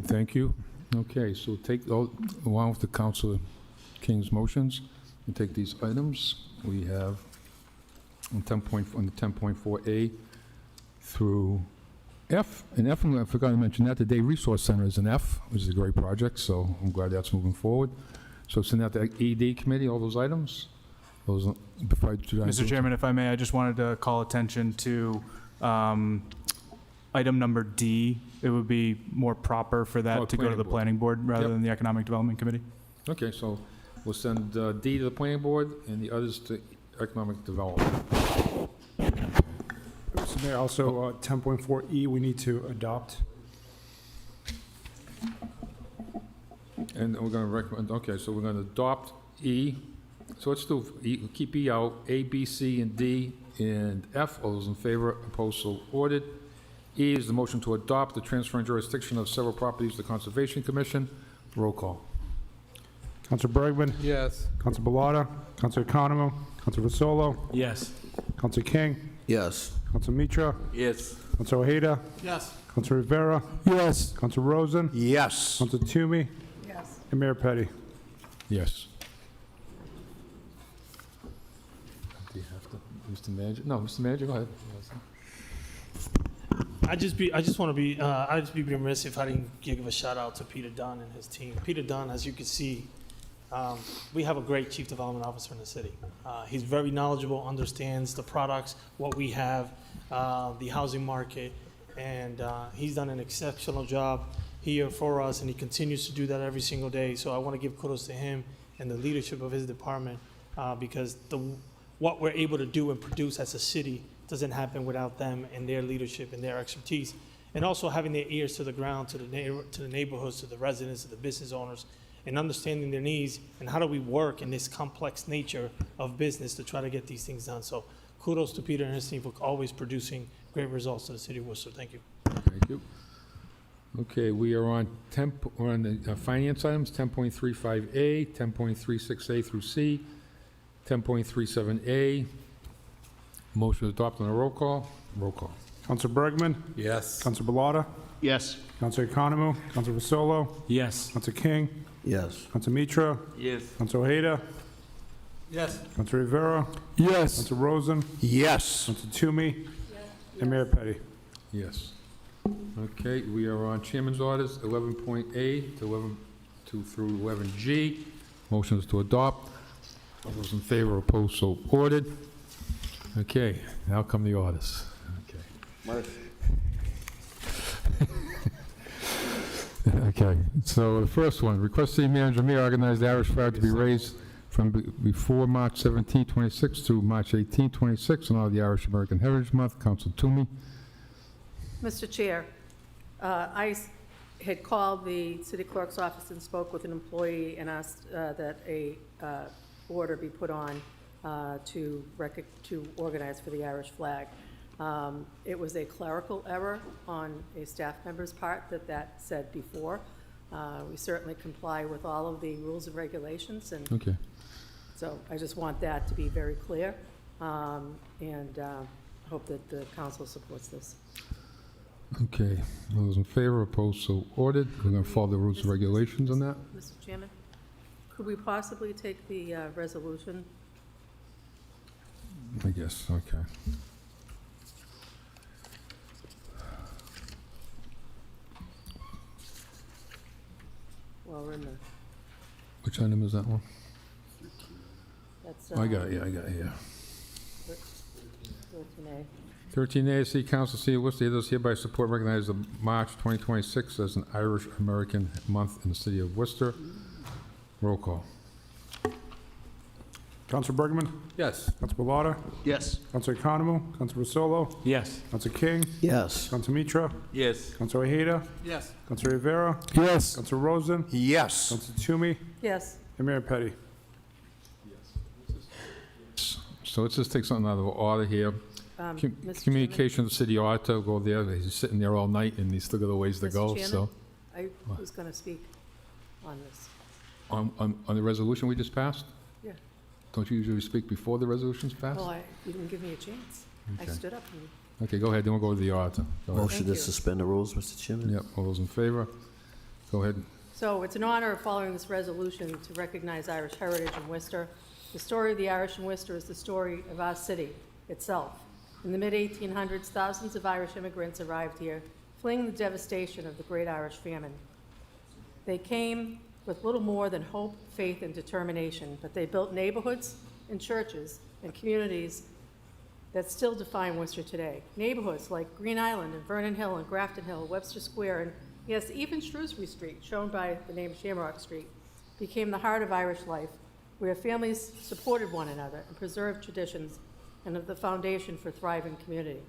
Thank you. Okay, so take along with the Councilor King's motions and take these items. We have on 10.4A through F. And F, I forgot to mention that, the Day Resource Center is an F, which is a great project, so I'm glad that's moving forward. So send out the ED committee, all those items. Those, before I do that, Mr. Chairman, if I may, I just wanted to call attention to item number D. It would be more proper for that to go to the planning board rather than the Economic Development Committee. Okay, so we'll send D to the planning board and the others to economic development. Mr. Mayor, also 10.4E, we need to adopt. And we're going to recommend, okay, so we're going to adopt E. So let's do E, keep E out, A, B, C, and D, and F. All those in favor, opposed, so ordered. E is the motion to adopt the transfer and jurisdiction of several properties to the Conservation Commission. Roll call. Councilor Bergman? Yes. Councilor Bellotta? Councilor Economou? Councilor Vasolo? Yes. Councilor King? Yes. Councilor Mitra? Yes. Councilor Ojeda? Yes. Councilor Rivera? Yes. Councilor Rosen? Yes. Councilor Toomey? Yes. And Mayor Petty. Yes. Do you have to, Mr. Manager? No, Mr. Manager, go ahead. I'd just be remiss if I didn't give a shout out to Peter Dunn and his team. Peter Dunn, as you can see, we have a great chief development officer in the city. He's very knowledgeable, understands the products, what we have, the housing market, and he's done an exceptional job here for us, and he continues to do that every single day. So I want to give kudos to him and the leadership of his department because what we're able to do and produce as a city doesn't happen without them and their leadership and their expertise, and also having their ears to the ground, to the neighborhoods, to the residents, to the business owners, and understanding their needs and how do we work in this complex nature of business to try to get these things done. So kudos to Peter and his team for always producing great results to the city of Worcester. Thank you. Thank you. Okay, we are on the finance items, 10.35A, 10.36A through C, 10.37A. Motion to adopt on a roll call. Roll call. Councilor Bergman? Yes. Councilor Bellotta? Yes. Councilor Economou? Councilor Vasolo? Yes. Councilor King? Yes. Councilor Mitra? Yes. Councilor Ojeda? Yes. Councilor Rivera? Yes. Councilor Rosen? Yes. Councilor Toomey? And Mayor Petty. Yes. Okay, we are on chairman's orders, 11.A to 2 through 11G. Motions to adopt. All those in favor, opposed, so ordered. Okay, now come the orders. Okay. Okay, so the first one, request city manager may organize the Irish flag to be raised from before March 17, 26 to March 18, 26 on all the Irish American Heritage Month. Council Toomey. Mr. Chair, had called the city clerk's office and spoke with an employee and asked that a order be put on to organize for the Irish flag. It was a clerical error on a staff member's part that said before. We certainly comply with all of the rules and regulations, and Okay. so I just want that to be very clear, and hope that the council supports this. Okay, all those in favor, opposed, so ordered. We're going to follow the rules and regulations on that. Mr. Chairman, could we possibly take the resolution? I guess, okay. Well, we're in the, Which item is that one? that's. I got it, yeah, I got it, yeah. 13A. 13A, City Council, City of Worcester does hereby support and recognize the March 2026 as an Irish American Month in the City of Worcester. Roll call. Councilor Bergman? Yes. Councilor Bellata? Yes. Councilor Economo? Councilor Rosolo? Yes. Councilor King? Yes. Councilor Mitra? Yes. Councilor Ojeda? Yes. Councilor Rivera? Yes. Councilor Rosen? Yes. Councilor Toomey? Yes. And Mayor Petty. So let's just take something out of order here. Mr. Chairman? Communication to the city auditor, go there, he's sitting there all night and he's still got a ways to Mr. go, Chairman, so. I was going to speak on this. On the resolution we just passed? Yeah. Don't you usually speak before the resolution's passed? Well, you didn't give me a chance. I Okay. stood up and Okay, go ahead, then we'll go to the auditor. Go ahead. Motion Thank to you. suspend the rules, Mr. Chairman? Yep, all those in favor? Go ahead. So it's an honor of following this resolution to recognize Irish heritage in Worcester. The story of the Irish in Worcester is the story of our city itself. In the mid-1800s, thousands of Irish immigrants arrived here, fleeing the devastation of the Great Irish Famine. They came with little more than hope, faith, and determination, but they built neighborhoods and churches and communities that still define Worcester today. Neighborhoods like Green Island and Vernon Hill and Grafton Hill, Webster Square, and yes, even Shrewsbury Street, shown by the name Shamrock Street, became the heart of Irish life, where families supported one another and preserved traditions and of the foundation for thriving community.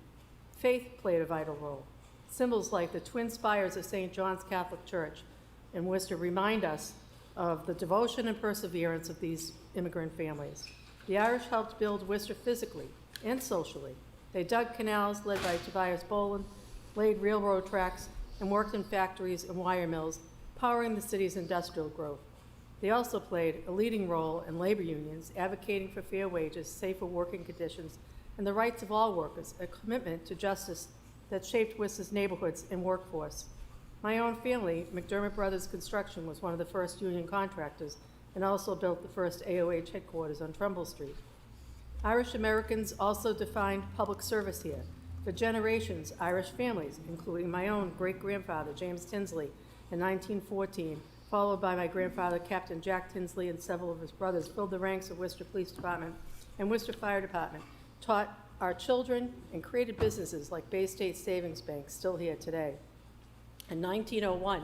Faith played a vital role. Symbols like the twin spires of St. John's Catholic Church in Worcester remind us of the devotion and perseverance of these immigrant families. The Irish helped build Worcester physically and socially. They dug canals led by Tobias Boland, laid railroad tracks, and worked in factories and wire mills, powering the city's industrial growth. They also played a leading role in labor unions, advocating for fair wages, safer working conditions, and the rights of all workers, a commitment to justice that shaped Worcester's neighborhoods and workforce. My own family, McDermott Brothers Construction, was one of the first union contractors and also built the first AOH headquarters on Trumbull Street. Irish Americans also defined public service here. For generations, Irish families, including my own great-grandfather, James Tinsley, in 1914, followed by my grandfather, Captain Jack Tinsley, and several of his brothers, filled the ranks of Worcester Police Department and Worcester Fire Department, taught our children, and created businesses like Bay State Savings Bank, still here today. In 1901,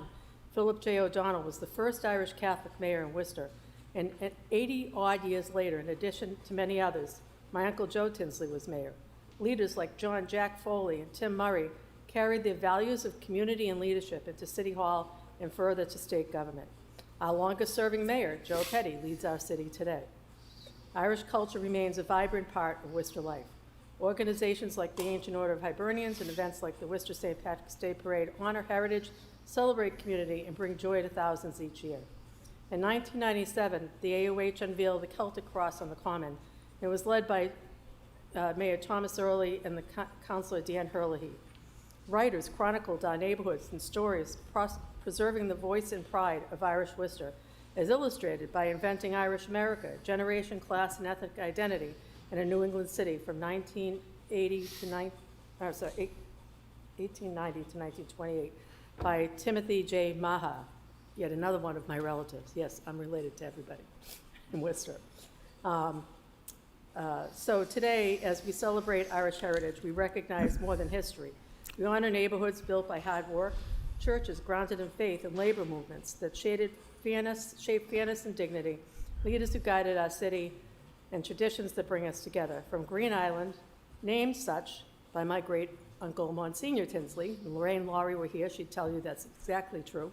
Philip J. O'Donnell was the first Irish Catholic mayor in Worcester, and 80-odd years later, in addition to many others, my Uncle Joe Tinsley was mayor. Leaders like John Jack Foley and Tim Murray carried their values of community and leadership into City Hall and further to state government. Our longest-serving mayor, Joe Petty, leads our city today. Irish culture remains a vibrant part of Worcester life. Organizations like the Ancient Order of Hibernians and events like the Worcester St. Patrick's Day Parade honor heritage, celebrate community, and bring joy to thousands each year. In 1997, the AOH unveiled the Celtic Cross on the Common. It was led by Mayor Thomas Early and the Councilor Dan Herlihy. Writers chronicled our neighborhoods and stories, preserving the voice and pride of Irish Worcester, as illustrated by Inventing Irish America, Generation, Class, and Ethnic Identity in a New England City from 1890 to 1928 by Timothy J. Maha. yet another one of my relatives. Yes, I'm related to everybody in Worcester. So today, as we celebrate Irish heritage, we recognize more than history. We honor neighborhoods built by hard work, churches grounded in faith and labor movements that shaped fairness and dignity, leaders who guided our city, and traditions that bring us together. From Green Island, named such by my great uncle Monsignor Tinsley, and Lorraine Laurie were here, she'd tell you that's exactly true,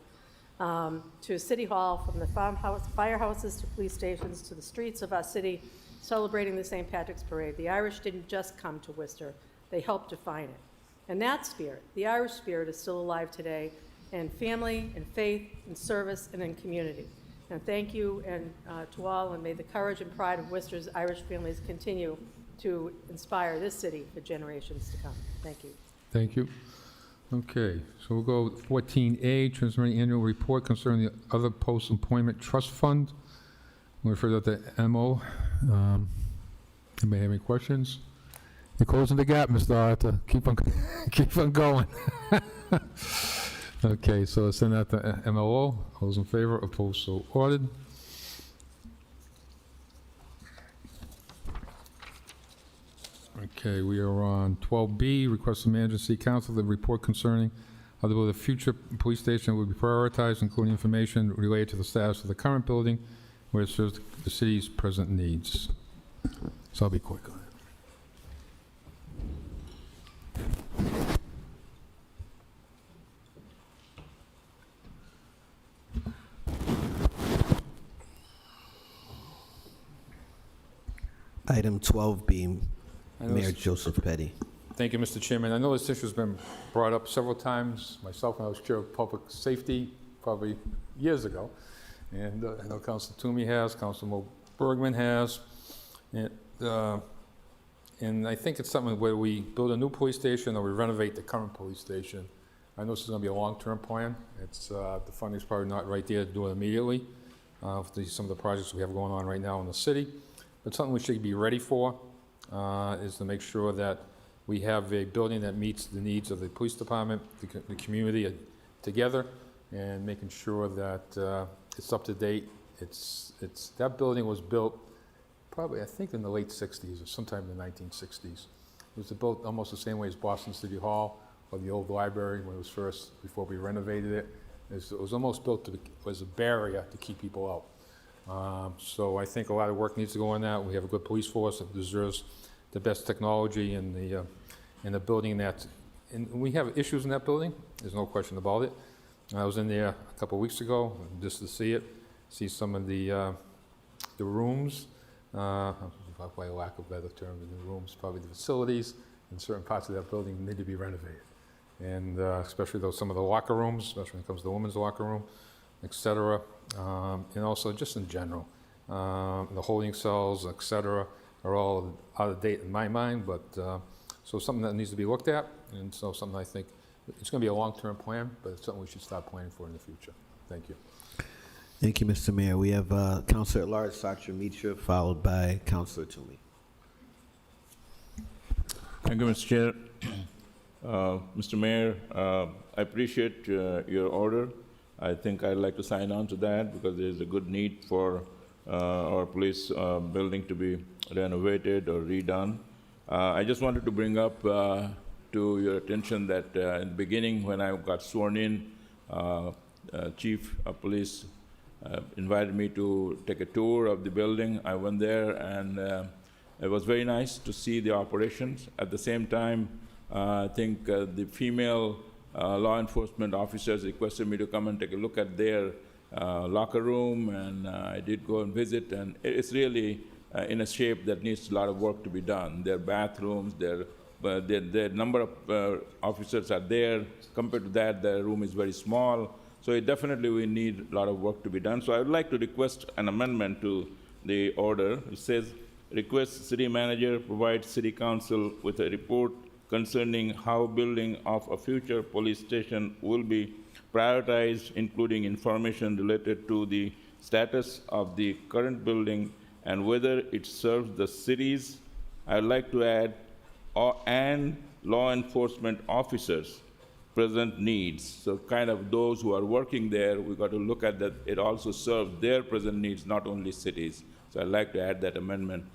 to City Hall, from the firehouses to police stations to the streets of our city, celebrating the St. Patrick's Parade. The Irish didn't just come to Worcester, they helped define it. And that spirit, the Irish spirit, is still alive today in family, in faith, in service, and in community. And thank you and to all, and may the courage and pride of Worcester's Irish families continue to inspire this city for generations to come. Thank you. Thank you. Okay, so we'll go 14A, Transmitting Annual Report concerning the Other Post-Employment Trust Fund. We'll refer to the MO. Anybody have any questions? You're closing the gap, Mr. Arthur. Keep on going. Okay, so let's send out the MLO. All those in favor, opposed, so ordered. Okay, we are on 12B, request of manager city council to report concerning how the future police station will be prioritized, including information related to the status of the current building, where it serves the city's present needs. So I'll be quick on it. Item 12B, I know Mayor this- Joseph Petty. Thank you, Mr. Chairman. I know this issue has been brought up several times, myself when I was chair of public safety, probably years ago. And I know Council Toomey has, Council Bergman has. And I think it's something where we build a new police station or we renovate the current police station. I know this is going to be a long-term plan. It's, the funding's probably not right there to do it immediately. For some of the projects we have going on right now in the city. But something we should be ready for is to make sure that we have a building that meets the needs of the police department, the community together, and making sure that it's up to date. That building was built probably, I think, in the late 60s or sometime in the 1960s. It was built almost the same way as Boston City Hall or the old library when it was first, before we renovated it. It was almost built as a barrier to keep people out. So I think a lot of work needs to go on that. We have a good police force that deserves the best technology in the building and we have issues in that building. There's no question about it. I was in there a couple of weeks ago just to see some of the rooms, by lack of a better term, the rooms, probably the facilities in certain parts of that building need to be renovated. And especially some of the locker rooms, especially when it comes to the women's locker room, et cetera. And also just in general, the holding cells, et cetera, are all out of date in my mind, but so something that needs to be looked at, and so something I think, it's going to be a long-term plan, but it's something we should start planning for in the future. Thank you. Thank you, Mr. Mayor. We have Councilor at Large, Satra Mitra, followed by Councilor Toomey. Thank you, Mr. Chair. Mr. Mayor, I appreciate your order. I think I'd like to sign on to that because there's a good need for our police building to be renovated or redone. I just wanted to bring up to your attention that in the beginning when I got sworn in, Chief of Police invited me to take a tour of the building. I went there and it was very nice to see the operations. At the same time, I think the female law enforcement officers requested me to come and take a look at their locker room, and I did go and visit, and it's really in a shape that needs a lot of work to be done. Their bathrooms, their number of officers are there. Compared to that, the room is very small. So it definitely we need a lot of work to be done. So I would like to request an amendment to the order. It says, request city manager provide city council with a report concerning how building of a future police station will be prioritized, including information related to the status of the current building and whether it serves the cities. I'd like to add, and law enforcement officers present needs. So kind of those who are working there, we got to look at that, it also serves their present needs, not only cities. So I'd like to add that amendment,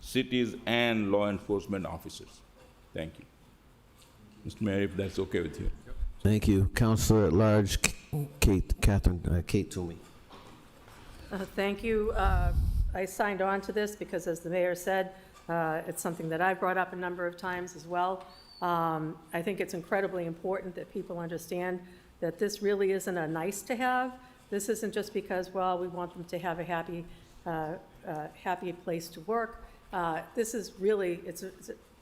cities and law enforcement officers. Thank you. Mr. Mayor, if that's okay with you. Thank you. Counselor at Large, Kate Toomey. Thank you. I signed on to this because, as the mayor said, it's something that I've brought up a number of times as well. I think it's incredibly important that people understand that this really isn't a nice to have. This isn't just because, well, we want them to have a happy place to work. This is really, it's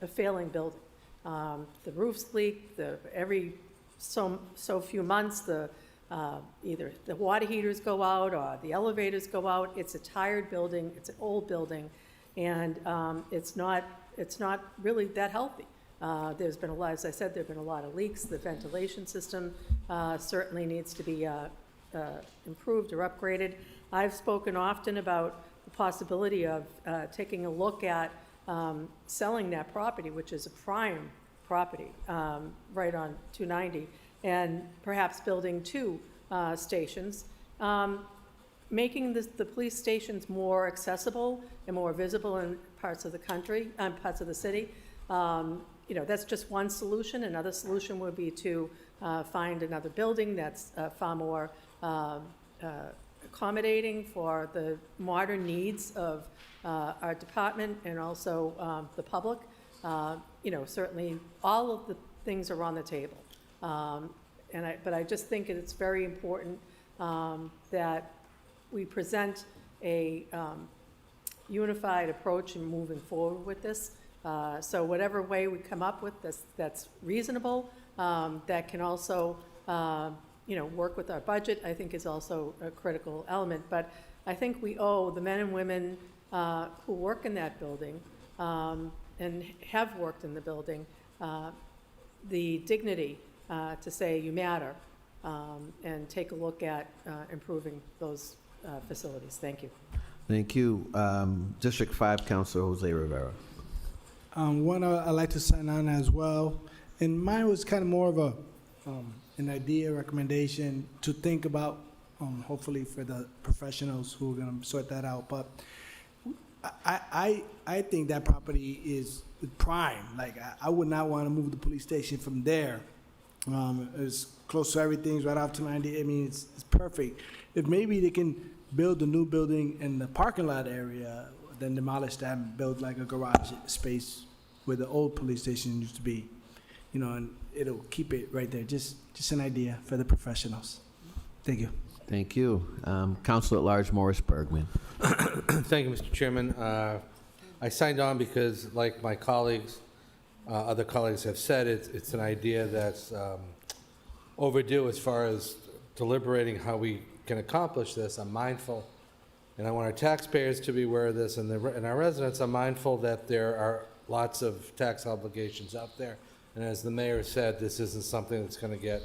a failing building. The roofs leak, every so few months, either the water heaters go out or the elevators go out. It's a tired building, it's an old building, and it's not really that healthy. There's been a lot, as I said, there've been a lot of leaks. The ventilation system certainly needs to be improved or upgraded. I've spoken often about the possibility of taking a look at selling that property, which is a prime property right on 290, and perhaps building 2 stations, making the police stations more accessible and more visible in parts of the country, parts of the city. That's just one solution. Another solution would be to find another building that's far more accommodating for the modern needs of our department and also the public. Certainly all of the things are on the table. But I just think it's very important that we present a unified approach in moving forward with this. So whatever way we come up with that's reasonable, that can also work with our budget, I think is also a critical element. But I think we owe the men and women who work in that building and have worked in the building the dignity to say you matter and take a look at improving those facilities. Thank you. Thank you. District 5, Councilor Jose Rivera. One I'd like to sign on as well, and mine was kind of more of an idea, recommendation to think about, hopefully for the professionals who are going to sort that out. But I think that property is prime. Like, I would not want to move the police station from there. It's close to everything, right off to 90. I mean, it's perfect. If maybe they can build a new building in the parking lot area, then demolish that and build like a garage space where the old police station used to be, and it'll keep it right there. Just an idea for the professionals. Thank you. Thank you. Councilor at Large Morris Bergman. Thank you, Mr. Chairman. I signed on because, like my colleagues, other colleagues have said, it's an idea that's overdue as far as deliberating how we can accomplish this. I'm mindful, and I want our taxpayers to be aware of this, and our residents are mindful that there are lots of tax obligations out there. And as the mayor said, this isn't something that's going to get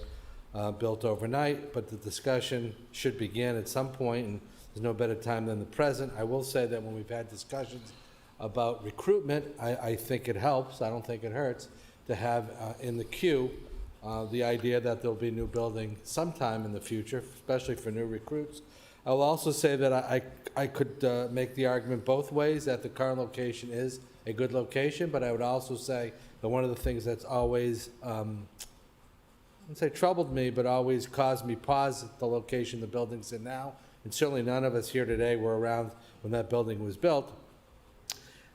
built overnight, but the discussion should begin at some point, and there's no better time than the present. I will say that when we've had discussions about recruitment, I think it helps, I don't think it hurts, to have in the queue the idea that there'll be a new building sometime in the future, especially for new recruits. I will also say that I could make the argument both ways, that the current location is a good location, but I would also say that one of the things that's always, I wouldn't say troubled me, but always caused me pause at the location the building's in now, and certainly none of us here today were around when that building was built,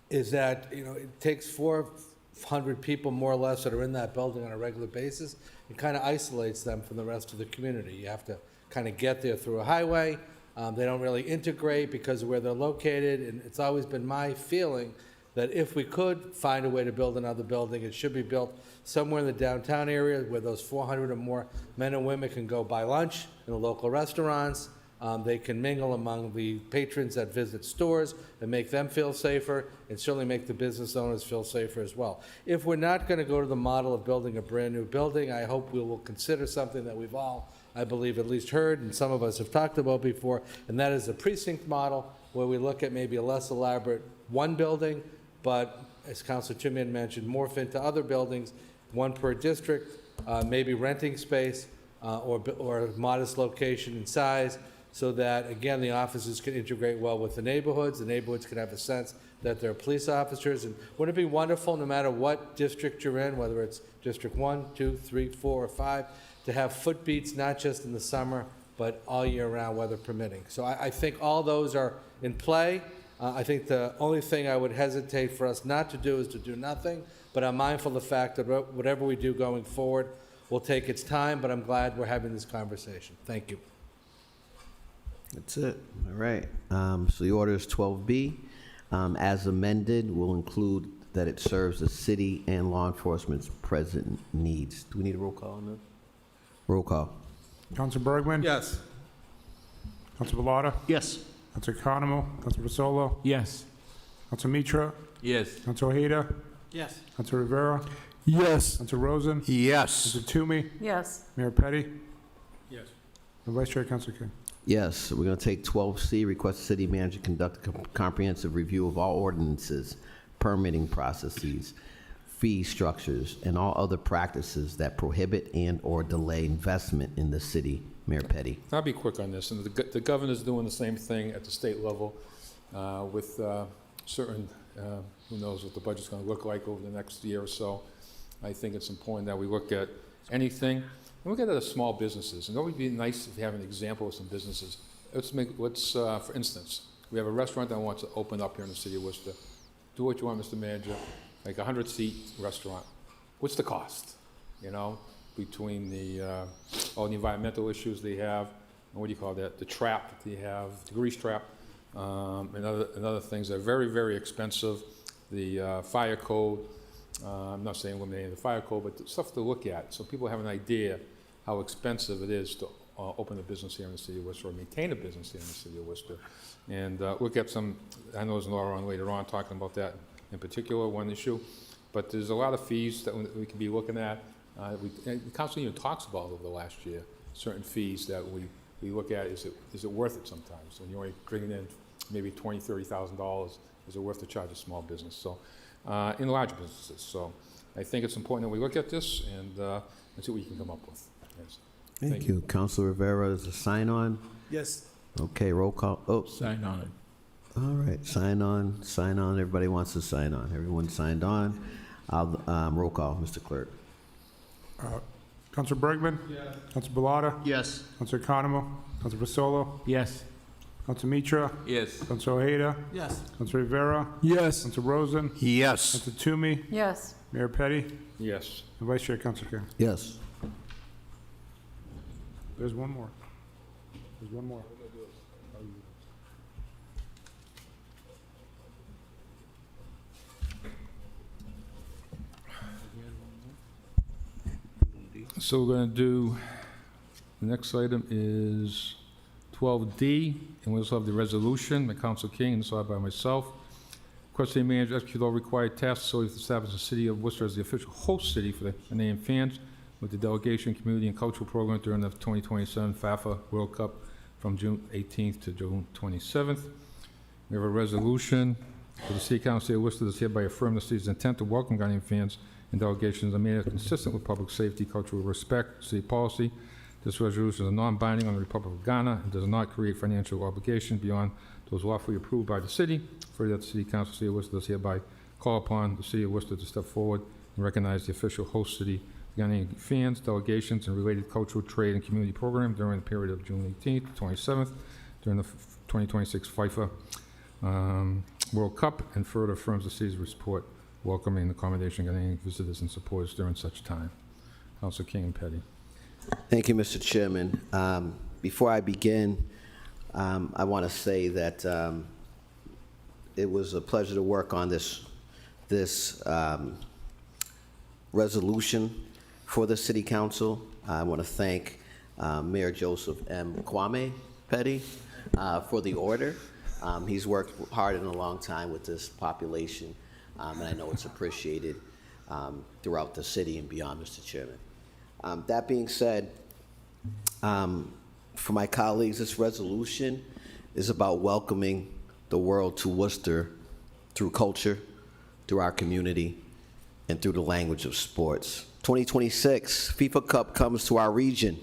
is that it takes 400 people more or less that are in that building on a regular basis. It kind of isolates them from the rest of the community. You have to kind of get there through a highway. They don't really integrate because of where they're located, and it's always been my feeling that if we could find a way to build another building, it should be built somewhere in the downtown area where those 400 or more men and women can go buy lunch in the local restaurants. They can mingle among the patrons that visit stores and make them feel safer, and certainly make the business owners feel safer as well. If we're not going to go to the model of building a brand-new building, I hope we will consider something that we've all, I believe, at least heard, and some of us have talked about before, and that is a precinct model, where we look at maybe a less elaborate one building, but as Councilor Timian mentioned, morph into other buildings, one per district, maybe renting space or a modest location and size, so that, again, the offices can integrate well with the neighborhoods can have a sense that there are police officers. And wouldn't it be wonderful, no matter what district you're in, whether it's District 1, 2, 3, 4, or 5, to have footbeats not just in the summer, but all year round, weather permitting. So I think all those are in play. I think the only thing I would hesitate for us not to do is to do nothing, but I'm mindful of the fact that whatever we do going forward will take its time, but I'm glad we're having this conversation. Thank you. That's it. All right. So the order is 12B. As amended, will include that it serves the city and law enforcement's present needs. Do we need a roll call on this? Roll call. Council Bergman? Yes. Council Bellata? Yes. Council Economo? Council Rosolo? Yes. Council Mitra? Yes. Council Ojeda? Yes. Council Rivera? Yes. Council Rosen? Yes. Council Toomey? Yes. Mayor Petty? Yes. And Vice Chair Council King. Yes, we're going to take 12C, request the city manager conduct a comprehensive review of all ordinances, permitting processes, fee structures, and all other practices that prohibit and/or delay investment in the city. Mayor Petty. I'll be quick on this, and the governor's doing the same thing at the state level with certain, who knows what the budget's going to look like over the next year or so. I think it's important that we look at anything. And look at the small businesses, and it would be nice if you have an example of some businesses. For instance, we have a restaurant that wants to open up here in the city of Worcester. Do what you want, Mr. Manager, like a 100-seat restaurant. What's the cost, you know, between all the environmental issues they have, and what do you call that, the trap that they have, the grease trap, and other things that are very, very expensive, the fire code. I'm not saying eliminating the fire code, but stuff to look at, so people have an idea how expensive it is to open a business here in the city of Worcester or maintain a business here in the city of Worcester. And look at some, I know there's Laura on later on talking about that in particular, one issue, but there's a lot of fees that we can be looking at. The council even talks about over the last year, certain fees that we look at, is it worth it sometimes? When you're only bringing in maybe $20,000, $30,000, is it worth to charge a small business? So, in large businesses. So I think it's important that we look at this and see what we can come up with. Yes. Thank you. Councilor Rivera, is a sign on? Yes. Okay, roll call. Oh, Sign on it. all right, sign on, sign on. Everybody wants to sign on. Everyone signed on. Roll call, Mr. Clerk. Council Bergman? Yes. Council Bellata? Yes. Council Economo? Council Rosolo? Yes. Council Mitra? Yes. Council Ojeda? Yes. Council Rivera? Yes. Council Rosen? Yes. Council Toomey? Yes. Mayor Petty? Yes. And Vice Chair Council King. Yes. There's one more. There's one more. So we're going to do, the next item is 12D, and we also have the resolution by Council King and signed by myself. Request city manager execute all required tasks so as to establish the city of Worcester as the official host city for the NAM fans with the delegation, community, and cultural program during the 2027 FIFA World Cup from June 18th to June 27th. We have a resolution for the City Council of Worcester that hereby affirm the city's intent to welcome Ghanaian fans and delegations in a manner consistent with public safety, cultural respect, city policy. This resolution is non-binding on the Republic of Ghana and does not create financial obligation beyond those lawfully approved by the city. Further, that the City Council of the City of Worcester does hereby call upon the City of Worcester to step forward and recognize the official host city Ghanaian fans, delegations, and related cultural, trade, and community program during the period of June 18th to 27th during the 2026 FIFA World Cup, and further affirms the city's support welcoming and accommodation Ghanaian visitors and supporters during such time. Councilor King and Petty. Thank you, Mr. Chairman. Before I begin, I want to say that it was a pleasure to work on this resolution for the City Council. I want to thank Mayor Joseph M. Kwame Petty for the order. He's worked hard and a long time with this population, and I know it's appreciated throughout the city and beyond, Mr. Chairman. That being said, for my colleagues, this resolution is about welcoming the world to Worcester through culture, through our community, and through the language of sports. 2026 FIFA Cup comes to our region.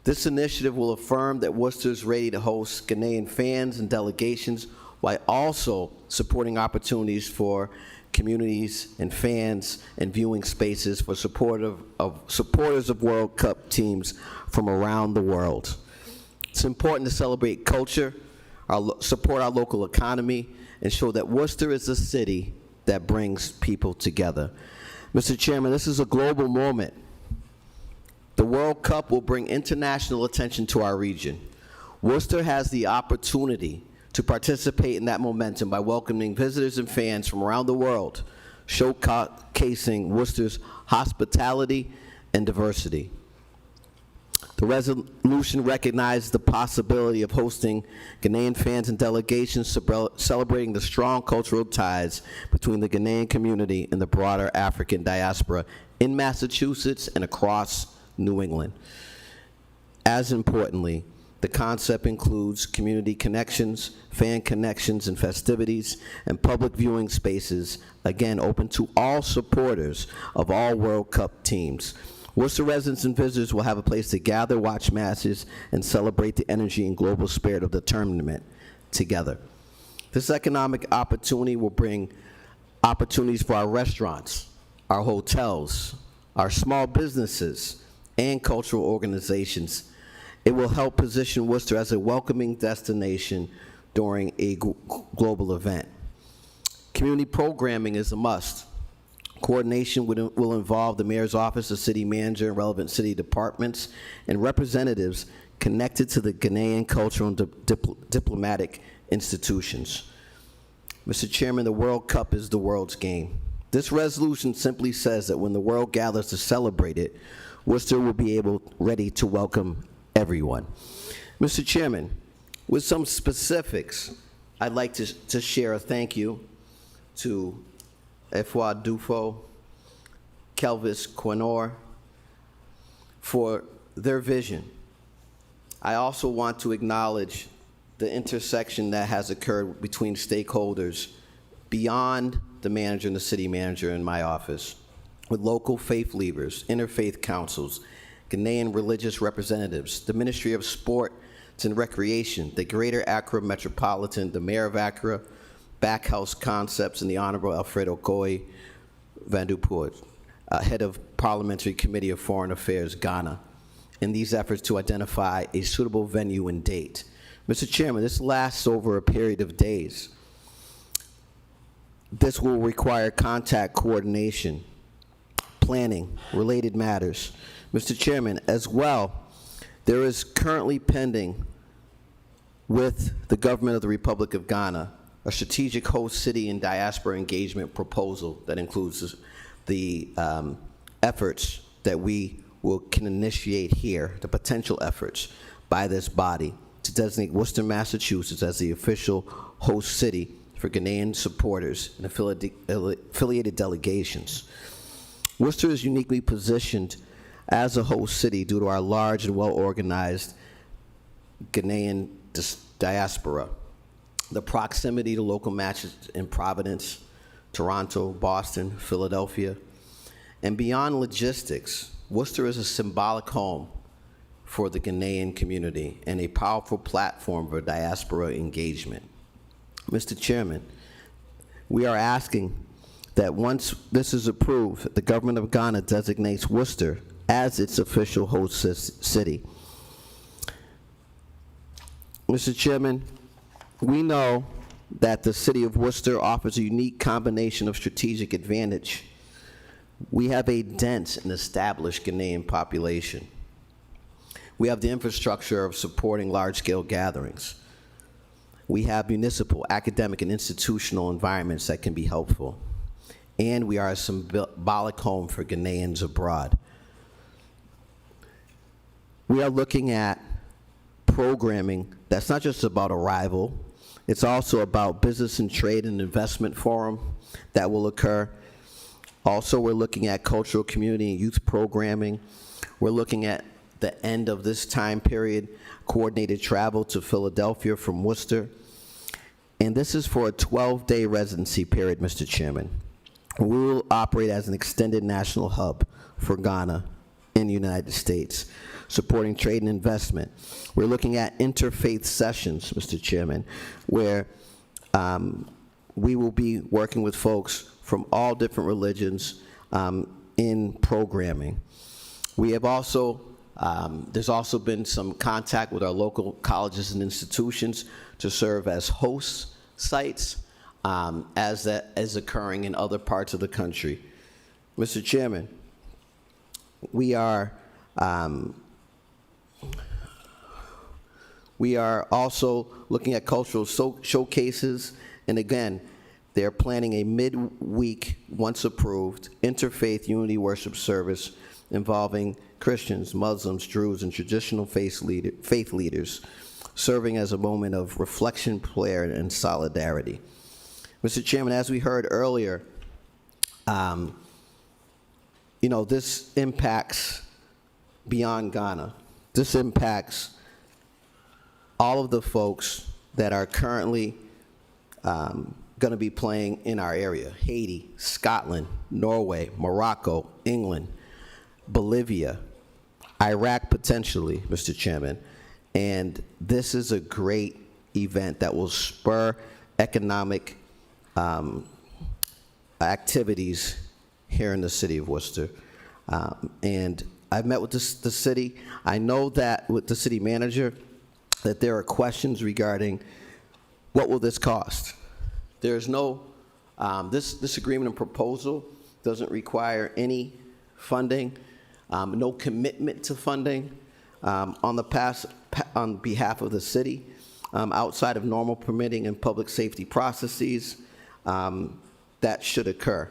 This initiative will affirm that Worcester is ready to host Ghanaian fans and delegations while also supporting opportunities for communities and fans and viewing spaces for supporters of World Cup teams from around the world. It's important to celebrate culture, support our local economy, and show that Worcester is a city that brings people together. Mr. Chairman, this is a global moment. The World Cup will bring international attention to our region. Worcester has the opportunity to participate in that momentum by welcoming visitors and fans from around the world, showcasing Worcester's hospitality and diversity. The resolution recognizes the possibility of hosting Ghanaian fans and delegations celebrating the strong cultural ties between the Ghanaian community and the broader African diaspora in Massachusetts and across New England. As importantly, the concept includes community connections, fan connections and festivities, and public viewing spaces, again, open to all supporters of all World Cup teams. Worcester residents and visitors will have a place to gather, watch matches, and celebrate the energy and global spirit of the tournament together. This economic opportunity will bring opportunities for our restaurants, our hotels, our small businesses, and cultural organizations. It will help position Worcester as a welcoming destination during a global event. Community programming is a must. Coordination will involve the mayor's office, the city manager, and relevant city departments, and representatives connected to the Ghanaian cultural and diplomatic institutions. Mr. Chairman, the World Cup is the world's game. This resolution simply says that when the world gathers to celebrate it, Worcester will be ready to welcome everyone. Mr. Chairman, with some specifics, I'd like to share a thank you to Efwa Dufo, Kelvis Quinor, for their vision. I also want to acknowledge the intersection that has occurred between stakeholders beyond the manager and the city manager in my office, with local faith leaders, interfaith councils, Ghanaian religious representatives, the Ministry of Sports and Recreation, the Greater Accra Metropolitan, the Mayor of Accra, Backhouse Concepts, and the Honorable Alfredo Koi Vandupoort, head of Parliamentary Committee of Foreign Affairs, Ghana, in these efforts to identify a suitable venue and date. Mr. Chairman, this lasts over a period of days. This will require contact coordination, planning, related matters. Mr. Chairman, as well, there is currently pending with the government of the Republic of Ghana a strategic host city and diaspora engagement proposal that includes the efforts that we can initiate here, the potential efforts by this body to designate Worcester, Massachusetts as the official host city for Ghanaian supporters and affiliated delegations. Worcester is uniquely positioned as a host city due to our large and well-organized Ghanaian diaspora, the proximity to local matches in Providence, Toronto, Boston, Philadelphia, and beyond logistics, Worcester is a symbolic home for the Ghanaian community and a powerful platform for diaspora engagement. Mr. Chairman, we are asking that once this is approved, the government of Ghana designates Worcester as its official host city. Mr. Chairman, we know that the city of Worcester offers a unique combination of strategic advantage. We have a dense and established Ghanaian population. We have the infrastructure of supporting large-scale gatherings. We have municipal, academic, and institutional environments that can be helpful. And we are a symbolic home for Ghanaians abroad. We are looking at programming that's not just about arrival, it's also about business and trade and investment forum that will occur. Also, we're looking at cultural, community, and youth programming. We're looking at the end of this time period, coordinated travel to Philadelphia from Worcester. And this is for a 12-day residency period, Mr. Chairman. We will operate as an extended national hub for Ghana in the United States, supporting trade and investment. We're looking at interfaith sessions, Mr. Chairman, where we will be working with folks from all different religions in programming. We have also, there's also been some contact with our local colleges and institutions to serve as host sites, as that is occurring in other parts of the country. Mr. Chairman, we are also looking at cultural showcases, and again, they're planning a midweek, once approved, interfaith unity worship service involving Christians, Muslims, Druze, and traditional faith leaders, serving as a moment of reflection, prayer, and solidarity. Mr. Chairman, as we heard earlier, you know, this impacts beyond Ghana. This impacts all of the folks that are currently going to be playing in our area: Haiti, Scotland, Norway, Morocco, England, Bolivia, Iraq potentially, Mr. Chairman. And this is a great event that will spur economic activities here in the city of Worcester. And I've met with the city. I know that with the city manager, that there are questions regarding what will this cost. There's no, this agreement and proposal doesn't require any funding, no commitment to funding on behalf of the city, outside of normal permitting and public safety processes that should occur.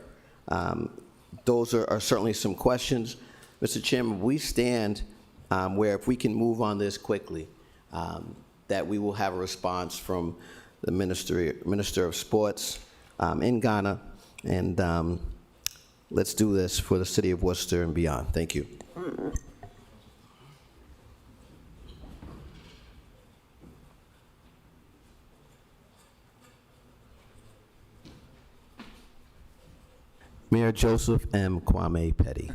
Those are certainly some questions. Mr. Chairman, we stand where if we can move on this quickly, that we will have a response from the Minister of Sports in Ghana, and let's do this for the city of Worcester and beyond. Thank you. Mayor Joseph M. Kwame Petty.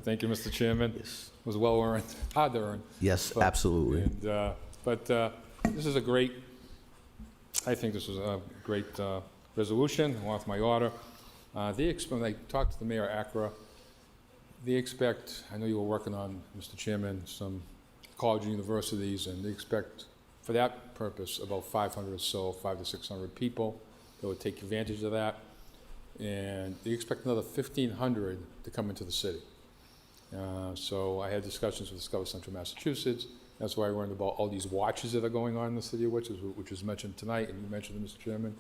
Thank you, Mr. Chairman. It was well earned, hard to earn. Yes, absolutely. And, this is a great, I think this is a great resolution, along with my order. When I talked to the Mayor Accra, they expect, I know you were working on, Mr. Chairman, some college and universities, and they expect, for that purpose, about 500 or so, 500 to 600 people that would take advantage of that. And they expect another 1,500 to come into the city. So I had discussions with Discover Central Massachusetts. That's why I learned about all these watches that are going on in the city of Worcester, which was mentioned tonight, and you mentioned it, Mr. Chairman,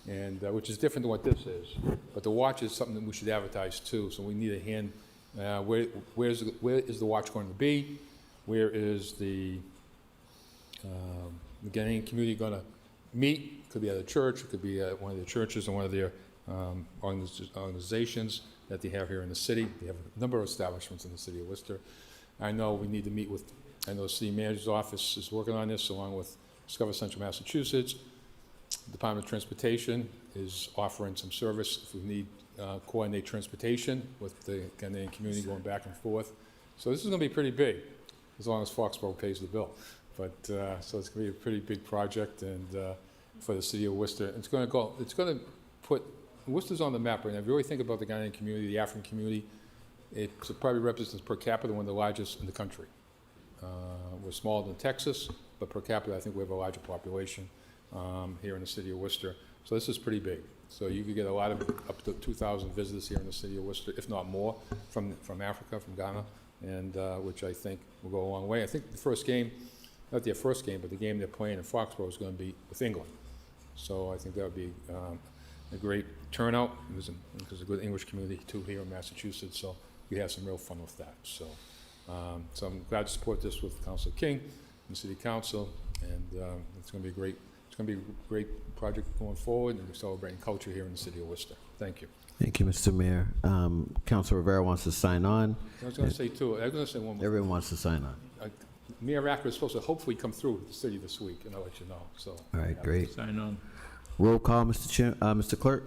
and which is different than what this is. But the watch is something that we should advertise too, so we need a hand. Where is the watch going to be? Where is the Ghanaian community going to meet? It could be at a church, it could be at one of their churches or one of their organizations that they have here in the city. They have a number of establishments in the city of Worcester. I know we need to meet with, I know the city manager's office is working on this along with Discover Central Massachusetts. Department of Transportation is offering some service if we need coordinate transportation with the Ghanaian community going back and forth. So this is going to be pretty big, as long as Foxborough pays the bill. But so it's going to be a pretty big project, and for the city of Worcester, it's going to put Worcester's on the map right now. If you really think about the Ghanaian community, the African community, it probably represents per capita one of the largest in the country. We're smaller than Texas, but per capita, I think we have a larger population here in the city of Worcester. So this is pretty big. So you could get a lot of, up to 2,000 visitors here in the city of Worcester, if not more, from Africa, from Ghana, and which I think will go a long way. I think the first game, not their first game, but the game they're playing in Foxborough is going to be with England. So I think that would be a great turnout. There's a good English community too here in Massachusetts, so we have some real fun with that. So, so I'm glad to support this with Councilor King and the City Council, and it's going to be a great. It's going to be a great project going forward, and we're celebrating culture here in the city of Worcester. Thank you. Thank you, Mr. Mayor. Councilor Rivera wants to sign on. I was going to say too. I was going to say one more. Everyone wants to sign on. Mayor Acker is supposed to hopefully come through the city this week, and I'll let you know. So. All right, great. Sign on. Roll call, Mr. Clerk.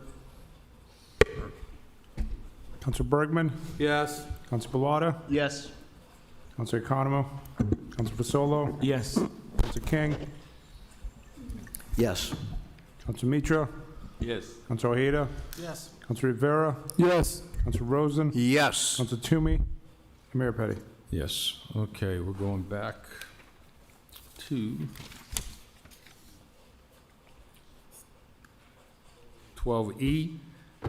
Counselor Bergman, Yes. Counselor Balata, Yes. Counselor Economo, Counselor Fasolo, Yes. Counselor King, Yes. Counselor Mitra, Yes. Counselor Ojeda, Yes. Counselor Rivera, Yes. Counselor Rosen, Yes. Counselor Toomey, and Mayor Petty. Yes, okay, we're going back to 12E,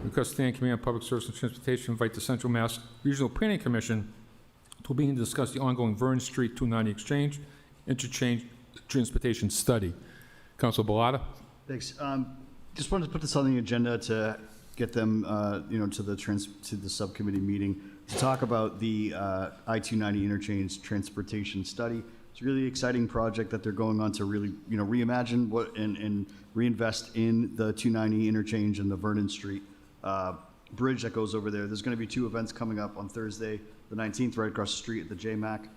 request Standing Committee on Public Service and Transportation invite the Central Mass Regional Planning Commission to meet and discuss the ongoing Vernon Street 290 exchange interchange transportation study. Council Balata? Thanks. Just wanted to put this on the agenda to get them, to the subcommittee meeting to talk about the I-290 interchange transportation study. It's a really exciting project that they're going on to really, reimagine what and reinvest in the 290 interchange and the Vernon Street bridge that goes over there. There's going to be 2 events coming up on Thursday, the 19th, right across the street at the JMAC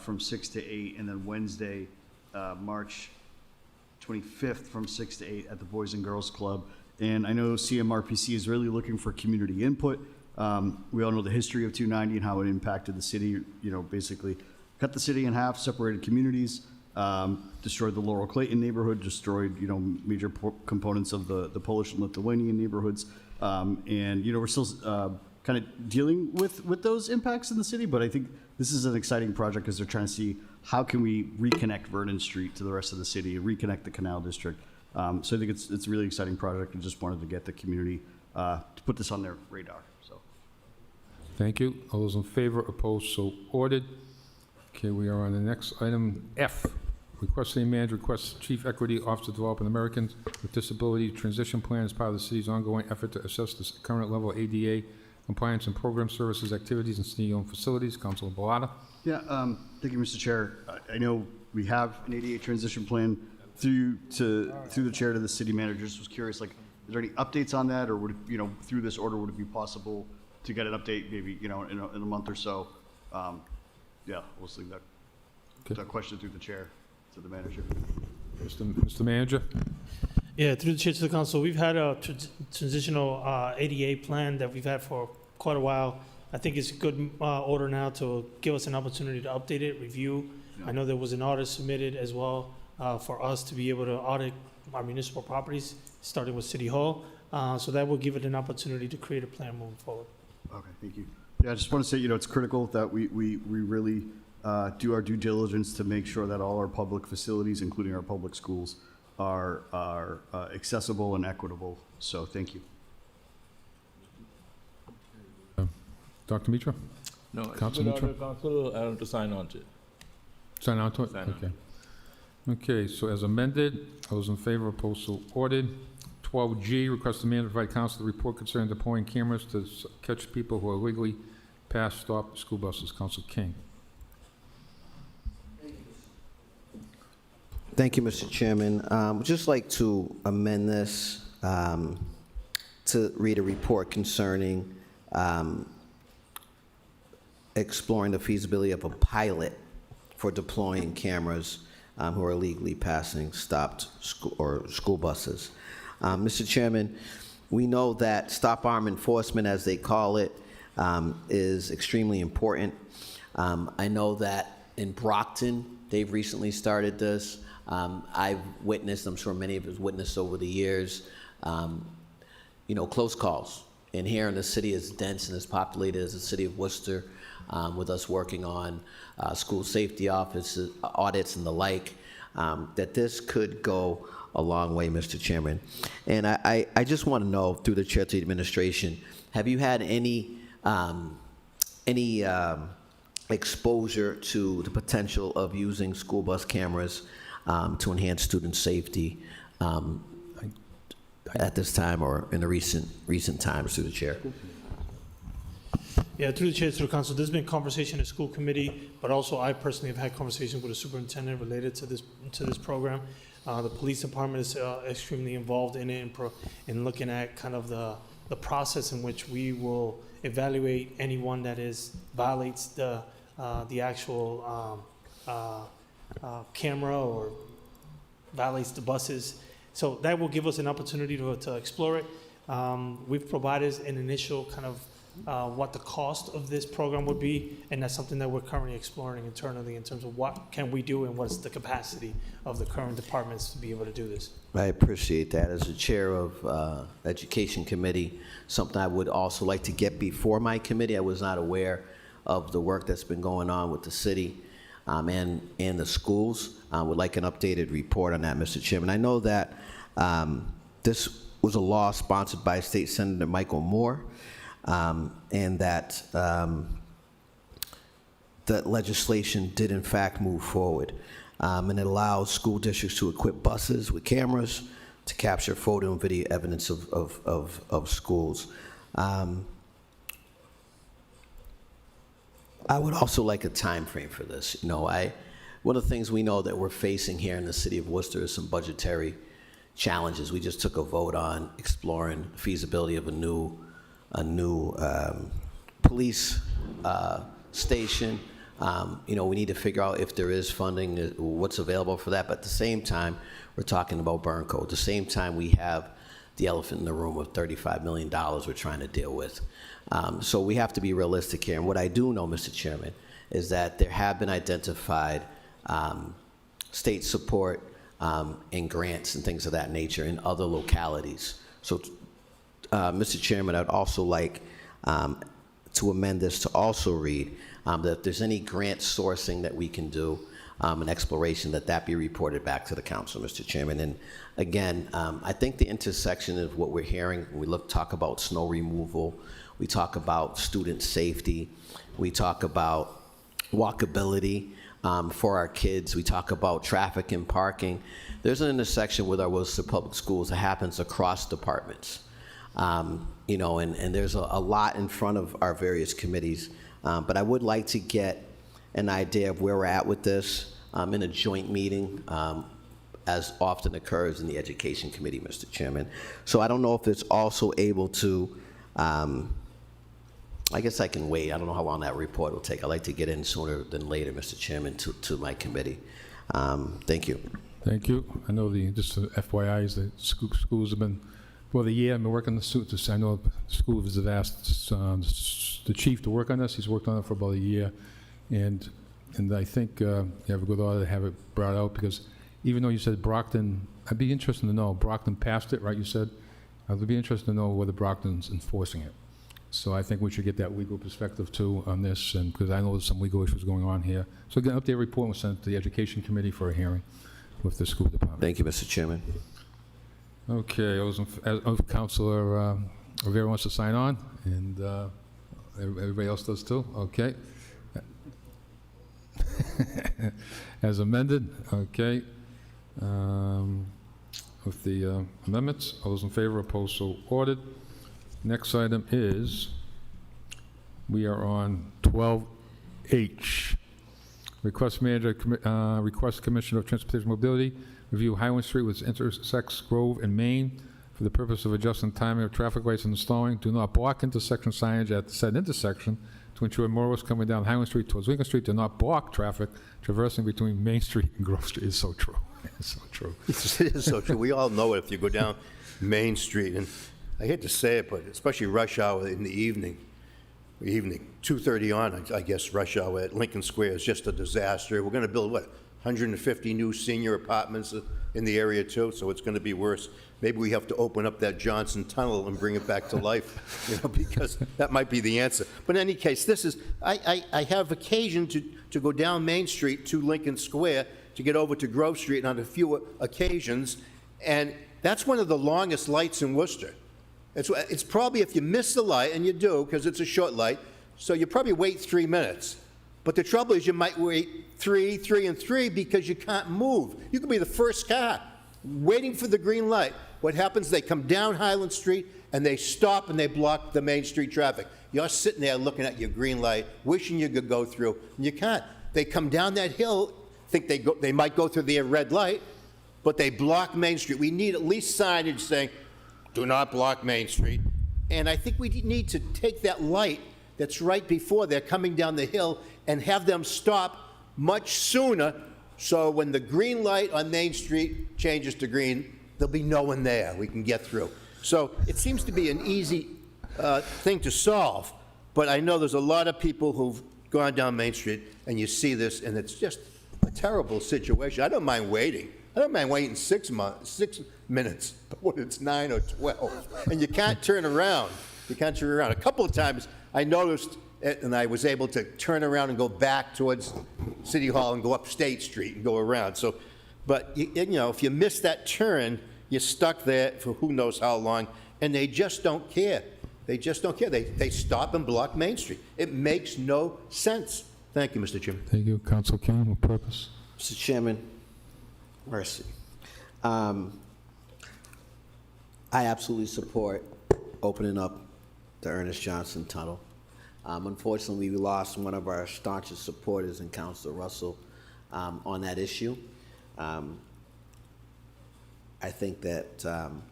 from 6 to 8, and then Wednesday, March 25th from 6 to 8 at the Boys and Girls Club. And I know CMRPC is really looking for community input. We all know the history of 290 and how it impacted the city, basically cut the city in half, separated communities, destroyed the Laurel Clayton neighborhood, destroyed, major components of the Polish and Lithuanian neighborhoods. And, we're still kind of dealing with those impacts in the city, but I think this is an exciting project because they're trying to see how can we reconnect Vernon Street to the rest of the city, reconnect the Canal District. So I think it's a really exciting project and just wanted to get the community to put this on their radar. So, Thank you. All those in favor, opposed, so ordered. Okay, we are on the next item, F. Request City Manager requests Chief Equity Officer to develop an Americans with Disability Transition Plan as part of the city's ongoing effort to assess the current level of ADA compliance and program services activities in city-owned facilities. Councilor Balata? yeah, thank you, Mr. Chair. I know we have an ADA transition plan through the chair to the city manager. Just was curious, like, is there any updates on that, or would it, through this order, would it be possible to get an update maybe, in a month or so? Yeah, we'll leave that question through the chair to the manager. Mr. Manager? Yeah, through the chair to the council, we've had a transitional ADA plan that we've had for quite a while. I think it's a good order now to give us an opportunity to update it, review. I know there was an audit submitted as well for us to be able to audit our municipal properties, starting with City Hall. So that will give it an opportunity to create a plan moving forward. Okay, thank you. Yeah, I just want to say, it's critical that we really do our due diligence to make sure that all our public facilities, including our public schools, are accessible and equitable. So thank you. Dr. Mitra? No, it's Council good Mitra? order, Council, I want to sign on to it. Sign on to it? Sign on. Okay. Okay, so as amended, all those in favor, opposed, so ordered. 12G, request the manager provide council the report concerning deploying cameras to catch people who are illegally pass stop school buses. Council King. Thank you, Mr. Chairman. Would just like to amend this to read a report concerning exploring the feasibility of a pilot for deploying cameras who are illegally passing stopped school buses. Mr. Chairman, we know that stop arm enforcement, as they call it, is extremely important. I know that in Brockton, they've recently started this. I've witnessed, I'm sure many of us witnessed over the years, close calls. And here in the city as dense and as populated as the city of Worcester, with us working on school safety offices, audits and the like, that this could go a long way, Mr. Chairman. And I just want to know, through the chair to the administration, have you had any exposure to the potential of using school bus cameras to enhance student safety at this time or in the recent times, through the chair? Yeah, through the chair, through the council, there's been conversation in school committee, but also I personally have had conversations with the superintendent related to this program. The police department is extremely involved in it in looking at kind of the process in which we will evaluate anyone that violates the actual camera or violates the buses. So that will give us an opportunity to explore it. We've provided an initial kind of what the cost of this program would be, and that's something that we're currently exploring internally in terms of what can we do and what's the capacity of the current departments to be able to do this. I appreciate that. As the chair of Education Committee, something I would also like to get before my committee. I was not aware of the work that's been going on with the city and the schools. Would like an updated report on that, Mr. Chairman. I know that this was a law sponsored by State Senator Michael Moore, and that that legislation did in fact move forward. And it allows school districts to equip buses with cameras to capture photo and video evidence of schools. I would also like a time frame for this. You know, one of the things we know that we're facing here in the city of Worcester is some budgetary challenges. We just took a vote on exploring the feasibility of a new police station. You know, we need to figure out if there is funding, what's available for that. But at the same time, we're talking about burn code. At the same time, we have the elephant in the room of $35 million we're trying to deal with. So we have to be realistic here. And what I do know, Mr. Chairman, is that there have been identified state support and grants and things of that nature in other localities. So, Mr. Chairman, I'd also like to amend this to also read that if there's any grant sourcing that we can do, an exploration, that be reported back to the council, Mr. Chairman. And again, I think the intersection of what we're hearing, when we talk about snow removal, we talk about student safety, we talk about walkability for our kids, we talk about traffic and parking. There's an intersection with our Worcester Public Schools that happens across departments. You know, and there's a lot in front of our various committees. But I would like to get an idea of where we're at with this in a joint meeting, as often occurs in the Education Committee, Mr. Chairman. So I don't know if it's also able to, I guess I can wait. I don't know how long that report will take. I'd like to get in sooner than later, Mr. Chairman, to my committee. Thank you. Thank you. I know just FYI is that schools have been, for the year, I've been working the students. I know the schools have asked the chief to work on this. He's worked on it for about a year. And I think you have a good order to have it brought out, because even though you said Brockton, I'd be interested to know, Brockton passed it, right, you said? I'd be interested to know whether Brockton's enforcing it. So I think we should get that legal perspective too on this, and because I know there's some legal issues going on here. So get an update report and we'll send it to the Education Committee for a hearing with the school department. Thank you, Mr. Chairman. Okay, Councilor Rivera wants to sign on, and everybody else does too? Okay. As amended, okay. With the amendments, all those in favor, opposed, so ordered. Next item is, we are on 12H. Request Commissioner of Transportation Mobility review Highland Street with intersects Grove and Main for the purpose of adjusting timing of traffic lights and installing do not block intersection signage at said intersection to ensure motorists coming down Highland Street towards Lincoln Street do not block traffic traversing between Main Street and Grove Street. It's so true. It's so true. It is so true. We all know it if you go down Main Street, and I hate to say it, but especially rush hour in the evening, 2:30 on, I guess, rush hour at Lincoln Square is just a disaster. We're going to build, what, 150 new senior apartments in the area too, so it's going to be worse. Maybe we have to open up that Johnson Tunnel and bring it back to life, because that might be the answer. But in any case, this is, I have occasion to go down Main Street to Lincoln Square to get over to Grove Street on a few occasions, and that's one of the longest lights in Worcester. It's probably, if you miss the light, and you do, because it's a short light, so you probably wait 3 minutes. But the trouble is you might wait 3 and 3 because you can't move. You could be the first car waiting for the green light. What happens, they come down Highland Street and they stop and they block the Main Street traffic. You're sitting there looking at your green light, wishing you could go through, and you can't. They come down that hill, think they might go through the red light, but they block Main Street. We need at least signage saying, do not block Main Street. And I think we need to take that light that's right before they're coming down the hill and have them stop much sooner, so when the green light on Main Street changes to green, there'll be no one there. We can get through. So it seems to be an easy thing to solve, But I know there's a lot of people who've gone down Main Street, and you see this, and it's just a terrible situation. I don't mind waiting. I don't mind waiting 6 minutes, but when it's 9 or 12, and you can't turn around. You can't turn around. A couple of times, I noticed it, and I was able to turn around and go back towards City Hall and go up State Street and go around. So, but, you know, if you miss that turn, you're stuck there for who knows how long, and they just don't care. They just don't care. They stop and block Main Street. It makes no sense. Thank you, Mr. Chairman. Thank you, Council King. What purpose? Mr. Chairman, mercy. I absolutely support opening up the Ernest Johnson Tunnel. Unfortunately, we lost one of our staunchest supporters in Councilor Russell on that issue. I think that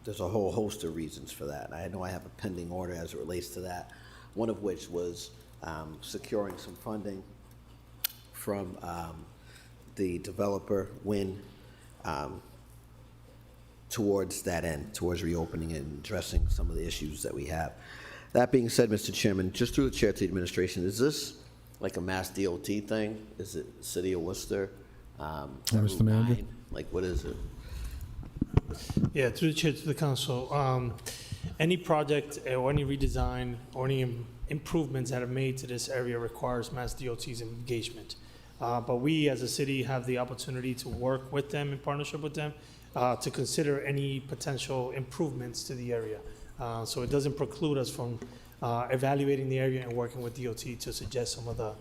there's a whole host of reasons for that. I know I have a pending order as it relates to that, one of which was securing some funding from the developer Wynn towards that end, towards reopening it and addressing some of the issues that we have. That being said, Mr. Chairman, just through the chair to the administration, is this like a Mass DOT thing? Is it City of Worcester? Mr. Manager? 9? Like, what is it? Yeah, through the chair to the council, any project or any redesign or any improvements that are made to this area requires Mass DOT's engagement. But we as a city have the opportunity to work with them in partnership with them to consider any potential improvements to the area. So it doesn't preclude us from evaluating the area and working with DOT to suggest some of the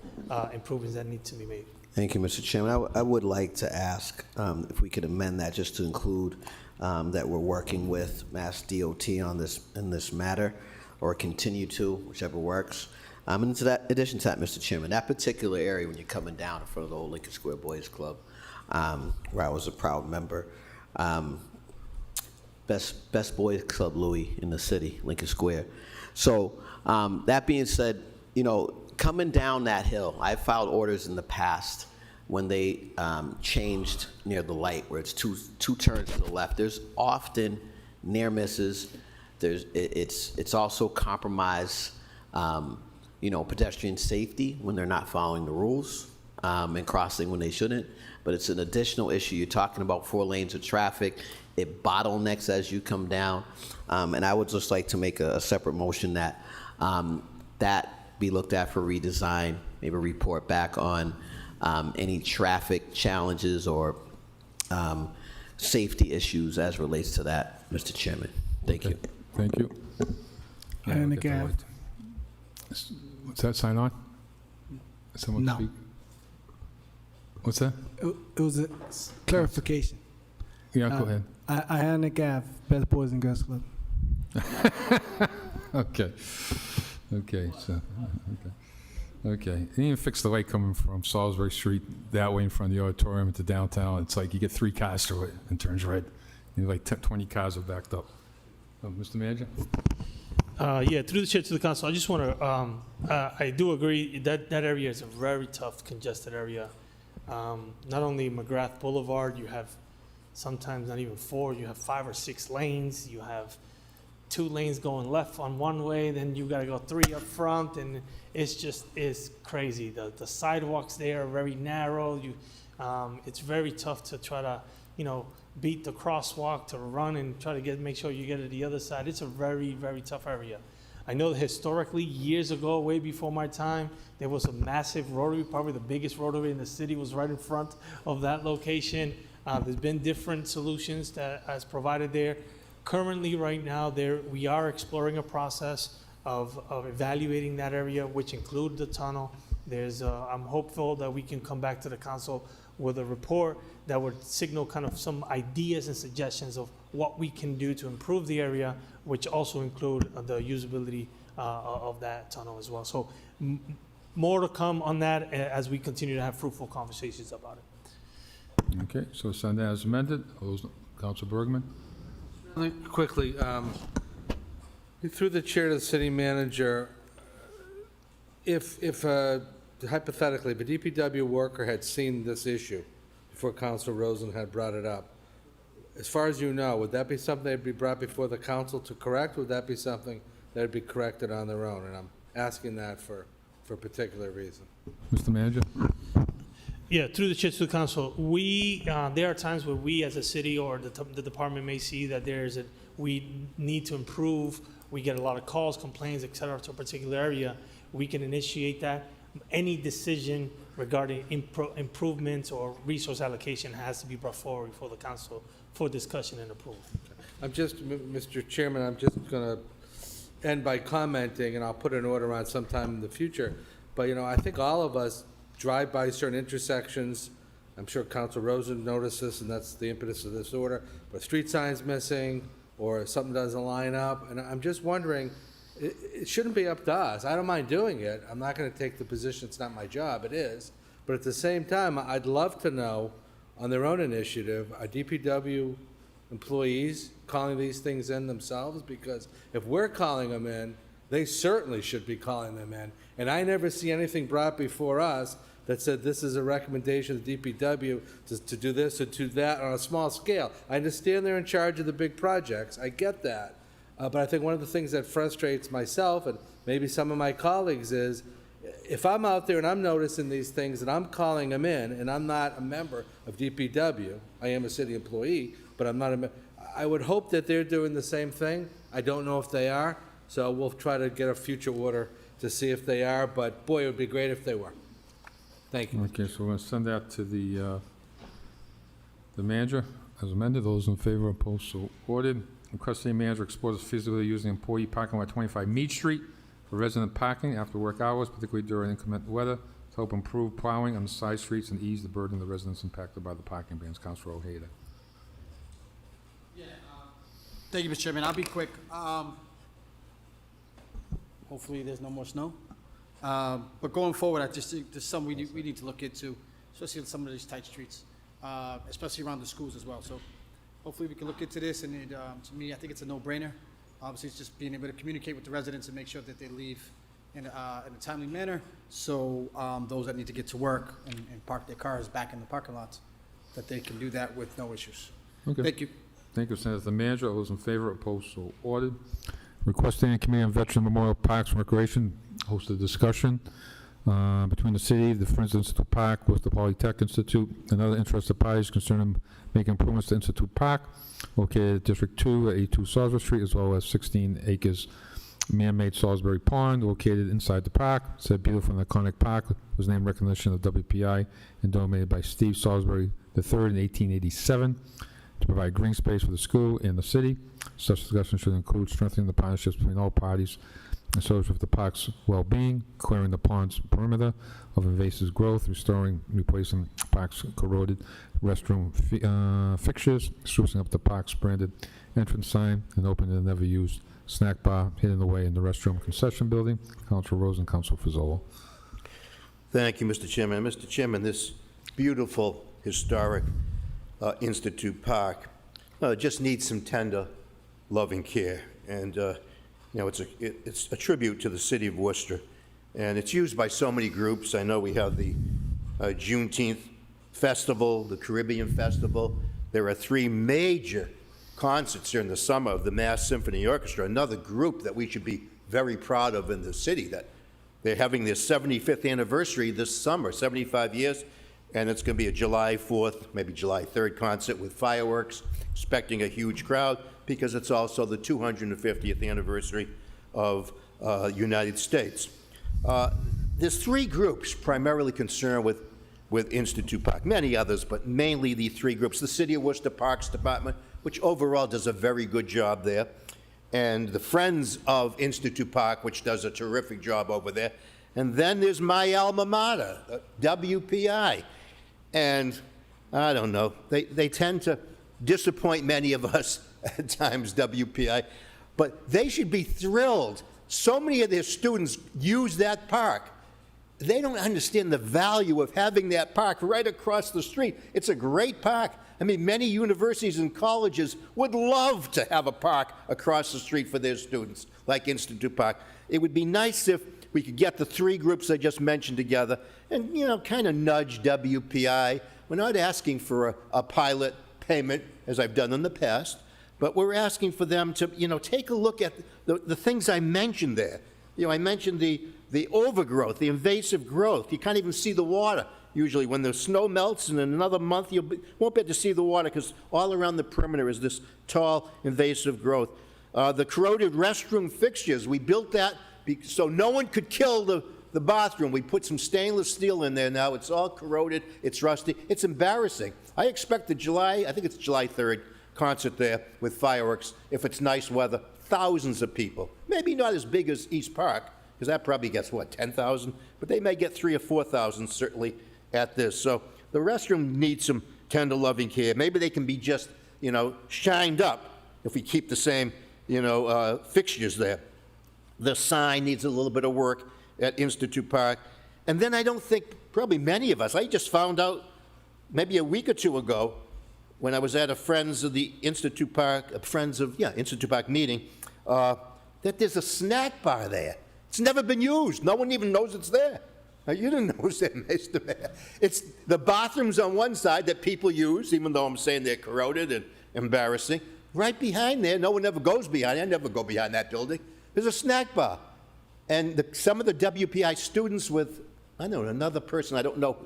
improvements that need to be made. Thank you, Mr. Chairman. I would like to ask if we could amend that just to include that we're working with Mass DOT on this, in this matter, or continue to, whichever works. And in addition to that, Mr. Chairman, that particular area when you're coming down in front of the old Lincoln Square Boys Club, where I was a proud member, best boys club, Louis, in the city, Lincoln Square. So that being said, you know, coming down that hill, I've filed orders in the past when they changed near the light where it's two turns to the left. There's often near misses. It's also compromise, you know, pedestrian safety when they're not following the rules and crossing when they shouldn't. But it's an additional issue. You're talking about 4 lanes of traffic. It bottlenecks as you come down. And I would just like to make a separate motion that that be looked at for redesign, maybe report back on any traffic challenges or safety issues as relates to that, Mr. Chairman. Thank you. Thank you. And I'll get the again. light. What's that, sign on? Someone No. speak? What's that? It was a clarification. Yeah, go ahead. Ionic Ave, Best Boys and Girls Club. Okay. Okay, so, okay. And even fix the light coming from Salisbury Street that way in front of the auditorium into downtown. It's like you get 3 cars through it and turns red. And like 20 cars are backed up. Mr. Manager? Yeah, through the chair to the council, I just want to, I do agree that that area is a very tough, congested area. Not only McGrath Boulevard, you have sometimes not even 4, you have 5 or 6 lanes, you have 2 lanes going left on one way, then you gotta go 3 up front, and it's crazy. The sidewalks there are very narrow. It's very tough to try to, you know, beat the crosswalk, to run and try to make sure you get to the other side. It's a very, very tough area. I know that historically, years ago, way before my time, there was a massive rotary, probably the biggest rotary in the city was right in front of that location. There's been different solutions that has provided there. Currently, right now, we are exploring a process of evaluating that area, which include the tunnel. I'm hopeful that we can come back to the council with a report that would signal kind of some ideas and suggestions of what we can do to improve the area, which also include the usability of that tunnel as well. So more to come on that as we continue to have fruitful conversations about it. Okay, so send that as amended. Council Bergman? Quickly, through the chair to the city manager, if hypothetically, if a DPW worker had seen this issue before Council Rosen had brought it up, as far as you know, would that be something that'd be brought before the council to correct? Would that be something that'd be corrected on their own? And I'm asking that for a particular reason. Mr. Manager? Yeah, through the chair to the council, there are times where we as a city or the department may see that we need to improve, we get a lot of calls, complaints, et cetera, to a particular area, we can initiate that. Any decision regarding improvements or resource allocation has to be brought forward for the council for discussion and approval. Mr. Chairman, I'm just going to end by commenting, and I'll put an order on sometime in the future. But, I think all of us drive by certain intersections. I'm sure Council Rosen noticed this, and that's the impetus of this order. But street signs missing, or something doesn't line up, and I'm just wondering, it shouldn't be up to us. I don't mind doing it. I'm not going to take the position it's not my job. It is. But at the same time, I'd love to know, on their own initiative, are DPW employees calling these things in themselves? Because if we're calling them in, they certainly should be calling them in. And I never see anything brought before us that said this is a recommendation of the DPW to do this or do that on a small scale. I understand they're in charge of the big projects. I get that. But I think one of the things that frustrates myself and maybe some of my colleagues is if I'm out there and I'm noticing these things and I'm calling them in and I'm not a member of DPW, I am a city employee, but I'm not a member. I would hope that they're doing the same thing. I don't know if they are, so we'll try to get a future order to see if they are, but boy, it would be great if they were. Thank you. Okay, so we're going to send that to the manager as amended. Those in favor, opposed, so ordered. Request the manager explores feasibility using employee parking lot 25 Mead Street for resident parking after work hours, particularly during inclement weather, to help improve plowing on the side streets and ease the burden of the residents impacted by the parking bans. Councilor Ojeda. Thank you, Mr. Chairman. I'll be quick. Hopefully, there's no more snow. But going forward, I just think there's some we need to look into, especially on some of these tight streets, especially around the schools as well. So hopefully we can look into this, and to me, I think it's a no-brainer. Obviously, it's just being able to communicate with the residents and make sure that they leave in a timely manner, so those that need to get to work and park their cars back in the parking lots, that they can do that with no issues. Okay. Thank you. Thank you, Senator. The manager, all those in favor, opposed, so ordered. Requesting Committee on Veteran Memorial Parks and Recreation host a discussion between the city, the Friends Institute Park, Worcester Polytech Institute, and other interested parties concerning making improvements to Institute Park, located at District 2 at 82 Salisbury Street, as well as 16 acres man-made Salisbury Pond located inside the park. Said beautiful and iconic park was named recognition of WPI and donated by Steve Salisbury III in 1887 to provide green space for the school and the city. Such discussion should include strengthening the partnerships between all parties associated with the park's well-being, clearing the pond's perimeter of invasive growth, restoring, replacing park's corroded restroom fixtures, sprucing up the park's branded entrance sign, and opening the never-used snack bar hidden away in the restroom concession building. Councilor Rosen, Councilor Fazzola. Thank you, Mr. Chairman. Mr. Chairman, this beautiful, historic Institute Park just needs some tender, loving care. And, it's a tribute to the city of Worcester. And it's used by so many groups. I know we have the Juneteenth Festival, the Caribbean Festival. There are 3 major concerts during the summer of the Mass Symphony Orchestra, another group that we should be very proud of in the city, that they're having their 75th anniversary this summer, 75 years, and it's going to be a July 4th, maybe July 3rd concert with fireworks, expecting a huge crowd, because it's also the 250th anniversary of United States. There's 3 groups primarily concerned with Institute Park, many others, but mainly the 3 groups. The City of Worcester Parks Department, which overall does a very good job there, and the Friends of Institute Park, which does a terrific job over there. And then there's my alma mater, WPI. And I don't know, they tend to disappoint many of us at times, WPI, but they should be thrilled. So many of their students use that park. They don't understand the value of having that park right across the street. It's a great park. I mean, many universities and colleges would love to have a park across the street for their students, like Institute Park. It would be nice if we could get the 3 groups I just mentioned together and, kind of nudge WPI. We're not asking for a pilot payment, as I've done in the past, but we're asking for them to, take a look at the things I mentioned there. I mentioned the overgrowth, the invasive growth. You can't even see the water. Usually when the snow melts in another month, you won't be able to see the water because all around the perimeter is this tall invasive growth. The corroded restroom fixtures, we built that so no one could kill the bathroom. We put some stainless steel in there now. It's all corroded. It's rusty. It's embarrassing. I expect the I think it's July 3rd, concert there with fireworks, if it's nice weather, thousands of people. Maybe not as big as East Park, because that probably gets, 10,000? But they may get 3,000 or 4,000 certainly at this. So the restroom needs some tender loving care. Maybe they can be just, shined up if we keep the same, fixtures there. The sign needs a little bit of work at Institute Park. And then I don't think, probably many of us, I just found out maybe a week or two ago when I was at a Friends of the Institute Park, Institute Park meeting, that there's a snack bar there. It's never been used. No one even knows it's there. Now, you didn't know it's there, Mr. Mayor. It's the bathrooms on one side that people use, even though I'm saying they're corroded and embarrassing. Right behind there, no one ever goes behind. I never go behind that building. There's a snack bar. And some of the WPI students with, another person, I don't know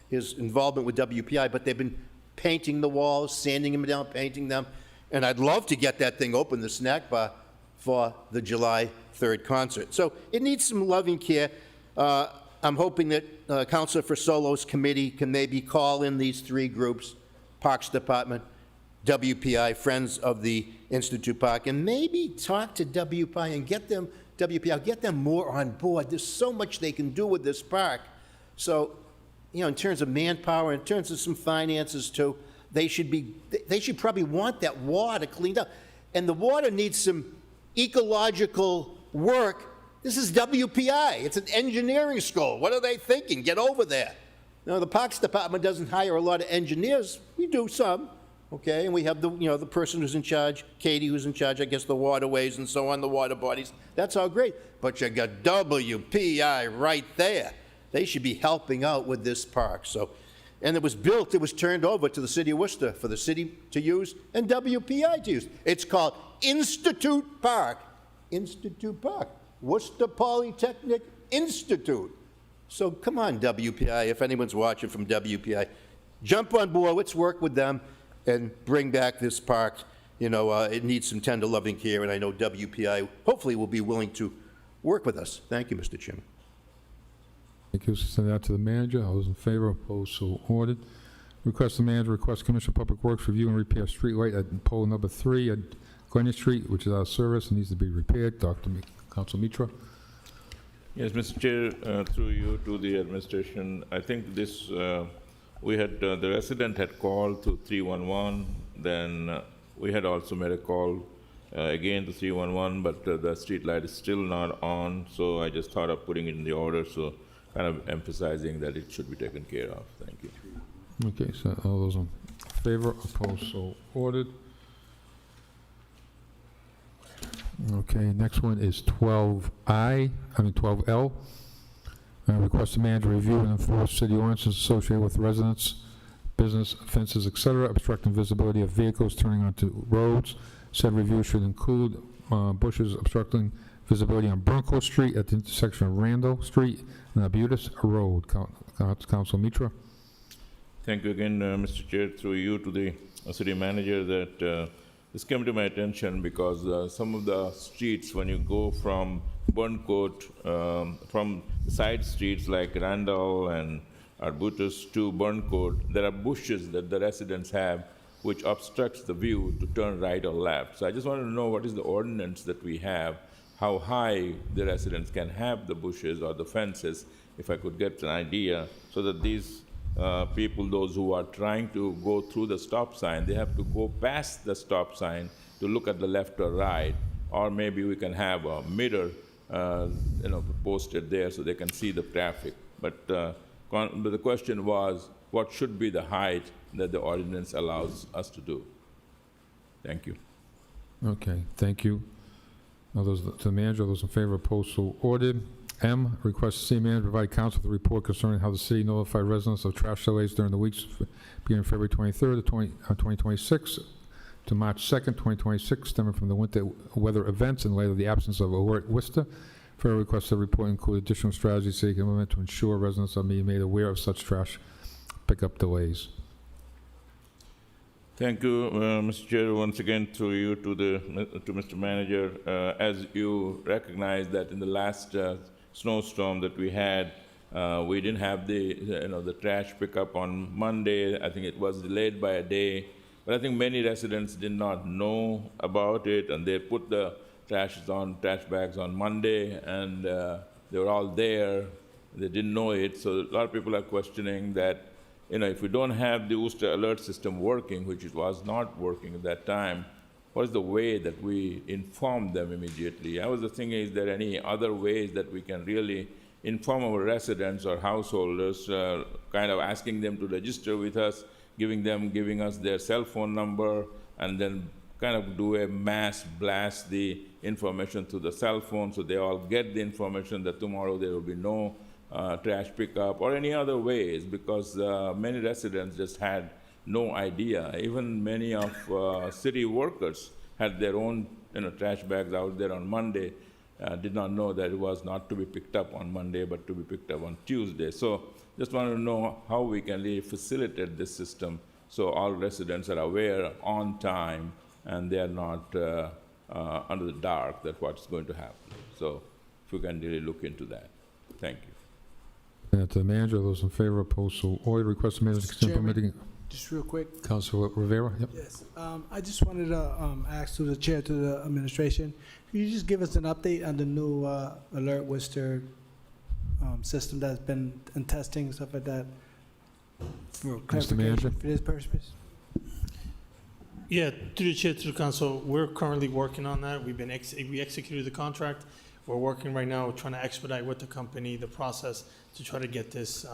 his involvement with WPI, but they've been painting the walls, sanding them down, painting them. And I'd love to get that thing open, the snack bar, for the July 3rd concert. So it needs some loving care. I'm hoping that Councilor Fasolo's committee can maybe call in these three groups, Parks Department, WPI, Friends of the Institute Park, and maybe talk to WPI and get them more on board. There's so much they can do with this park. So, in terms of manpower, in terms of some finances too, they should probably want that water cleaned up. And the water needs some ecological work. This is WPI. It's an engineering school. What are they thinking? Get over there. Now, the Parks Department doesn't hire a lot of engineers. We do some, okay? And we have the person who's in charge, Katie, who's in charge, I guess, the waterways and so on, the water bodies. That's all great. But you got WPI right there. They should be helping out with this park. So, and it was turned over to the city of Worcester for the city to use and WPI to use. It's called Institute Park. Institute Park. Worcester Polytechnic Institute. So come on, WPI, if anyone's watching from WPI, jump on board, let's work with them and bring back this park. It needs some tender loving care, and I know WPI hopefully will be willing to work with us. Thank you, Mr. Chairman. Thank you. Send that to the manager. All those in favor, opposed, so ordered. Request the manager, request Commissioner of Public Works review and repair street light at pole number 3 at Glennie Street, which is out of service and needs to be repaired. Council Mitra. Yes, Mr. Chair, through you to the administration, I think this, we had, the resident had called to 311, then we had also made a call again to 311, but the street light is still not on, so I just thought of putting it in the order, so kind of emphasizing that it should be taken care of. Thank you. Okay, so all those in favor, opposed, so ordered. Okay, next one is 12L. Request the manager review and enforce city ordinances associated with residents, business, fences, etc., obstructing visibility of vehicles turning onto roads. Said review should include bushes obstructing visibility on Burncoat Street at the intersection of Randall Street and Abutis Road. Council Mitra. Thank you again, Mr. Chair, through you to the city manager, that this came to my attention because some of the streets, when you go from Burncoat, from side streets like Randall and Arbutus to Burncoat, there are bushes that the residents have which obstructs the view to turn right or left. So I just wanted to know what is the ordinance that we have, how high the residents can have the bushes or the fences, if I could get an idea, so that these people, those who are trying to go through the stop sign, they have to go past the stop sign to look at the left or right, or maybe we can have a mirror, posted there so they can see the traffic. But the question was, what should be the height that the ordinance allows us to do? Thank you. Okay, thank you. All those to the manager, those in favor, opposed, so ordered. M, request the city manager provide council with a report concerning how the city notified residents of trash delays during the weeks beginning February 23rd, 2026 to March 2nd, 2026, stemming from the winter weather events in light of the absence of alert Worcester. Further request the report include additional strategies city can implement to ensure residents are being made aware of such trash pickup delays. Thank you, Mr. Chair. Once again, through you to Mr. Manager, as you recognize that in the last snowstorm that we had, we didn't have the trash pickup on Monday. I think it was delayed by a day, but I think many residents did not know about it, and they put the trash bags on Monday, and they were all there. They didn't know it, so a lot of people are questioning that. If we don't have the Worcester alert system working, which it was not working at that time, what is the way that we inform them immediately? I was thinking, is there any other ways that we can really inform our residents or householders, kind of asking them to register with us, giving us their cell phone number, and then kind of do a mass blast the information to the cell phone so they all get the information that tomorrow there will be no trash pickup or any other ways, because many residents just had no idea. Even many of city workers had their own trash bags out there on Monday, did not know that it was not to be picked up on Monday but to be picked up on Tuesday. So just want to know how we can really facilitate this system so all residents are aware on time and they are not under the dark that what's going to happen. So if we can really look into that. Thank you. And to the manager, those in favor, opposed, so ordered. Request the manager to consider implementing. Just real quick. Councilor Rivera, yep. Yes, I just wanted to ask to the chair, to the administration, can you just give us an update on the new Alert Worcester system that's been in testing, stuff like that? For Mr. Manager. For this purpose? Yeah, through the chair, to the council, we're currently working on that. We executed the contract. We're working right now, trying to expedite with the company the process to try to get this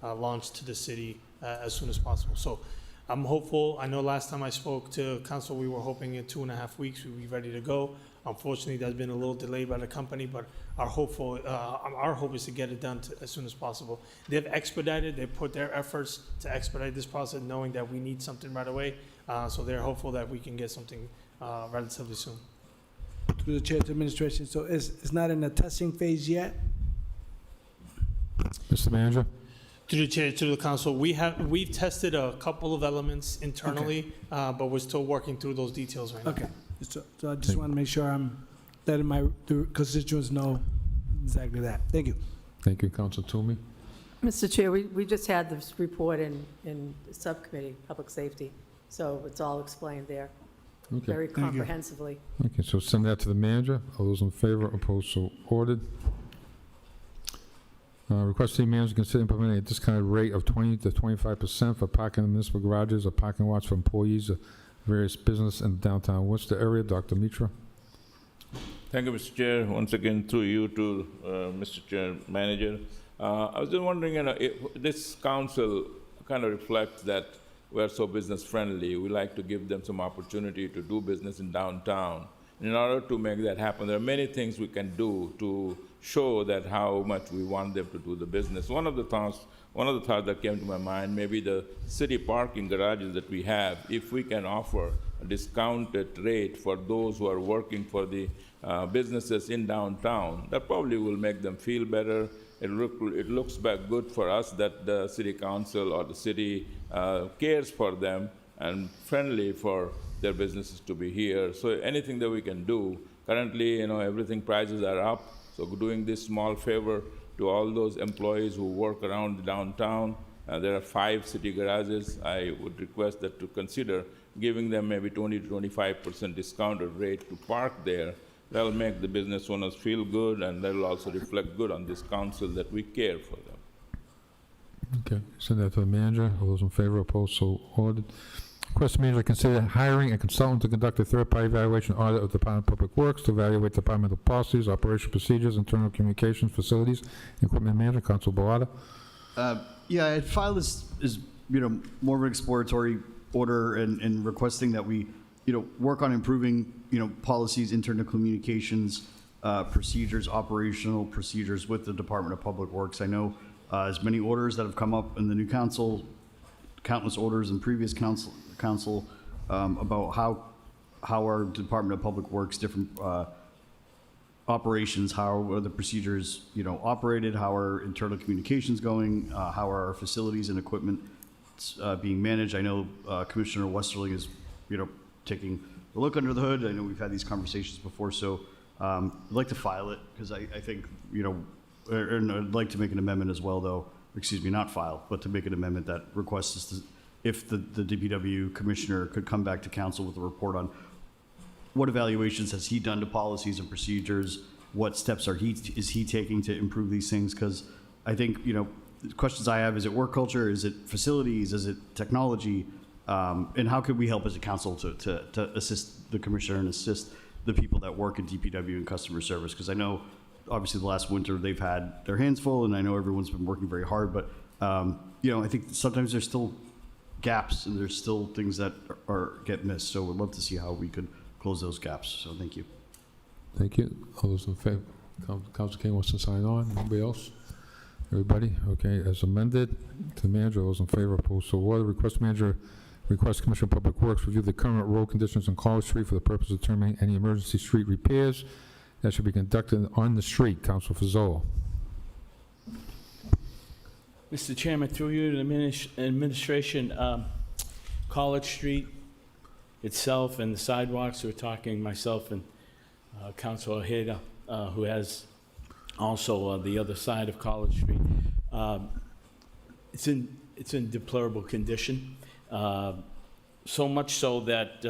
launched to the city as soon as possible. So I'm hopeful. I know last time I spoke to council, we were hoping in 2.5 weeks we'd be ready to go. Unfortunately, that's been a little delayed by the company, but our hope is to get it done as soon as possible. They've expedited, they put their efforts to expedite this process, knowing that we need something right away. So they're hopeful that we can get something relatively soon. Through the chair to administration, so it's not in the testing phase yet? Mr. Manager. Through the chair, to the council, we've tested a couple of elements internally, but we're still working through those details right now. Okay, so I just want to make sure I'm letting the constituents know exactly that. Thank you. Thank you, Councilor Toomey. Mr. Chair, we just had this report in the subcommittee, Public Safety, so it's all explained there Okay. very Thank you. comprehensively. Okay, so send that to the manager. All those in favor, opposed, so ordered. Request city manager to consider implementing a discounted rate of 20 to 25% for parking in municipal garages or parking lots for employees of various business in the downtown Worcester area. Dr. Mitra. Thank you, Mr. Chair. Once again, through you to Mr. Chair Manager. I was just wondering, if this council kind of reflects that we're so business friendly. We like to give them some opportunity to do business in downtown. In order to make that happen, there are many things we can do to show that how much we want them to do the business. One of the thoughts that came to my mind, maybe the city parking garages that we have, if we can offer a discounted rate for those who are working for the businesses in downtown, that probably will make them feel better. It looks back good for us that the city council or the city cares for them and friendly for their businesses to be here. So anything that we can do. Currently, everything prices are up. So doing this small favor to all those employees who work around the downtown, there are 5 city garages. I would request that to consider giving them maybe 20 to 25% discounted rate to park there. That'll make the business owners feel good, and that'll also reflect good on this council that we care for them. Okay, send that to the manager. All those in favor, opposed, so ordered. Request the manager to consider hiring a consultant to conduct a third-party evaluation audit of the Department of Public Works to evaluate departmental policies, operational procedures, internal communications, facilities, equipment management. Council Bellata. Yeah, I filed this is more of an exploratory order and requesting that we work on improving policies, internal communications, procedures, operational procedures with the Department of Public Works. I know as many orders that have come up in the new council, countless orders in previous council about how our Department of Public Works different operations, how are the procedures, operated, how are internal communications going, how are our facilities and equipment being managed. I know Commissioner Westerling is, taking a look under the hood. I know we've had these conversations before, so I'd like to file it because I think, and I'd like to make an amendment as well, though. Excuse me, not file, but to make an amendment that requests us to, if the DPW commissioner could come back to council with a report on what evaluations has he done to policies and procedures, what steps is he taking to improve these things? Because I think, the questions I have, is it work culture, is it facilities, is it technology? And how could we help as a council to assist the commissioner and assist the people that work in DPW and customer service? Because I know, obviously, the last winter they've had their hands full, and I know everyone's been working very hard, but, I think sometimes there's still gaps and there's still things that get missed. So we'd love to see how we could close those gaps. So thank you. Thank you. All those in favor? Council King wants to sign on. Anybody else? Everybody? Okay, as amended, to the manager, all those in favor, opposed, so ordered. Request Commissioner of Public Works review the current road conditions on College Street for the purpose of determining any emergency street repairs that should be conducted on the street. Council Fazzola. Mr. Chairman, through you to the administration, College Street itself and the sidewalks, we're talking, myself and Councilor Ojeda, who has also the other side of College Street. It's in deplorable condition. So much so that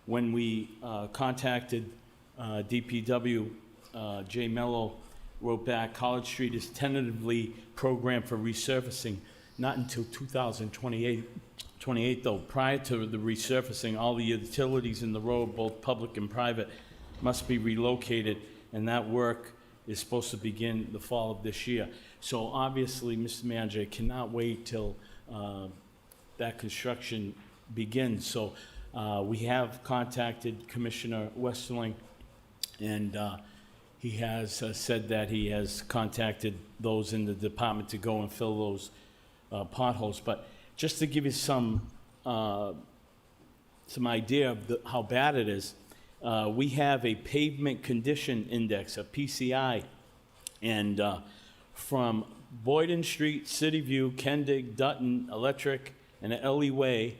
when we contacted DPW, Jay Mello wrote back, College Street is tentatively programmed for resurfacing, not until 2028 though. Prior to the resurfacing, all the utilities in the road, both public and private, must be relocated, and that work is supposed to begin the fall of this year. So obviously, Mr. Manager, I cannot wait till that construction begins. So we have contacted Commissioner Westerling, and he has said that he has contacted those in the department to go and fill those potholes. But just to give you some idea of how bad it is, we have a pavement condition index, a PCI, and from Boyden Street, City View, Kendig, Dutton, Electric, and Ellie Way,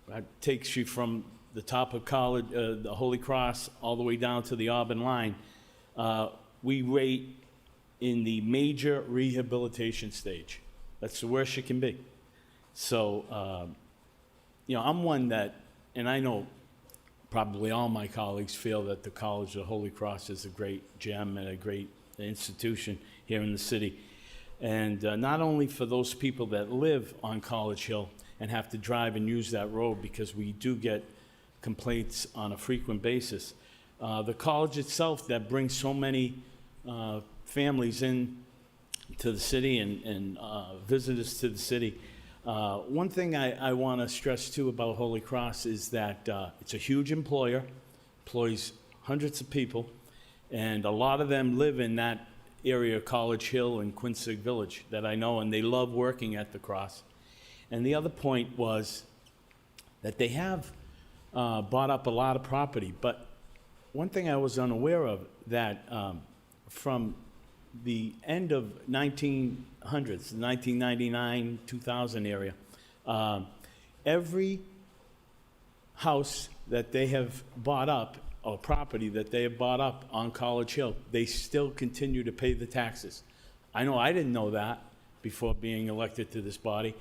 that takes you from the top of College, the Holy Cross, all the way down to the Auburn line. We rate in the major rehabilitation stage. That's the worst it can be. So, I'm one that, and I know probably all my colleagues feel that the College of Holy Cross is a great gem and a great institution here in the city. And not only for those people that live on College Hill and have to drive and use that road, because we do get complaints on a frequent basis. The college itself that brings so many families in to the city and visitors to the city. One thing I want to stress too about Holy Cross is that it's a huge employer, employs hundreds of people, and a lot of them live in that area, College Hill and Quincy Village, that I know, and they love working at the Cross. And the other point was that they have bought up a lot of property, but one thing I was unaware of, that from the end of 1900s, 1999, 2000 area, every house that they have bought up, or property that they have bought up on College Hill, they still continue to pay the taxes. I know I didn't know that before being elected to this body,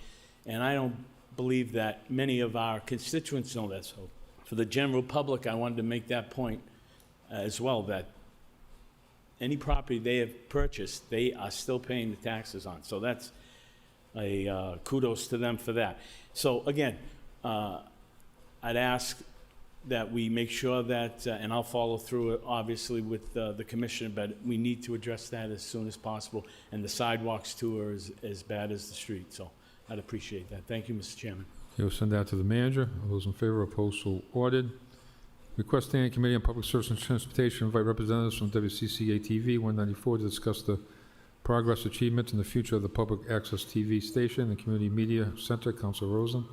and I don't believe that many of our constituents know that. So for the general public, I wanted to make that point as well, that any property they have purchased, they are still paying the taxes on. So that's a kudos to them for that. So again, I'd ask that we make sure that, and I'll follow through obviously with the commissioner, but we need to address that as soon as possible. And the sidewalks too are as bad as the street. So I'd appreciate that. Thank you, Mr. Chairman. You'll send that to the manager. All those in favor, opposed, so ordered. Request Standing Committee on Public Service and Transportation invite representatives from WCCA-TV 194 to discuss the progress, achievements, and the future of the public access TV station and Community Media Center. Councilor Rosen.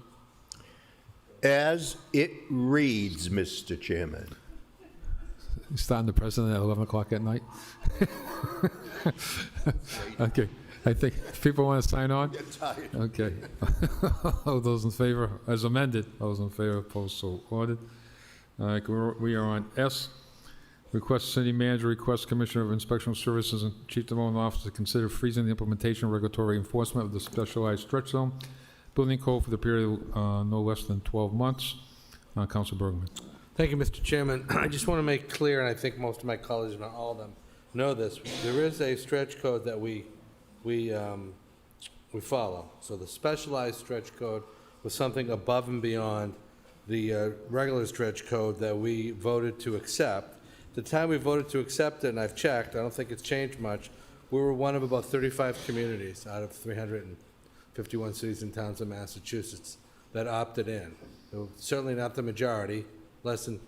As it reads, Mr. Chairman. starting the president at 11 o'clock at night? Okay, I think people want to sign on? Okay. All those in favor, as amended, all those in favor, opposed, so ordered. All right, we are on S. Request city manager, request Commissioner of Inspection Services and Chief Development Officer to consider freezing the implementation of regulatory enforcement of the specialized stretch zone building code for the period no less than 12 months. Council Bergman. Thank you, Mr. Chairman. I just want to make clear, and I think most of my colleagues, if not all of them, know this. There is a stretch code that we follow. So the specialized stretch code was something above and beyond the regular stretch code that we voted to accept. The time we voted to accept it, and I've checked, I don't think it's changed much, we were one of about 35 communities out of 351 cities and towns in Massachusetts that opted in. Certainly not the majority, less than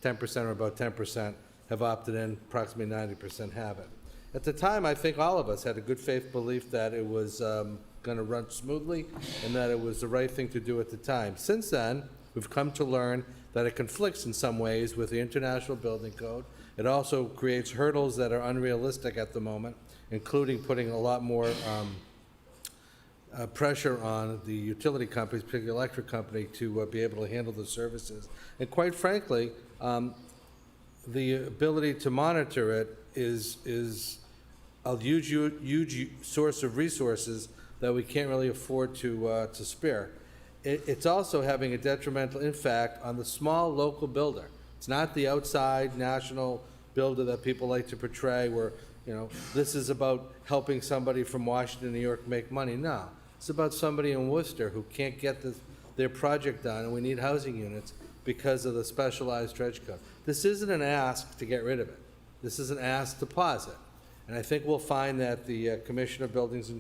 10% or about 10% have opted in, approximately 90% haven't. At the time, I think all of us had a good faith belief that it was going to run smoothly and that it was the right thing to do at the time. Since then, we've come to learn that it conflicts in some ways with the International Building Code. It also creates hurdles that are unrealistic at the moment, including putting a lot more pressure on the utility companies, particularly the electric company, to be able to handle the services. And quite frankly, the ability to monitor it is a huge source of resources that we can't really afford to spare. It's also having a detrimental impact on the small local builder. It's not the outside national builder that people like to portray where, you know, this is about helping somebody from Washington, New York make money. No, it's about somebody in Worcester who can't get their project done, and we need housing units because of the specialized stretch code. This isn't an ask to get rid of it. This is an ask to pause it. And I think we'll find that the Commissioner of Buildings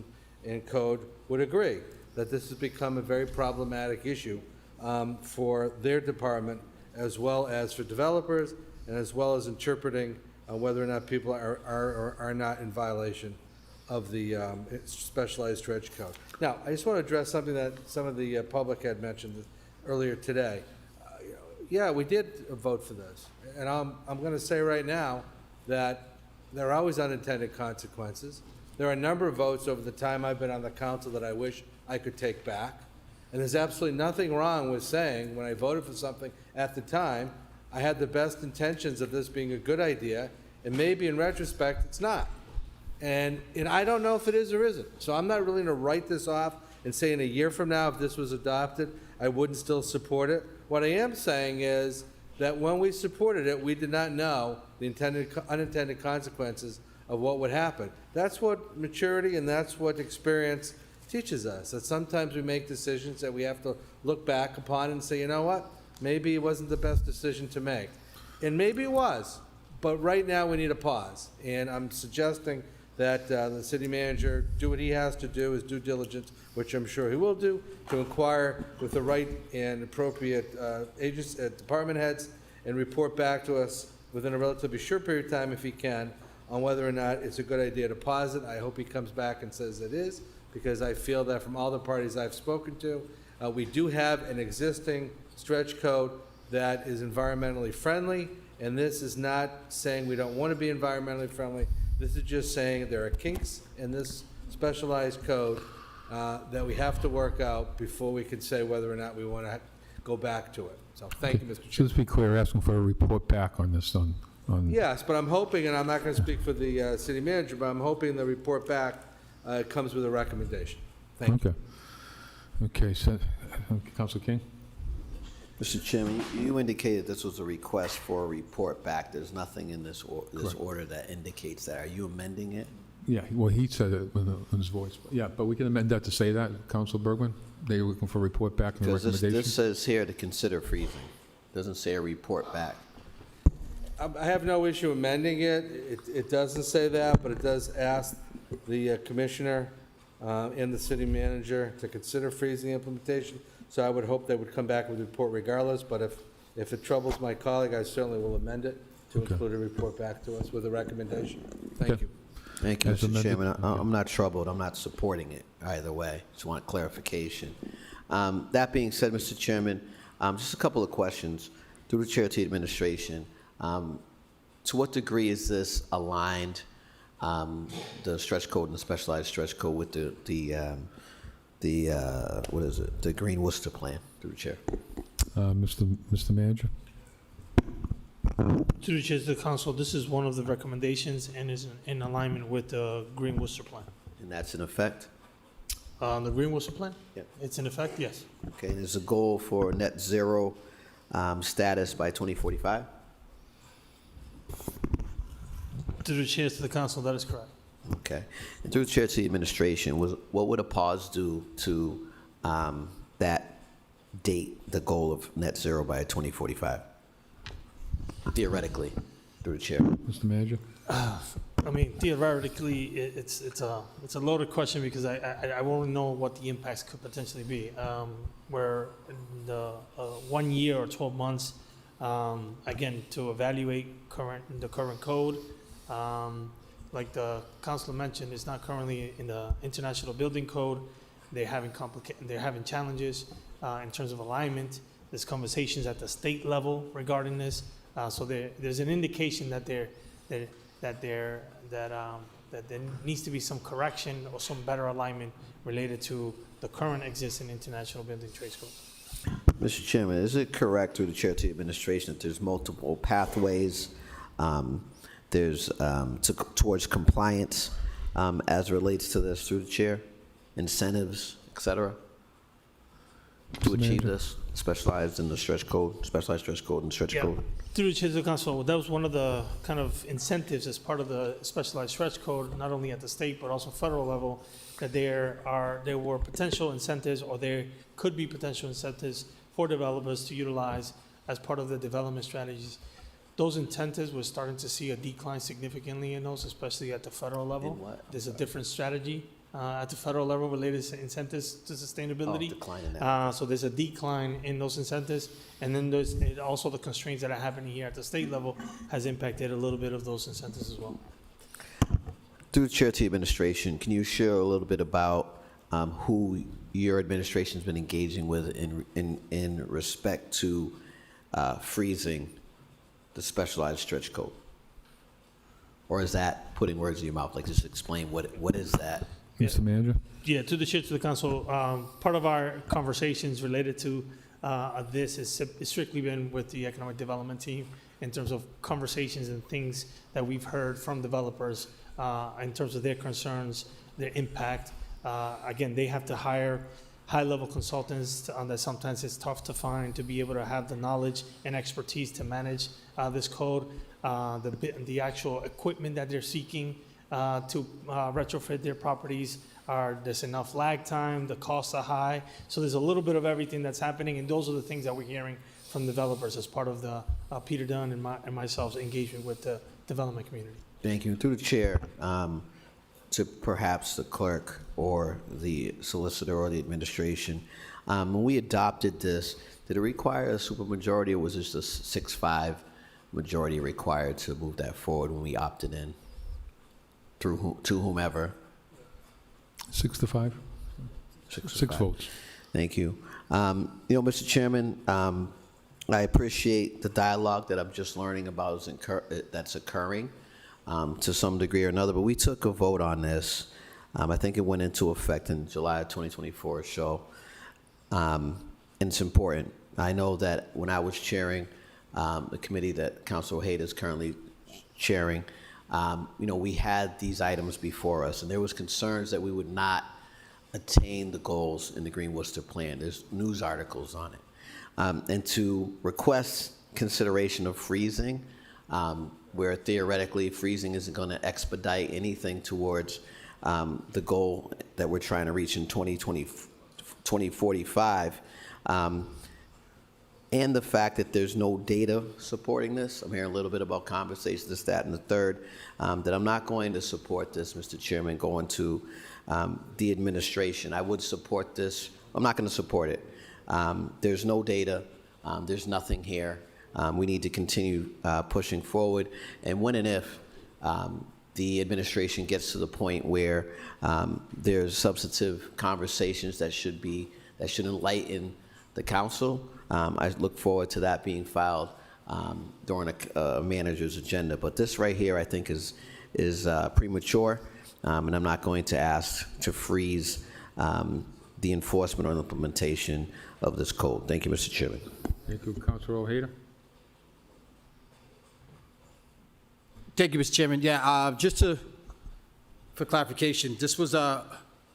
and Code would agree that this has become a very problematic issue for their department, as well as for developers, and as well as interpreting whether or not people are or are not in violation of the specialized stretch code. Now, I just want to address something that some of the public had mentioned earlier today. Yeah, we did vote for this, and I'm going to say right now that there are always unintended consequences. There are a number of votes over the time I've been on the council that I wish I could take back. And there's absolutely nothing wrong with saying, when I voted for something at the time, I had the best intentions of this being a good idea, and maybe in retrospect, it's not. And I don't know if it is or isn't. So I'm not really going to write this off and say in a year from now, if this was adopted, I wouldn't still support it. What I am saying is that when we supported it, we did not know the unintended consequences of what would happen. That's what maturity and that's what experience teaches us, that sometimes we make decisions that we have to look back upon and say, you know what, maybe it wasn't the best decision to make. And maybe it was, but right now we need a pause. And I'm suggesting that the city manager do what he has to do, his due diligence, which I'm sure he will do, to inquire with the right and appropriate department heads and report back to us within a relatively short period of time, if he can, on whether or not it's a good idea to pause it. I hope he comes back and says it is, because I feel that from all the parties I've spoken to, we do have an existing stretch code that is environmentally friendly, and this is not saying we don't want to be environmentally friendly. This is just saying there are kinks in this specialized code that we have to work out before we can say whether or not we want to go back to it. So thank you, Mr. Chairman. Just to be clear, asking for a report back on this on Yes, but I'm hoping, and I'm not going to speak for the city manager, but I'm hoping the report back comes with a recommendation. Thank you. Okay, so, Councilor King? Mr. Chairman, you indicated this was a request for a report back. There's nothing in this order that indicates that. Are you amending it? Yeah, well, he said it in his voice. Yeah, but we can amend that to say that, Council Bergman? They're looking for a report back and a Because recommendation? this says here to consider freezing. Doesn't say a report back. I have no issue amending it. It doesn't say that, but it does ask the commissioner and the city manager to consider freezing implementation. So I would hope they would come back with a report regardless, but if it troubles my colleague, I certainly will amend it to include a report back to us with a recommendation. Thank you. Thank you, Mr. Chairman. I'm not troubled. I'm not supporting it either way. Just want clarification. That being said, Mr. Chairman, just a couple of questions through the chair to the administration. To what degree is this aligned, the stretch code and the specialized stretch code with the Green Worcester plan, through the chair? Mr. Manager? Through the chair to the council, this is one of the recommendations and is in alignment with the Green Worcester plan. And that's in effect? The Green Worcester plan? Yeah. It's in effect, yes. Okay, and there's a goal for net zero status by 2045? Through the chair to the council, that is correct. Okay. And through the chair to the administration, what would a pause do to that date, the goal of net zero by 2045? Theoretically, through the chair. Mr. Manager? I mean, theoretically, it's a loaded question because I won't know what the impacts could potentially be. Where in the 1 year or 12 months, again, to evaluate the current code, like the councilor mentioned, it's not currently in the International Building Code. They're having challenges in terms of alignment. There's conversations at the state level regarding this. So there's an indication that there needs to be some correction or some better alignment related to the current existing International Building Trades Code. Mr. Chairman, is it correct through the chair to the administration that there's multiple pathways towards compliance as relates to this through the chair, incentives, et cetera, to achieve this, specialized in the stretch code, specialized stretch code and stretch code? Through the chair to the council, that was one of the kind of incentives as part of the specialized stretch code, not only at the state but also federal level, that there were potential incentives, or there could be potential incentives for developers to utilize as part of the development strategies. Those incentives, we're starting to see a decline significantly in those, especially at the federal level. In what? There's a different strategy at the federal level related to incentives to sustainability. Decline in that. So there's a decline in those incentives. And then there's also the constraints that are happening here at the state level has impacted a little bit of those incentives as well. Through the chair to the administration, can you share a little bit about who your administration's been engaging with in respect to freezing the specialized stretch code? Or is that putting words in your mouth? Like, just explain what is that? Mr. Manager? Yeah, to the chair, to the council, part of our conversations related to this is strictly been with the economic development team in terms of conversations and things that we've heard from developers in terms of their concerns, their impact. Again, they have to hire high-level consultants that sometimes it's tough to find to be able to have the knowledge and expertise to manage this code, the actual equipment that they're seeking to retrofit their properties. There's enough lag time, the costs are high. So there's a little bit of everything that's happening, and those are the things that we're hearing from developers as part of the Peter Dunn and myself's engagement with the development community. Thank you. Through the chair, to perhaps the clerk or the solicitor or the administration, when we adopted this, did it require a supermajority, or was this a 6-5 majority required to move that forward when we opted in to whomever? 6 to 5? 6 votes. Thank you. Mr. Chairman, I appreciate the dialogue that I'm just learning about that's occurring to some degree or another, but we took a vote on this. I think it went into effect in July of 2024 or so, and it's important. I know that when I was chairing the committee that Councilor Hayde is currently chairing, we had these items before us, and there was concerns that we would not attain the goals in the Green Worcester plan. There's news articles on it. And to request consideration of freezing, where theoretically freezing isn't going to expedite anything towards the goal that we're trying to reach in 2045, and the fact that there's no data supporting this. I'm hearing a little bit about conversations, this, that, and the third, that I'm not going to support this, Mr. Chairman, going to the administration. I would support this. I'm not going to support it. There's no data. There's nothing here. We need to continue pushing forward. And when and if the administration gets to the point where there's substantive conversations that should enlighten the council, I look forward to that being filed during a manager's agenda. But this right here, I think, is premature, and I'm not going to ask to freeze the enforcement or implementation of this code. Thank you, Mr. Chairman. Thank you, Councilor Ojeda. Thank you, Mr. Chairman. Yeah, for clarification, this was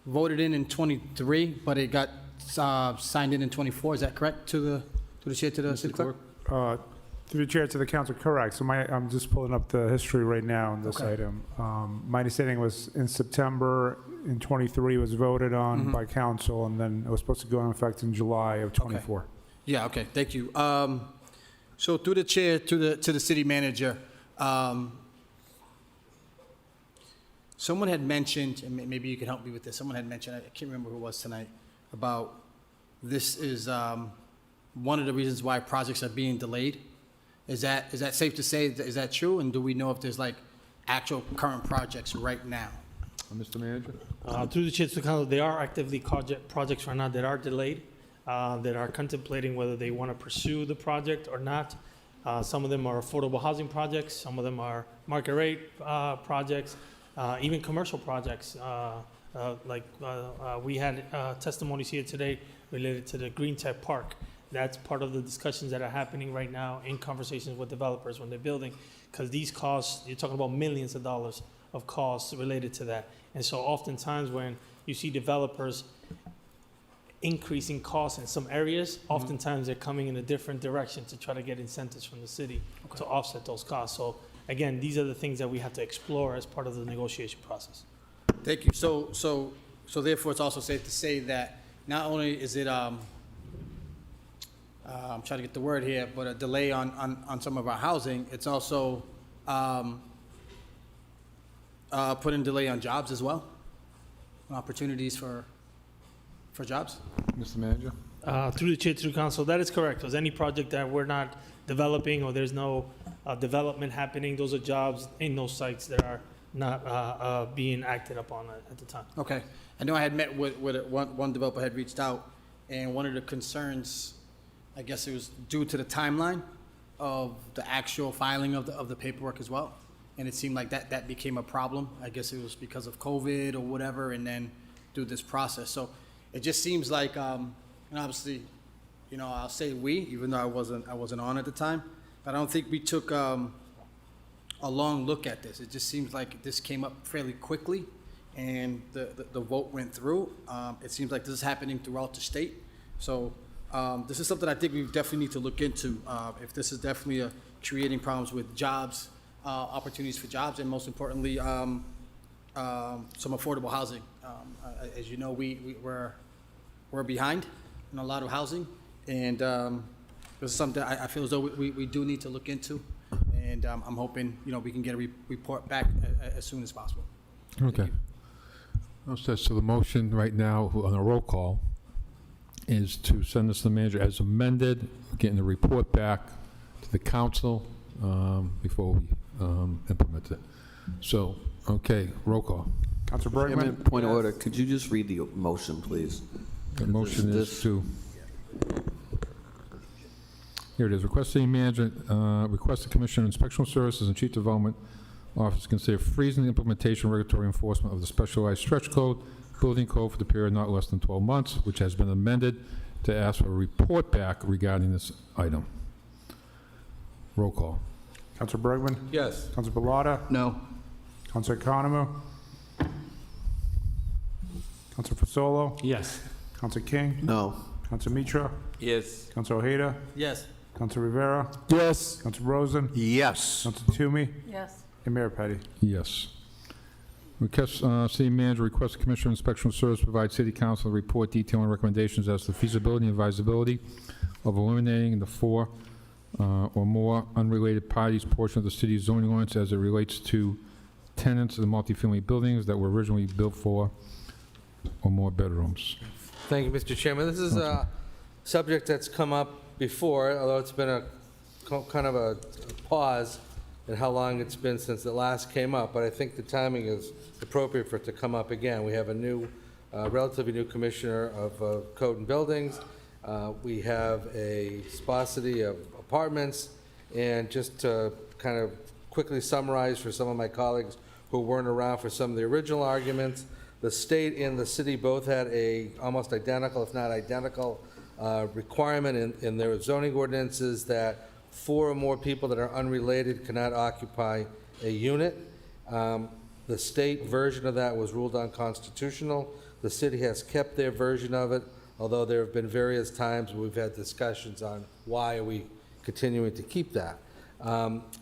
voted in 23, but it got signed in 24. Is that correct? To the chair, to the city clerk? Through the chair to the council, correct. So I'm just pulling up the history right now on this Okay. item. My understanding was in September in 23 was voted on by council, and then it was supposed to go into effect in July of 24. Yeah, okay, thank you. So through the chair to the city manager, someone had mentioned, and maybe you can help me with this, someone had mentioned, I can't remember who it was tonight, about this is one of the reasons why projects are being delayed. Is that safe to say? Is that true? And do we know if there's like actual current projects right now? Mr. Manager? Through the chair to the council, there are actively projects right now that are delayed, that are contemplating whether they want to pursue the project or not. Some of them are affordable housing projects, some of them are market rate projects, even commercial projects. We had testimonies here today related to the Green Tech Park. That's part of the discussions that are happening right now in conversations with developers when they're building, because these costs, you're talking about millions of dollars of costs related to that. And so oftentimes when you see developers increasing costs in some areas, oftentimes they're coming in a different direction to try to get incentives from the city to offset those costs. So again, these are the things that we have to explore as part of the negotiation process. Thank you. So therefore, it's also safe to say that not only is it, I'm trying to get the word here, but a delay on some of our housing, it's also putting delay on jobs as well, opportunities for jobs. Mr. Manager? Through the chair to the council, that is correct. Because any project that we're not developing or there's no development happening, those are jobs in those sites that are not being acted upon at the time. Okay. I know I had met with one developer had reached out, and one of the concerns, I guess it was due to the timeline of the actual filing of the paperwork as well. And it seemed like that became a problem. I guess it was because of COVID or whatever, and then through this process. So it just seems like, and obviously, I'll say we, even though I wasn't on at the time, but I don't think we took a long look at this. It just seems like this came up fairly quickly, and the vote went through. It seems like this is happening throughout the state. So this is something I think we definitely need to look into, if this is definitely creating problems with jobs, opportunities for jobs, and most importantly, some affordable housing. As you know, we're behind in a lot of housing, and this is something I feel as though we do need to look into, and I'm hoping we can get a report back as soon as possible. Okay. So the motion right now on a roll call is to send this to the manager as amended, getting the report back to the council before we implement it. So, okay, roll call. Councilor Bergman? Chairman, point of order. Could you just read the motion, please? The motion is to, here it is, request city manager, request the Commissioner of Inspectional Services and Chief Development Office consider freezing the implementation of regulatory enforcement of the specialized stretch code, building code for the period not less than 12 months, which has been amended to ask for a report back regarding this item. Roll call. Councilor Bergman? Yes. Councilor Pilata? No. Councilor Economou? Councilor Fasolo? Yes. Councilor King? No. Councilor Mitra? Yes. Councilor Ojeda? Yes. Councilor Rivera? Yes. Councilor Rosen? Yes. Councilor Toomey? Yes. And Mayor Petty. Yes. Request, city manager requests the Commissioner of Inspection Service provide city council a report detailing recommendations as to feasibility and advisability of eliminating the 4 or more unrelated parties portion of the city's zoning ordinance as it relates to tenants of the multifamily buildings that were originally built for or more bedrooms. Thank you, Mr. Chairman. This is a subject that's come up before, although it's been a kind of a pause in how long it's been since it last came up, but I think the timing is appropriate for it to come up again. We have a new, relatively new Commissioner of Code and Buildings. We have a sparsity of apartments, And just to kind of quickly summarize for some of my colleagues who weren't around for some of the original arguments, the state and the city both had a almost identical, if not identical, requirement in their zoning ordinances that 4 or more people that are unrelated cannot occupy a unit. The state version of that was ruled unconstitutional. The city has kept their version of it, although there have been various times we've had discussions on why are we continuing to keep that.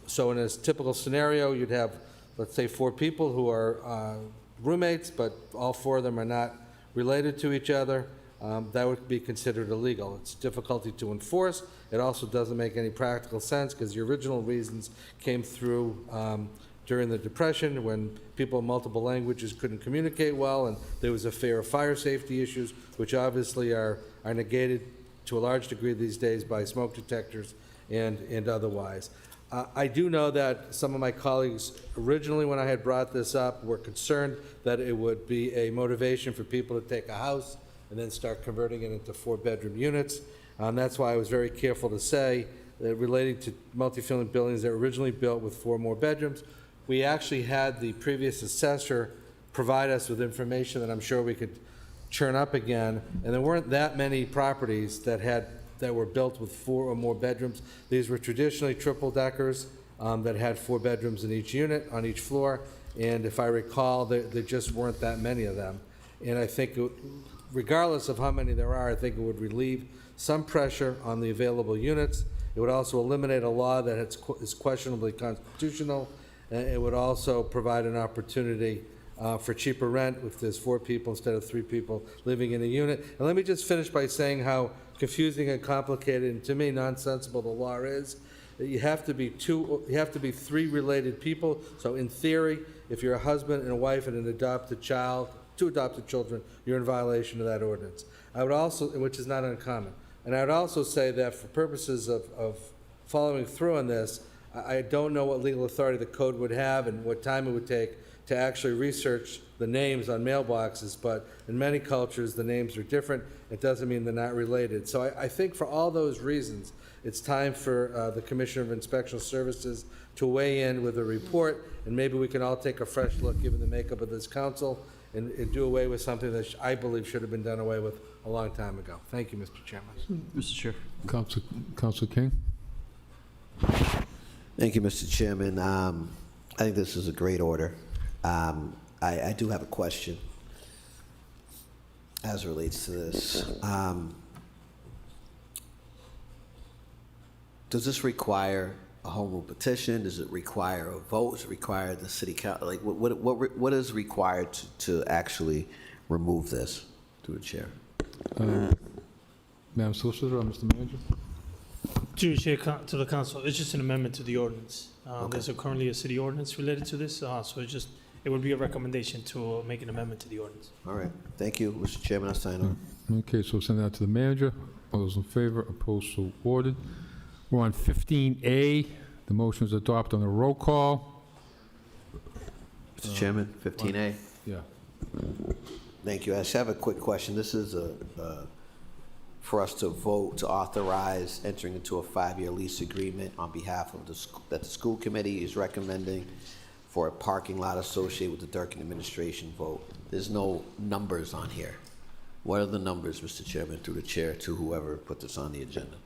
So in a typical scenario, you'd have, let's say, 4 people who are roommates, but all 4 of them are not related to each other. That would be considered illegal. It's difficulty to enforce. It also doesn't make any practical sense because the original reasons came through during the Depression when people in multiple languages couldn't communicate well, and there was a fear of fire safety issues, which obviously are negated to a large degree these days by smoke detectors and otherwise. I do know that some of my colleagues originally, when I had brought this up, were concerned that it would be a motivation for people to take a house and then start converting it into 4-bedroom units. That's why I was very careful to say that relating to multifamily buildings that were originally built with 4 more bedrooms, we actually had the previous assessor provide us with information that I'm sure we could churn up again, and there weren't that many properties that were built with 4 or more bedrooms. These were traditionally triple-deckers that had 4 bedrooms in each unit on each floor, and if I recall, there just weren't that many of them. And I think, regardless of how many there are, I think it would relieve some pressure on the available units. It would also eliminate a law that is questionably constitutional. It would also provide an opportunity for cheaper rent if there's 4 people instead of 3 people living in a unit. And let me just finish by saying how confusing and complicated and, to me, nonsensical the law is. You have to be 3 related people. So in theory, if you're a husband and a wife and an adopted child, 2 adopted children, you're in violation of that ordinance. I would also, which is not uncommon. And I would also say that for purposes of following through on this, I don't know what legal authority the code would have and what time it would take to actually research the names on mailboxes, but in many cultures, the names are different. It doesn't mean they're not related. So I think for all those reasons, it's time for the Commissioner of Inspection Services to weigh in with a report, and maybe we can all take a fresh look, given the makeup of this council, and do away with something that I believe should have been done away with a long time ago. Thank you, Mr. Chairman. Mr. Chair. Councilor King? Thank you, Mr. Chairman. I think this is a great order. I do have a question as it relates to this. Does this require a home rule petition? Does it require a vote? Does it require the city council? Like, what is required to actually remove this through the chair? Madam Solicitor or Mr. Manager? To the council, it's just an amendment to the ordinance. There's currently a city ordinance related to this, so it would be a recommendation to make an amendment to the ordinance. All right. Thank you, Mr. Chairman. I'll sign on. Okay, so send that to the manager. All those in favor, opposed, so ordered. We're on 15A. The motion is adopted on a roll call. Mr. Chairman, 15A. Yeah. Thank you. I just have a quick question. This is for us to vote to authorize entering into a 5-year lease agreement on behalf of that the school committee is recommending for a parking lot associated with the Durkin administration vote. There's no numbers on here. What are the numbers, Mr. Chairman, through the chair to whoever put this on the agenda?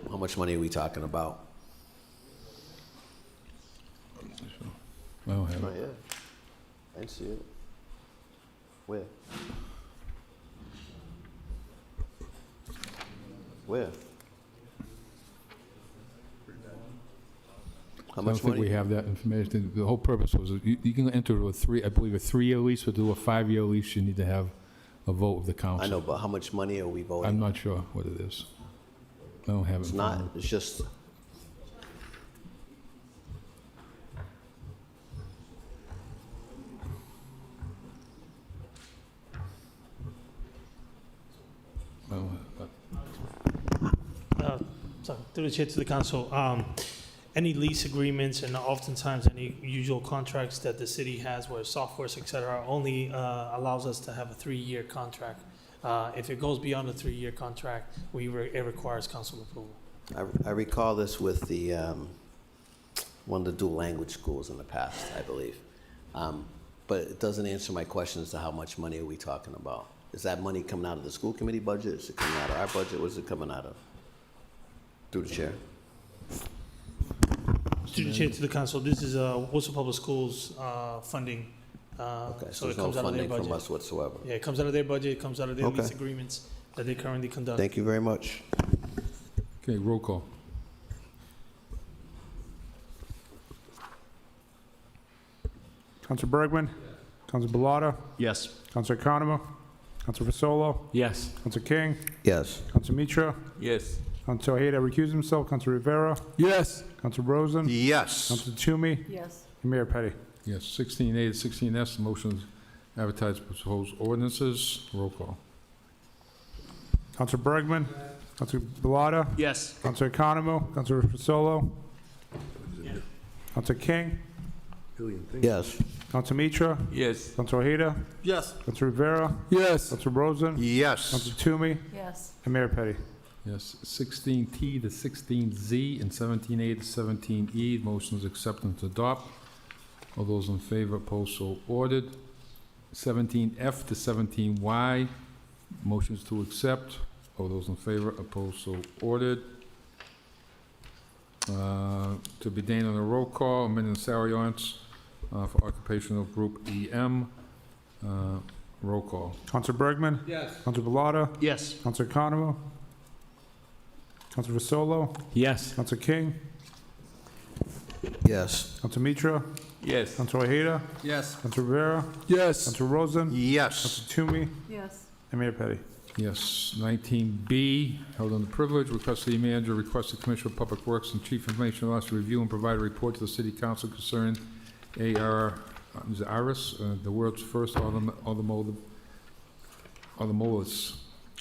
How much money are we talking about? I don't have Oh, it. yeah. I didn't see it. Where? Where? How I don't much think we money? have that information. The whole purpose was, you can enter a 3-year lease, or do a 5-year lease, you need to have a vote of the council. I know, but how much money are we voting? I'm not sure what it is. I don't have it. It's in front not, of me. it's just, I don't have- Sorry, through the chair to the council, any lease agreements and oftentimes any usual contracts that the city has where softwares, et cetera, only allows us to have a 3-year contract. If it goes beyond a 3-year contract, it requires council approval. I recall this with the, one of the dual language schools in the past, I believe. But it doesn't answer my question as to how much money are we talking about? Is that money coming out of the school committee budget? Is it coming out of our budget? What's it coming out of? Through the chair. Through the chair to the council, this is Worcester Public Schools funding. Okay, So there's it comes no out of their funding from budget. us whatsoever. Yeah, it comes out of their budget, it comes out of their Okay. lease agreements that they currently conduct. Thank you very much. Okay, roll call. Counselor Bergman? Counselor Balata? Yes. Counselor Economo? Counselor Fasolo? Yes. Counselor King? Yes. Counselor Mitra? Yes. Counselor Ojeda recused himself. Counselor Rivera? Yes. Counselor Rosen? Yes. Counselor Toomey? Yes. And Mayor Petty. Yes, 16A to 16S, motions advertised proposed ordinances. Roll call. Counselor Bergman? Counselor Balata? Yes. Counselor Economo? Counselor Fasolo? Counselor King? Yes. Counselor Mitra? Yes. Counselor Ojeda? Yes. Counselor Rivera? Yes. Counselor Rosen? Yes. Counselor Toomey? Yes. And Mayor Petty. Yes, 16T to 16Z and 17A to 17E, motions accept and to adopt. All those in favor, opposed, so ordered. 17F to 17Y, motions to accept. All those in favor, opposed, so ordered. To be done on a roll call, amending salary ordinance for occupational group EM. Roll call. Counselor Bergman? Yes. Counselor Balata? Yes. Counselor Economo? Counselor Fasolo? Yes. Counselor King? Yes. Counselor Mitra? Yes. Counselor Ojeda? Yes. Counselor Rivera? Yes. Counselor Rosen? Yes. Counselor Toomey? Yes. And Mayor Petty. Yes. 19B, held under privilege, request city manager, request the Commissioner of Public Works and Chief Information Officer review and provide a report to the city council concerning is it Iris, the world's first autonomous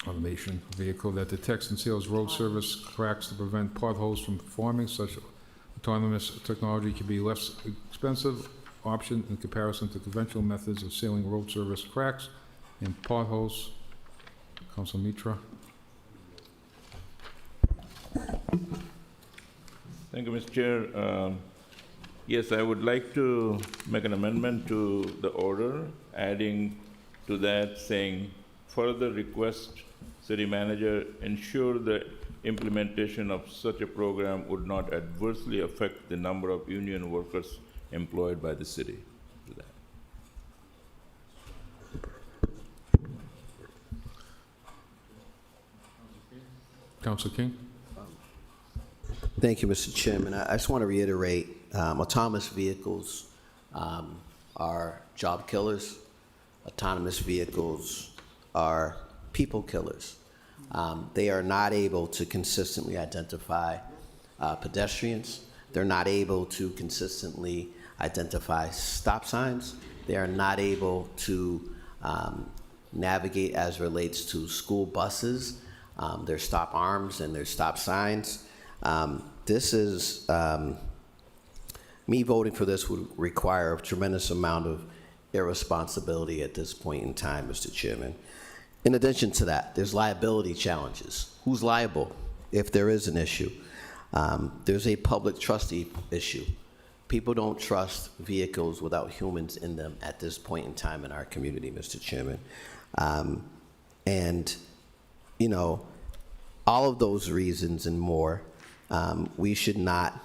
automation vehicle that detects and seals road surface cracks to prevent potholes from forming. Such autonomous technology can be less expensive option in comparison to conventional methods of sealing road surface cracks and potholes. Council Mitra. Thank you, Mr. Chair. Yes, I would like to make an amendment to the order, adding to that saying, further request city manager ensure the implementation of such a program would not adversely affect the number of union workers employed by the city. To that. Council King. Thank you, Mr. Chairman. I just want to reiterate, autonomous vehicles are job killers. Autonomous vehicles are people killers. They are not able to consistently identify pedestrians. They're not able to consistently identify stop signs. They are not able to navigate as relates to school buses, their stop arms and their stop signs. This is, me voting for this would require a tremendous amount of irresponsibility at this point in time, Mr. Chairman. In addition to that, there's liability challenges. Who's liable if there is an issue? There's a public trust issue. People don't trust vehicles without humans in them at this point in time in our community, Mr. Chairman. And, you know, all of those reasons and more, we should not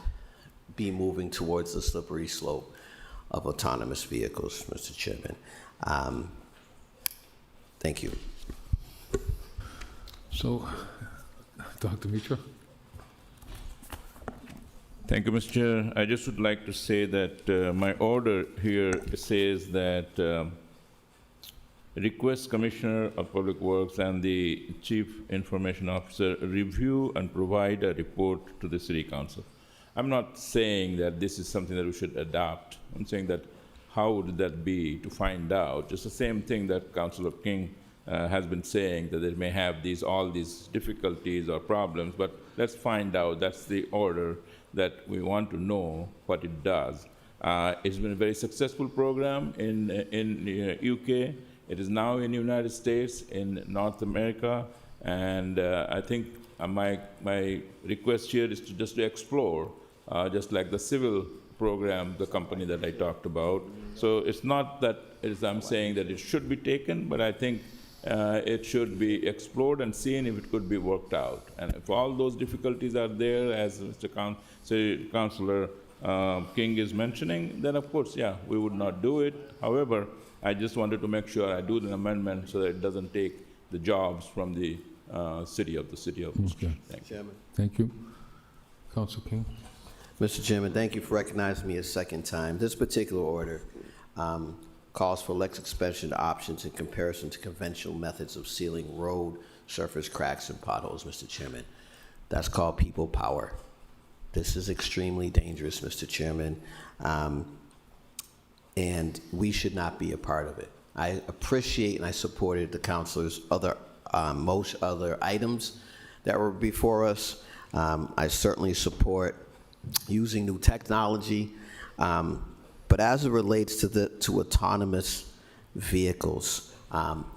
be moving towards the slippery slope of autonomous vehicles, Mr. Chairman. Thank you. So, Dr. Mitra. Thank you, Mr. Chair. I just would like to say that my order here says that request Commissioner of Public Works and the Chief Information Officer review and provide a report to the City Council. I'm not saying that this is something that we should adopt. I'm saying that how would that be to find out? Just the same thing that Councilor King has been saying, that they may have all these difficulties or problems, but let's find out. That's the order, that we want to know what it does. It's been a very successful program in UK. It is now in the United States, in North America, and I think my request here is to just to explore, just like the civil program, the company that I talked about. So it's not that I'm saying that it should be taken, but I think it should be explored and seen if it could be worked out. And if all those difficulties are there, as Councilor King is mentioning, then of course, yeah, we would not do it. However, I just wanted to make sure I do the amendment so that it doesn't take the jobs from the city of Worcester. Okay. Thank you. Chairman. Thank you. Council King? Mr. Chairman, thank you for recognizing me a second time. This particular order calls for less expensive options in comparison to conventional methods of sealing road surface cracks and potholes, Mr. Chairman. That's called people power. This is extremely dangerous, Mr. Chairman, and we should not be a part of it. I appreciate and I supported the councilor's most other items that were before us. I certainly support using new technology, but as it relates to autonomous vehicles,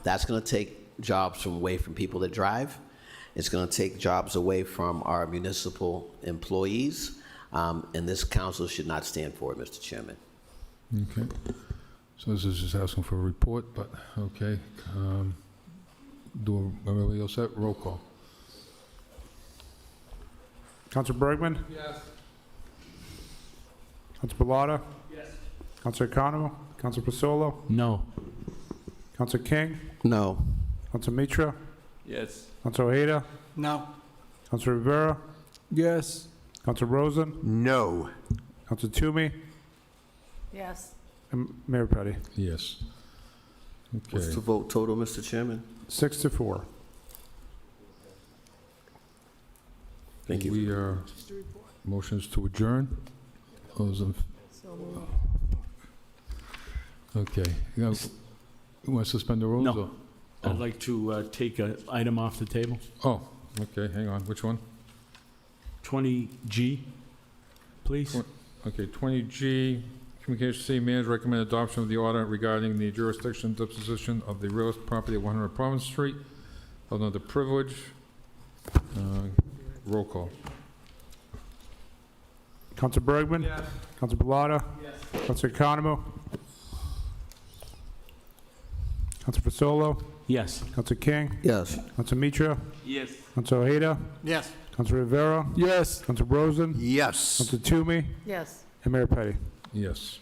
that's going to take jobs away from people that drive. It's going to take jobs away from our municipal employees, and this council should not stand for it, Mr. Chairman. Okay. So this is just asking for a report, but, okay. Everybody else set? Roll call. Councilor Bergman? Yes. Councilor Pilata? Yes. Councilor Economo? Councilor Pasolo? No. Councilor King? No. Councilor Mitra? Yes. Councilor Ojeda? No. Councilor Rivera? Yes. Councilor Rosen? No. Councilor Toomey? Yes. And Mayor Petty. Yes. What's Okay. the vote total, Mr. Chairman? 6-4. Thank you. We are, motions to adjourn? Those in, So moved. okay. You want to suspend the rules? No. or- I'd like to take an item off the table. Oh, okay, hang on. Which one? 20G, please. Okay, 20G, Communication City Manager recommend adoption of the order regarding the jurisdiction disposition of the real estate property at 100 Province Street, held under privilege. Roll call. Councilor Bergman? Yes. Councilor Pilata? Yes. Councilor Economo? Councilor Pasolo? Yes. Councilor King? Yes. Councilor Mitra? Yes. Councilor Ojeda? Yes. Councilor Rivera? Yes. Councilor Rosen? Yes. Councilor Toomey? Yes. And Mayor Petty. Yes.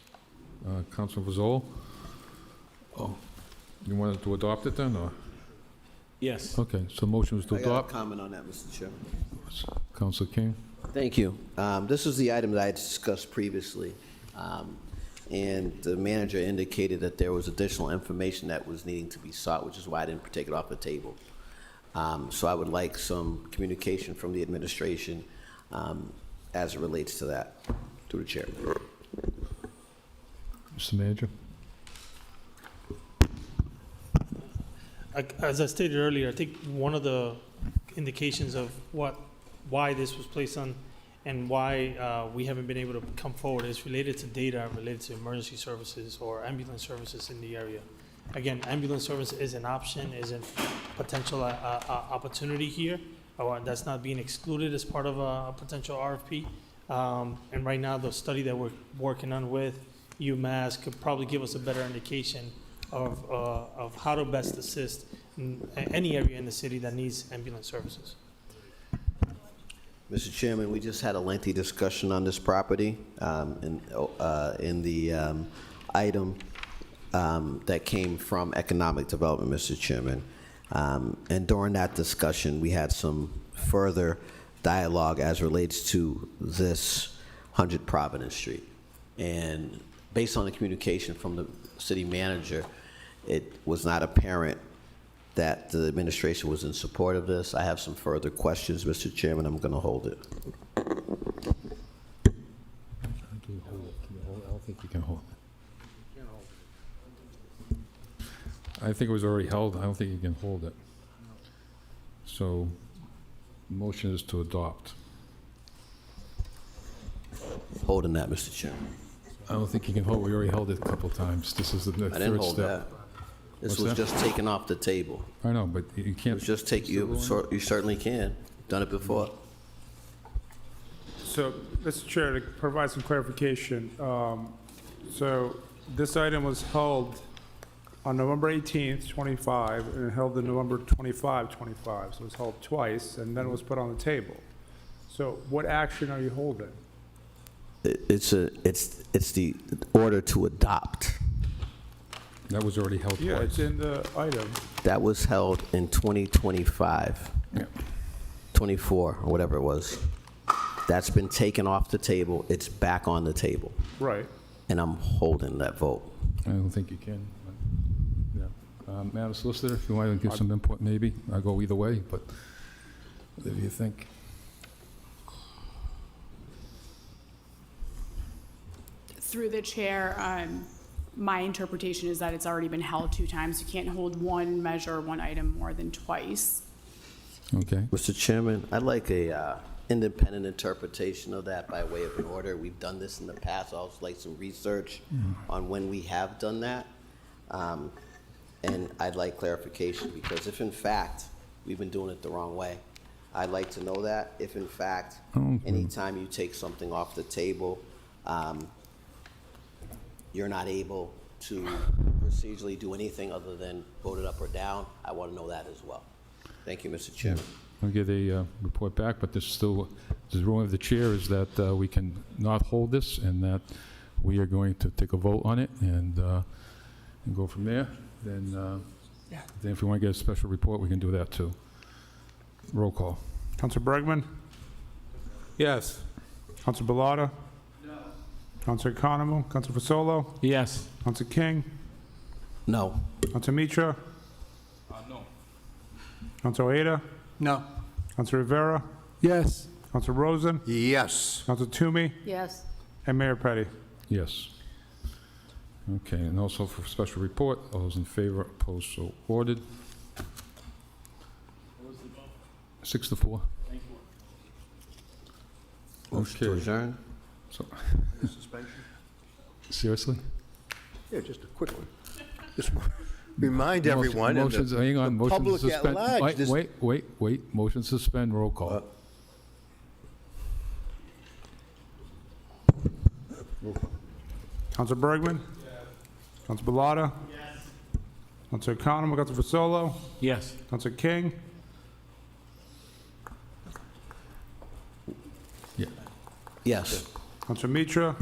Councilor Vazol? Oh, you wanted to adopt it then, or? Yes. Okay, so motion was to I got a adopt. comment on that, Mr. Chairman. Councilor King? Thank you. This is the item that I discussed previously, and the manager indicated that there was additional information that was needing to be sought, which is why I didn't take it off the table. So I would like some communication from the administration as it relates to that, through the chair. Mr. Manager? As I stated earlier, I think one of the indications of why this was placed on and why we haven't been able to come forward is related to data related to emergency services or ambulance services in the area. Again, ambulance service is an option, is a potential opportunity here. That's not being excluded as part of a potential RFP. And right now, the study that we're working on with UMass could probably give us a better indication of how to best assist in any area in the city that needs ambulance services. Mr. Chairman, we just had a lengthy discussion on this property in the item that came from Economic Development, Mr. Chairman. And during that discussion, we had some further dialogue as relates to this 100 Providence Street. And based on the communication from the city manager, it was not apparent that the administration was in support of this. I have some further questions, Mr. Chairman. I'm going to hold it. I don't think you can hold it. I think it was already held. I don't think you can hold it. So, motion is to adopt. Holding that, Mr. Chairman. I don't think you can hold. We already held it a couple times. This is the third step. I didn't hold that. This What's was that? just taken off the table. I know, but you can't. Just take, you certainly can. done it before. So, Mr. Chair, to provide some clarification, so this item was held on November 18th, 25, and held in November 25, 25. So it was held twice, and then it was put on the table. So what action are you holding? It's the order to adopt. That was already held Yeah, twice. it's in the item. That was held in 2025, Yeah. 24, or whatever it was. That's been taken off the table. It's back on the table, Right. and I'm holding that vote. I don't think you can. But, yeah. Madam Solicitor, if you want to give some input, maybe. I'll go either way, but whatever you think. Through the chair, my interpretation is that it's already been held 2 times. You can't hold one measure, one item more than twice. Okay. Mr. Chairman, I'd like a independent interpretation of that by way of an order. We've done this in the past. I'd also like some research on when we have done that. And I'd like clarification, because if in fact we've been doing it the wrong way, I'd like to know that. If in fact, anytime you take something off the table, you're not able to procedurally do anything other than vote it up or down, I want to know that as well. Thank you, Mr. Chairman. I'll get a report back, but there's still, the ruling of the chair is that we can not hold this, and that we are going to take a vote on it and go from there. Then if we want to get a special report, we can do that too. Roll call. Council Bregman? Yes. Council Bellata? No. Council Economo? Council Fasolo? Yes. Council King? No. Council Mitra? No. Council Ojeda? No. Council Rivera? Yes. Council Rosen? Yes. Council Toomey? Yes. And Mayor Petty. Yes. Okay, and also for special report, all those in favor, opposed, so ordered. 6-4. Motion to Okay. adjourn? So, Suspension? seriously? Yeah, just a quick one. Just remind everyone and Motions, hang on, the motion to public at suspend. large. this- Wait, motion to suspend, roll call. Council Bergman? Council Bellata? Yes. Council Economo? Council Fasolo? Yes. Council King? Yes. Council Mitra?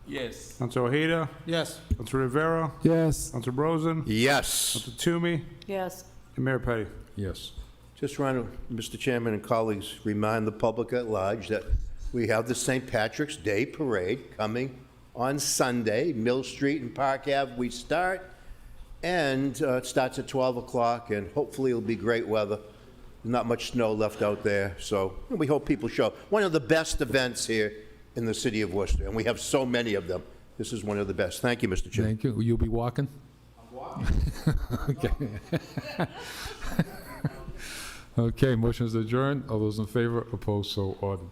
Yes. Council Ojeda? Yes. Council Rivera? Yes. Council Rosen? Yes. Council Toomey? Yes. And Mayor Petty. Yes. Just want to, Mr. Chairman and colleagues, remind the public at large that we have the St. Patrick's Day Parade coming on Sunday, Mill Street and Park Ave. We start, and it starts at 12 o'clock, and hopefully it'll be great weather. Not much snow left out there, so we hope people show. One of the best events here in the city of Worcester, and we have so many of them. This is one of the best. Thank you, Mr. Chairman. Thank you. Will you be walking? I'm walking. Okay. Okay, motion is adjourned. All those in favor, opposed, so ordered.